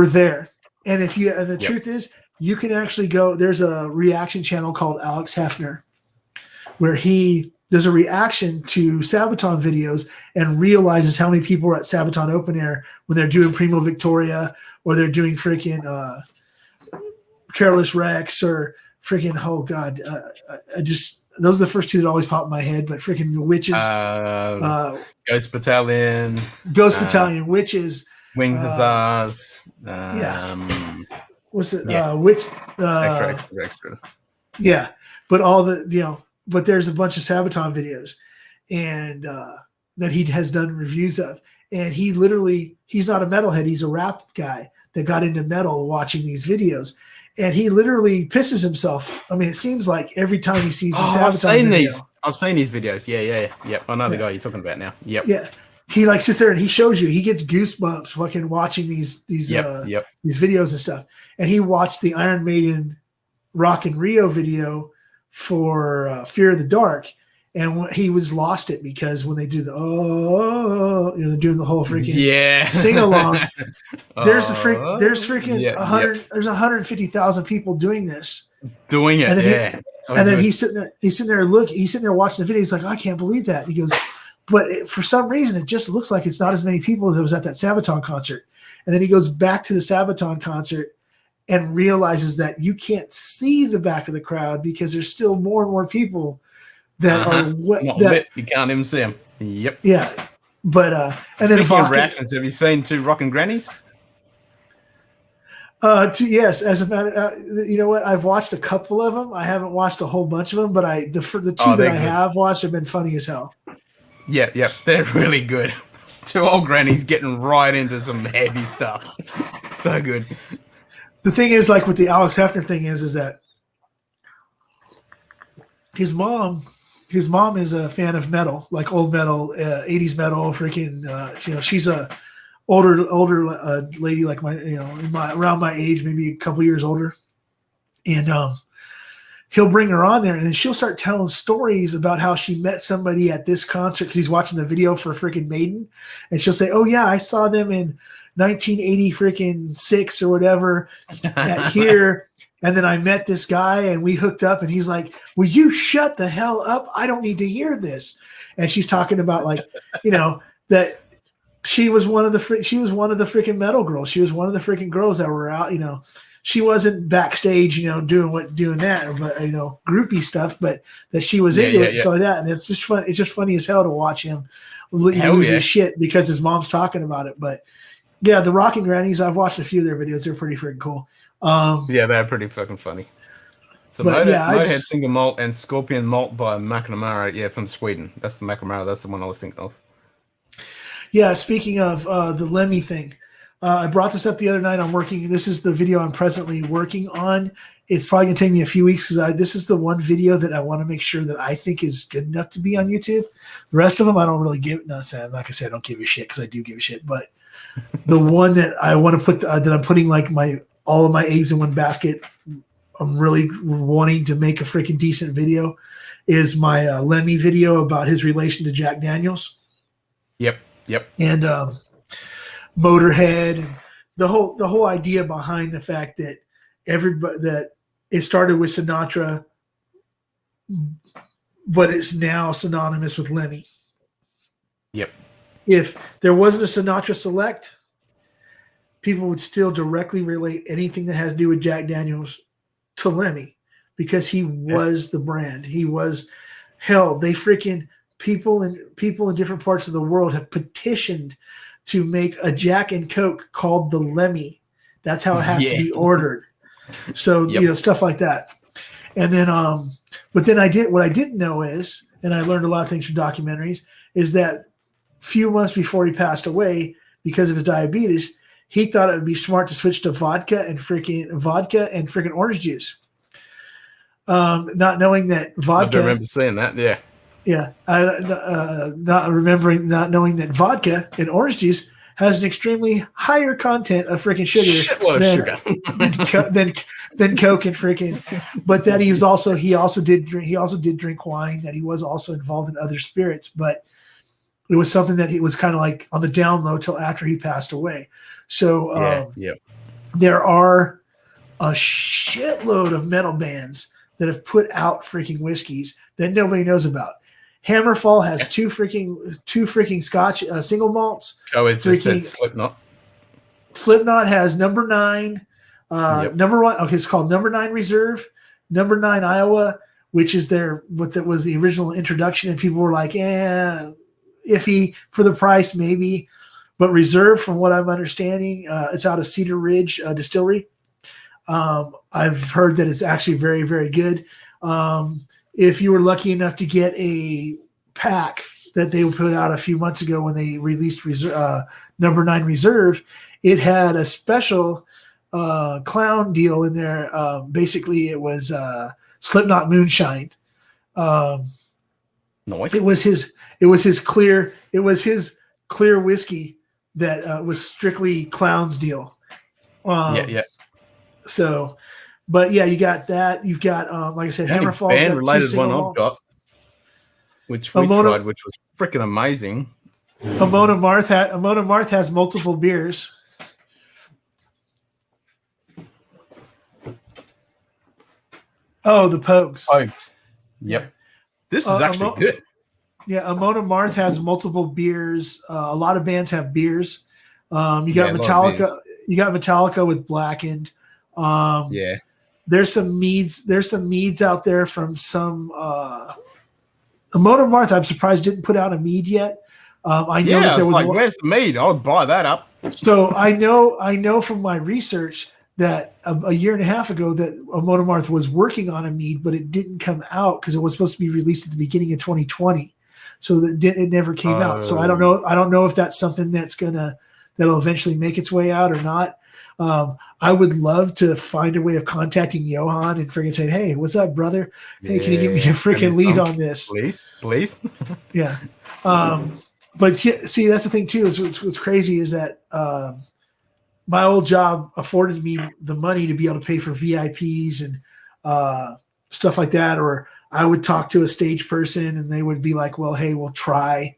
there, and the truth is, you can actually go. There's a reaction channel called Alex Hefner, where he does a reaction to Sabaton videos and realizes how many people are at Sabaton Open Air when they're doing Primo Victoria or they're doing freaking Careless Rex or freaking those are the first two that always pop in my head. But freaking Witches, Ghost Battalion, Witches. Wing Hussars. What's it? Extra. Yeah, but but there's a bunch of Sabaton videos, and that he has done reviews of, and he's not a metalhead. He's a rap guy that got into metal watching these videos, and he literally pisses himself. I mean, it seems like every time he sees a Sabaton video. I've seen these videos. Yeah. I know the guy you're talking about now. Yep. Yeah. He sits there and he shows you. He gets goosebumps fucking watching these videos and stuff. And he watched the Iron Maiden Rock in Rio video for Fear of the Dark, and he was lost it because when they do the they're doing the whole freaking sing along. There's 150,000 people doing this. Doing it, and then he's sitting there watching the video. He's like, I can't believe that. He goes. But for some reason, it just looks like it's not as many people as it was at that Sabaton concert. And then he goes back to the Sabaton concert and realizes that you can't see the back of the crowd because there's still more and more people that are you can't even see them. Yep. Yeah, but and then Speaking of vodka. reactions, have you seen Two Rockin' Grannies? Yes, as a matter, you know what? I've watched a couple of them. I haven't watched a whole bunch of them, but the two that I have watched have been funny as hell. Yep, they're really good. Two old grannies getting right into some heavy stuff. So good. The thing is, like with the Alex Hefner thing, is that his mom is a fan of metal, like old metal, 80s metal, freaking. She's a older lady, like around my age, maybe a couple years older, and he'll bring her on there, and then she'll start telling stories about how she met somebody at this concert because he's watching the video for freaking Maiden, and she'll say, "Oh yeah, I saw them in 1980 freaking 6 or whatever at here." And then I met this guy and we hooked up, and he's like, "Will you shut the hell up? I don't need to hear this." And she's talking about that she was one of the freaking metal girls. She was one of the freaking girls that were out, she wasn't backstage, doing that, but groupie stuff, but that she was into it, so like that. And it's just fun. It's just funny as hell to watch him lose his shit because his mom's talking about it. But yeah, the Rockin' Grannies, I've watched a few of their videos. They're pretty freaking cool. Yeah, they're pretty fucking funny. So Mohead Single Malt and Scorpion Malt by McNamara, from Sweden. That's the McNamara. That's the one I was thinking of. Yeah, speaking of the Lemmy thing, I brought this up the other night. This is the video I'm presently working on. It's probably going to take me a few weeks because this is the one video that I want to make sure that I think is good enough to be on YouTube. The rest of them, I don't really give it. No, I'm not going to say I don't give a shit because I do give a shit. But the one that I want to put, that I'm putting like all of my eggs in one basket, I'm really wanting to make a freaking decent video, is my Lemmy video about his relation to Jack Daniels. Yep. And Motorhead, and the whole idea behind the fact that that it started with Sinatra, but it's now synonymous with Lemmy. Yep. If there wasn't a Sinatra Select, people would still directly relate anything that has to do with Jack Daniels to Lemmy because he was the brand. He was hell. They freaking people in different parts of the world have petitioned to make a Jack and Coke called the Lemmy. That's how it has to be ordered. So stuff like that. And then, but then what I didn't know is, and I learned a lot of things from documentaries, is that few months before he passed away because of his diabetes, he thought it would be smart to switch to vodka and freaking orange juice. Not knowing that vodka. I remember saying that. Yeah. Yeah. Not knowing that vodka and orange juice has an extremely higher content of freaking sugar than Coke and freaking. But that he also did drink wine. That he was also involved in other spirits, but it was something that he was kind of like on the down low till after he passed away. So there are a shitload of metal bands that have put out freaking whiskeys that nobody knows about. Hammerfall has two freaking Scotch single malts. Oh, it just said Slipknot. Slipknot has number 9, number 1. Okay, it's called Number 9 Reserve, Number 9 Iowa, which is what was the original introduction, and people were like, iffy for the price, maybe. But Reserve, from what I'm understanding, it's out of Cedar Ridge Distillery. I've heard that it's actually very, very good. If you were lucky enough to get a pack that they put out a few months ago when they released Number 9 Reserve, it had a special clown deal in there. Basically, it was Slipknot Moonshine. Nice. It was his clear whiskey that was strictly clown's deal. So, but yeah, you got that. You've got, like I said, Hammerfall's band related one I've got, which we tried, which was freaking amazing. Amona Marth has multiple beers. Oh, the Pogues. Yep. This is actually good. Yeah, Amona Marth has multiple beers. A lot of bands have beers. You got Metallica. You got Metallica with Blackened. There's some meads. There's some meads out there from some Amon Amarth, I'm surprised didn't put out a mead yet. I know that there was like, where's the mead? I would buy that up. So I know from my research that a year and a half ago that Amon Amarth was working on a mead, but it didn't come out because it was supposed to be released at the beginning of 2020. So that it never came out. So I don't know. I don't know if that's something that'll eventually make its way out or not. I would love to find a way of contacting Johan and freaking saying, "Hey, what's up, brother? Hey, can you give me a freaking lead on this, please?" Yeah. But see, that's the thing too. Is what's crazy is that my old job afforded me the money to be able to pay for VIPs and stuff like that. Or I would talk to a stage person and they would be like, "Well, hey, we'll try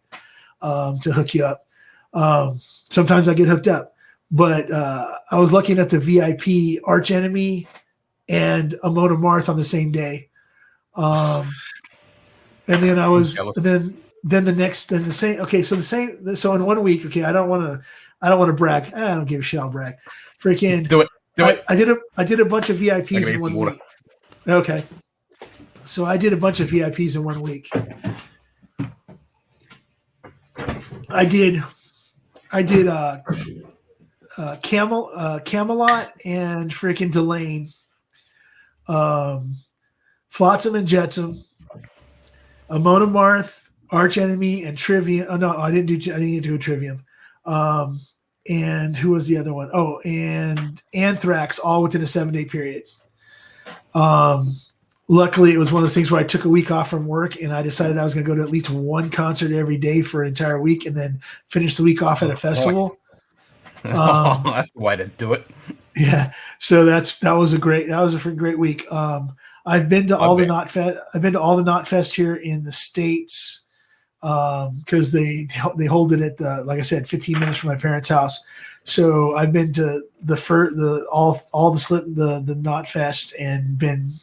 to hook you up." Sometimes I get hooked up, but I was lucky enough to VIP Arch Enemy and Amon Amarth on the same day. And then I was then the same. Okay, so the same. So in 1 week, okay, I don't want to brag. I don't give a shit. I'll brag. Freaking do it. I did a bunch of VIPs in 1 week. Okay, so I did a bunch of VIPs in 1 week. I did Camelot and freaking Delane, Flotsam and Jetsam, Amon Amarth, Arch Enemy, and Trivium. Oh, no, I didn't do a Trivium. And who was the other one? Oh, and Anthrax, all within a 7-day period. Luckily, it was one of those things where I took a week off from work and I decided I was going to go to at least one concert every day for an entire week and then finish the week off at a festival. That's the way to do it. Yeah. So that was a great week. I've been to all the Knotfest here in the States because they hold it at the, like I said, 15 minutes from my parents' house. So I've been to all the Knotfest and been.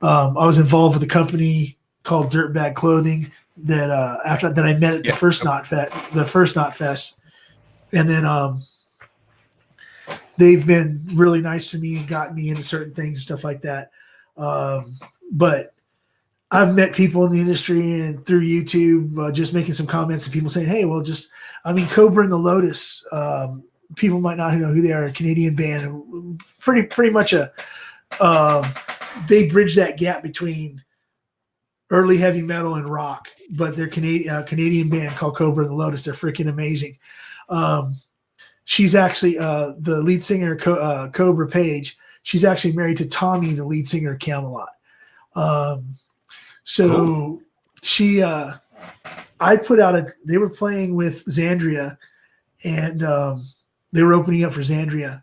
I was involved with a company called Dirtbag Clothing that after that I met at the first Knotfest, and then they've been really nice to me and got me into certain things and stuff like that. But I've met people in the industry and through YouTube, just making some comments and people saying, "Hey, well, Cobra and the Lotus." People might not know who they are, a Canadian band, pretty much they bridge that gap between early heavy metal and rock, but they're Canadian band called Cobra and the Lotus. They're freaking amazing. She's actually the lead singer, Cobra Page. She's actually married to Tommy, the lead singer of Camelot. So she, I put out they were playing with Xandria and they were opening up for Xandria.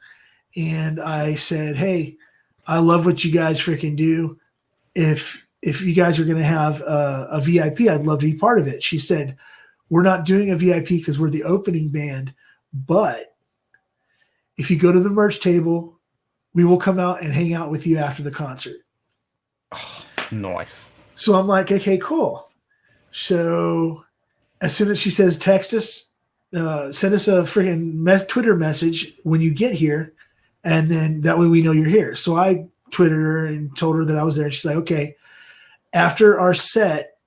And I said, "Hey, I love what you guys freaking do. If you guys are going to have a VIP, I'd love to be part of it." She said, "We're not doing a VIP because we're the opening band, but if you go to the merch table, we will come out and hang out with you after the concert." Oh, nice. So I'm like, okay, cool. So as soon as she says, text us, send us a freaking Twitter message when you get here. And then that way we know you're here. So I Twittered her and told her that I was there. And she's like, "Okay, after our set,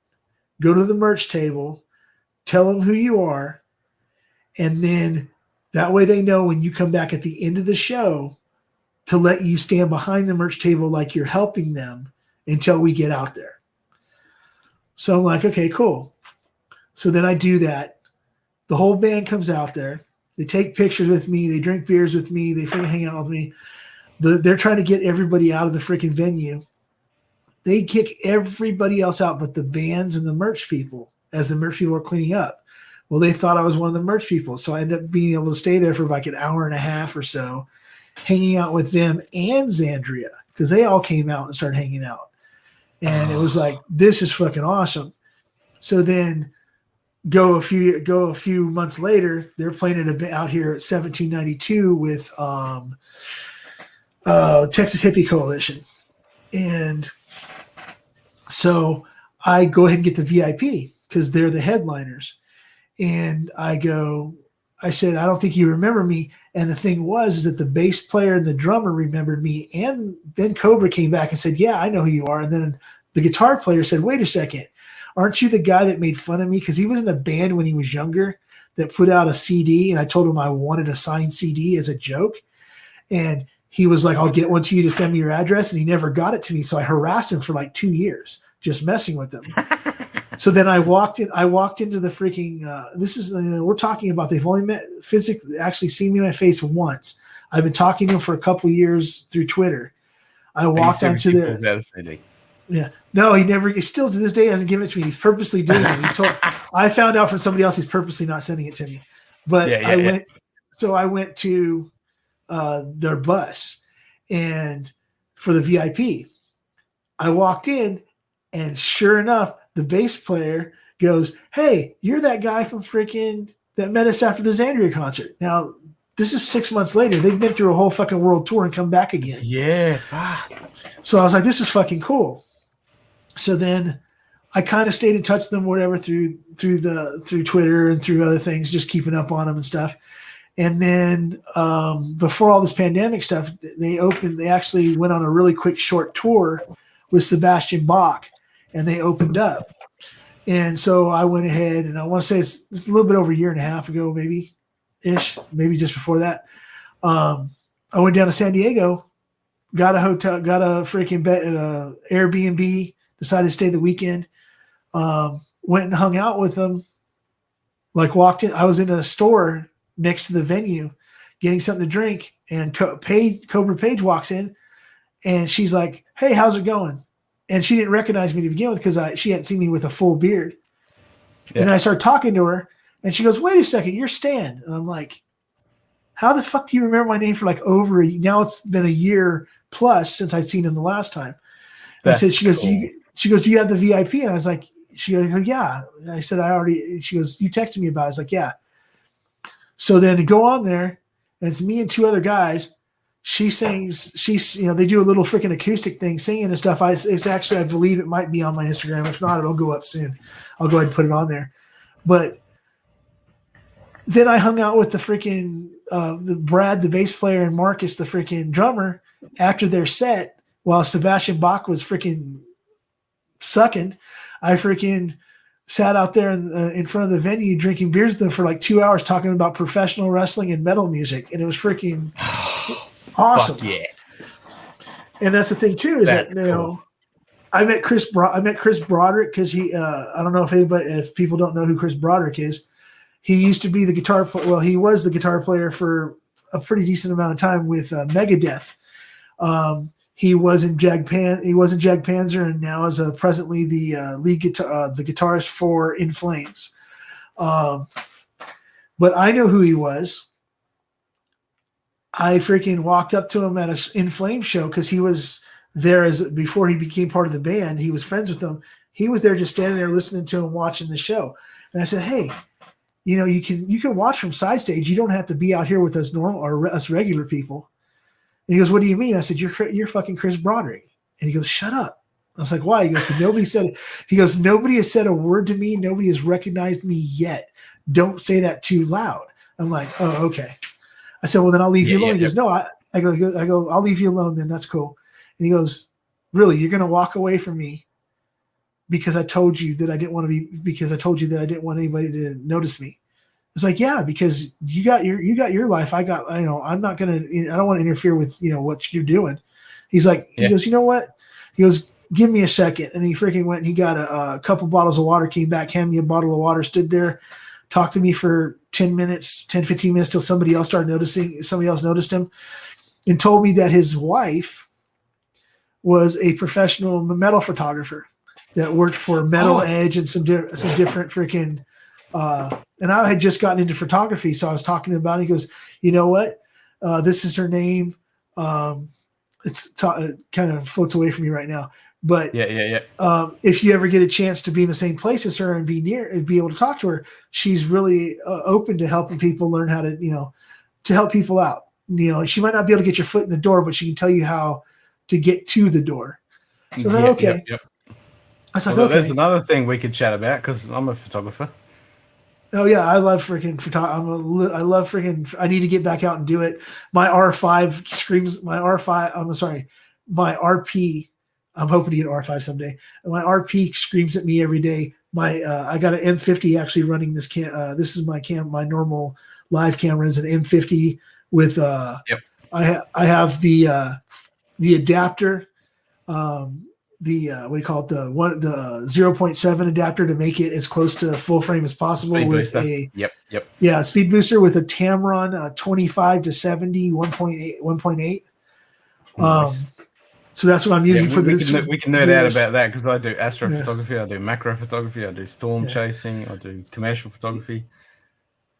go to the merch table, tell them who you are. And then that way they know when you come back at the end of the show to let you stand behind the merch table like you're helping them until we get out there." So I'm like, okay, cool. So then I do that. The whole band comes out there. They take pictures with me. They drink beers with me. They freaking hang out with me. They're trying to get everybody out of the freaking venue. They kick everybody else out but the bands and the merch people as the merch people are cleaning up. Well, they thought I was one of the merch people. So I ended up being able to stay there for like an hour and a half or so, hanging out with them and Xandria because they all came out and started hanging out. And it was like, this is fucking awesome. So then go a few months later, they're playing out here at 1792 with Texas Hippie Coalition. And so I go ahead and get the VIP because they're the headliners. And I said, "I don't think you remember me." And the thing was that the bass player and the drummer remembered me. And then Cobra came back and said, "Yeah, I know who you are." And then the guitar player said, "Wait a second. aren't you the guy that made fun of me? Because he was in a band when he was younger that put out a CD, and I told him I wanted a signed CD as a joke. And he was like, I'll get one to you to send me your address. And he never got it to me. So I harassed him for like 2 years, just messing with him. So then I walked into the freaking, this is, we're talking about, they've only met physically, actually seen me in my face once. I've been talking to him for a couple of years through Twitter. I walked onto the, yeah, no, he still to this day hasn't given it to me. He's purposely doing it. I found out from somebody else he's purposely not sending it to me. But I went to their bus, and for the VIP, I walked in, and sure enough, the bass player goes, "Hey, you're that guy from freaking that met us after the Xandria concert." Now, this is 6 months later. They've been through a whole fucking world tour and come back again. Yeah, fuck. So I was like, this is fucking cool. So then I kind of stayed in touch with them, whatever, through Twitter and through other things, just keeping up on them and stuff. And then before all this pandemic stuff, they actually went on a really quick short tour with Sebastian Bach, and they opened up. And so I went ahead, and I want to say it's a little bit over a year and a half ago, maybe just before that. I went down to San Diego, got a hotel, got a freaking Airbnb, decided to stay the weekend, went and hung out with them, like walked in. I was in a store next to the venue getting something to drink, and Cobra Page walks in, and she's like, "Hey, how's it going?" And she didn't recognize me to begin with because she hadn't seen me with a full beard. Yeah. And then I started talking to her, and she goes, "Wait a second, you're Stan." And I'm like, "How the fuck do you remember my name for like now it's been a year plus since I'd seen him the last time." And I said, she goes, "Do you have the VIP?" And I was like, she goes, "Yeah." And I said, she goes, "You texted me about it." I was like, "Yeah." So then to go on there, and it's me and two other guys. She sings, they do a little freaking acoustic thing, singing and stuff. It's actually, I believe it might be on my Instagram. If not, it'll go up soon. I'll go ahead and put it on there. But then I hung out with the freaking the Brad, the bass player, and Marcus, the freaking drummer, after their set while Sebastian Bach was freaking sucking. I freaking sat out there in front of the venue drinking beers with them for like 2 hours talking about professional wrestling and metal music, and it was freaking awesome. Fuck yeah. And that's the thing too, is that cool. I met Chris Broderick because he I don't know if people don't know who Chris Broderick is. He used to be the guitar player. Well, he was the guitar player for a pretty decent amount of time with Megadeth. He was in Jag Panzer, and now is presently the lead the guitarist for In Flames. But I know who he was. I freaking walked up to him at an In Flames show because he was there before he became part of the band. He was friends with them. He was there just standing there listening to him, watching the show. And I said, "Hey, you can watch from side stage. You don't have to be out here with us normal or us regular people." And he goes, "What do you mean?" I said, "You're fucking Chris Broderick." And he goes, "Shut up." I was like, "Why?" He goes, "Nobody has said a word to me. Nobody has recognized me yet. Don't say that too loud." I'm like, "Oh, okay." I said, "Well, then I'll leave you alone." He goes, "No, I go, I'll leave you alone then. That's cool." And he goes, "Really, you're going to walk away from me because I told you that I didn't want anybody to notice me?" It's like, "Yeah, because you got your life. I'm not going to, I don't want to interfere with, what you're doing." He's like, He goes, "You know what?" He goes, "Give me a second." And he freaking went and he got a couple bottles of water, came back, handed me a bottle of water, stood there, talked to me for 15 minutes till somebody else noticed him, and told me that his wife was a professional metal photographer that worked for Metal Edge and some different freaking, and I had just gotten into photography. So I was talking to him about it. He goes, "You know what? This is her name." It kind of floats away from me right now. But if you ever get a chance to be in the same place as her and be near and be able to talk to her, she's really open to helping people learn how to, to help people out. She might not be able to get your foot in the door, but she can tell you how to get to the door. So I was like, okay. Yep. I was like, okay. Okay. There's another thing we could chat about because I'm a photographer. Oh yeah, I love freaking photography. I love freaking. I need to get back out and do it. My R5 screams. My R5. I'm sorry. My RP. I'm hoping to get R5 someday. And my RP screams at me every day. I got an M50 actually running this this is my normal live camera is an M50 with I have the adapter, the what do you call it, the 0.7 adapter to make it as close to full frame as possible Speed with booster. speed booster with a Tamron 25 to 70 1.8. Nice. So that's what I'm using for this. We can nerd out about that because I do astrophotography, I do macro photography, I do storm chasing, I do commercial photography.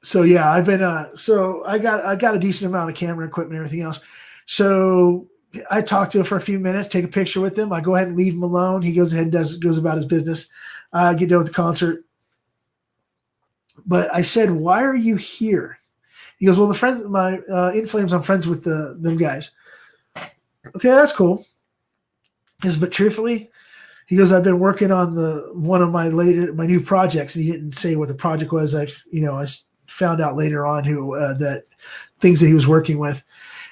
So yeah, I've been so I got a decent amount of camera equipment and everything else. So I talked to him for a few minutes, take a picture with him. I go ahead and leave him alone. He goes ahead and goes about his business. I get done with the concert. But I said, "Why are you here?" He goes, "Well, the friends, my In Flames, I'm friends with them guys." Okay, that's cool. He goes, but truthfully, he goes, "I've been working on one of my new projects," and he didn't say what the project was. I found out later on who that things that he was working with.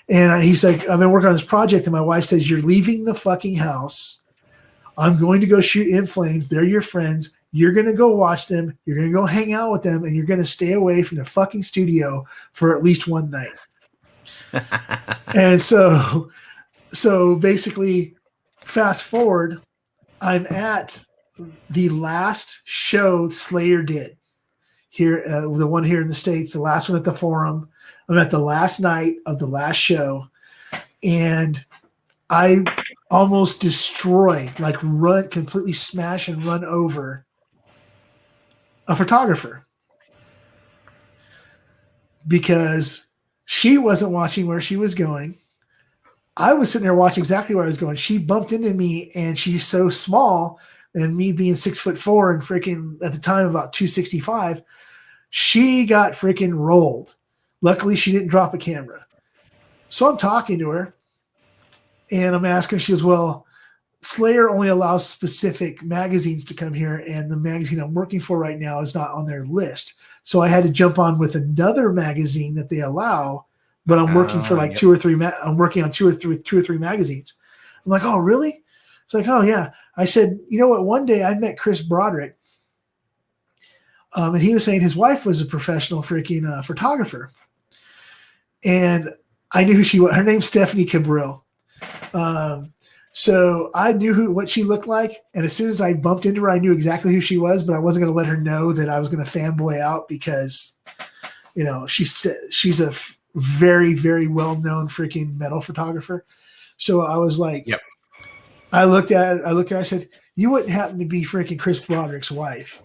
And he's like, "I've been working on this project," and my wife says, "You're leaving the fucking house. I'm going to go shoot In Flames. They're your friends. You're going to go watch them. You're going to go hang out with them, and you're going to stay away from the fucking studio for at least one night." And so basically, fast forward, I'm at the last show Slayer did here, the one here in the States, the last one at the Forum. I'm at the last night of the last show, and I almost destroy, completely smash and run over a photographer because she wasn't watching where she was going. I was sitting there watching exactly where I was going. She bumped into me, and she's so small, and me being 6'4" and freaking at the time about 265, she got freaking rolled. Luckily, she didn't drop a camera. So I'm talking to her, and I'm asking her, she goes, "Well, Slayer only allows specific magazines to come here, and the magazine I'm working for right now is not on their list. So I had to jump on with another magazine that they allow, but I'm working for like 2 or 3. I'm working on two or three magazines." I'm like, "Oh, really?" It's like, "Oh, yeah." I said, "You know what? One day I met Chris Broderick, and he was saying his wife was a professional freaking photographer. And I knew who she was. Her name's Stephanie Cabril. So I knew what she looked like. And as soon as I bumped into her, I knew exactly who she was, but I wasn't going to let her know that I was going to fanboy out because, she's a very, very well-known freaking metal photographer. So I was like, yep. I looked at her, I said, "You wouldn't happen to be freaking Chris Broderick's wife?"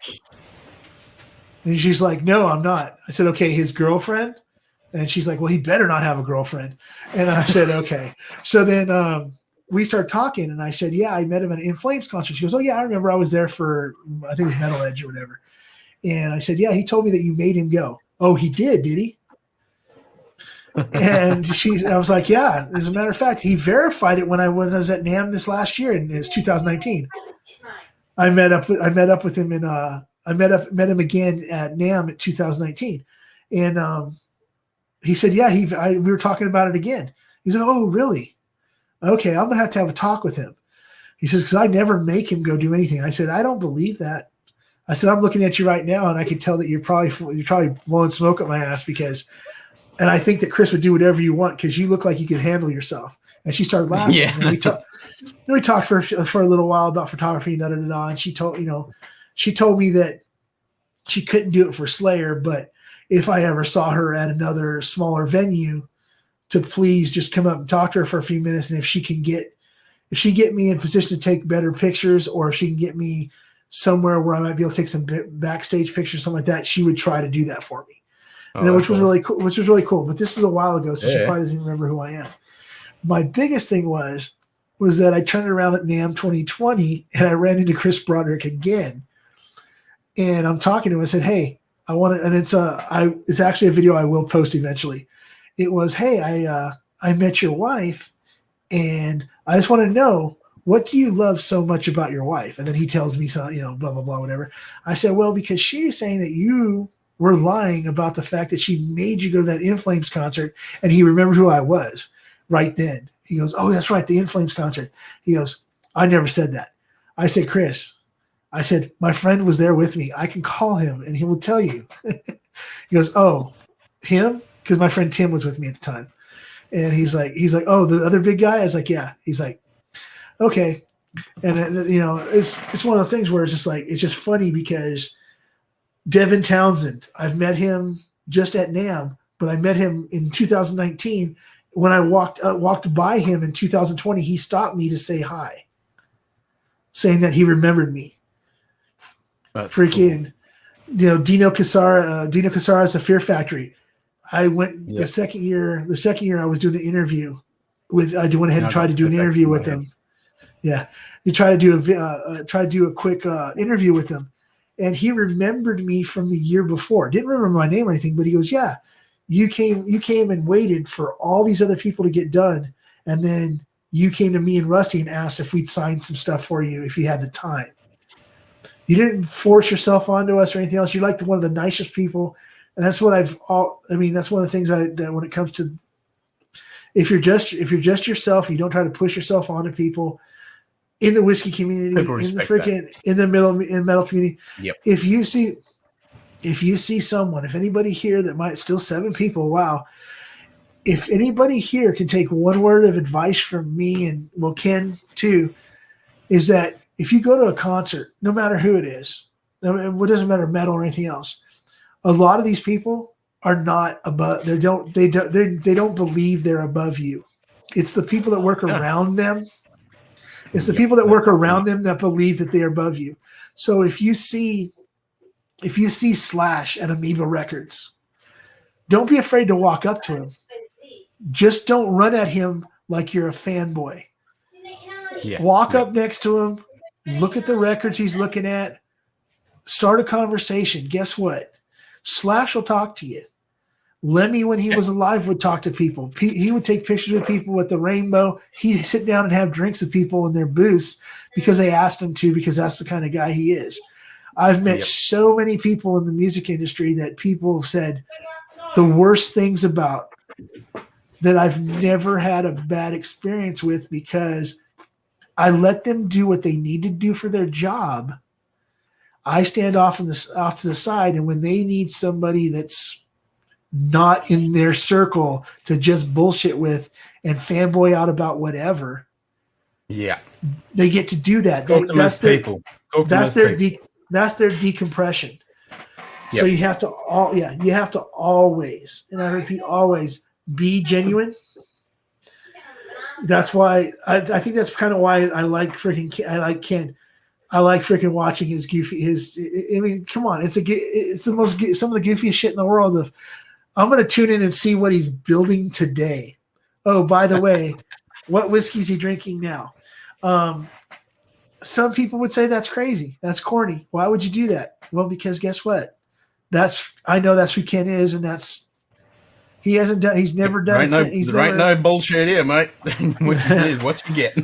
And she's like, "No, I'm not." I said, "Okay, his girlfriend?" And she's like, "Well, he better not have a girlfriend." And I said, "Okay." So then we started talking, and I said, "Yeah, I met him at an In Flames concert." She goes, "Oh, yeah, I remember. I was there for, I think it was Metal Edge or whatever." And I said, "Yeah, he told me that you made him go." "Oh, he did he?" And I was like, "Yeah, as a matter of fact, he verified it when I was at NAMM this last year, and it's 2019. I met up with him I met him again at NAMM at 2019. And he said, "Yeah, we were talking about it again." He's like, "Oh, really? Okay, I'm going to have a talk with him." He says, "Because I never make him go do anything." I said, "I don't believe that." I said, "I'm looking at you right now, and I can tell that you're probably blowing smoke at my ass and I think that Chris would do whatever you want because you look like you can handle yourself." And she started laughing. Yeah. And we talked for a little while about photography, and she told me that she couldn't do it for Slayer, but if I ever saw her at another smaller venue, to please just come up and talk to her for a few minutes. And if she get me in position to take better pictures, or if she can get me somewhere where I might be able to take some backstage pictures, something like that, she would try to do that for me. Which was really cool. Which was really cool. But this is a while ago, so she probably doesn't even remember who I am. My biggest thing was that I turned around at NAMM 2020 and I ran into Chris Broderick again. And I'm talking to him. I said, "Hey, I want to," and it's actually a video I will post eventually. It was, "Hey, I met your wife, and I just want to know, what do you love so much about your wife?" And then he tells me something, blah blah blah, whatever. I said, "Well, because she's saying that you were lying about the fact that she made you go to that In Flames concert," and he remembered who I was right then. He goes, "Oh, that's right, the In Flames concert." He goes, "I never said that." I said, "Chris, I said, my friend was there with me. I can call him and he will tell you. He goes, oh, him? Because my friend Tim was with me at the time. And he's like, oh, the other big guy? I was like, yeah. He's like, okay. And it's one of those things where it's just like, it's just funny because Devin Townsend, I've met him just at NAMM, but I met him in 2019. When I walked by him in 2020, he stopped me to say hi, saying that he remembered me. That's freaking cool. Dino Casara's a Fear Factory. I went the second year I was doing an interview with, I went ahead and tried to do an interview with him. Yeah. You try to do a quick interview with him, and he remembered me from the year before. Didn't remember my name or anything, but he goes, yeah, you came and waited for all these other people to get done. And then you came to me and Rusty and asked if we'd sign some stuff for you if you had the time. You didn't force yourself onto us or anything else. You're like one of the nicest people. And that's what that's one of the things that when it comes to, if you're just yourself, you don't try to push yourself onto people in the whiskey community, in the metal community. Yep. If you see someone, if anybody here that might still 7 people, wow. If anybody here can take one word of advice from me and Ken too, is that if you go to a concert, no matter who it is, it doesn't matter metal or anything else, a lot of these people are not above. They don't believe they're above you. It's the people that work around them. It's the people that work around them that believe that they are above you. So if you see Slash at Amoeba Records, don't be afraid to walk up to him. Just don't run at him like you're a fanboy. Walk up next to him, look at the records he's looking at, start a conversation. Guess what? Slash will talk to you. Lemmy, when he was alive, would talk to people. He would take pictures with people with the rainbow. He'd sit down and have drinks with people in their booths because they asked him to, because that's the kind of guy he is. I've met so many people in the music industry that people have said the worst things about, that I've never had a bad experience with, because I let them do what they need to do for their job. I stand off to the side, and when they need somebody that's not in their circle to just bullshit with and fanboy out about whatever, they get to do that. That's their decompression. So you have to always, and I repeat, always be genuine. That's why I think that's kind of why I like Ken. I like freaking watching his goofy. I mean, come on, it's the most, some of the goofiest shit in the world. Of, I'm going to tune in and see what he's building today. Oh, by the way, what whiskey is he drinking now? Some people would say that's crazy. That's corny. Why would you do that? Well, because guess what? I know that's who Ken is, and he's never done it. Ain't no bullshit here, mate. What you see is what you get.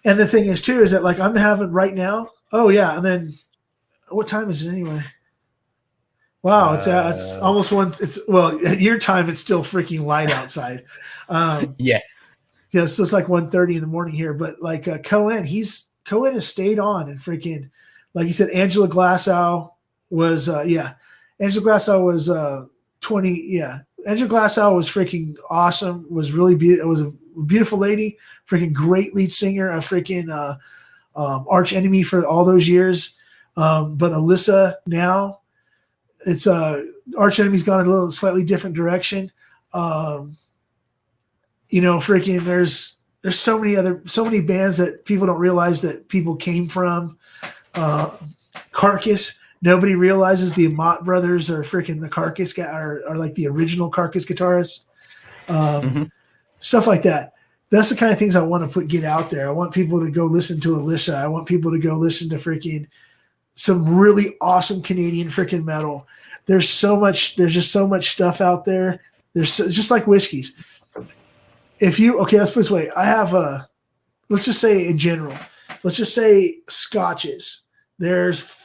And the thing is too, is that like I'm having right now. Oh yeah. And then what time is it anyway? Wow. It's almost one. At your time, it's still freaking light outside. So it's like 1:30 in the morning here, but like Cohen has stayed on, and freaking, like you said, Angela Glassow was, Angela Glassow was 20. Yeah. Angela Glassow was freaking awesome. Was really beautiful. It was a beautiful lady, freaking great lead singer, a freaking arch enemy for all those years. But Alyssa now, it's arch enemy's gone a little slightly different direction. Freaking there's so many bands that people don't realize that people came from. Carcass. Nobody realizes the Amat brothers are freaking the Carcass guy, are like the original Carcass guitarists. Stuff like that. That's the kind of things I want to get out there. I want people to go listen to Alyssa. I want people to go listen to freaking some really awesome Canadian freaking metal. There's just so much stuff out there. Just like whiskeys. Let's put it this way. I have let's just say in general, let's just say scotches. There's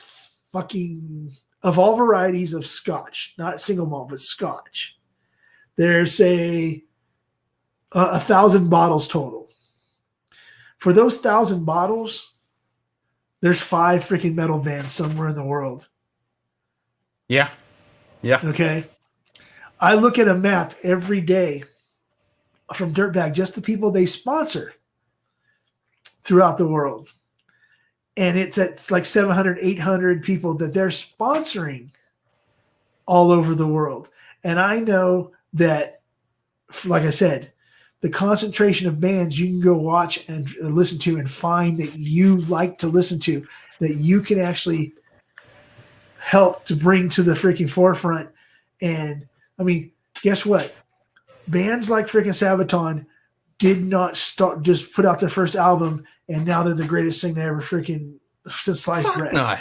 fucking, of all varieties of scotch, not single malt, but scotch. There's 1,000 bottles total. For those 1,000 bottles, there's 5 freaking metal bands somewhere in the world. Yeah. Yeah. Okay. I look at a map every day from Dirtbag, just the people they sponsor throughout the world. And it's at like 700, 800 people that they're sponsoring all over the world. And I know that, like I said, the concentration of bands you can go watch and listen to and find that you like to listen to, that you can actually help to bring to the freaking forefront. And I mean, guess what? Bands like freaking Sabaton did not start, just put out their first album and now they're the greatest thing to ever freaking since sliced bread. No.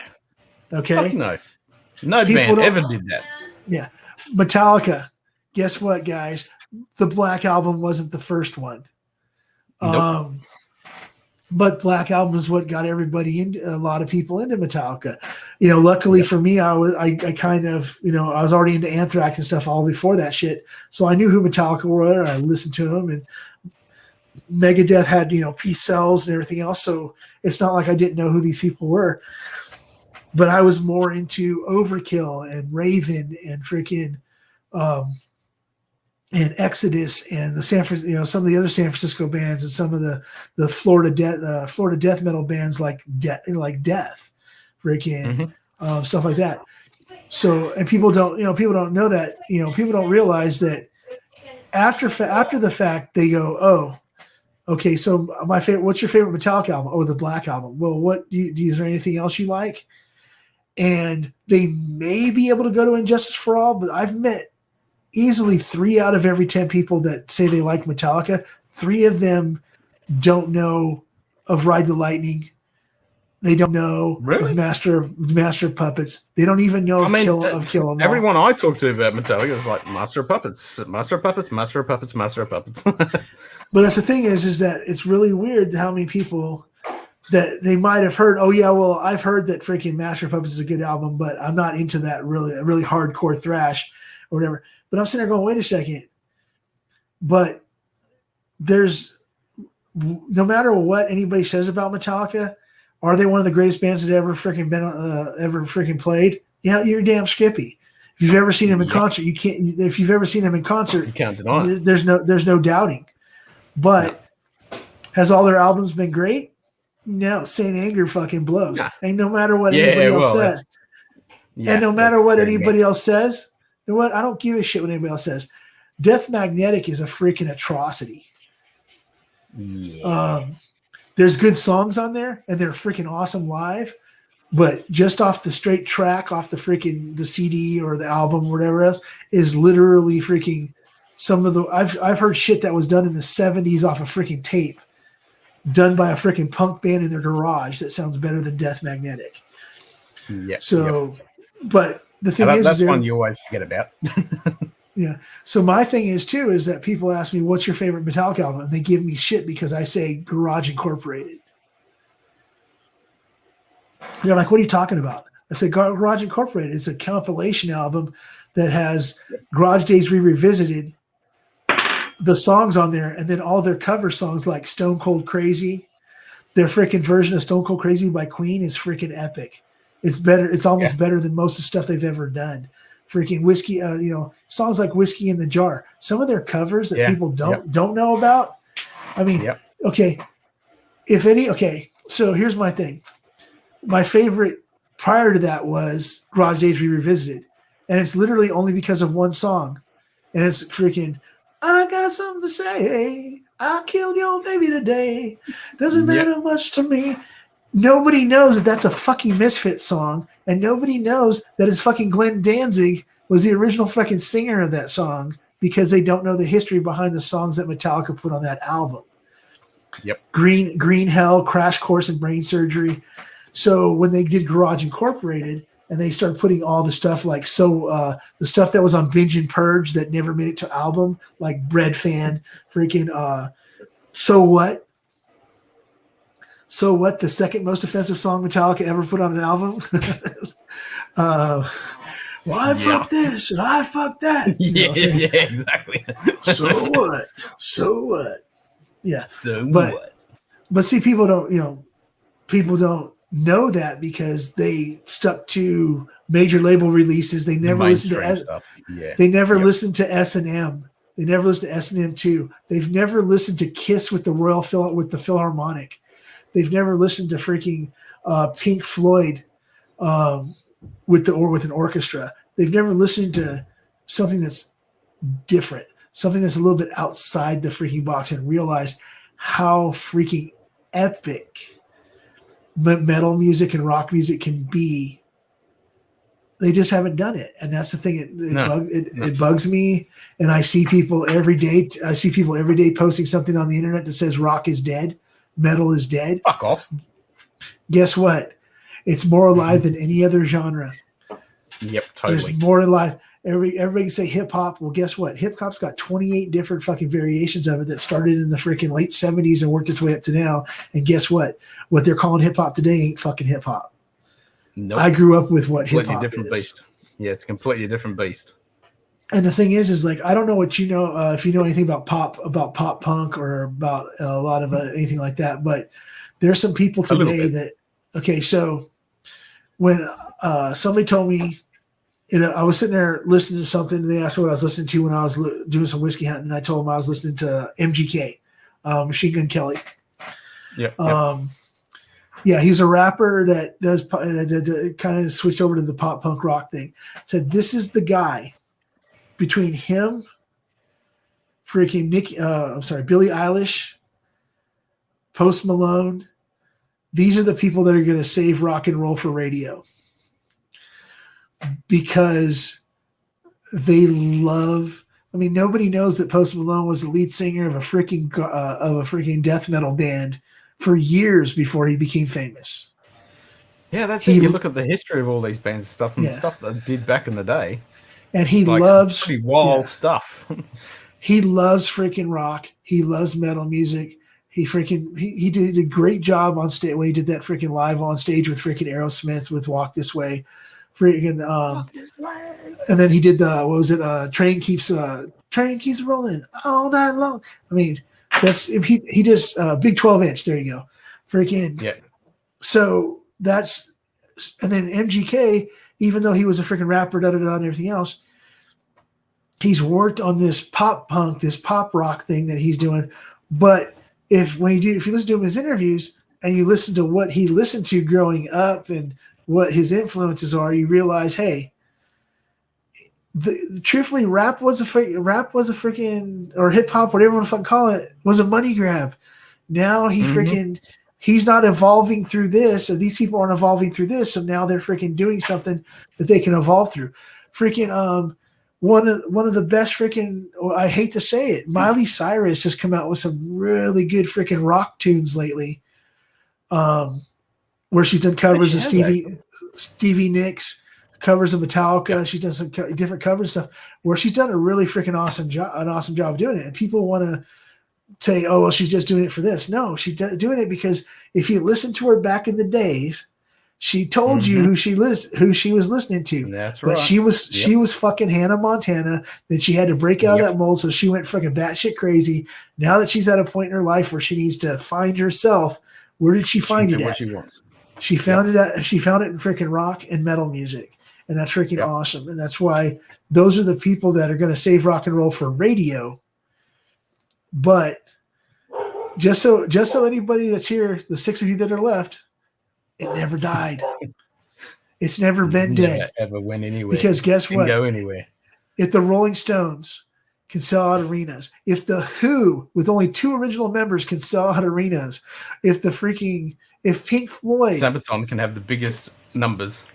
Okay. Fuck no. No People band don't- ever did that. Yeah. Metallica. Guess what, guys? The Black Album wasn't the first one. Nope. But Black Album is what got everybody into, a lot of people into Metallica. You know, luckily for me, I kind of, you know, I was already into Anthrax and stuff all before that shit. So I knew who Metallica were. I listened to them, and Megadeth had, you know, Peace Cells and everything else. So it's not like I didn't know who these people were. But I was more into Overkill and Raven and freaking and Exodus and the some of the other San Francisco bands and some of the Florida death metal bands like Death, freaking stuff like that. So, and people don't know that, you know, people don't realize that after the fact they go, oh, okay, so what's your favorite Metallica album? Oh, the Black Album. Well, is there anything else you like? And they may be able to go to Injustice for All, but I've met easily 3 out of every 10 people that say they like Metallica. 3 of them don't know of Ride the Lightning. They don't know of Master of Puppets. They don't even know of Kill 'Em All. Everyone I talk to about Metallica is like Master of Puppets, Master of Puppets, Master of Puppets, Master of Puppets. But that's the thing is that it's really weird how many people that they might have heard, oh yeah, well, I've heard that freaking Master of Puppets is a good album, but I'm not into that really hardcore thrash or whatever. But I'm sitting there going, wait a second. But no matter what anybody says about Metallica, are they one of the greatest bands that ever freaking played? Yeah, you're damn skippy. If you've ever seen them in concert, you can't. If you've ever seen them in concert, You can't deny it. there's no doubting. But has all their albums been great? No, Saint Anger fucking blows. Nah. And no matter what anybody else says, and no matter what anybody else says, you know what? I don't give a shit what anybody else says. Death Magnetic is a freaking atrocity. Yeah. There's good songs on there, and they're freaking awesome live. But just off the straight track, off the CD or the album or whatever else, is literally freaking some of the. I've heard shit that was done in the 70s off a freaking tape, done by a freaking punk band in their garage that sounds better than Death Magnetic. Yeah. So, but the thing that's one you always forget about. Yeah. So my thing is that people ask me, what's your favorite Metallica album? And they give me shit because I say Garage Incorporated. They're like, what are you talking about? I said, Garage Incorporated is a compilation album that has Garage Days Revisited, the songs on there, and then all their cover songs like Stone Cold Crazy. Their freaking version of Stone Cold Crazy by Queen is freaking epic. It's better. It's almost better than most of the stuff they've ever done. Freaking Whiskey, songs like Whiskey in the Jar. Some of their covers that people don't know about. I mean, okay. So here's my thing. My favorite prior to that was Garage Days Revisited. And it's literally only because of one song. And it's freaking, I got something to say. I killed your baby today. Doesn't matter much to me. Nobody knows that that's a fucking Misfit song. And nobody knows that it's fucking Glenn Danzig was the original fucking singer of that song because they don't know the history behind the songs that Metallica put on that album. Yep. Green Hell, Crash Course in Brain Surgery. So when they did Garage Incorporated and they started putting all the stuff like the stuff that was on Binge and Purge that never made it to album, like Bread Fan, freaking So What? So What, the second most offensive song Metallica ever put on an album? Well, I fuck this and I fuck that. Exactly. So what? So what? Yeah. So what? But see, people don't know that because they stuck to major label releases. They never listened to stuff. Yeah. They never listened to S&M. They never listened to S&M 2. They've never listened to Kiss with the with the Philharmonic. They've never listened to freaking Pink Floyd with an orchestra. They've never listened to something that's different, something that's a little bit outside the freaking box, and realized how freaking epic metal music and rock music can be. They just haven't done it, and that's the thing. It bugs me, and I see people every day. I see people every day posting something on the internet that says rock is dead, metal is dead. Fuck off. Guess what? It's more alive than any other genre. Yep, totally. There's more alive. Everybody can say hip hop. Well, guess what? Hip hop's got 28 different fucking variations of it that started in the freaking late 70s and worked its way up to now. And guess what? What they're calling hip hop today ain't fucking hip hop. Nope. I grew up with what hip Completely hop different is. beast. Yeah, it's a completely different beast. And the thing is like, I don't know what you know, if you know anything about pop punk or about a lot of anything like that, but there's some people today that, okay, so when somebody told me, I was sitting there listening to something, and they asked me what I was listening to when I was doing some whiskey hunting, and I told them I was listening to MGK, Machine Gun Kelly. Yeah. Yeah, he's a rapper that does kind of switched over to the pop punk rock thing. Said this is the guy between him, freaking Billie Eilish, Post Malone. These are the people that are going to save rock and roll for radio because they love. I mean, nobody knows that Post Malone was the lead singer of a freaking death metal band for years before he became famous. Yeah, that's it. You look at the history of all these bands and stuff, and stuff that did back in the day. And he loves pretty wild stuff. He loves freaking rock. He loves metal music. He did a great job on stage when he did that freaking live on stage with freaking Aerosmith with Walk This Way. Freaking Walk This Way. And then he did Train Keeps Rolling all night long. I mean, that's he does big 12-inch. There you go. Freaking yeah. So that's, and then MGK, even though he was a freaking rapper, and everything else, he's worked on this pop punk, this pop rock thing that he's doing. But if you listen to his interviews and you listen to what he listened to growing up and what his influences are, you realize, hey, truthfully, rap was a freaking, or hip hop, whatever you want to fucking call it, was a money grab. Now he's not evolving through this, or these people aren't evolving through this, so now they're freaking doing something that they can evolve through. Freaking one of the best freaking, I hate to say it, Miley Cyrus has come out with some really good freaking rock tunes lately. Where she's done covers of Stevie Nicks, covers of Metallica. Yeah. She's done some different cover stuff where she's done a really freaking awesome job of doing it. And people want to say, oh, well, she's just doing it for this. No, she's doing it because if you listen to her back in the days, she told you who she was listening to. That's right. But she was fucking Hannah Montana. Then she had to break out of that mold, so she went fucking batshit crazy. Now that she's at a point in her life where she needs to find herself, where did she find it at? She wants. She found it. She found it in freaking rock and metal music, and that's freaking awesome. And that's why those are the people that are going to save rock and roll for radio. But just so anybody that's here, the 6 of you that are left, it never died. It's never been dead. Ever went anywhere. Because guess what? Go anywhere. If the Rolling Stones can sell out arenas, if the Who with only 2 original members can sell out arenas, if Pink Floyd, Sabaton can have the biggest numbers.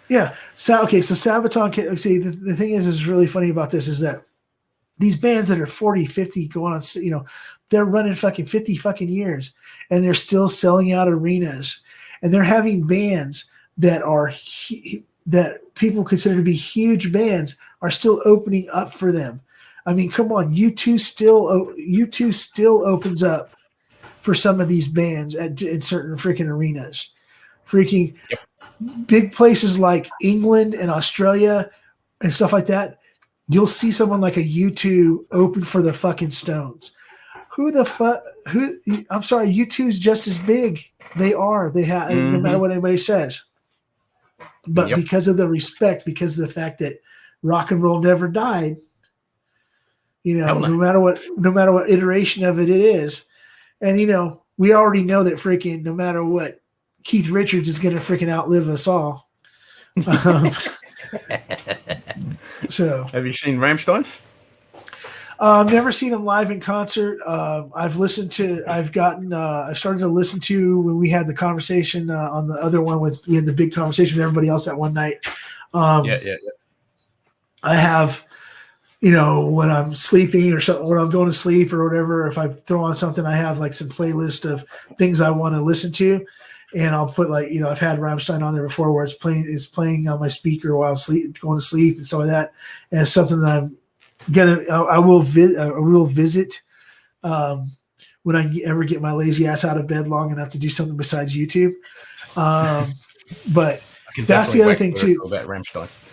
Yeah. So Sabaton can see. The thing is really funny about this is that these bands that are 40, 50 going on, they're running fucking 50 fucking years and they're still selling out arenas, and they're having bands that are that people consider to be huge bands are still opening up for them. I mean, come on, U2 still opens up for some of these bands in certain freaking arenas. Freaking big places like England and Australia and stuff like that, you'll see someone like a U2 open for the fucking Stones. I'm sorry, U2 is just as big They are. They have, no matter what anybody says. But because of the respect, because of the fact that rock and roll never died, no matter what iteration of it is, and we already know that freaking no matter what, Keith Richards is going to freaking outlive us all. So, have you seen Rammstein? Never seen him live in concert. I've started to listen to when we had the conversation on the other one we had the big conversation with everybody else that one night. Yeah. I have, when I'm sleeping or something, when I'm going to sleep or whatever, if I throw on something, I have like some playlist of things I want to listen to. And I'll put I've had Rammstein on there before where it's playing on my speaker while I'm going to sleep and stuff like that. And it's something that I will visit when I ever get my lazy ass out of bed long enough to do something besides YouTube. But that's the other thing too. About Rammstein.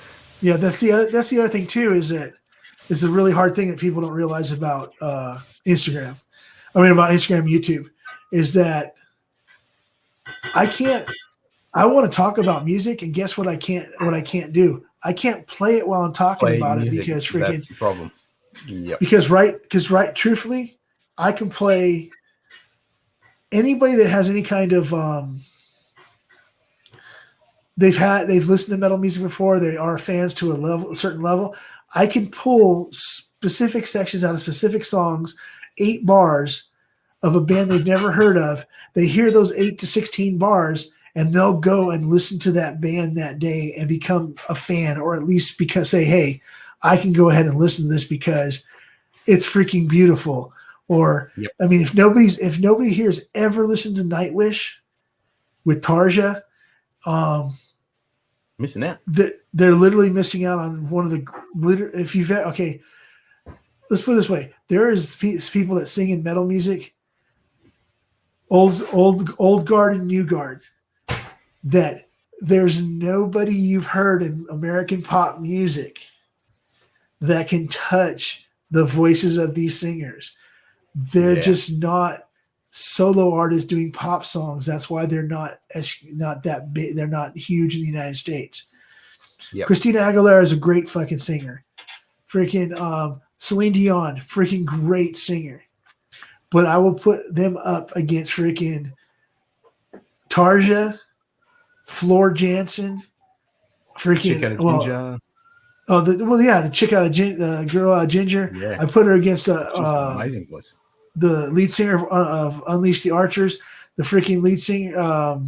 Yeah, that's the other thing too is that it's a really hard thing that people don't realize about Instagram. About Instagram, YouTube, is that I want to talk about music, and guess what I can't do? I can't play it while I'm talking about it because freaking that's the problem. Yep. Because truthfully, I can play anybody that has any kind of they've listened to metal music before, they are fans to a certain level. I can pull specific sections out of specific songs, 8 bars of a band they've never heard of. They hear those 8 to 16 bars, and they'll go and listen to that band that day and become a fan, or at least say, hey, I can go ahead and listen to this because it's freaking beautiful. Or, if nobody here has ever listened to Nightwish with Tarja, missing out. They're literally missing out on one of the, if you've, okay, let's put it this way. There is people that sing in metal music, old guard and new guard, that there's nobody you've heard in American pop music that can touch the voices of these singers. They're just not solo artists doing pop songs. That's why they're not that big. They're not huge in the United States. Yep. Christina Aguilera is a great fucking singer. Freaking Celine Dion, freaking great singer. But I will put them up against freaking Tarja, Floor Jansen, freaking Ginger. The chick out of girl out of Ginger. Yeah. I put her against an amazing voice. The lead singer of Unleash the Archers, the freaking lead singer.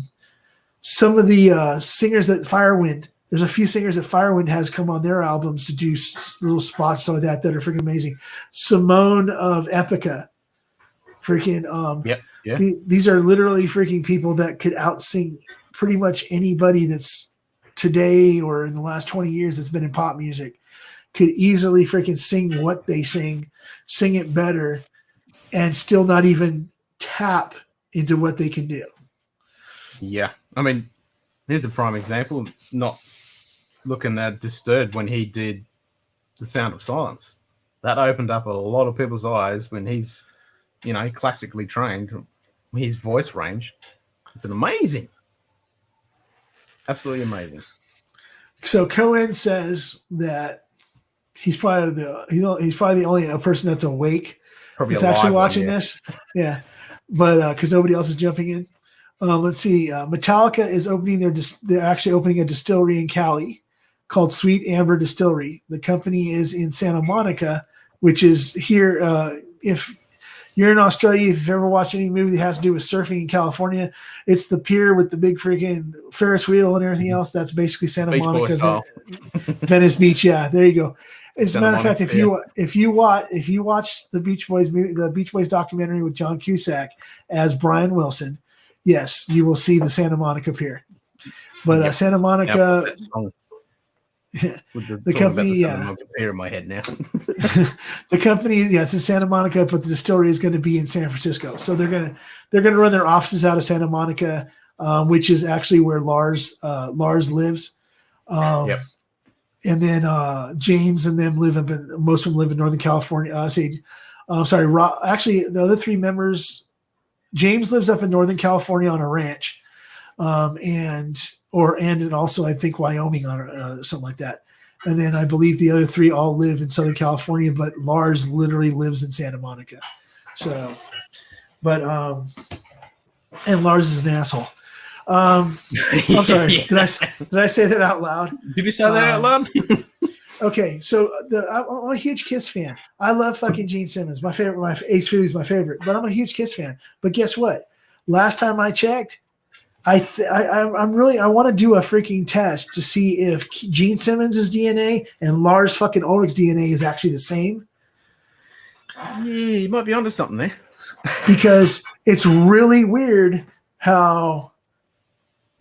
Some of the singers that Firewind. There's a few singers that Firewind has come on their albums to do little spots like that are freaking amazing. Simone of Epica. Freaking these are literally freaking people that could outsing pretty much anybody that's today or in the last 20 years that's been in pop music. Could easily freaking sing what they sing it better, and still not even tap into what they can do. Yeah. Here's a prime example. Not looking at Disturbed when he did The Sound of Silence. That opened up a lot of people's eyes when he's classically trained, his voice range. It's an amazing. Absolutely amazing. So Cohen says that he's probably the only person that's awake that's actually watching this. Yeah. But because nobody else is jumping in. Let's see. Metallica is they're actually opening a distillery in Cali called Sweet Amber Distillery. The company is in Santa Monica, which is here. If you're in Australia, if you've ever watched any movie that has to do with surfing in California, it's the pier with the big freaking Ferris wheel and everything else. That's basically Santa Beach Monica, Venice Beach. Yeah, there you go. As a matter of fact, if you watch the Beach Boys movie, the Beach Boys documentary with John Cusack as Brian Wilson, yes, you will see the Santa Monica pier. But Santa Monica. The company, pier in my head now. The company, it's in Santa Monica, but the distillery is going to be in San Francisco. So they're gonna run their offices out of Santa Monica, which is actually where Lars lives. And then James and them most of them live in Northern California. Actually, the other 3 members James lives up in Northern California on a ranch, and also I think Wyoming on something like that. And then I believe the other 3 all live in Southern California, but Lars literally lives in Santa Monica. So, but and Lars is an asshole. I'm sorry. Did I say that out loud? Did you say that out loud? Okay, so I'm a huge Kiss fan. I love fucking Gene Simmons. My favorite. My Ace Frehley's my favorite. But I'm a huge Kiss fan. But guess what? Last time I checked, I want to do a freaking test to see if Gene Simmons' DNA and Lars fucking Ulrich's DNA is actually the same. Yeah, you might be onto something there. Because it's really weird how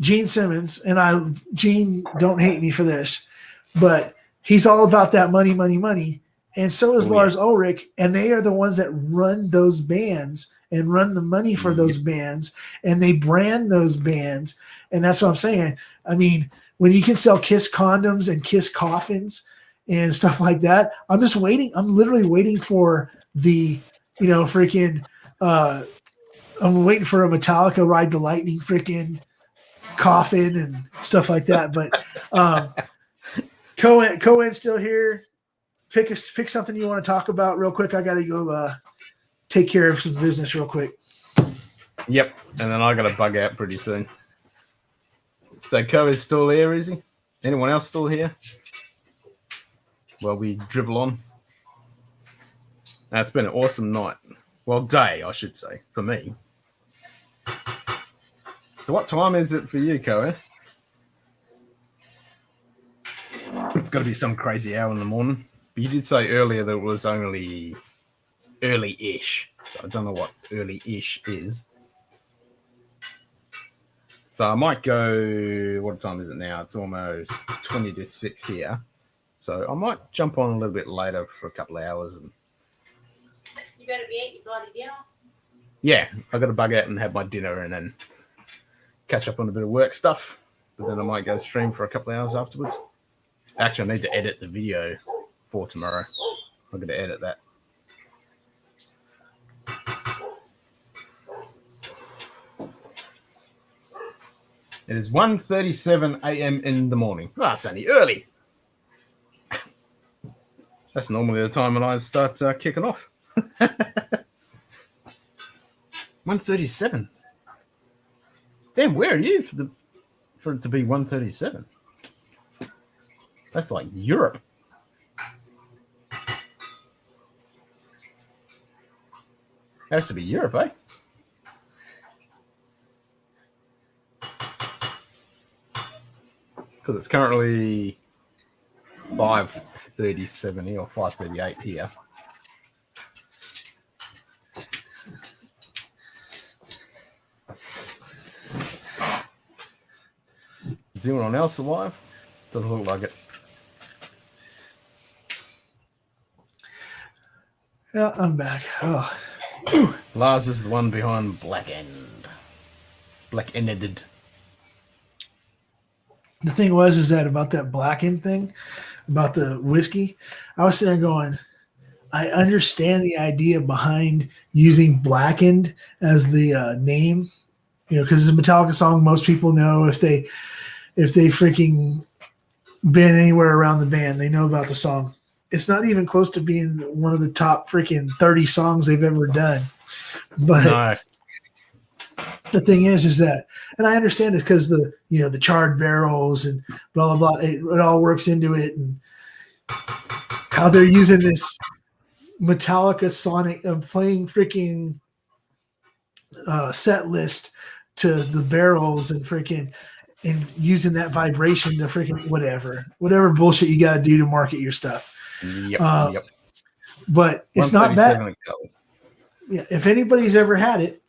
Gene Simmons, and Gene, don't hate me for this, but he's all about that money, money, money. And so is Lars Ulrich, and they are the ones that run those bands and run the money for those bands, and they brand those bands. And that's what I'm saying. I mean, when you can sell Kiss condoms and Kiss coffins and stuff like that, I'm just waiting. I'm literally waiting for the, freaking, I'm waiting for a Metallica Ride the Lightning freaking coffin and stuff like that. But Cohen's still here. Pick something you want to talk about real quick. I got to go take care of some business real quick. Yep, and then I got to bug out pretty soon. So Cohen's still here, is he? Anyone else still here? Well, we dribble on. Now, it's been an awesome night. Well, day, I should say, for me. So what time is it for you, Cohen? It's got to be some crazy hour in the morning. But you did say earlier that it was only early-ish. So I don't know what early-ish is. So I might go... What time is it now? It's almost 20 to 6 here. So I might jump on a little bit later for a couple of hours. And you better be at your bloody dinner. Yeah, I got to bug out and have my dinner and then catch up on a bit of work stuff. But then I might go stream for a couple of hours afterwards. Actually, I need to edit the video for tomorrow. I'm going to edit that. It is 1:37 a.m. in the morning. Oh, it's only early. That's normally the time when I start kicking off. 1:37. Damn, where are you for it to be 1:37? That's like Europe. Has to be Europe, eh? Because it's currently 5:37 here, or 5:38 here. Is anyone else alive? Doesn't look like it. Yeah, I'm back. Oh. Lars is the one behind Black-ended. The thing is that about that Blackened thing, about the whiskey, I was sitting there going, I understand the idea behind using Blackened as the name, because it's a Metallica song. Most people know if they freaking been anywhere around the band, they know about the song. It's not even close to being one of the top freaking 30 songs they've ever done. But No. The thing is that, and I understand it's because the charred barrels and blah, blah, blah, it all works into it, and how they're using this Metallica Sonic playing freaking set list to the barrels and using that vibration to freaking whatever bullshit you got to do to market your stuff. Yep. But it's not bad. Yeah, if anybody's ever had it,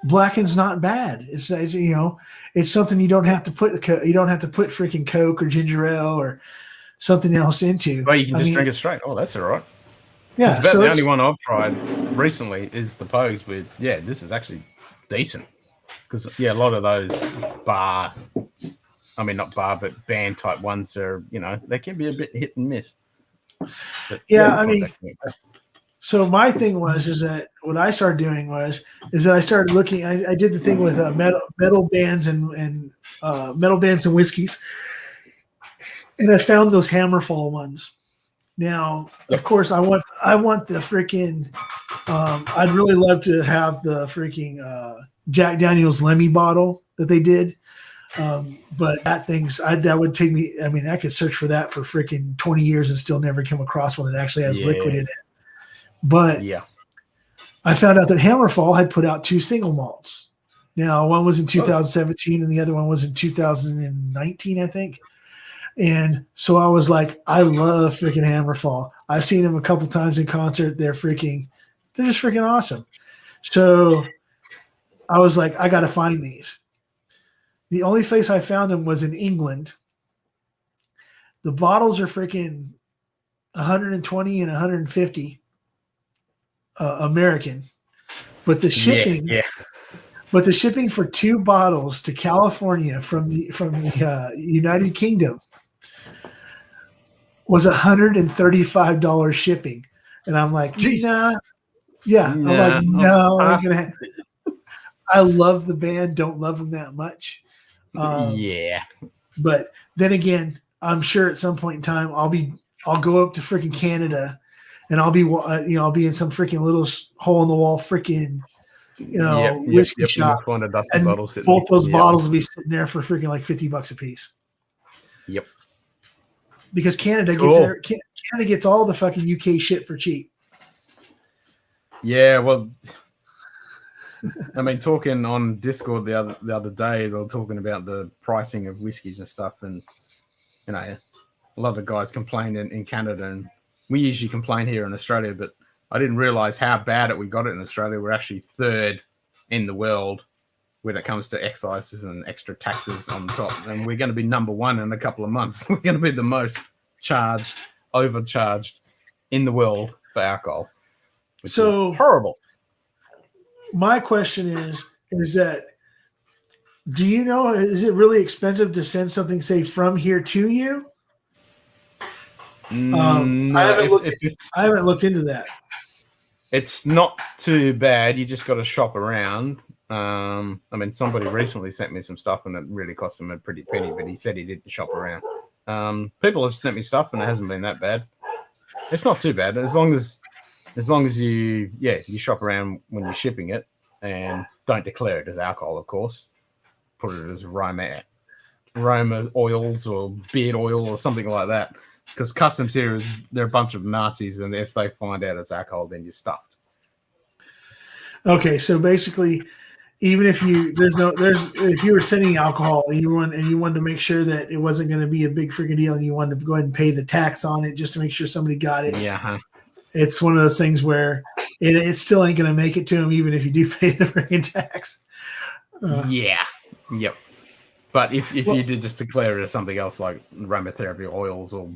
Blackened's not bad. It's it's something you don't have to put freaking Coke or ginger ale or something else into. Well, you can just drink it straight. Oh, that's all right. Yeah, it's about the only one I've tried recently is the Pogues with. Yeah, this is actually decent because a lot of those not bar, but band type ones are they can be a bit hit and miss. But, yeah, so my thing is that what I started doing is that I started looking. I did the thing with metal bands and metal bands and whiskeys, and I found those Hammerfall ones. Now, of course, I want the freaking. I'd really love to have the freaking Jack Daniel's Lemmy bottle that they did. But that would take me. I mean, I could search for that for freaking 20 years and still never come across one that actually has liquid in it. But Yeah. I found out that Hammerfall had put out 2 single malts. Now, one was in 2017 and the other one was in 2019, I think. And so I was like, I love freaking Hammerfall. I've seen them a couple times in concert. They're just freaking awesome. So I was like, I got to find these. The only place I found them was in England. The bottles are freaking 120 and 150 American, but the shipping, but the shipping for 2 bottles to California from the United Kingdom was $135 shipping, and I'm like, nah. Yeah, I'm like, no, I'm gonna. I love the band, don't love them that much. But then again, I'm sure at some point in time I'll go up to freaking Canada, and I'll be in some freaking little hole in the wall freaking whiskey shop, Find a dusty and bottle sitting both those there. bottles will be sitting there for freaking like $50 a piece. Yep. Because Canada gets all the fucking UK shit for cheap. Yeah, well, I mean, talking on Discord the other day, they were talking about the pricing of whiskeys and stuff, and a lot of the guys complained in Canada, and we usually complain here in Australia, but I didn't realize how bad we got it in Australia. We're actually 3rd in the world when it comes to excises and extra taxes on top, and we're going to be number 1 in a couple of months. We're going to be the most overcharged in the world for alcohol, which is horrible. My question is that, do you know, is it really expensive to send something, say, from here to you? No, I haven't looked into that. It's not too bad. You just got to shop around. I mean, somebody recently sent me some stuff, and it really cost him a pretty penny, but he said he didn't shop around. People have sent me stuff, and it hasn't been that bad. It's not too bad as long as you shop around when you're shipping it, and don't declare it as alcohol, of course. Put it as aroma oils or beard oil or something like that. Because customs here they're a bunch of Nazis, and if they find out it's alcohol, then you're stuffed. Okay, so basically, even if you were sending alcohol and you wanted to make sure that it wasn't going to be a big freaking deal, and you wanted to go ahead and pay the tax on it just to make sure somebody got it. Yeah. It's one of those things where it still ain't going to make it to them, even if you do pay the freaking tax. Yep. But if you did just declare it as something else like aromatherapy oils or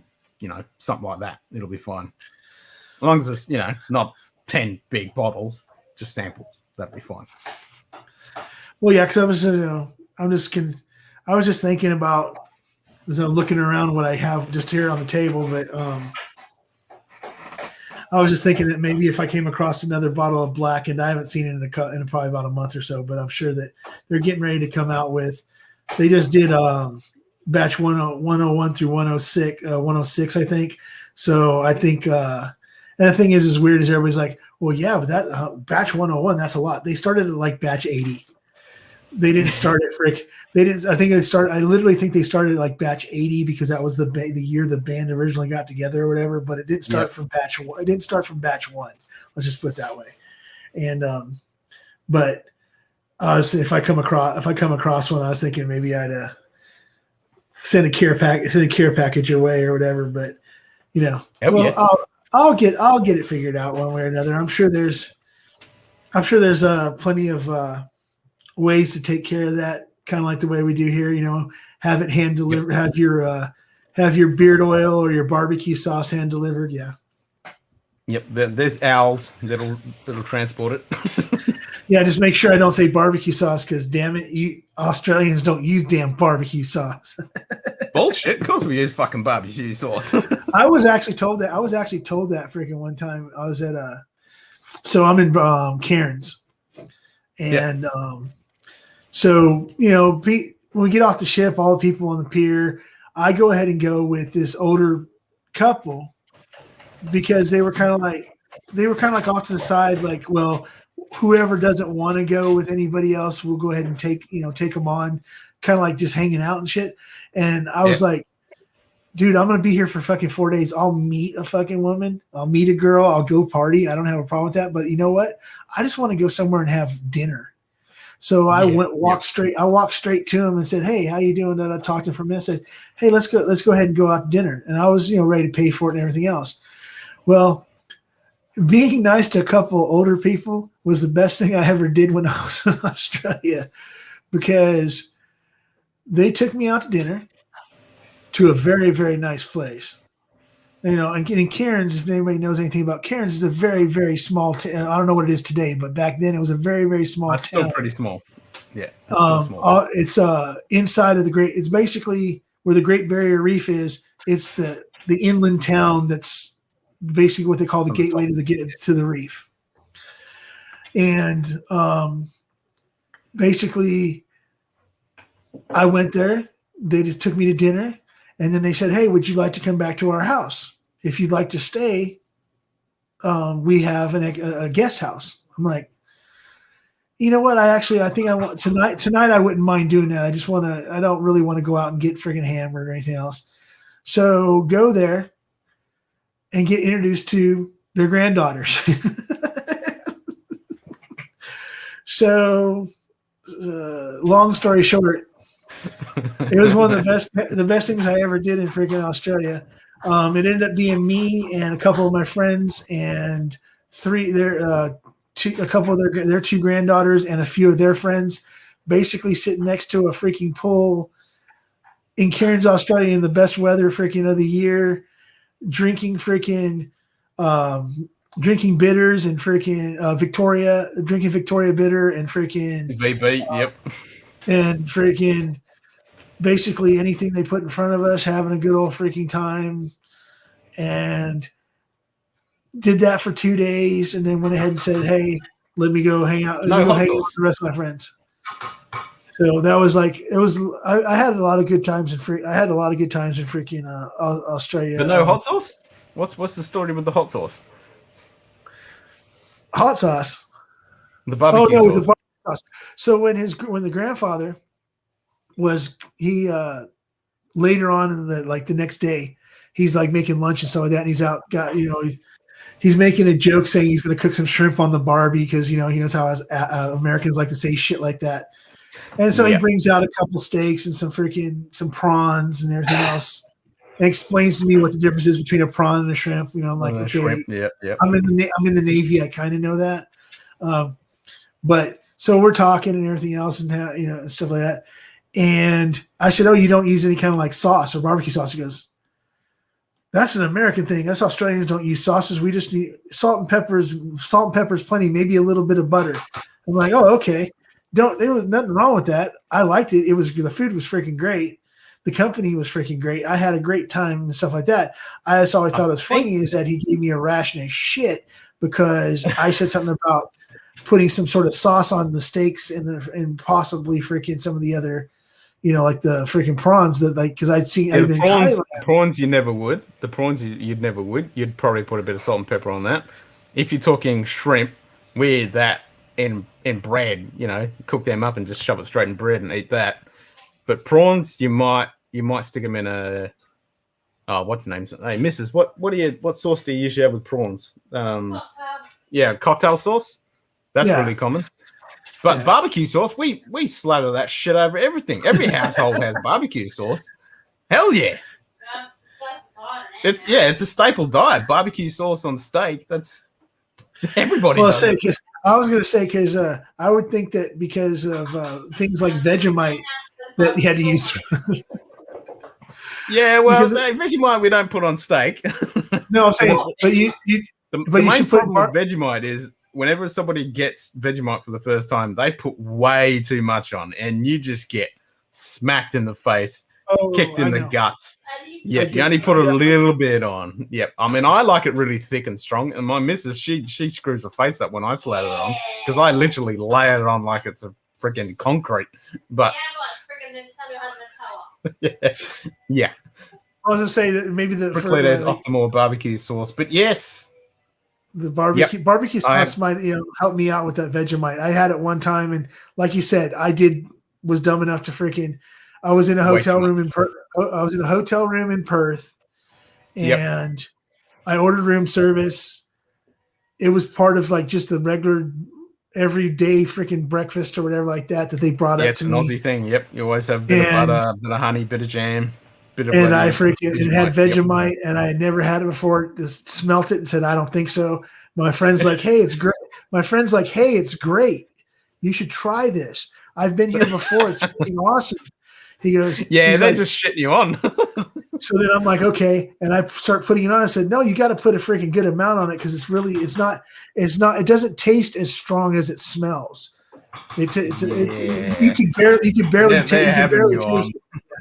something like that, it'll be fine. As long as it's not 10 big bottles, just samples, that'd be fine. Well, yeah, because I was just thinking about, as I'm looking around what I have just here on the table, but I was just thinking that maybe if I came across another bottle of Black, and I haven't seen it in probably about a month or so, but I'm sure that they're getting ready to come out with. They just did batch 101 through 106, I think. So I think, and the thing is, as weird as everybody's like, well, yeah, but that batch 101, that's a lot. They started at like batch 80. They didn't start at frick. They didn't. I literally think they started at like batch 80 because that was the year the band originally got together or whatever. But it didn't start from batch 1. It didn't start from batch 1. Let's just put it that way. And but if I come across one, I was thinking maybe I'd send a care package your way or whatever. But I'll get it figured out one way or another. I'm sure there's plenty of ways to take care of that, kind of like the way we do here. Have it hand delivered. Have your beard oil or your barbecue sauce hand delivered. Yeah. Yep. There's owls that'll transport it. Yeah, just make sure I don't say barbecue sauce, because damn it, you Australians don't use damn barbecue sauce. Bullshit. Of course we use fucking barbecue sauce. I was actually told that freaking one time. I was at So I'm in Cairns, and so when we get off the ship, all the people on the pier, I go ahead and go with this older couple because they were kind of like off to the side, like, well, whoever doesn't want to go with anybody else, we'll go ahead and take them on, kind of like just hanging out and shit. And I was like, dude, I'm going to be here for fucking 4 days. I'll meet a fucking woman. I'll meet a girl. I'll go party. I don't have a problem with that. But you know what? I just want to go somewhere and have dinner. So I walked straight to him and said, "Hey, how you doing?" And I talked to him for a minute. I said, "Hey, let's go ahead and go out to dinner." And I was, ready to pay for it and everything else. Well, being nice to a couple older people was the best thing I ever did when I was in Australia, because they took me out to dinner to a very, very nice place. And in Cairns, if anybody knows anything about Cairns, it's a very, very small town. I don't know what it is today, but back then it was a very, very small town. It's still pretty small. Yeah. It's still small. It's inside of it's basically where the Great Barrier Reef is. It's the inland town that's basically what they call the gateway to the reef. And basically, I went there. They just took me to dinner. And then they said, "Hey, would you like to come back to our house? If you'd like to stay, we have a guest house." I'm like, you know what? I think I want tonight. I wouldn't mind doing that. I don't really want to go out and get friggin' hammered or anything else. So go there and get introduced to their granddaughters. So, long story short, it was one of the best things I ever did in freaking Australia. It ended up being me and a couple of my friends and a couple of their two granddaughters and a few of their friends, basically sitting next to a freaking pool in Cairns, Australia, in the best weather freaking of the year, drinking bitters and freaking Victoria bitter and freaking VB, yep. And freaking basically anything they put in front of us, having a good old freaking time. And did that for 2 days, and then went ahead and said, "Hey, let me go hang out. Hang out with the rest of my friends." So that was like I had a lot of good times in freaking Australia. But no hot sauce? What's the story with the hot sauce? Hot sauce. The barbecue sauce. The barbecue sauce. So when the grandfather was later on in the next day, he's like making lunch and stuff like that, and he's out he's making a joke saying he's going to cook some shrimp on the barbie because he knows how Americans like to say shit like that. And so he brings out a couple steaks and some prawns and everything else, and explains to me what the difference is between a prawn and a shrimp. I'm like, okay, shrimp. Yeah. I'm in the Navy. I kind of know that. But so we're talking and everything else and and stuff like that. And I said, "Oh, you don't use any kind of like sauce or barbecue sauce?" He goes, "That's an American thing. Us Australians don't use sauces. We just need salt and peppers plenty, maybe a little bit of butter." I'm like, "Oh, okay. There was nothing wrong with that. I liked it. The food was freaking great. The company was freaking great. I had a great time and stuff like that." I just always thought it was funny is that he gave me a ration of shit because I said something about putting some sort of sauce on the steaks and possibly freaking some of the other, like the freaking prawns that because I'd seen the prawns you never would. The prawns you'd never would. You'd probably put a bit of salt and pepper on that. If you're talking shrimp, with that in bread, cook them up and just shove it straight in bread and eat that. But prawns, you might stick them in a what's the name? Hey, Mrs. What sauce do you usually have with prawns? Cocktail sauce. That's really common. But barbecue sauce, we slather that shit over everything. Every household has barbecue sauce. Hell yeah. It's a staple diet. Barbecue sauce on steak. That's everybody. Well, does I was going to say because I would think that because of things like Vegemite that you had to use. Yeah, well, Vegemite we don't put on steak. No, I'm saying, but you. The main problem with Vegemite is whenever somebody gets Vegemite for the first time, they put way too much on, and you just get smacked in the face. kicked I in the know. guts. I need Yeah, I you did. only put a little bit on. Yep. I mean, I like it really thick and strong. And my missus, she screws her face up when I slather it on because I literally layer it on like it's a freaking concrete. But Yeah, what? Freaking somebody has a towel. yeah, I was gonna say that maybe Bricklayer has Optimal barbecue sauce. But yes, the barbecue I sauce might help me out with that Vegemite. I had it one time, and like you said, was dumb enough to freaking. I was in a Waste hotel money. room in Perth. I was in a hotel room in Perth, Yep. and I ordered room service. It was part of like just the regular everyday freaking breakfast or whatever like that they brought Yeah, up it's to an me. Aussie thing. Yep. You always have a bit of And butter, bit of honey, bit of jam, bit of and I bloody freaking it had Vegemite. Yep. Vegemite, and I had never had it before. Just smelt it and said, "I don't think so." My friend's like, "Hey, it's great." My friend's like, "Hey, it's great. You should try this. I've been here before. It's freaking awesome." He goes, Yeah, he's they're like, just shitting you on. so then I'm like, okay, and I start putting it on. I said, "No, you got to put a freaking good amount on it because it doesn't taste as strong as it smells. You can barely They're having you on. taste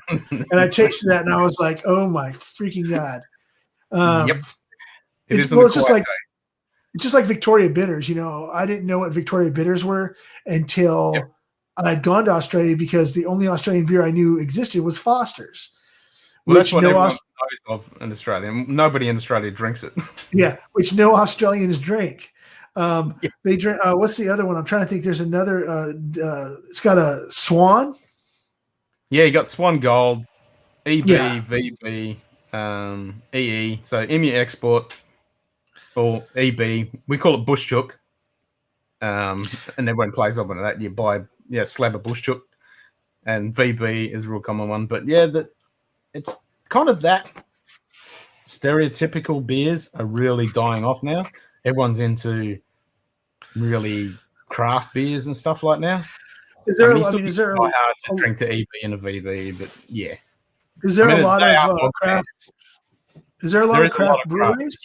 it." And I tasted that, and I was like, "Oh my freaking god!" Yep. It's just like Victoria Bitters. I didn't know what Victoria Bitters were until I'd gone to Australia because the only Australian beer I knew existed was Foster's. Well, that's what everyone knows of in Australia. Nobody in Australia drinks it. Yeah, which no Australians drink. They drink. What's the other one? I'm trying to think. There's another. It's got a Swan. Yeah, you got Swan Gold, EB, Yeah. VB, EE. So EMU Export or EB. We call it Bush Chook. And everyone plays up on that. You buy slab of Bush Chook, and VB is a real common one. But yeah, it's kind of that stereotypical beers are really dying off now. Everyone's into really craft beers and stuff like now. Is there? Hard to drink the EB and a VB, but yeah. Is there a lot of craft? Is there a lot of craft breweries?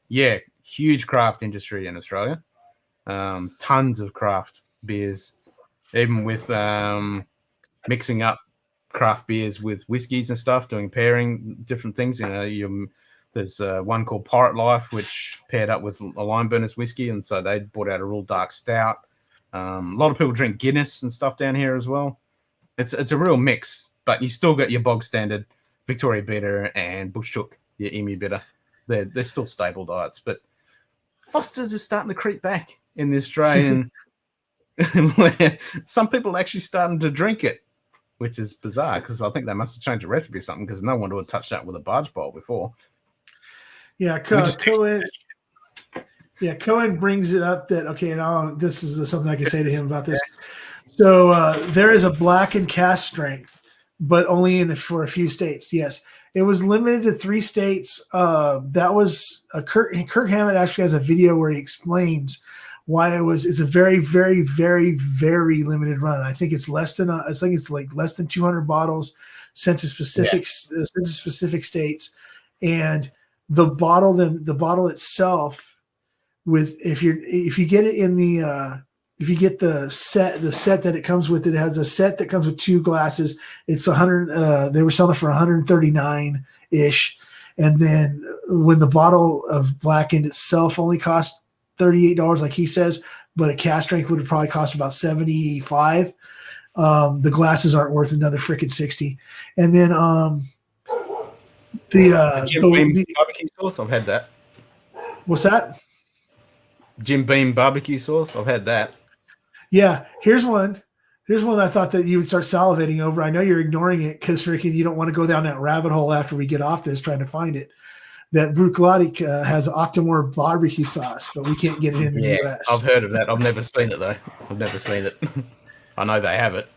Yeah, huge craft industry in Australia. Tons of craft beers, even with mixing up craft beers with whiskeys and stuff, doing pairing different things. There's one called Pirate Life, which paired up with a Lime Burners whiskey, and so they brought out a real dark stout. A lot of people drink Guinness and stuff down here as well. It's a real mix, but you still got your bog standard Victoria Bitter and Bush Chook, your Emu Bitter. They're still staple diets, but Foster's is starting to creep back in the Australian. Some people are actually starting to drink it, which is bizarre because I think they must have changed the recipe or something because no one would have touched that with a barge bowl before. Yeah, Cohen brings it up that, okay, now this is something I can say to him about this. So there is a black and cast strength, but only for a few states. Yes, it was limited to 3 states. That was Kirk Hammett actually has a video where he explains why it's a very, very, very, very limited run. I think it's less than less than 200 bottles sent to specific states, and the bottle itself, if you get it in the if you get the set that it comes with, it has a set that comes with 2 glasses. It's 100. They were selling it for 139 ish, and then when the bottle of Blackened itself only cost $38, like he says, but a cast strength would have probably cost about $75. The glasses aren't worth another freaking $60, and then Jim Beam barbecue sauce. I've had that. What's that? Jim Beam barbecue sauce. I've had that. Yeah, here's one I thought that you would start salivating over. I know you're ignoring it because freaking you don't want to go down that rabbit hole after we get off this trying to find it. That Bruichladdich has Octomore barbecue sauce, but we can't get it in the US. I've heard of that. I've never seen it though. I've never seen it. I know they have it.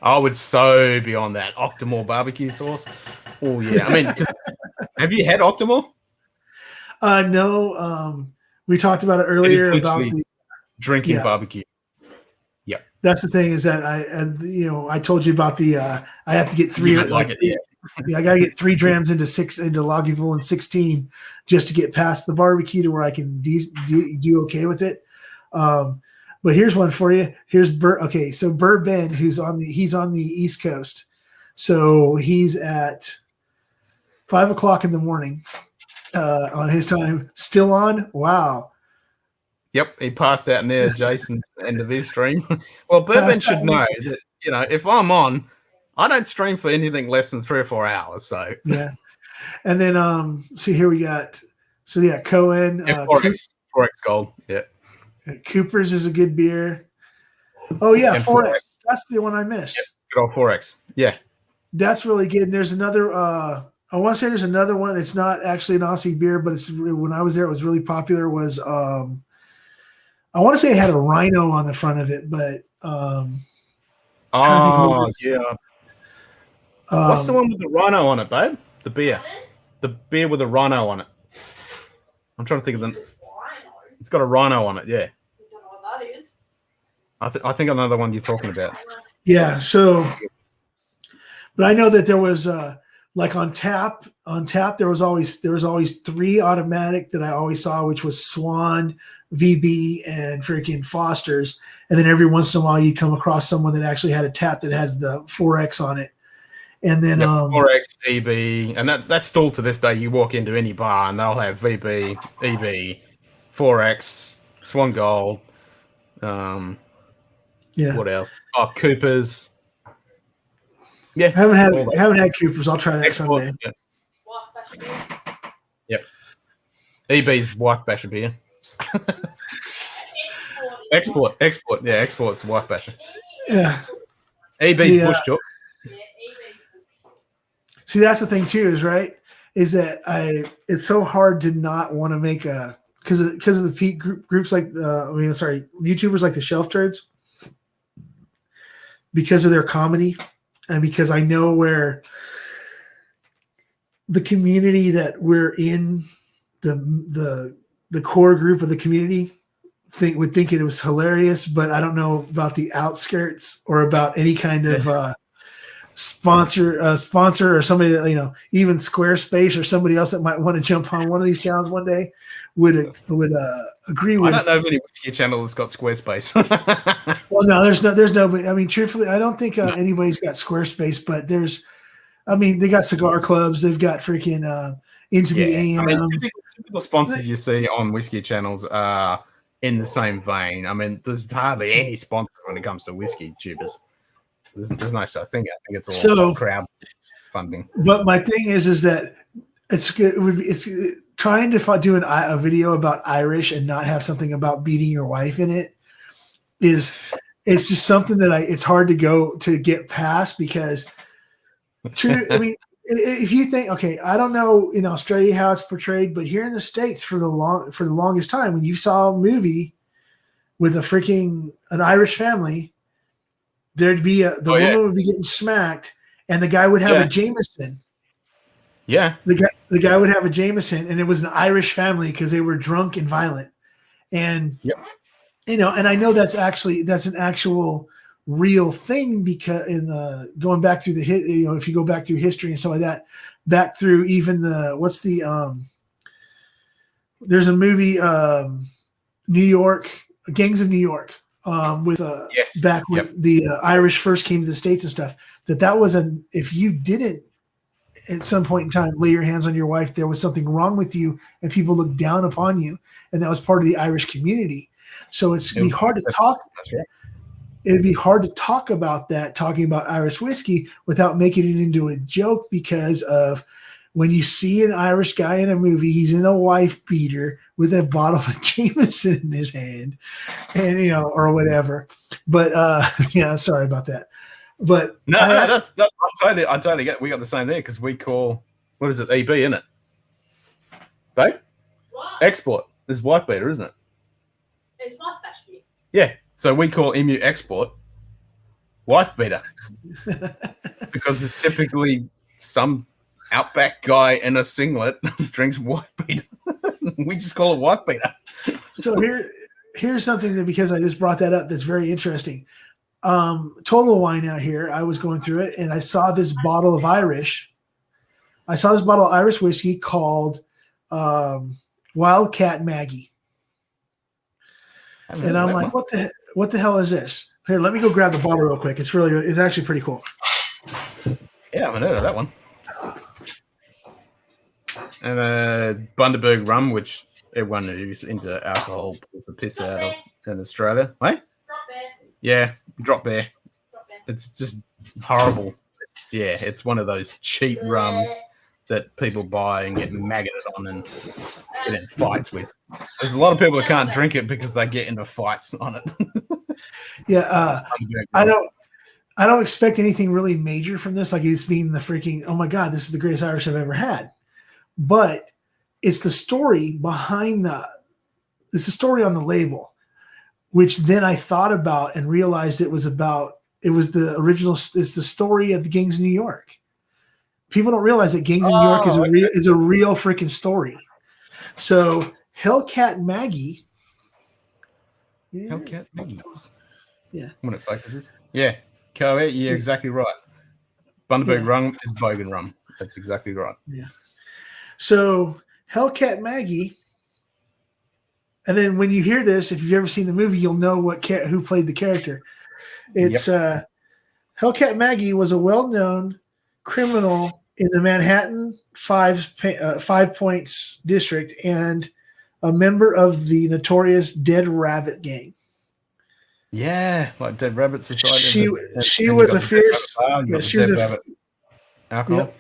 I would so be on that Octomore barbecue sauce. Oh yeah, I mean, have you had Octomore? No. We talked about it earlier about the drinking barbecue. Yep. That's the thing is that I told you about the I have to get 3 I gotta get 3 drams into Lagavulin and 16 just to get past the barbecue to where I can do okay with it. But here's one for you. Here's so Burr Ben, he's on the East Coast. So he's at 5 o'clock in the morning on his time. Still on? Wow. Yep, he passed out near Jason's end of his stream. Well, Bourbon Passed should out. know that, if I'm on, I don't stream for anything less than 3 or 4 hours. So Yeah. And then see here we got Cohen. yeah, 4X Gold. Yeah. Cooper's is a good beer. Oh yeah, And 4X. That's the one I missed. Yep, good old 4X. Yeah. That's really good. And there's another I want to say there's another one. It's not actually an Aussie beer, but it's when I was there, it was really popular. Was I want to say it had a rhino on the front of it, but yeah. What's the one with the rhino on it, babe? The beer with the rhino on it. I'm trying to think of them. It's got a rhino on it. Yeah. Don't know what that is. I think I know the one you're talking about. Yeah. So, but I know that there was like on tap there was always 3 automatic that I always saw, which was Swan, VB, and freaking Foster's. And then every once in a while you'd come across someone that actually had a tap that had the 4X on it. And then 4X, EB, and that's still to this day. You walk into any bar and they'll have VB, EB, 4X, Swan Gold. Yeah. What else? Oh, Cooper's. Yeah. Haven't had Cooper's. I'll try that someday. Yeah. Yep. EB's wife basher beer. Export. Yeah, export's wife basher. Yeah. EB's bush chook. See, that's the thing too, is that it's so hard to not want to make because of the groups like YouTubers like the Shelf Turds, because of their comedy, and because I know where the community that we're in, the core group of the community would think it was hilarious, but I don't know about the outskirts or about any kind of sponsor or somebody that even Squarespace or somebody else that might want to jump on one of these channels one day would agree with. I don't know of any whiskey channel that's got Squarespace. Well, no, there's no. But I mean, truthfully, I don't think anybody's got Squarespace. But they got cigar clubs. They've got freaking Into the AM. I mean, typical sponsors you see on whiskey channels are in the same vein. I mean, there's hardly any sponsors when it comes to whiskey tubers. There's no such thing. I think it's all crowd funding. But my thing is that it's trying to do a video about Irish and not have something about beating your wife in it it's just something that it's hard to get past, because I mean, if you think, okay, I don't know in Australia how it's portrayed, but here in the States for the longest time, when you saw a movie with an Irish family, there'd be the woman would be getting smacked, and the guy would have a Jameson. Yeah, the guy would have a Jameson, and it was an Irish family because they were drunk and violent, and and I know that's an actual real thing, because going back through if you go back through history and stuff like that, back through even there's a movie New York, Gangs of New York. Back when the Irish first came to the States and stuff, that was if you didn't at some point in time lay your hands on your wife, there was something wrong with you, and people looked down upon you, and that was part of the Irish community. So it'd be hard to talk. It'd be hard to talk about that, talking about Irish whiskey, without making it into a joke, because of when you see an Irish guy in a movie, he's in a wife beater with a bottle of Jameson in his hand, and or whatever. But sorry about that. But I totally get. We got the same there, because we call, what is it, EB, isn't it? Babe? What? Export. This is wife beater, isn't it? It's wife beater. Yeah. So we call Emu Export wife beater, because it's typically some outback guy in a singlet drinks wife beater. We just call it wife beater. So here's something that, because I just brought that up, that's very interesting. Total Wine out here, I was going through it, and I saw this bottle of Irish. I saw this bottle of Irish whiskey called Wildcat Maggie. And I'm like, what the hell is this? Here, let me go grab the bottle real quick. It's actually pretty cool. Yeah, Yeah, I haven't heard of that one. And Bundaberg rum, which everyone who's into alcohol pulls the piss out of in Australia. Right? Yeah, drop bear. It's just horrible. Yeah, it's one of those cheap rums that people buy and get maggoted on and get in fights with. There's a lot of people that can't drink it because they get into fights on it. Yeah, I don't expect anything really major from this. Like it's being the freaking, oh my God, this is the greatest Irish I've ever had. But it's the story behind it's the story on the label, which then I thought about and realized it was the original, it's the story of the gangs in New York. People don't realize that gangs in New York is a real freaking story. So Hellcat Maggie. Yeah. Hellcat Maggie. Yeah. When it focuses. Yeah. You're exactly right. Bundaberg rum is bogan rum. That's exactly right. Yeah. So Hellcat Maggie, and then when you hear this, if you've ever seen the movie, you'll know who played the character. It's Hellcat Maggie was a well-known criminal in the Manhattan Five Points district and a member of the notorious Dead Rabbit gang. Yeah, like Dead Rabbit Society. She was a fierce. Alcohol.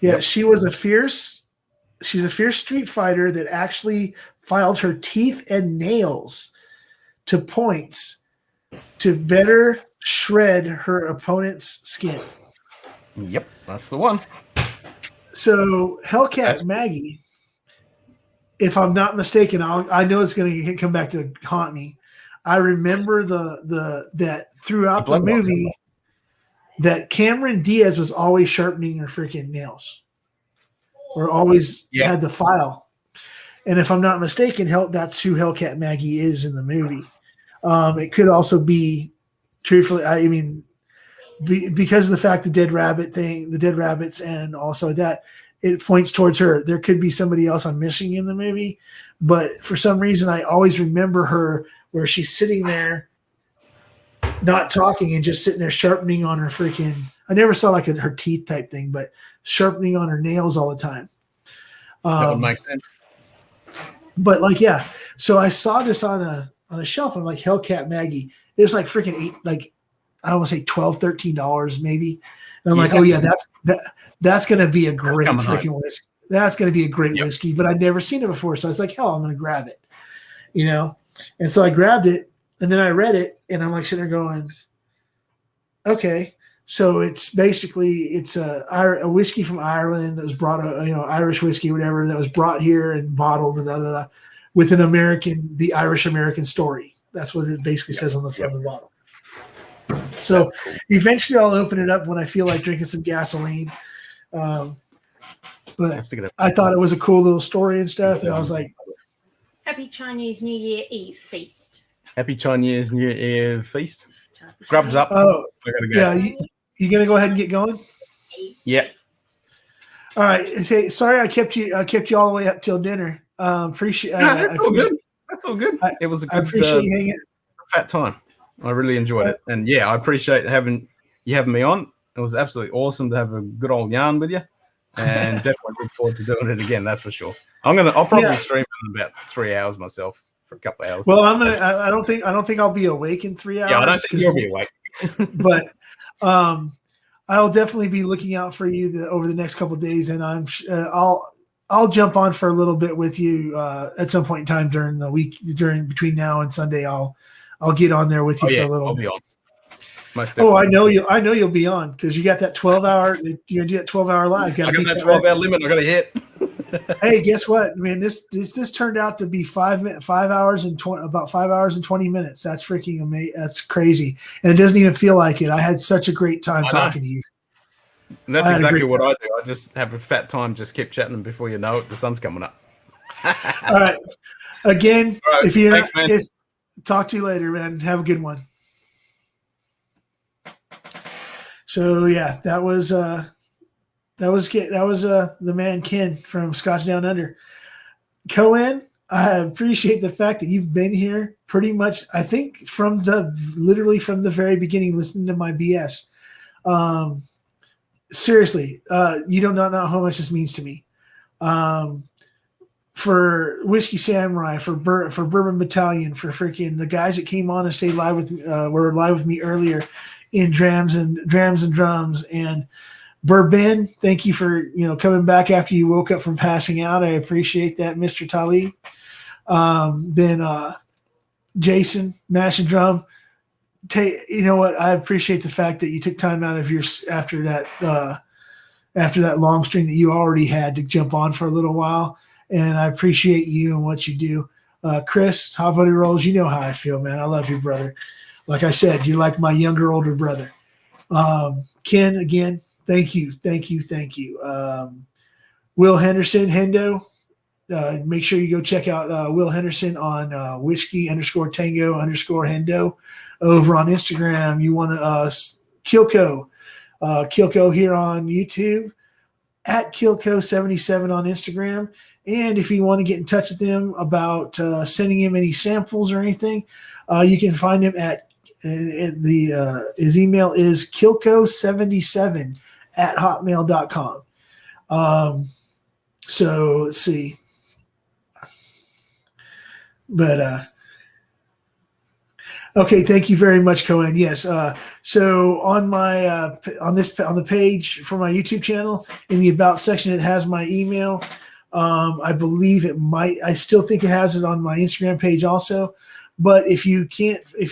Yeah, she was a fierce. She's a fierce street fighter that actually filed her teeth and nails to points to better shred her opponent's skin. Yep, that's the one. So Hellcat Maggie, if I'm not mistaken, I know it's going to come back to haunt me. I remember that throughout the movie that Cameron Diaz was always sharpening her freaking nails. Or always had the file. And if I'm not mistaken, that's who Hellcat Maggie is in the movie. It could also be, truthfully, I mean, because of the fact the Dead Rabbits, and also that, it points towards her. There could be somebody else I'm missing in the movie. But for some reason, I always remember her where she's sitting there not talking and just sitting there sharpening on her freaking – I never saw like her teeth type thing, but sharpening on her nails all the time. That would make sense. But like, yeah. So I saw this on a shelf. I'm like, Hellcat Maggie. It's like freaking I don't want to say $12, $13 maybe. And I'm like, oh yeah, that's going to be a great freaking whiskey. That's going to be a great whiskey. But I'd never seen it before, so I was like, hell, I'm going to grab it. And so I grabbed it, and then I read it, and I'm like sitting there going, okay. So it's basically a whiskey from Ireland that was brought, Irish whiskey, whatever, that was brought here and bottled and with the Irish American story. That's what it basically says on the front of the bottle. So eventually I'll open it up when I feel like drinking some gasoline. But I thought it was a cool little story and stuff, and I was like, Happy Chinese New Year Eve feast. Happy Chinese New Year feast. Grubs up. Oh, I gotta go. Yeah. You gonna go ahead and get going? Yeah. All right. Sorry, I kept you all the way up till dinner. Appreciate. That's all good. That's all good. It was a good, I appreciate you hanging. fat time. I really enjoyed it, and yeah, I appreciate having me on. It was absolutely awesome to have a good old yarn with you, and definitely look forward to doing it again. That's for sure. I'll probably stream in about 3 hours myself for a couple of hours. Well, I don't think I'll be awake in 3 hours. Yeah, I don't think you'll be awake. But I'll definitely be looking out for you over the next couple of days, and I'll jump on for a little bit with you at some point in time during the week, between now and Sunday. I'll get on there with you for a little. I'll be on. I know you'll be on because you got that 12-hour. You're gonna do that 12-hour live. I got that 12-hour limit. I got to hit. Hey, guess what, man? This turned out to be 5 hours and 20 minutes. That's freaking amazing. That's crazy, and it doesn't even feel like it. I had such a great time talking to you. And that's exactly what I do. I just have a fat time. Just keep chatting, and before you know it, the sun's coming up. All right. Again, if you talk to you later, man. Have a good one. So yeah, that was the man Ken from Scotch Down Under. Cohen, I appreciate the fact that you've been here pretty much. I think literally from the very beginning, listening to my BS. seriously, you do not know how much this means to me. For Whiskey Samurai, for Bourbon Battalion, for freaking the guys that came on and stayed live with were live with me earlier in Drams and Drums, and Bourbon, thank you for coming back after you woke up from passing out. I appreciate that, Mr. Talib. Then Jason, Mash and Drum. You know what? I appreciate the fact that you took time out of your after that long string that you already had to jump on for a little while. And I appreciate you and what you do. Chris, Hot Buddy Rolls, you know how I feel, man. I love you, brother. Like I said, you're like my younger, older brother. Ken, again, thank you. Will Henderson, Hendo, make sure you go check out Will Henderson on whiskey_tango_Hendo over on Instagram. You want to Kilco here on YouTube, at Kilco77 on Instagram. And if you want to get in touch with him about sending him any samples or anything, you can find him at his email is kilco77@hotmail.com. So let's see. But okay, thank you very much, Cohen. Yes. So on my on the page for my YouTube channel, in the About section, it has my email. I believe it might. I still think it has it on my Instagram page also. But if you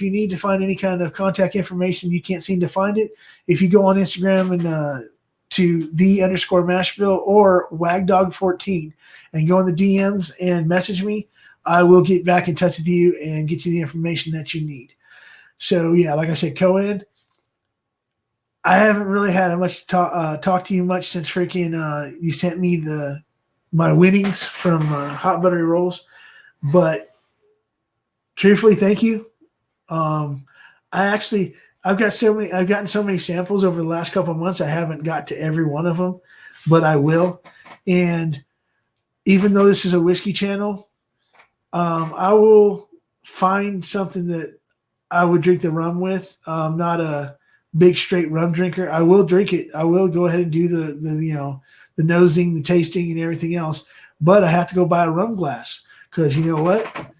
need to find any kind of contact information, you can't seem to find it. If you go on Instagram and to _Mashbill or Wagdog14 and go in the DMs and message me, I will get back in touch with you and get you the information that you need. So yeah, like I said, Cohen, I haven't really had much talk to you much since freaking you sent me my winnings from Hot Buttery Rolls, but truthfully, thank you. I've gotten so many samples over the last couple of months. I haven't got to every one of them, but I will. And even though this is a whiskey channel, I will find something that I would drink the rum with. I'm not a big straight rum drinker. I will drink it. I will go ahead and do the nosing, the tasting, and everything else. But I have to go buy a rum glass because you know what?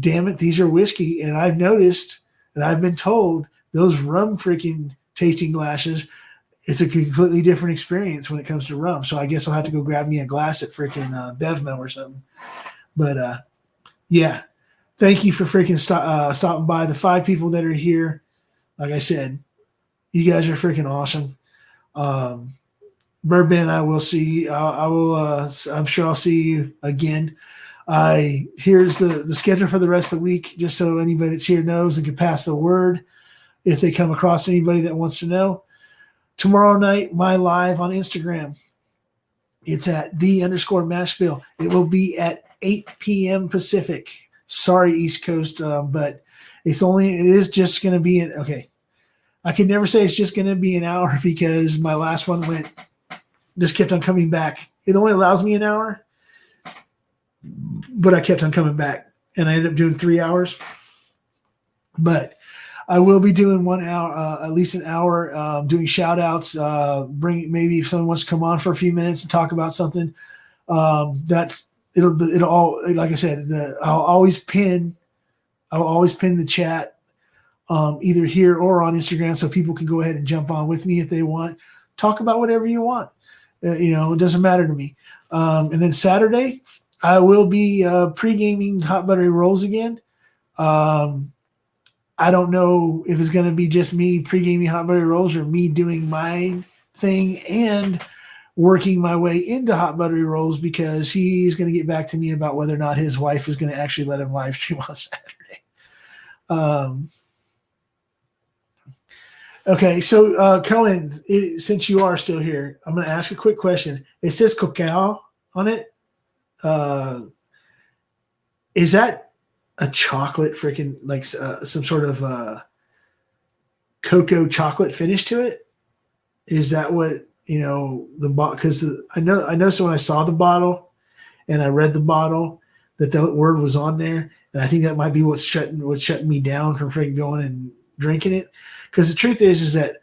Damn it, these are whiskey, and I've noticed and I've been told those rum freaking tasting glasses, it's a completely different experience when it comes to rum. So I guess I'll have to go grab me a glass at freaking Bevmo or something. But yeah, thank you for freaking stopping by. The 5 people that are here, like I said, you guys are freaking awesome. Bourbon, I will see. I will. I'm sure I'll see you again. Here's the schedule for the rest of the week, just so anybody that's here knows and can pass the word if they come across anybody that wants to know. Tomorrow night, my live on Instagram. It's at _Mashbill. It will be at 8 p.m. Pacific. Sorry, East Coast, but it is just going to be okay. I can never say it's just going to be an hour because my last one just kept on coming back. It only allows me an hour, but I kept on coming back, and I ended up doing 3 hours. But I will be doing 1 hour, at least an hour, doing shout outs, maybe if someone wants to come on for a few minutes and talk about something, it'll all, like I said, I'll always pin the chat, either here or on Instagram, so people can go ahead and jump on with me if they want. Talk about whatever you want. It doesn't matter to me. And then Saturday, I will be pre-gaming Hot Buttery Rolls again. I don't know if it's going to be just me pre-gaming Hot Buttery Rolls or me doing my thing and working my way into Hot Buttery Rolls, because he's going to get back to me about whether or not his wife is going to actually let him live stream on Saturday. Okay, so Cohen, since you are still here, I'm going to ask a quick question. It says cacao on it. Is that a chocolate freaking like some sort of cocoa chocolate finish to it? Is that what the bottle? Because I know. So when I saw the bottle and I read the bottle, that word was on there, and I think that might be what's shutting me down from freaking going and drinking it. Because the truth is that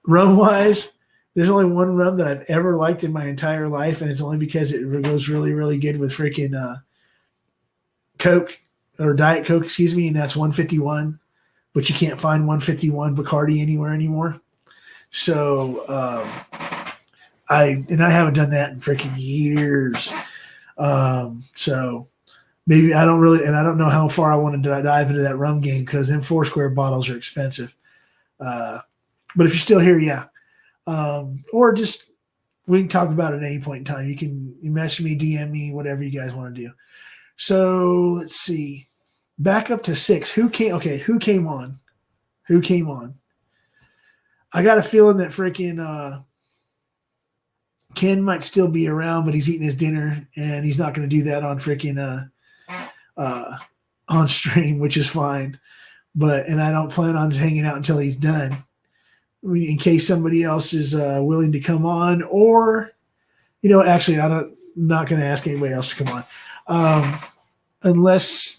rum wise, There's only one rum that I've ever liked in my entire life, and it's only because it goes really, really good with freaking Coke or Diet Coke, excuse me, and that's 151. But you can't find 151 Bacardi anywhere anymore. So I haven't done that in freaking years. So maybe I don't know how far I want to dive into that rum game because them 4 square bottles are expensive. But if you're still here, yeah. Or just we can talk about it at any point in time. You can message me, DM me, whatever you guys want to do. So let's see. Back up to 6. Who came on? Who came on? I got a feeling that freaking Ken might still be around, but he's eating his dinner and he's not going to do that on freaking on stream, which is fine. And I don't plan on hanging out until he's done. In case somebody else is willing to come on, or actually, I'm not going to ask anybody else to come on, unless.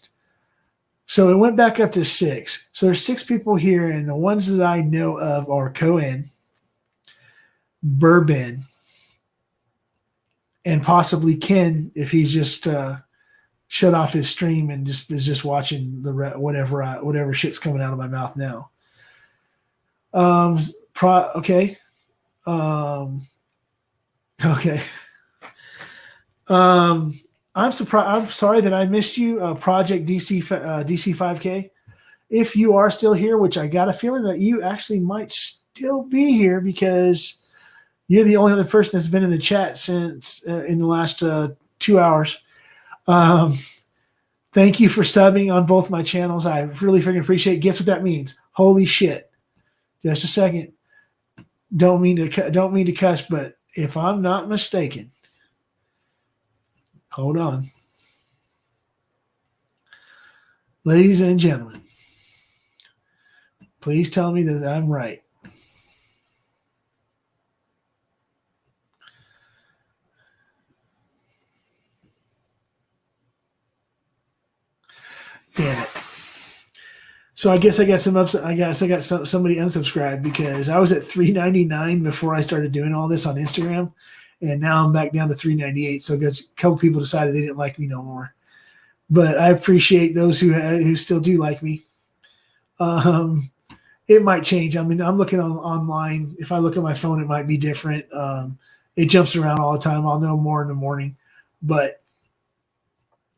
So it went back up to 6. So there's 6 people here, and the ones that I know of are Cohen, Bourbon, and possibly Ken if he's just shut off his stream and is just watching the whatever shit's coming out of my mouth now. Okay. Okay. I'm surprised. I'm sorry that I missed you, Project DC 5K. If you are still here, which I got a feeling that you actually might still be here because you're the only other person that's been in the chat since in the last 2 hours. Thank you for subbing on both my channels. I really freaking appreciate it. Guess what that means? Holy shit. Just a second. Don't mean to cuss, but if I'm not mistaken, hold on. Ladies and gentlemen, please tell me that I'm right. Damn it. So I guess I got somebody unsubscribed because I was at 399 before I started doing all this on Instagram, and now I'm back down to 398. So I guess a couple people decided they didn't like me no more. But I appreciate those who still do like me. It might change. I mean, I'm looking online. If I look at my phone, it might be different. It jumps around all the time. I'll know more in the morning. But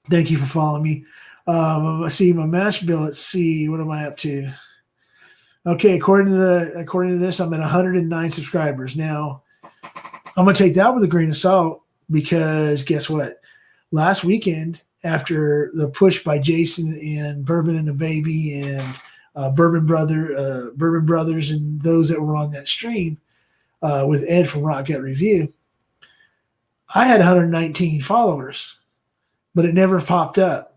thank you for following me. I see my match bill. Let's see. What am I up to? Okay, according to this, I'm at 109 subscribers. Now, I'm going to take that with a grain of salt because guess what? Last weekend, after the push by Jason and Bourbon and the Baby and Bourbon Brothers and those that were on that stream with Ed from Rock Gut Review, I had 119 followers, but it never popped up.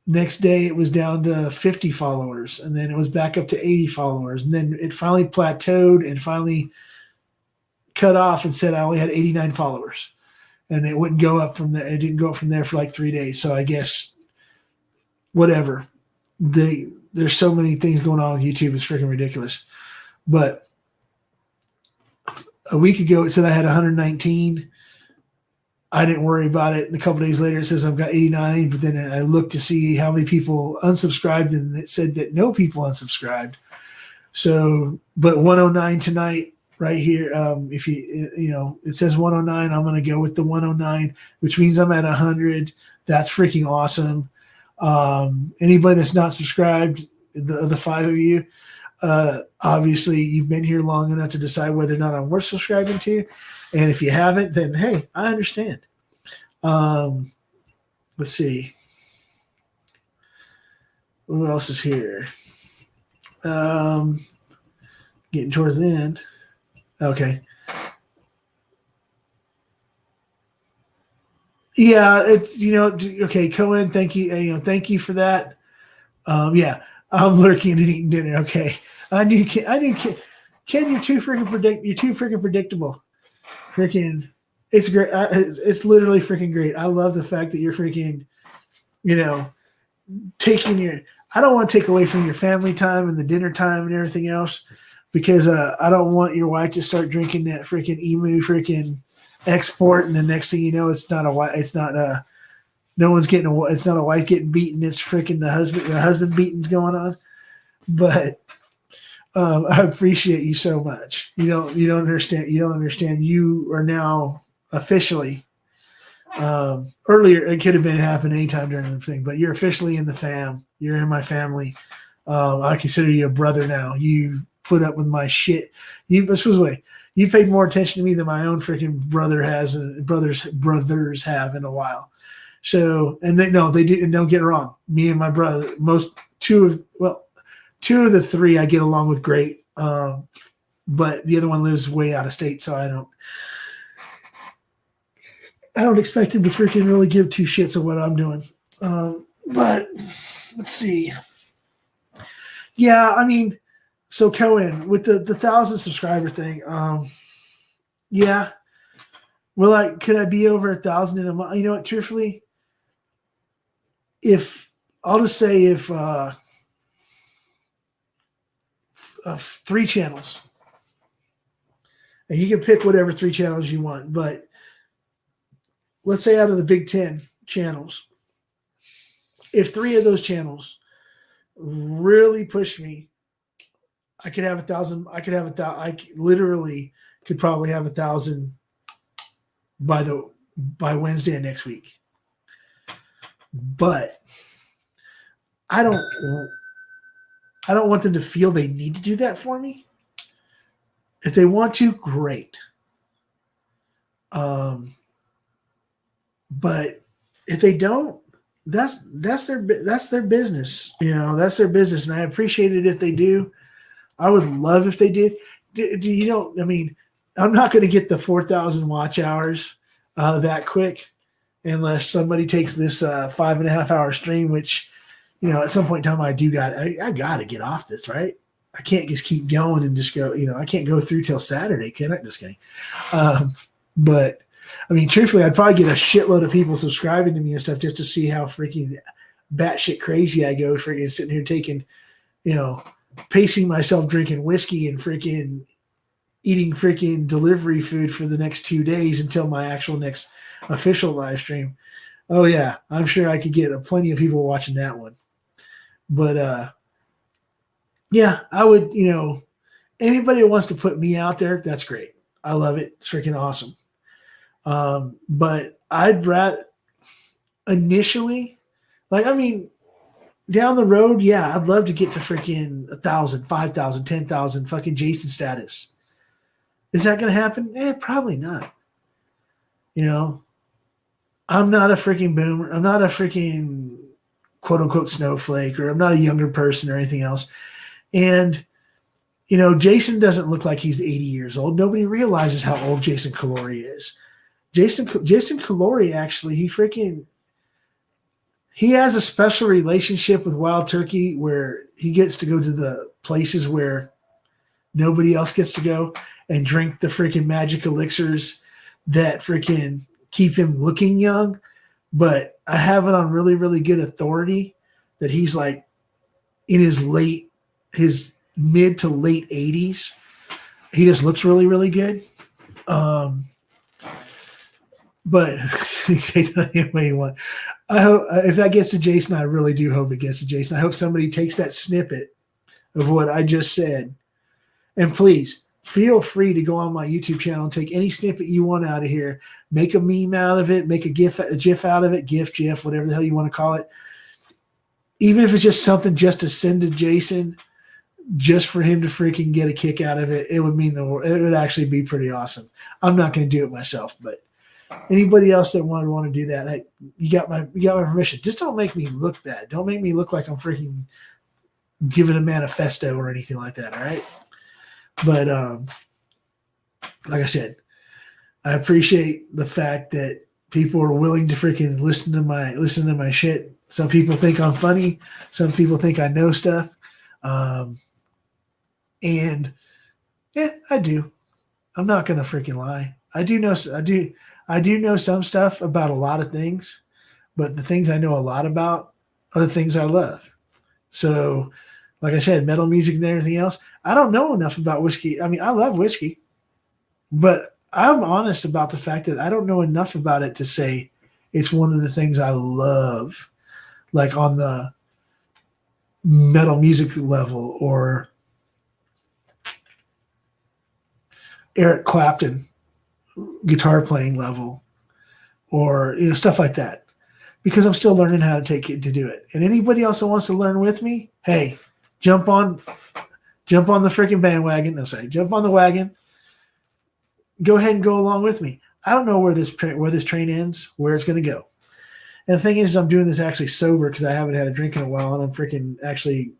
Next day, it was down to 50 followers, and then it was back up to 80 followers, and then it finally plateaued and finally cut off and said I only had 89 followers, and it wouldn't go up from there. It didn't go up from there for like 3 days. So I guess whatever. There's so many things going on with YouTube. It's freaking ridiculous. But a week ago, it said I had 119. I didn't worry about it. And a couple days later, it says I've got 89. But then I looked to see how many people unsubscribed, and it said that no people unsubscribed. So, but 109 tonight, right here. If it says 109, I'm going to go with the 109, which means I'm at 100. That's freaking awesome. Anybody that's not subscribed, the 5 of you, obviously you've been here long enough to decide whether or not I'm worth subscribing to. And if you haven't, then hey, I understand. Let's see. Who else is here? Getting towards the end. Okay. Yeah, okay, Cohen, thank you. Thank you for that. Yeah, I'm lurking and eating dinner. Okay. I knew Ken, you're too freaking predictable. Freaking, it's great. It's literally freaking great. I love the fact that you're freaking, taking I don't want to take away from your family time and the dinner time and everything else, because I don't want your wife to start drinking that freaking emu freaking export, and the next thing you know, it's not a wife. It's not no one's getting a. It's not a wife getting beaten. It's freaking the husband. The husband beating's going on. But I appreciate you so much. You don't understand. You don't understand. You are now officially. Earlier, it could have been happened anytime during the thing, but you're officially in the fam. You're in my family. I consider you a brother now. You put up with my shit. This was way. You paid more attention to me than my own freaking brother has, and brothers have in a while. So, and they didn't. Don't get it wrong. Me and my brother, two of the three, I get along with great. But the other one lives way out of state, so I don't expect him to freaking really give two shits of what I'm doing. But let's see. Yeah, I mean, so Cohen with the 1,000 subscriber thing. Yeah. Could I be over 1,000 in a month? You know what? Truthfully, if 3 channels, and you can pick whatever 3 channels you want, but let's say out of the big 10 channels, if 3 of those channels really push me, I could have 1,000. I literally could probably have 1,000 by Wednesday of next week. But I don't want them to feel they need to do that for me. If they want to, great. But if they don't, that's their business. You know, that's their business, and I appreciate it if they do. I would love if they did. I mean, I'm not going to get the 4,000 watch hours that quick unless somebody takes this 5.5 hour stream, which, you know, at some point in time I got to get off this, right? I can't just keep going and just go, I can't go through till Saturday, can I? Just kidding. But I mean, truthfully, I'd probably get a shitload of people subscribing to me and stuff just to see how freaking batshit crazy I go, freaking sitting here taking, pacing myself, drinking whiskey and freaking eating freaking delivery food for the next 2 days until my actual next official live stream. Oh yeah, I'm sure I could get plenty of people watching that one. But yeah, I would, anybody that wants to put me out there, that's great. I love it. It's freaking awesome. But I'd rather initially, down the road, yeah, I'd love to get to freaking 1,000, 5,000, 10,000 fucking Jason status. Is that going to happen? Probably not. I'm not a freaking boomer. I'm not a freaking quote unquote snowflake, or I'm not a younger person or anything else. And, Jason doesn't look like he's 80 years old. Nobody realizes how old Jason Calori is. Jason Calori, actually, he has a special relationship with Wild Turkey where he gets to go to the places where nobody else gets to go and drink the freaking magic elixirs that freaking keep him looking young. But I have it on really, really good authority that he's like in his mid to late 80s. He just looks really, really good. But take that any way you want. I hope if that gets to Jason, I really do hope it gets to Jason. I hope somebody takes that snippet of what I just said. And please feel free to go on my YouTube channel and take any snippet you want out of here. Make a meme out of it. Make a GIF out of it. GIF, whatever the hell you want to call it. Even if it's just something just to send to Jason, just for him to freaking get a kick out of it, it would mean the world. It would actually be pretty awesome. I'm not going to do it myself, but anybody else that would want to do that, hey, you got my permission. Just don't make me look bad. Don't make me look like I'm freaking giving a manifesto or anything like that. All right. But like I said, I appreciate the fact that people are willing to freaking listen to my shit. Some people think I'm funny. Some people think I know stuff. And yeah, I do. I'm not gonna freaking lie. I do know some stuff about a lot of things, but the things I know a lot about are the things I love. So like I said, metal music and everything else. I don't know enough about whiskey. I mean, I love whiskey, but I'm honest about the fact that I don't know enough about it to say it's one of the things I love, like on the metal music level or Eric Clapton guitar playing level or stuff like that, because I'm still learning how to take it to do it. And anybody else that wants to learn with me, hey, jump on the freaking bandwagon. No, sorry, jump on the wagon. Go ahead and go along with me. I don't know where this train ends, where it's going to go. And the thing is, I'm doing this actually sober because I haven't had a drink in a while, and I'm freaking actually,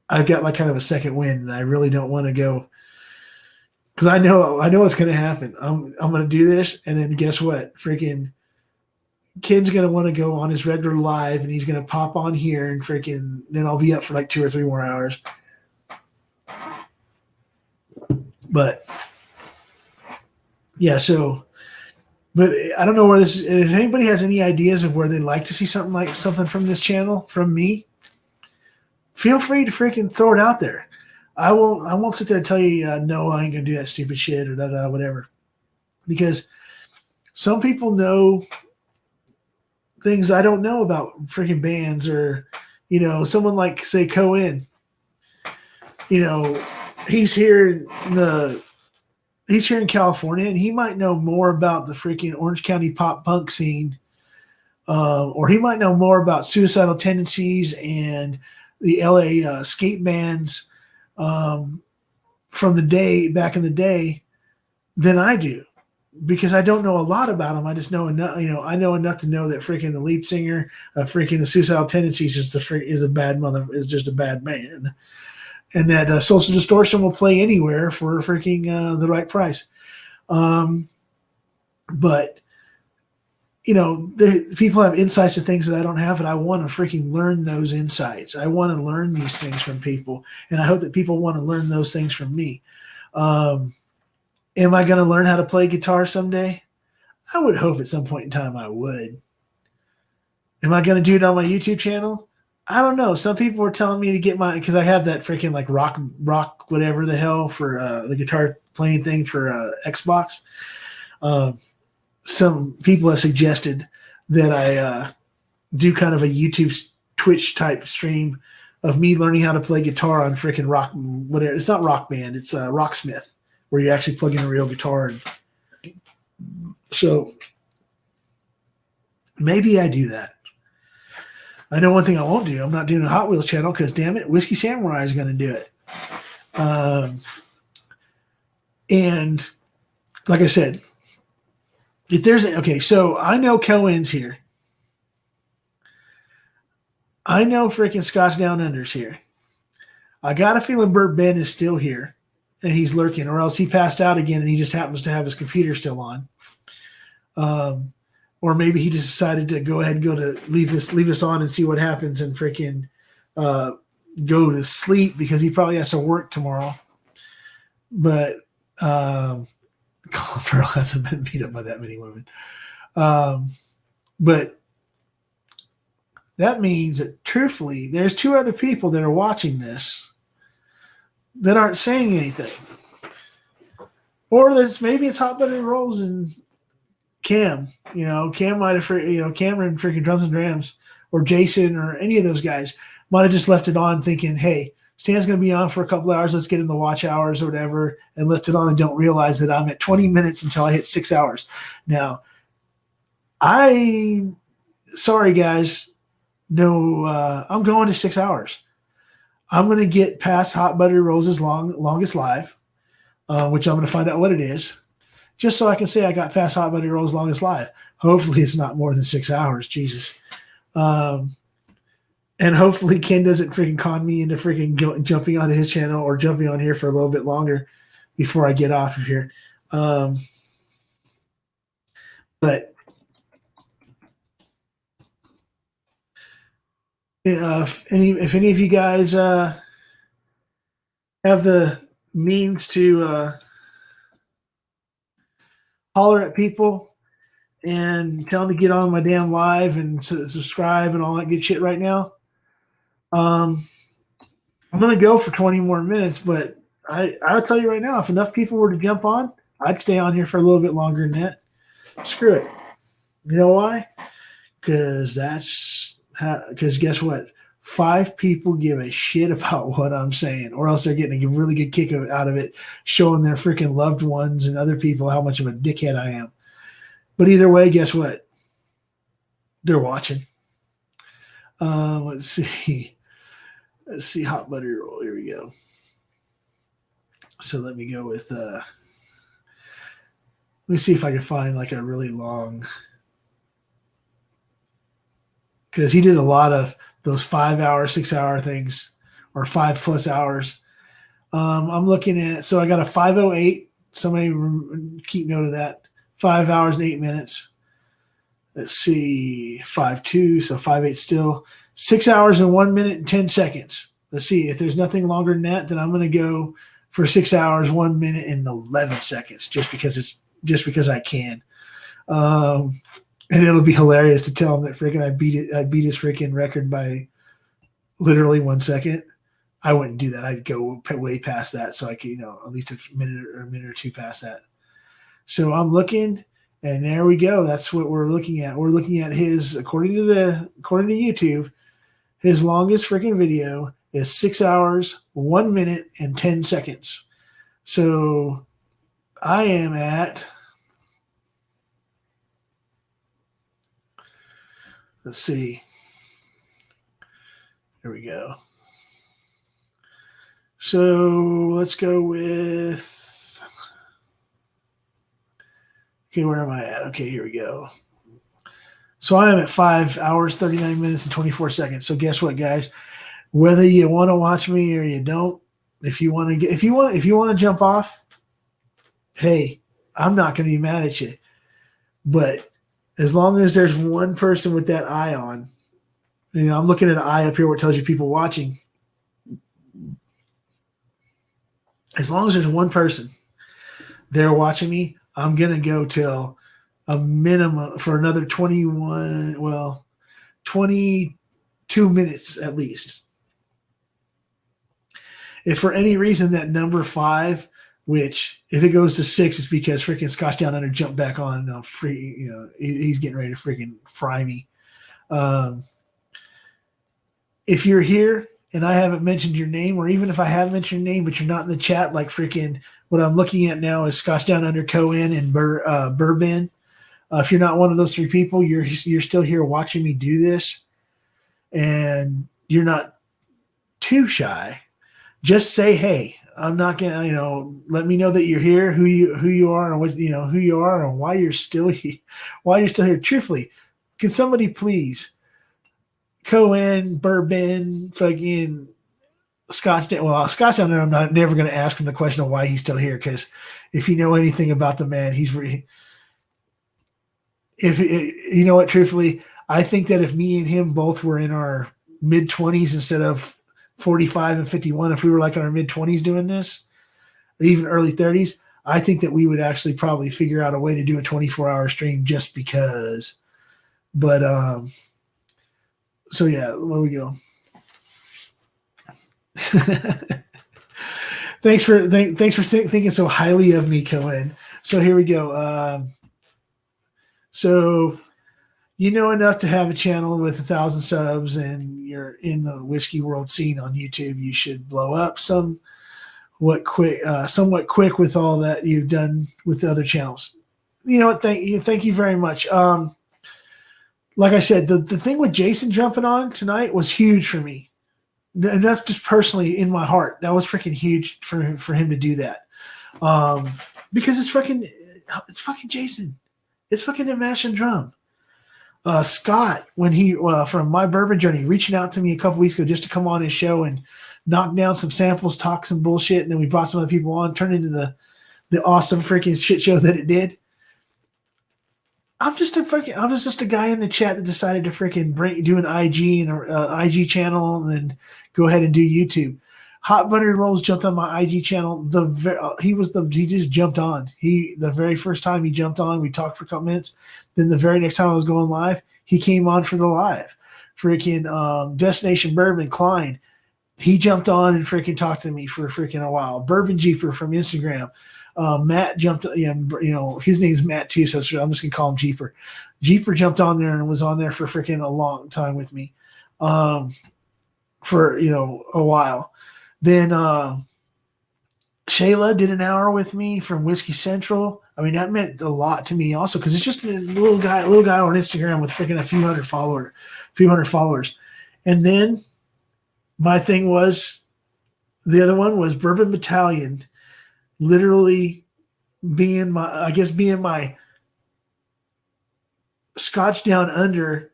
I've got like kind of a second wind, and I really don't want to go because I know what's going to happen. I'm going to do this, and then guess what? Freaking Ken's going to want to go on his regular live, and he's going to pop on here, and freaking then I'll be up for like 2 or 3 more hours. But yeah, but I don't know where this is. If anybody has any ideas of where they'd like to see something from this channel, from me, feel free to freaking throw it out there. I won't sit there and tell you, no, I ain't going to do that stupid shit or whatever. Because some people know things I don't know about freaking bands, or, someone like, say, Cohen. He's here in California, and he might know more about the freaking Orange County pop punk scene, or he might know more about Suicidal Tendencies and the LA skate bands from back in the day than I do, because I don't know a lot about them. I just know enough. I know enough to know that freaking the lead singer of freaking the Suicidal Tendencies is just a bad man. And that Social Distortion will play anywhere for freaking the right price. But, people have insights to things that I don't have, and I want to freaking learn those insights. I want to learn these things from people, and I hope that people want to learn those things from me. Am I going to learn how to play guitar someday? I would hope at some point in time I would. Am I going to do it on my YouTube channel? I don't know. Some people were telling me to get because I have that freaking like rock, whatever the hell for the guitar playing thing for Xbox. Some people have suggested that I do kind of a YouTube Twitch type stream of me learning how to play guitar on freaking rock, whatever. It's not Rock Band. It's Rocksmith, where you actually plug in a real guitar. So maybe I do that. I know one thing I won't do. I'm not doing a Hot Wheels channel because, damn it, Whiskey Samurai is going to do it. And like I said, if there's so I know Cohen's here. I know freaking Scotch Down Under's here. I got a feeling Burt Ben is still here, and he's lurking, or else he passed out again and he just happens to have his computer still on. Or maybe he just decided to go ahead and leave us on and see what happens, and freaking go to sleep because he probably has to work tomorrow. But Colin Farrell hasn't been beat up by that many women. But that means that, truthfully, there's 2 other people that are watching this that aren't saying anything. Or maybe it's Hot Buttered Rolls and Cam. Cam might have, Cameron freaking Drums and Drams, or Jason, or any of those guys might have just left it on thinking, hey, Stan's going to be on for a couple hours. Let's get in the watch hours or whatever, and left it on and don't realize that I'm at 20 minutes until I hit 6 hours. Now, sorry guys, no, I'm going to 6 hours. I'm going to get past Hot Buttered Rose's longest live, which I'm going to find out what it is, just so I can say I got past Hot Buttered Rose's longest live. Hopefully it's not more than 6 hours. Jesus. And hopefully Ken doesn't freaking con me into freaking jumping onto his channel or jumping on here for a little bit longer before I get off of here. But if any of you guys have the means to holler at people and tell them to get on my damn live and subscribe and all that good shit right now, I'm gonna go for 20 more minutes, but I'll tell you right now, if enough people were to jump on, I'd stay on here for a little bit longer than that. Screw it. You know why? Because guess what? 5 people give a shit about what I'm saying, or else they're getting a really good kick out of it, showing their freaking loved ones and other people how much of a dickhead I am. But either way, guess what? They're watching. Let's see. Let's see. Hot butter roll. Here we go. So let me go with. Let me see if I can find like a really long. Because he did a lot of those 5 hour, 6 hour things, or 5+ hours. I'm looking at, so I got a 5:08. Somebody keep note of that. 5 hours and 8 minutes. Let's see, 5:2, so 5:08 still. 6 hours and 1 minute and 10 seconds. Let's see, if there's nothing longer than that, then I'm going to go for 6 hours, 1 minute and 11 seconds, just because I can. And it'll be hilarious to tell him that freaking I beat his freaking record by literally 1 second. I wouldn't do that. I'd go way past that, so I could, at least a minute or two past that. So I'm looking, and there we go. That's what we're looking at. We're looking at his, according to YouTube, his longest freaking video is 6 hours, 1 minute, and 10 seconds. So I am at. Let's see. Here we go. So let's go with. Okay, where am I at? Okay, here we go. So I am at 5 hours, 39 minutes, and 24 seconds. So guess what, guys? Whether you want to watch me or you don't, if you want to jump off, hey, I'm not going to be mad at you. But as long as there's one person with that eye on, I'm looking at an eye up here where it tells you people watching. As long as there's one person there watching me, I'm going to go till a minimum for another 22 minutes at least. If for any reason that number 5, which if it goes to 6, it's because freaking Scotch Down Under jumped back on. He's getting ready to freaking fry me. If you're here and I haven't mentioned your name, or even if I have mentioned your name, but you're not in the chat, like freaking what I'm looking at now is Scotch Down Under, Cohen, and Bourbon. If you're not one of those 3 people, you're still here watching me do this, and you're not too shy. Just say, hey, I'm not gonna, let me know that you're here, who you are, and what who you are, and why you're still here. Truthfully, can somebody please, Cohen, Bourbon, fucking Scotch? Well, Scotch, I'm never gonna ask him the question of why he's still here, because if you know anything about the man, truthfully, I think that if me and him both were in our mid-20s instead of 45 and 51, if we were like in our mid-20s doing this, or even early 30s, I think that we would actually probably figure out a way to do a 24-hour stream just because. But so yeah, where we go. Thanks for thinking so highly of me, Cohen. So here we go. So you know enough to have a channel with 1,000 subs and you're in the whiskey world scene on YouTube. You should blow up somewhat quick with all that you've done with the other channels. You know what? Thank you very much. Like I said, the thing with Jason jumping on tonight was huge for me. And that's just personally in my heart. That was freaking huge for him to do that. Because it's fucking Jason. It's fucking a mash and drum. Scott, when he from My Bourbon Journey, reaching out to me a couple weeks ago just to come on his show and knock down some samples, talk some bullshit, and then we brought some other people on, turned into the awesome freaking shit show that it did. I was just a guy in the chat that decided to freaking do an IG and an IG channel and then go ahead and do YouTube. Hot Buttered Rolls jumped on my IG channel. He just jumped on. The very first time he jumped on, we talked for a couple minutes. Then the very next time I was going live, he came on for the live. Freaking Destination Bourbon, Klein. he jumped on and freaking talked to me for freaking a while. Bourbon Jeeper from Instagram. Matt jumped, his name's Matt too, so I'm just gonna call him Jeeper. Jeeper jumped on there and was on there for freaking a long time with me, for a while. Then Shayla did an hour with me from Whiskey Central. I mean, that meant a lot to me also because it's just a little guy on Instagram with freaking a few hundred followers. And then my thing was, the other one was Bourbon Battalion, literally being my Scotch Down Under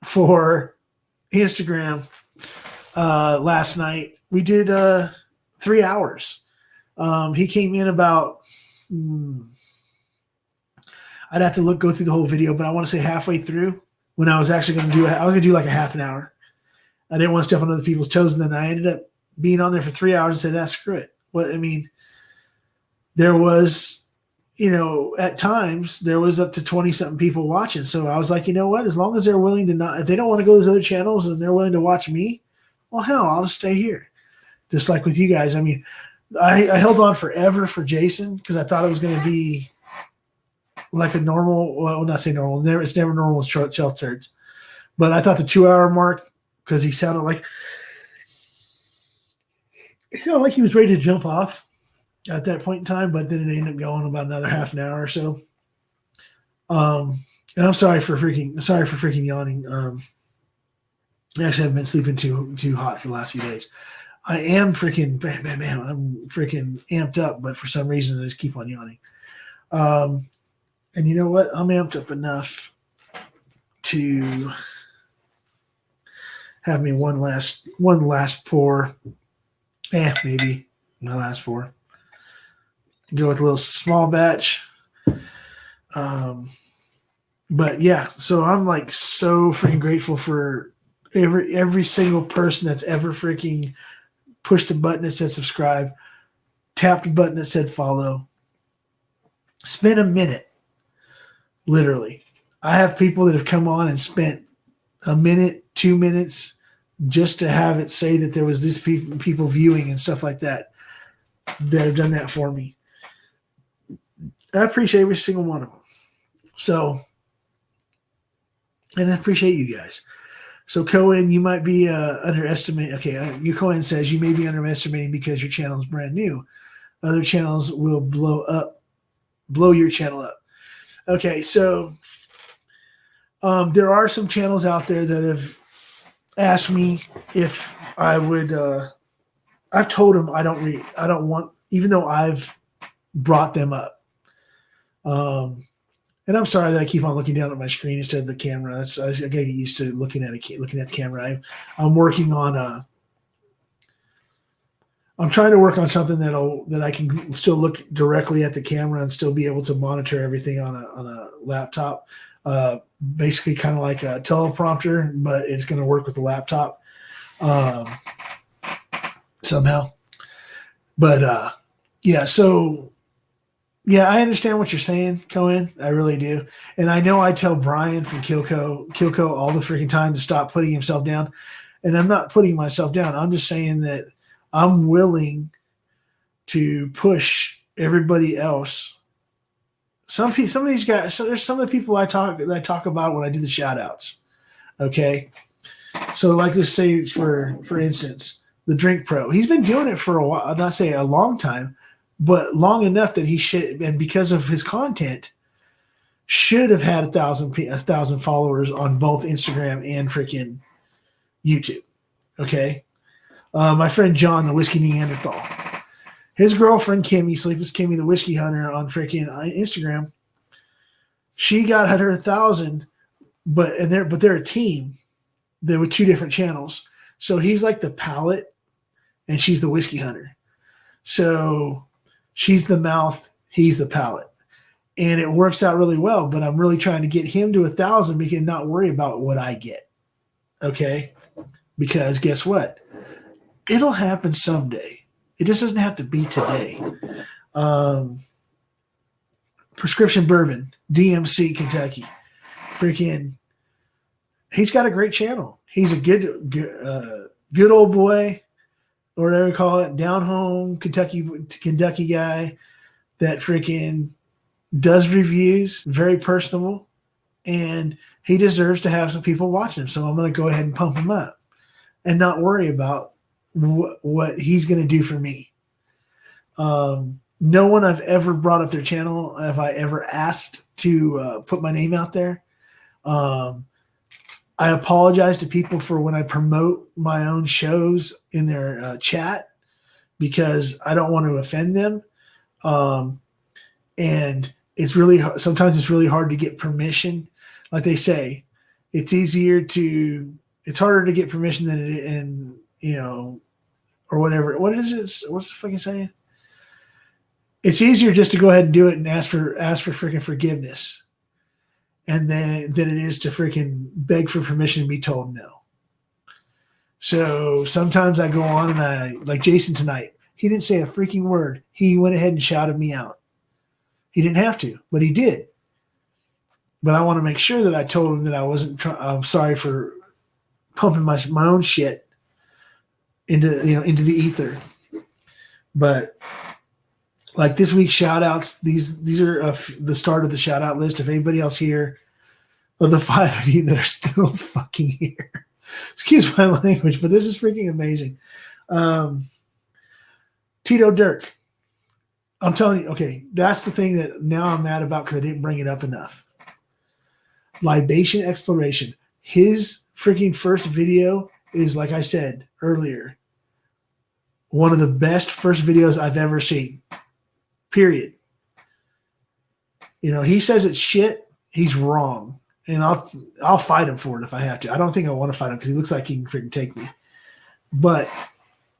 for Instagram. Last night we did 3 hours. He came in about, I'd have to go through the whole video, but I want to say halfway through when I was actually going to do like a half an hour. I didn't want to step on other people's toes. And then I ended up being on there for 3 hours and said, screw it. There was, at times there was up to 20 something people watching. So I was like, you know what, as long as they're willing to if they don't want to go to those other channels and they're willing to watch me, well, hell, I'll just stay here. Just like with you guys. I mean, I held on forever for Jason because I thought it was going to be like a normal, well, not say normal. It's never normal with shelf turds. But I thought the 2 hour mark, because he sounded like he was ready to jump off at that point in time, but then it ended up going about another half an hour or so. And I'm sorry for freaking yawning. I actually haven't been sleeping too hot for the last few days. I am freaking, man, I'm freaking amped up, but for some reason I just keep on yawning. And you know what? I'm amped up enough to have me one last pour. Maybe my last pour. Go with a little small batch. But yeah, so I'm like so freaking grateful for every single person that's ever freaking pushed a button that said subscribe, tapped a button that said follow, spent a minute, literally. I have people that have come on and spent a minute, 2 minutes just to have it say that there was this people viewing and stuff like that have done that for me. I appreciate every single one of them. So, and I appreciate you guys. So Cohen, you might be underestimating. Okay, your Cohen says you may be underestimating because your channel is brand new. Other channels will blow your channel up. Okay, so there are some channels out there that have asked me if I would. I've told them I don't want, even though I've brought them up. And I'm sorry that I keep on looking down at my screen instead of the camera. I get used to looking at the camera. I'm working on I'm trying to work on something that I can still look directly at the camera and still be able to monitor everything on a laptop. Basically, kind of like a teleprompter, but it's going to work with the laptop somehow. But yeah, so. Yeah, I understand what you're saying, Cohen. I really do. And I know I tell Brian from Kilco all the freaking time to stop putting himself down. And I'm not putting myself down. I'm just saying that I'm willing to push everybody else. Some of these guys, so there's some of the people I talk about when I do the shout outs. Okay. So like let's say for instance, the Drink Pro. He's been doing it for a while, I'd not say a long time, but long enough that he should, and because of his content, should have had 1,000 followers on both Instagram and freaking YouTube. Okay. My friend John, the Whiskey Neanderthal, his girlfriend Kimmy, Sleepless Kimmy, the Whiskey Hunter on freaking Instagram, she got her 1,000, but they're a team. They were 2 different channels. So he's like the palate, and she's the Whiskey Hunter. So she's the mouth, he's the palate. And it works out really well, but I'm really trying to get him to 1,000. We can not worry about what I get. Okay? Because guess what? It'll happen someday. It just doesn't have to be today. Prescription Bourbon, DMC, Kentucky. Freaking, he's got a great channel. He's a good old boy. or whatever you call it, down home Kentucky guy that freaking does reviews, very personable, and he deserves to have some people watching him. So I'm going to go ahead and pump him up and not worry about what he's going to do for me. No one I've ever brought up their channel have I ever asked to put my name out there. I apologize to people for when I promote my own shows in their chat because I don't want to offend them. And sometimes it's really hard to get permission. Like they say, it's harder to get permission than it, and or whatever. What is it? What's the fucking saying? It's easier just to go ahead and do it and ask for freaking forgiveness, and then than it is to freaking beg for permission and be told no. So sometimes I go on and like Jason tonight, he didn't say a freaking word. He went ahead and shouted me out. He didn't have to, but he did. But I want to make sure that I told him that I wasn't. I'm sorry for pumping my own shit into the ether. But like this week's shout outs, these are the start of the shout out list. If anybody else here, of the 5 of you that are still fucking here, excuse my language, but this is freaking amazing. Tito Dirk, I'm telling you, okay, that's the thing that now I'm mad about because I didn't bring it up enough. Libation Exploration. His freaking first video is, like I said earlier, one of the best first videos I've ever seen. Period. He says it's shit. He's wrong. And I'll fight him for it if I have to. I don't think I want to fight him because he looks like he can freaking take me. But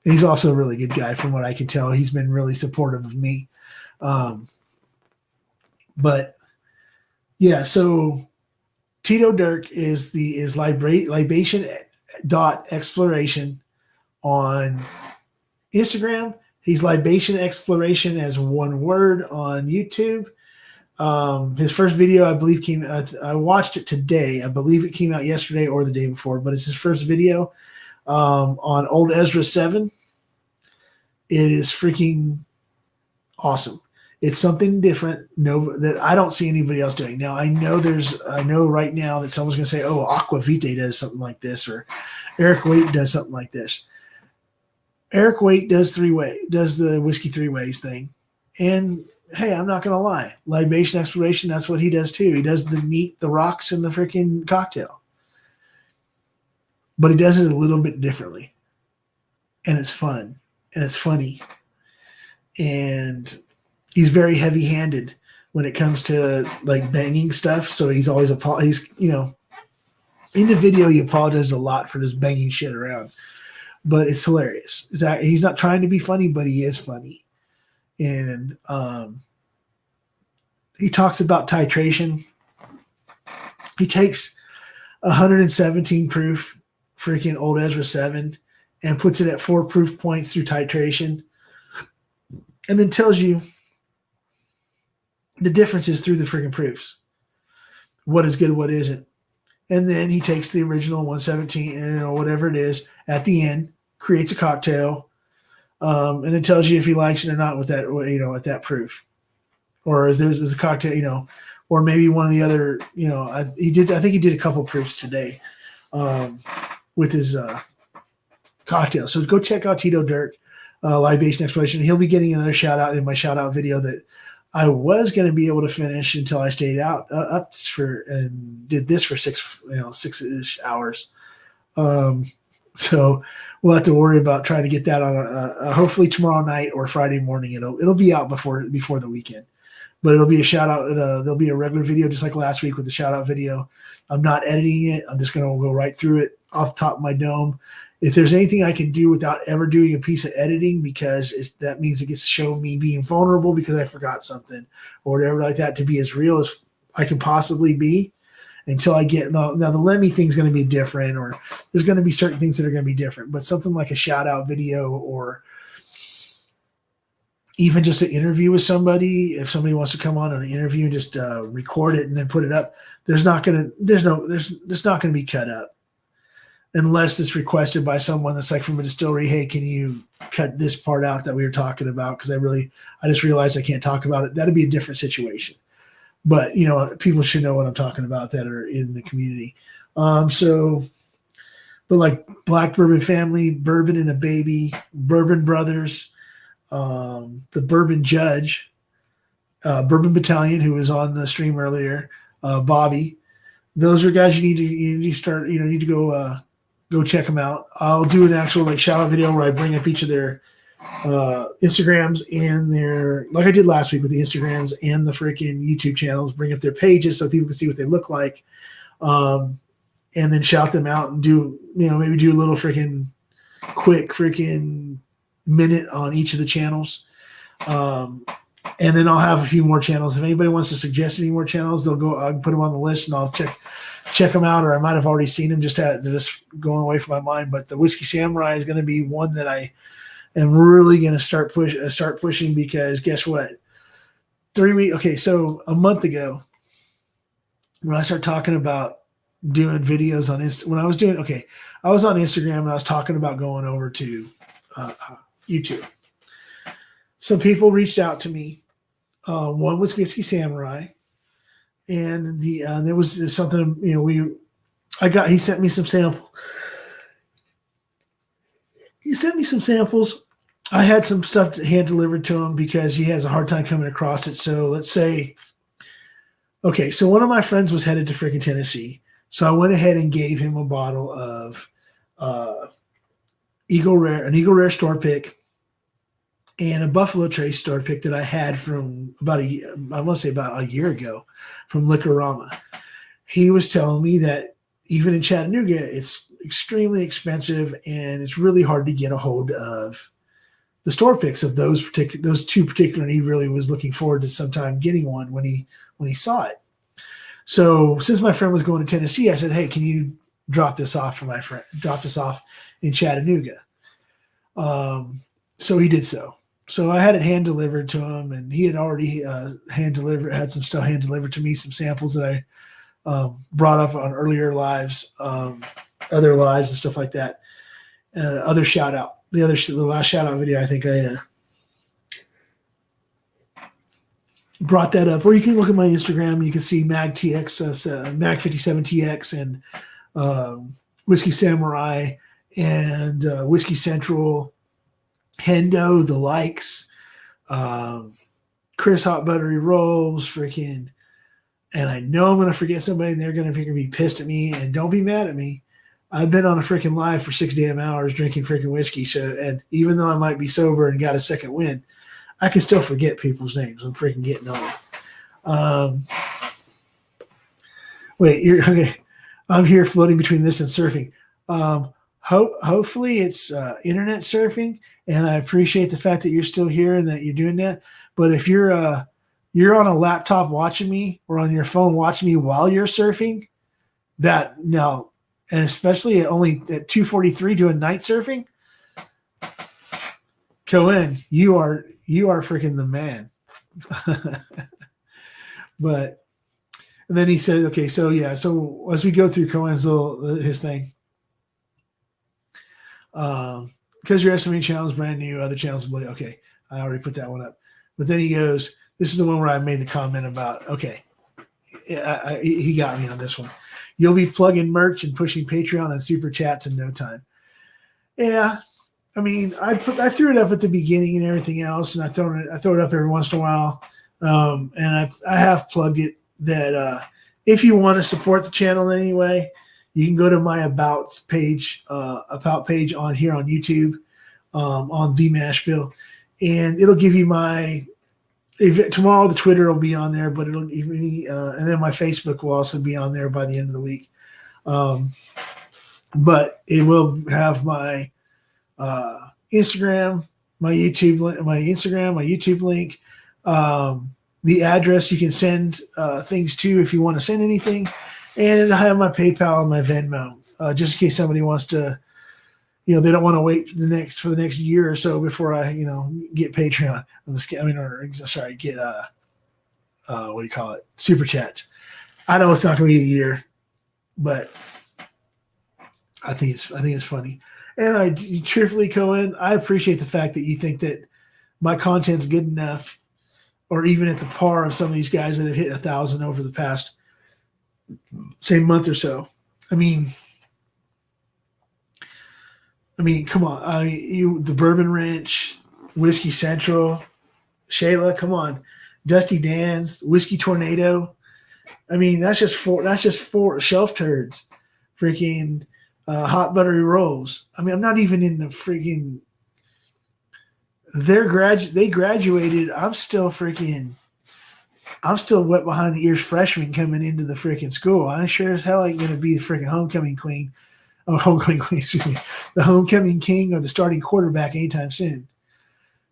he's also a really good guy from what I can tell. He's been really supportive of me. But yeah, so Tito Dirk is libation.exploration on Instagram. He's Libation Exploration as one word on YouTube. His first video, I believe, I watched it today. I believe it came out yesterday or the day before, but it's his first video on Old Ezra 7. It is freaking awesome. It's something different that I don't see anybody else doing. Now, I know right now that someone's going to say, oh, Aqua Vitae does something like this, or Eric Waite does something like this. Eric Waite does the whiskey 3 ways thing. And hey, I'm not going to lie. Libation Exploration, that's what he does too. He does the rocks in the freaking cocktail. But he does it a little bit differently. And it's fun. And it's funny. And he's very heavy-handed when it comes to like banging stuff. So he's always in the video he apologizes a lot for just banging shit around. But it's hilarious. He's not trying to be funny, but he is funny. And he talks about titration. He takes 117 proof freaking Old Ezra 7 and puts it at 4 proof points through titration, and then tells you the differences through the freaking proofs. What is good, what isn't. And then he takes the original 117 and whatever it is at the end, creates a cocktail, and it tells you if he likes it or not with that, at that proof. Or there's a cocktail, or maybe one of the other, I think he did a couple proofs today with his cocktail. So go check out Tito Dirk, Libation Exploration. He'll be getting another shout out in my shout out video that I was going to be able to finish until I stayed up and did this for 6-ish hours. So we'll have to worry about trying to get that on hopefully tomorrow night or Friday morning. It'll be out before the weekend, but it'll be a shout out. There'll be a regular video just like last week with the shout out video. I'm not editing it. I'm just going to go right through it off the top of my dome. If there's anything I can do without ever doing a piece of editing, because that means it gets to show me being vulnerable because I forgot something or whatever like that, to be as real as I can possibly be until I get now the Lemmy thing's going to be different, or there's going to be certain things that are going to be different, but something like a shout out video or even just an interview with somebody, if somebody wants to come on an interview and just record it and then put it up, it's not going to be cut up. unless it's requested by someone that's like from a distillery. Hey, can you cut this part out that we were talking about? Because I just realized I can't talk about it. That'd be a different situation. But people should know what I'm talking about that are in the community. But like Black Bourbon Family, Bourbon and a Baby, Bourbon Brothers, the Bourbon Judge, Bourbon Battalion, who was on the stream earlier, Bobby. Those are guys you need to start. Need to go check them out. I'll do an actual like shout out video where I bring up each of their Instagrams and their, like I did last week with the Instagrams and the freaking YouTube channels, bring up their pages so people can see what they look like. And then shout them out and do, maybe do a little freaking quick freaking minute on each of the channels. And then I'll have a few more channels. If anybody wants to suggest any more channels, they'll go, I'll put them on the list and I'll check them out, or I might have already seen them. They're just going away from my mind. But the Whiskey Samurai is going to be one that I am really going to start pushing, because guess what? So a month ago, when I started talking about doing videos on I was on Instagram and I was talking about going over to YouTube. Some people reached out to me. One was Whiskey Samurai, and there was something, he sent me some sample. He sent me some samples. I had some stuff hand delivered to him because he has a hard time coming across it. So let's say, so one of my friends was headed to freaking Tennessee. So I went ahead and gave him a bottle of an Eagle Rare store pick and a Buffalo Trace store pick that I had from about a year ago from Liquorama. He was telling me that even in Chattanooga, it's extremely expensive and it's really hard to get a hold of the store picks of those two particular. And he really was looking forward to sometime getting one when he saw it. So since my friend was going to Tennessee, I said, hey, can you drop this off for my friend? Drop this off in Chattanooga. So he did so. So I had it hand delivered to him, and he had already had some stuff hand delivered to me, some samples that I brought up on earlier lives, other lives and stuff like that. Other shout out, the last shout out video, I think I brought that up. Or you can look at my Instagram. You can see Mag57TX and Whiskey Samurai and Whiskey Central, Hendo, the likes, Chris Hot Buttery Rolls, freaking, and I know I'm going to forget somebody and they're going to be pissed at me, and don't be mad at me. I've been on a freaking live for 6 damn hours drinking freaking whiskey. So, and even though I might be sober and got a second win, I can still forget people's names. I'm freaking getting old. You're okay. I'm here floating between this and surfing. Hopefully it's internet surfing, and I appreciate the fact that you're still here and that you're doing that. But if you're on a laptop watching me or on your phone watching me while you're surfing, and especially only at 2:43 doing night surfing, Cohen, you are freaking the man. But and then he said, okay, so yeah, so as we go through Cohen's his thing, because your estimating channel is brand new, other channels will be okay. I already put that one up. But then he goes, this is the one where I made the comment about, okay, he got me on this one. You'll be plugging merch and pushing Patreon and super chats in no time. Yeah, I mean, I threw it up at the beginning and everything else, and I throw it up every once in a while, and I have plugged it that if you want to support the channel in any way, you can go to my about page on here on YouTube, on VMashville, and it'll give you tomorrow the Twitter will be on there, but it'll give me, and then my Facebook will also be on there by the end of the week. But it will have my Instagram, my YouTube link, the address you can send things to if you want to send anything, and I have my PayPal and my Venmo, just in case somebody wants to, they don't want to wait for the next year or so before I, get Patreon. Get what do you call it? Super chats. I know it's not going to be a year, but I think it's funny. And I truthfully, Cohen, I appreciate the fact that you think that my content's good enough, or even at the par of some of these guys that have hit 1,000 over the past, say, month or so. I mean, come on. The Bourbon Ranch, Whiskey Central, Shayla, come on, Dusty Dan's, Whiskey Tornado. I mean, that's just four shelf turds. Freaking hot buttery rolls. I mean, I'm not even in the freaking. They graduated. I'm still wet behind the ears freshman coming into the freaking school. I sure as hell ain't gonna be the freaking homecoming queen, or homecoming queen, excuse me, the homecoming king or the starting quarterback anytime soon.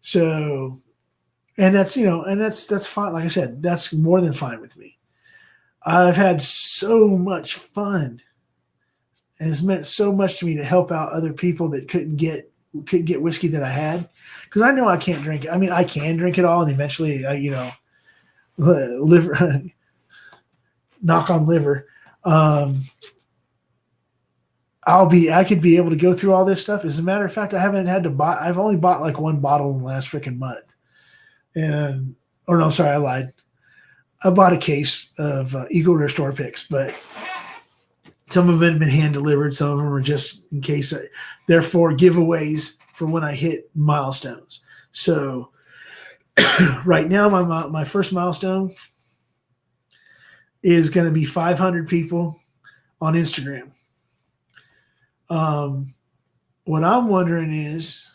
So, and that's that's fine. Like I said, that's more than fine with me. I've had so much fun, and it's meant so much to me to help out other people that couldn't get whiskey that I had, because I know I can't drink it. I mean, I can drink it all, and eventually, liver, knock on liver. I could be able to go through all this stuff. As a matter of fact, I've only bought like one bottle in the last freaking month. I lied. I bought a case of Eagle Rare Store picks, but some of them have been hand delivered. Some of them are just in case. Therefore, giveaways for when I hit milestones. So right now, my first milestone is going to be 500 people on Instagram. What I'm wondering is,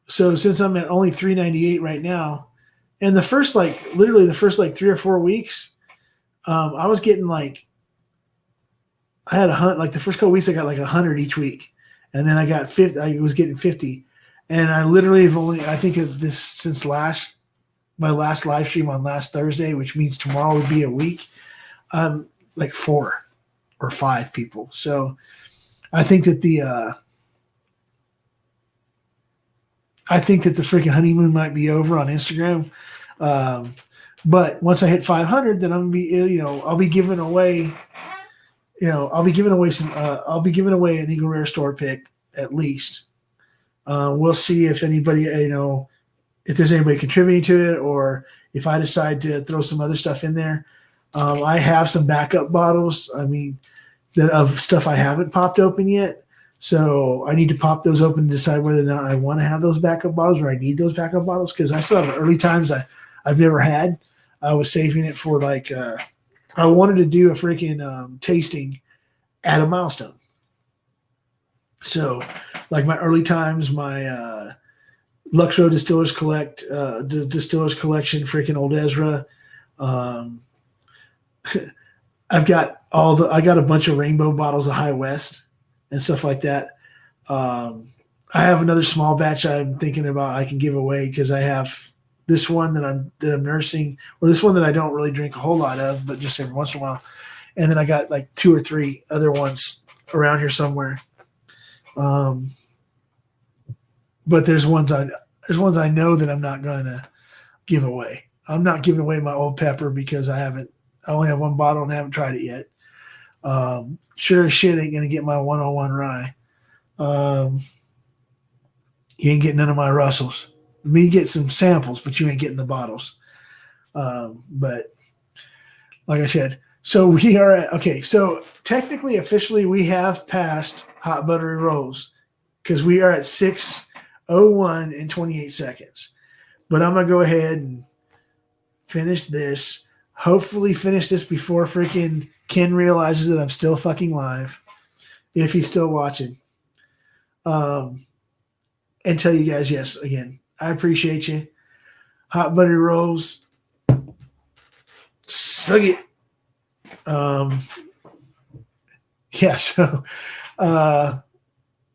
so since I'm at only 398 right now, and the first 3 or 4 weeks, I was getting I had the first couple weeks I got like 100 each week, and then I got 50. I was getting 50, and I literally have only, I think of this since my last live stream on last Thursday, which means tomorrow would be a week. Like 4 or 5 people. So I think that the freaking honeymoon might be over on Instagram. But once I hit 500, then I'll be giving away. I'll be giving away an Eagle Rare Store pick at least. We'll see if anybody, if there's anybody contributing to it, or if I decide to throw some other stuff in there. I have some backup bottles. Of stuff I haven't popped open yet. So I need to pop those open and decide whether or not I want to have those backup bottles or I need those backup bottles, because I still have early times I've never had. I was saving it for I wanted to do a freaking tasting at a milestone. So my early times, my Luxro Distillers Collection, freaking Old Ezra. I got a bunch of rainbow bottles of High West and stuff like that. I have another small batch I'm thinking about I can give away, because I have this one that I'm nursing, or this one that I don't really drink a whole lot of, but just every once in a while. And then I got like 2 or 3 other ones around here somewhere. But there's ones I know that I'm not going to give away. I'm not giving away my Old Pepper because I only have one bottle and I haven't tried it yet. Sure as shit ain't going to get my 101 rye. You ain't getting none of my Russells. You get some samples, but you ain't getting the bottles. But like I said, so we are at, okay, so technically, officially, we have passed Hot Buttery Rolls, because we are at 6:01 and 28 seconds. But I'm going to go ahead and finish this. Hopefully finish this before freaking Ken realizes that I'm still fucking live, if he's still watching. And tell you guys, yes, again, I appreciate you. Hot Buttery Rolls. Suck it. Yeah, so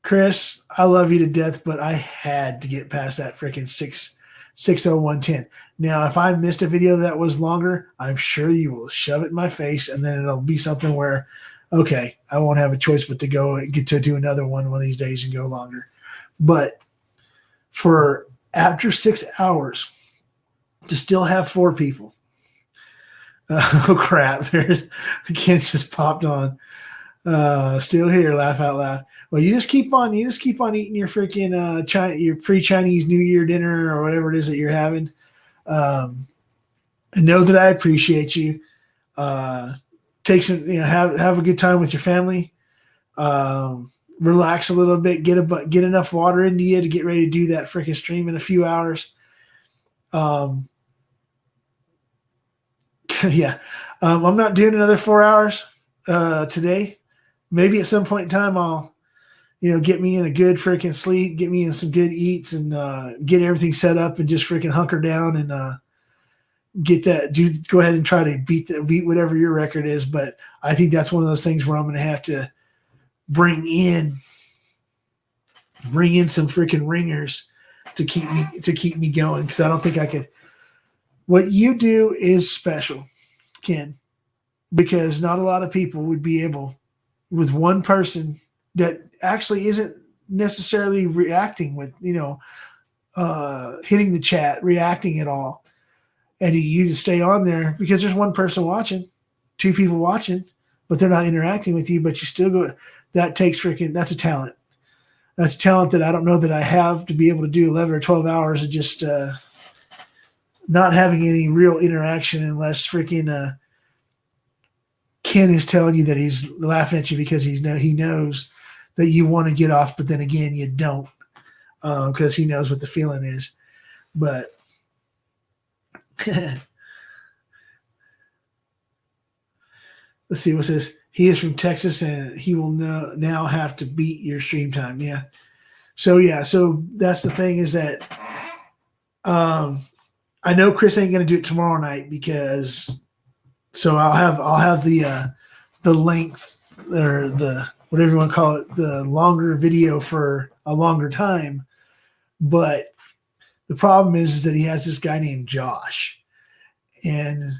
Chris, I love you to death, but I had to get past that freaking 6:01:10. Now, if I missed a video that was longer, I'm sure you will shove it in my face, and then it'll be something where, okay, I won't have a choice but to go and get to do another one of these days and go longer. But for after 6 hours to still have 4 people, oh crap! Ken just popped on. Still here, laugh out loud. Well, you just keep on eating your freaking your free Chinese New Year dinner or whatever it is that you're having. And know that I appreciate you. Take some, have a good time with your family. Relax a little bit. Get enough water into you to get ready to do that freaking stream in a few hours. Yeah, I'm not doing another 4 hours today. Maybe at some point in time I'll, get me in a good freaking sleep, get me in some good eats, and get everything set up and just freaking hunker down and get that. Go ahead and try to beat whatever your record is. But I think that's one of those things where I'm going to have to bring in some freaking ringers to keep me going, because I don't think I could. What you do is special, Ken, because not a lot of people would be able, with one person that actually isn't necessarily reacting with, hitting the chat, reacting at all, and you to stay on there because there's one person watching, two people watching, but they're not interacting with you, but you still go. That's a talent. That's a talent that I don't know that I have to be able to do 11 or 12 hours of just not having any real interaction unless freaking Ken is telling you that he's laughing at you because he knows that you want to get off, but then again, you don't, because he knows what the feeling is. But let's see what says. He is from Texas, and he will now have to beat your stream time. Yeah. So that's the thing, is that I know Chris ain't going to do it tomorrow night because. So I'll have the length, or the whatever you want to call it, the longer video for a longer time. But the problem is that he has this guy named Josh, and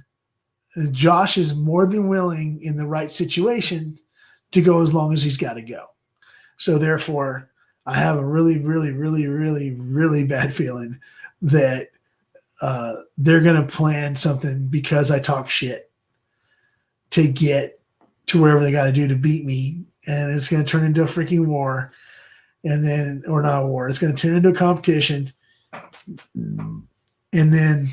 Josh is more than willing, in the right situation, to go as long as he's got to go. So therefore, I have a really, really, really, really, really bad feeling that they're going to plan something because I talk shit to get to wherever they got to do to beat me. And it's going to turn into a freaking war. And then, or not a war, it's going to turn into a competition. And then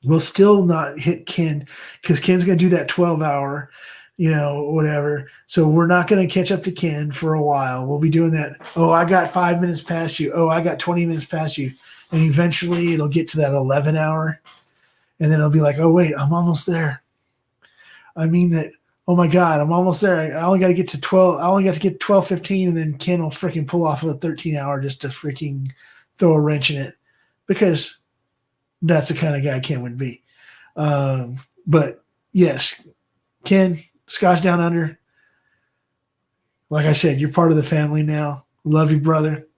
we'll still not hit Ken, because Ken's going to do that 12-hour, whatever. So we're not going to catch up to Ken for a while. We'll be doing that. Oh, I got 5 minutes past you. Oh, I got 20 minutes past you. And eventually it'll get to that 11-hour. And then it'll be like, oh, wait, I'm almost there. I mean that, oh my God, I'm almost there. I only got to get to 12. I only got to get 12:15, and then Ken will freaking pull off a 13-hour just to freaking throw a wrench in it, because that's the kind of guy Ken would be. But yes, Ken, Scotch Down Under, like I said, you're part of the family now. Love you, brother.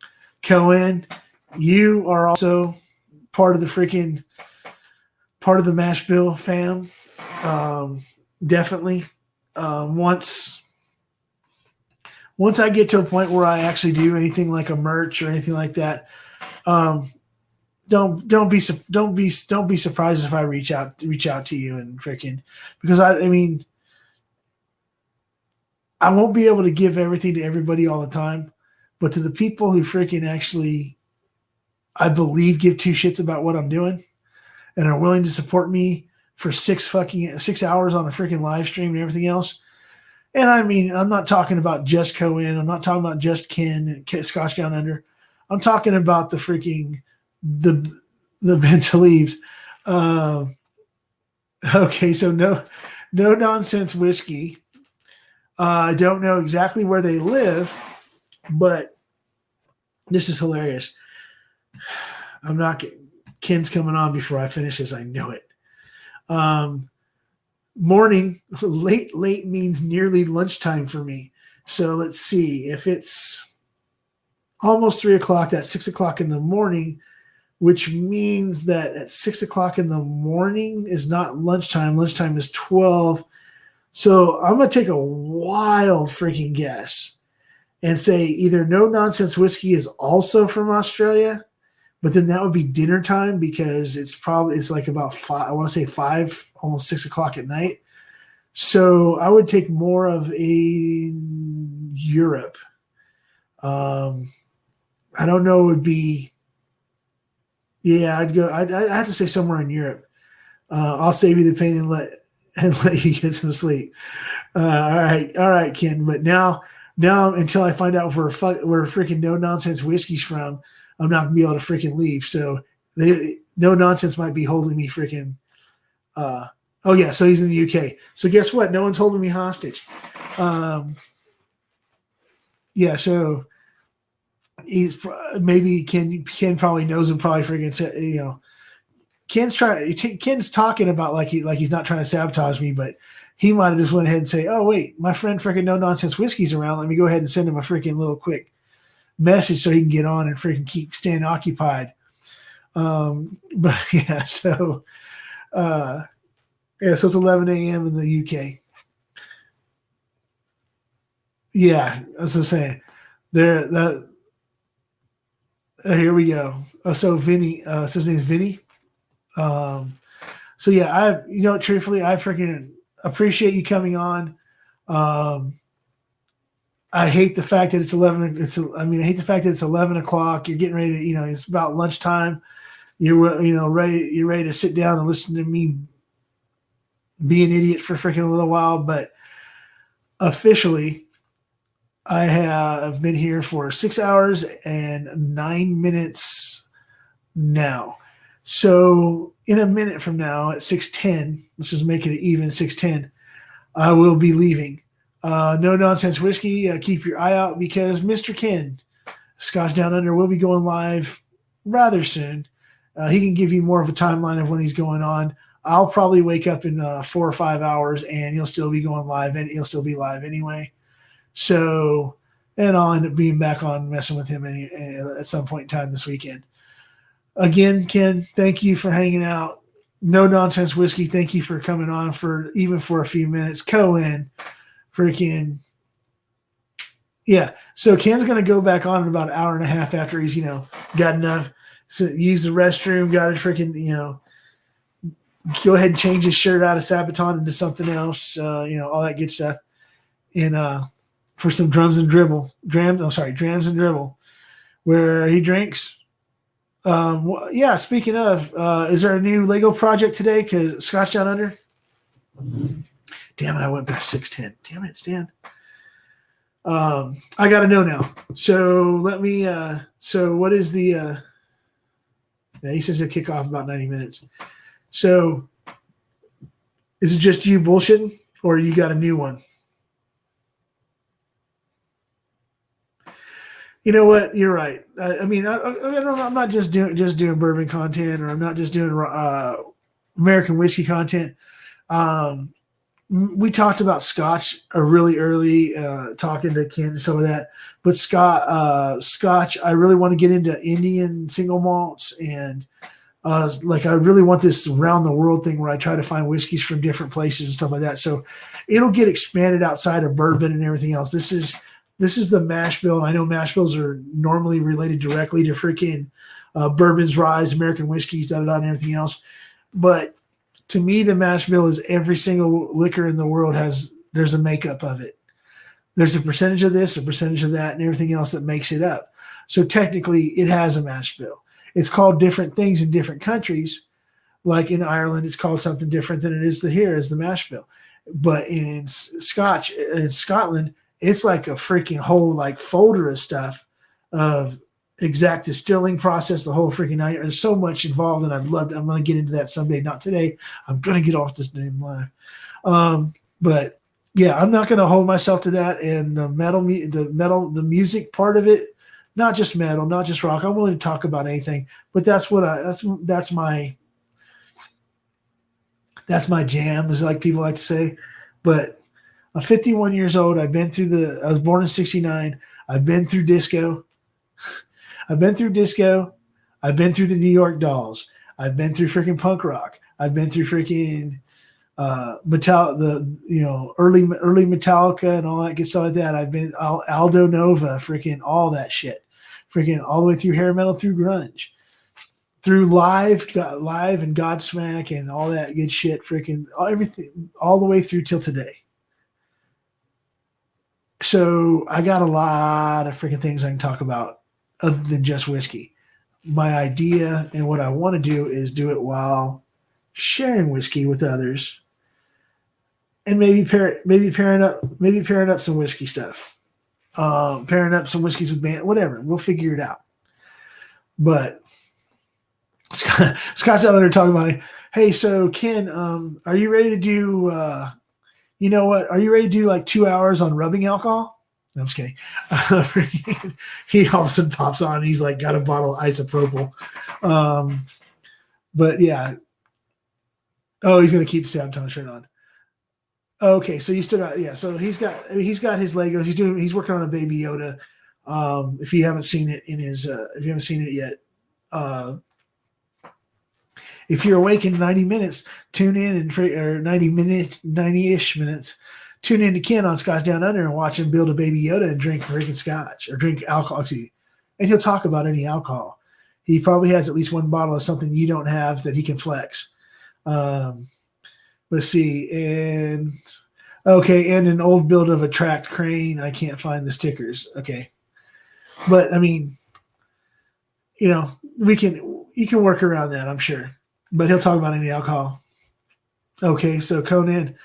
Cohen, you are also part of the Mashbill fam. Definitely. Once I get to a point where I actually do anything like a merch or anything like that, don't be surprised if I reach out to you and freaking, because I mean, I won't be able to give everything to everybody all the time, but to the people who freaking actually, I believe, give two shits about what I'm doing and are willing to support me for 6 hours on a freaking live stream and everything else. And I mean, I'm not talking about just Cohen. I'm not talking about just Ken and Scotch Down Under. I'm talking about the freaking the bench leaves. Okay, so no nonsense whiskey. I don't know exactly where they live, but this is hilarious. Ken's coming on before I finish this. I know it. Morning, late means nearly lunchtime for me. So let's see, if it's almost 3:00, that's 6:00 in the morning, which means that at 6:00 in the morning is not lunchtime. Lunchtime is 12. So I'm going to take a wild freaking guess and say either No Nonsense Whiskey is also from Australia, but then that would be dinner time, because it's like about 5, I want to say 5, almost 6:00 at night. So I would take more of a Europe. I don't know. It would be. Yeah, I'd go. I'd have to say somewhere in Europe. I'll save you the pain and let you get some sleep. All right, Ken. But now until I find out where freaking No Nonsense Whiskey's from, I'm not gonna be able to freaking leave. So No Nonsense might be holding me freaking. Oh yeah, so he's in the UK. So guess what? No one's holding me hostage. Yeah, so he's maybe Ken probably knows him. Probably freaking Ken's talking about like he's not trying to sabotage me, but he might have just went ahead and say, "Oh wait, my friend freaking No Nonsense Whiskey's around. Let me go ahead and send him a freaking little quick message so he can get on and freaking staying occupied." But yeah, so so it's 11 a.m. in the UK. Yeah, that's what I'm saying. Here we go. So Vinny, so his name's Vinny. So yeah, truthfully, I freaking appreciate you coming on. I hate the fact that it's 11. I hate the fact that it's 11 o'clock. You're getting ready to, it's about lunchtime. You're ready to sit down and listen to me be an idiot for freaking a little while. But officially, I have been here for 6 hours and 9 minutes now. So in a minute from now at 6:10, let's just make it even 6:10, I will be leaving. No Nonsense Whiskey, keep your eye out because Mr. Ken, Scotch Down Under, will be going live rather soon. He can give you more of a timeline of when he's going on. I'll probably wake up in 4 or 5 hours and he'll still be going live and he'll still be live anyway. So, and I'll end up being back on messing with him at some point in time this weekend. Again, Ken, thank you for hanging out. No Nonsense Whiskey, thank you for coming on for a few minutes. Cohen, freaking, yeah. So Ken's going to go back on in about an hour and a half after he's, got enough. So use the restroom, got to freaking, go ahead and change his shirt out of Sabaton into something else, all that good stuff. And for some drams and dribble, where he drinks. Yeah, speaking of, is there a new Lego project today? Because Scotch Down Under. Damn it, I went past 6:10. Damn it, Stan. I got to know now. So let me, so what is the, yeah, he says it'll kick off about 90 minutes. So is it just you bullshitting or you got a new one? You know what? You're right. I'm not just doing bourbon content, or I'm not just doing American whiskey content. We talked about Scotch really early, talking to Ken and some of that. But Scotch, I really want to get into Indian single malts, and I really want this around the world thing where I try to find whiskeys from different places and stuff like that. So it'll get expanded outside of bourbon and everything else. This is the mash bill. And I know mash bills are normally related directly to freaking bourbons, rye, American whiskeys, and everything else. But to me, the mash bill is every single liquor in the world there's a makeup of it. There's a percentage of this, a percentage of that, and everything else that makes it up. So technically, it has a mash bill. It's called different things in different countries. Like in Ireland, it's called something different than it is here as the mash bill. But in Scotland, it's like a freaking whole folder of stuff of exact distilling process, the whole freaking night. There's so much involved, and I'm going to get into that someday. Not today. I'm going to get off this damn live. But yeah, I'm not going to hold myself to that. And the music part of it, not just metal, not just rock. I'm willing to talk about anything, but that's my jam, is like people like to say. But I'm 51 years old. I was born in 69. I've been through disco. I've been through the New York Dolls. I've been through freaking punk rock. I've been through freaking early Metallica and all that good stuff like that. I've been Aldo Nova, freaking all that shit. Freaking all the way through hair metal, through grunge, through live and Godsmack and all that good shit, freaking everything, all the way through till today. So I got a lot of freaking things I can talk about other than just whiskey. My idea and what I want to do is do it while sharing whiskey with others, and maybe pairing up some whiskey stuff, pairing up some whiskeys with band, whatever. We'll figure it out. But Scott's out there talking about, hey, so Ken, are you ready to do? You know what? Are you ready to do like 2 hours on rubbing alcohol? No, I'm just kidding. He all of a sudden pops on. He's like got a bottle of isopropyl. But yeah. Oh, he's gonna keep the Stab Tone shirt on. Okay, so you still got, yeah. So he's got his Legos. He's working on a Baby Yoda. If you haven't seen it yet, if you're awake in 90 minutes, tune in or 90-ish minutes. Tune in to Ken on Scotch Down Under and watch him build a Baby Yoda and drink freaking scotch or drink alcohol. And he'll talk about any alcohol. He probably has at least one bottle of something you don't have that he can flex. Let's see. And an old build of a tracked crane. I can't find the stickers. Okay. But I mean, you can work around that, I'm sure. But he'll talk about any alcohol. Okay, so Conan,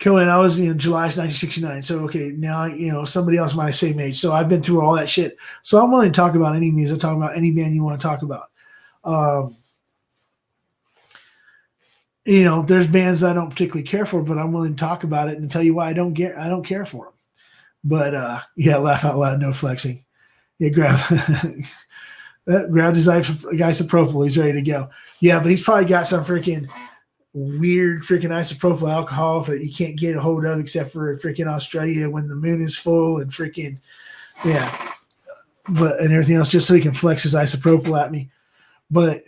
I was in July 1969. So okay, now somebody else my same age. So I've been through all that shit. So I'm willing to talk about any music, talk about any band you want to talk about. There's bands I don't particularly care for, but I'm willing to talk about it and tell you why I don't care for them. But yeah, laugh out loud, no flexing. Yeah, grabs his isopropyl. He's ready to go. Yeah, but he's probably got some freaking weird freaking isopropyl alcohol that you can't get a hold of except for freaking Australia when the moon is full and freaking, yeah. And everything else just so he can flex his isopropyl at me. But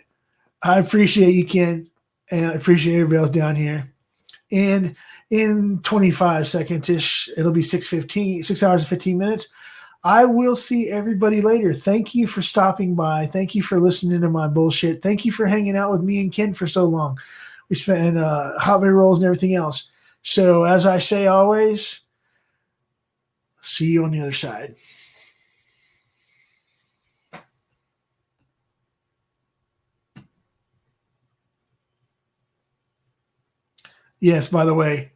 I appreciate you, Ken, and I appreciate everybody else down here. And in 25 seconds-ish, it'll be 6 hours and 15 minutes. I will see everybody later. Thank you for stopping by. Thank you for listening to my bullshit. Thank you for hanging out with me and Ken for so long. We spent hot bay rolls and everything else. So as I say always, see you on the other side. Yes, by the way,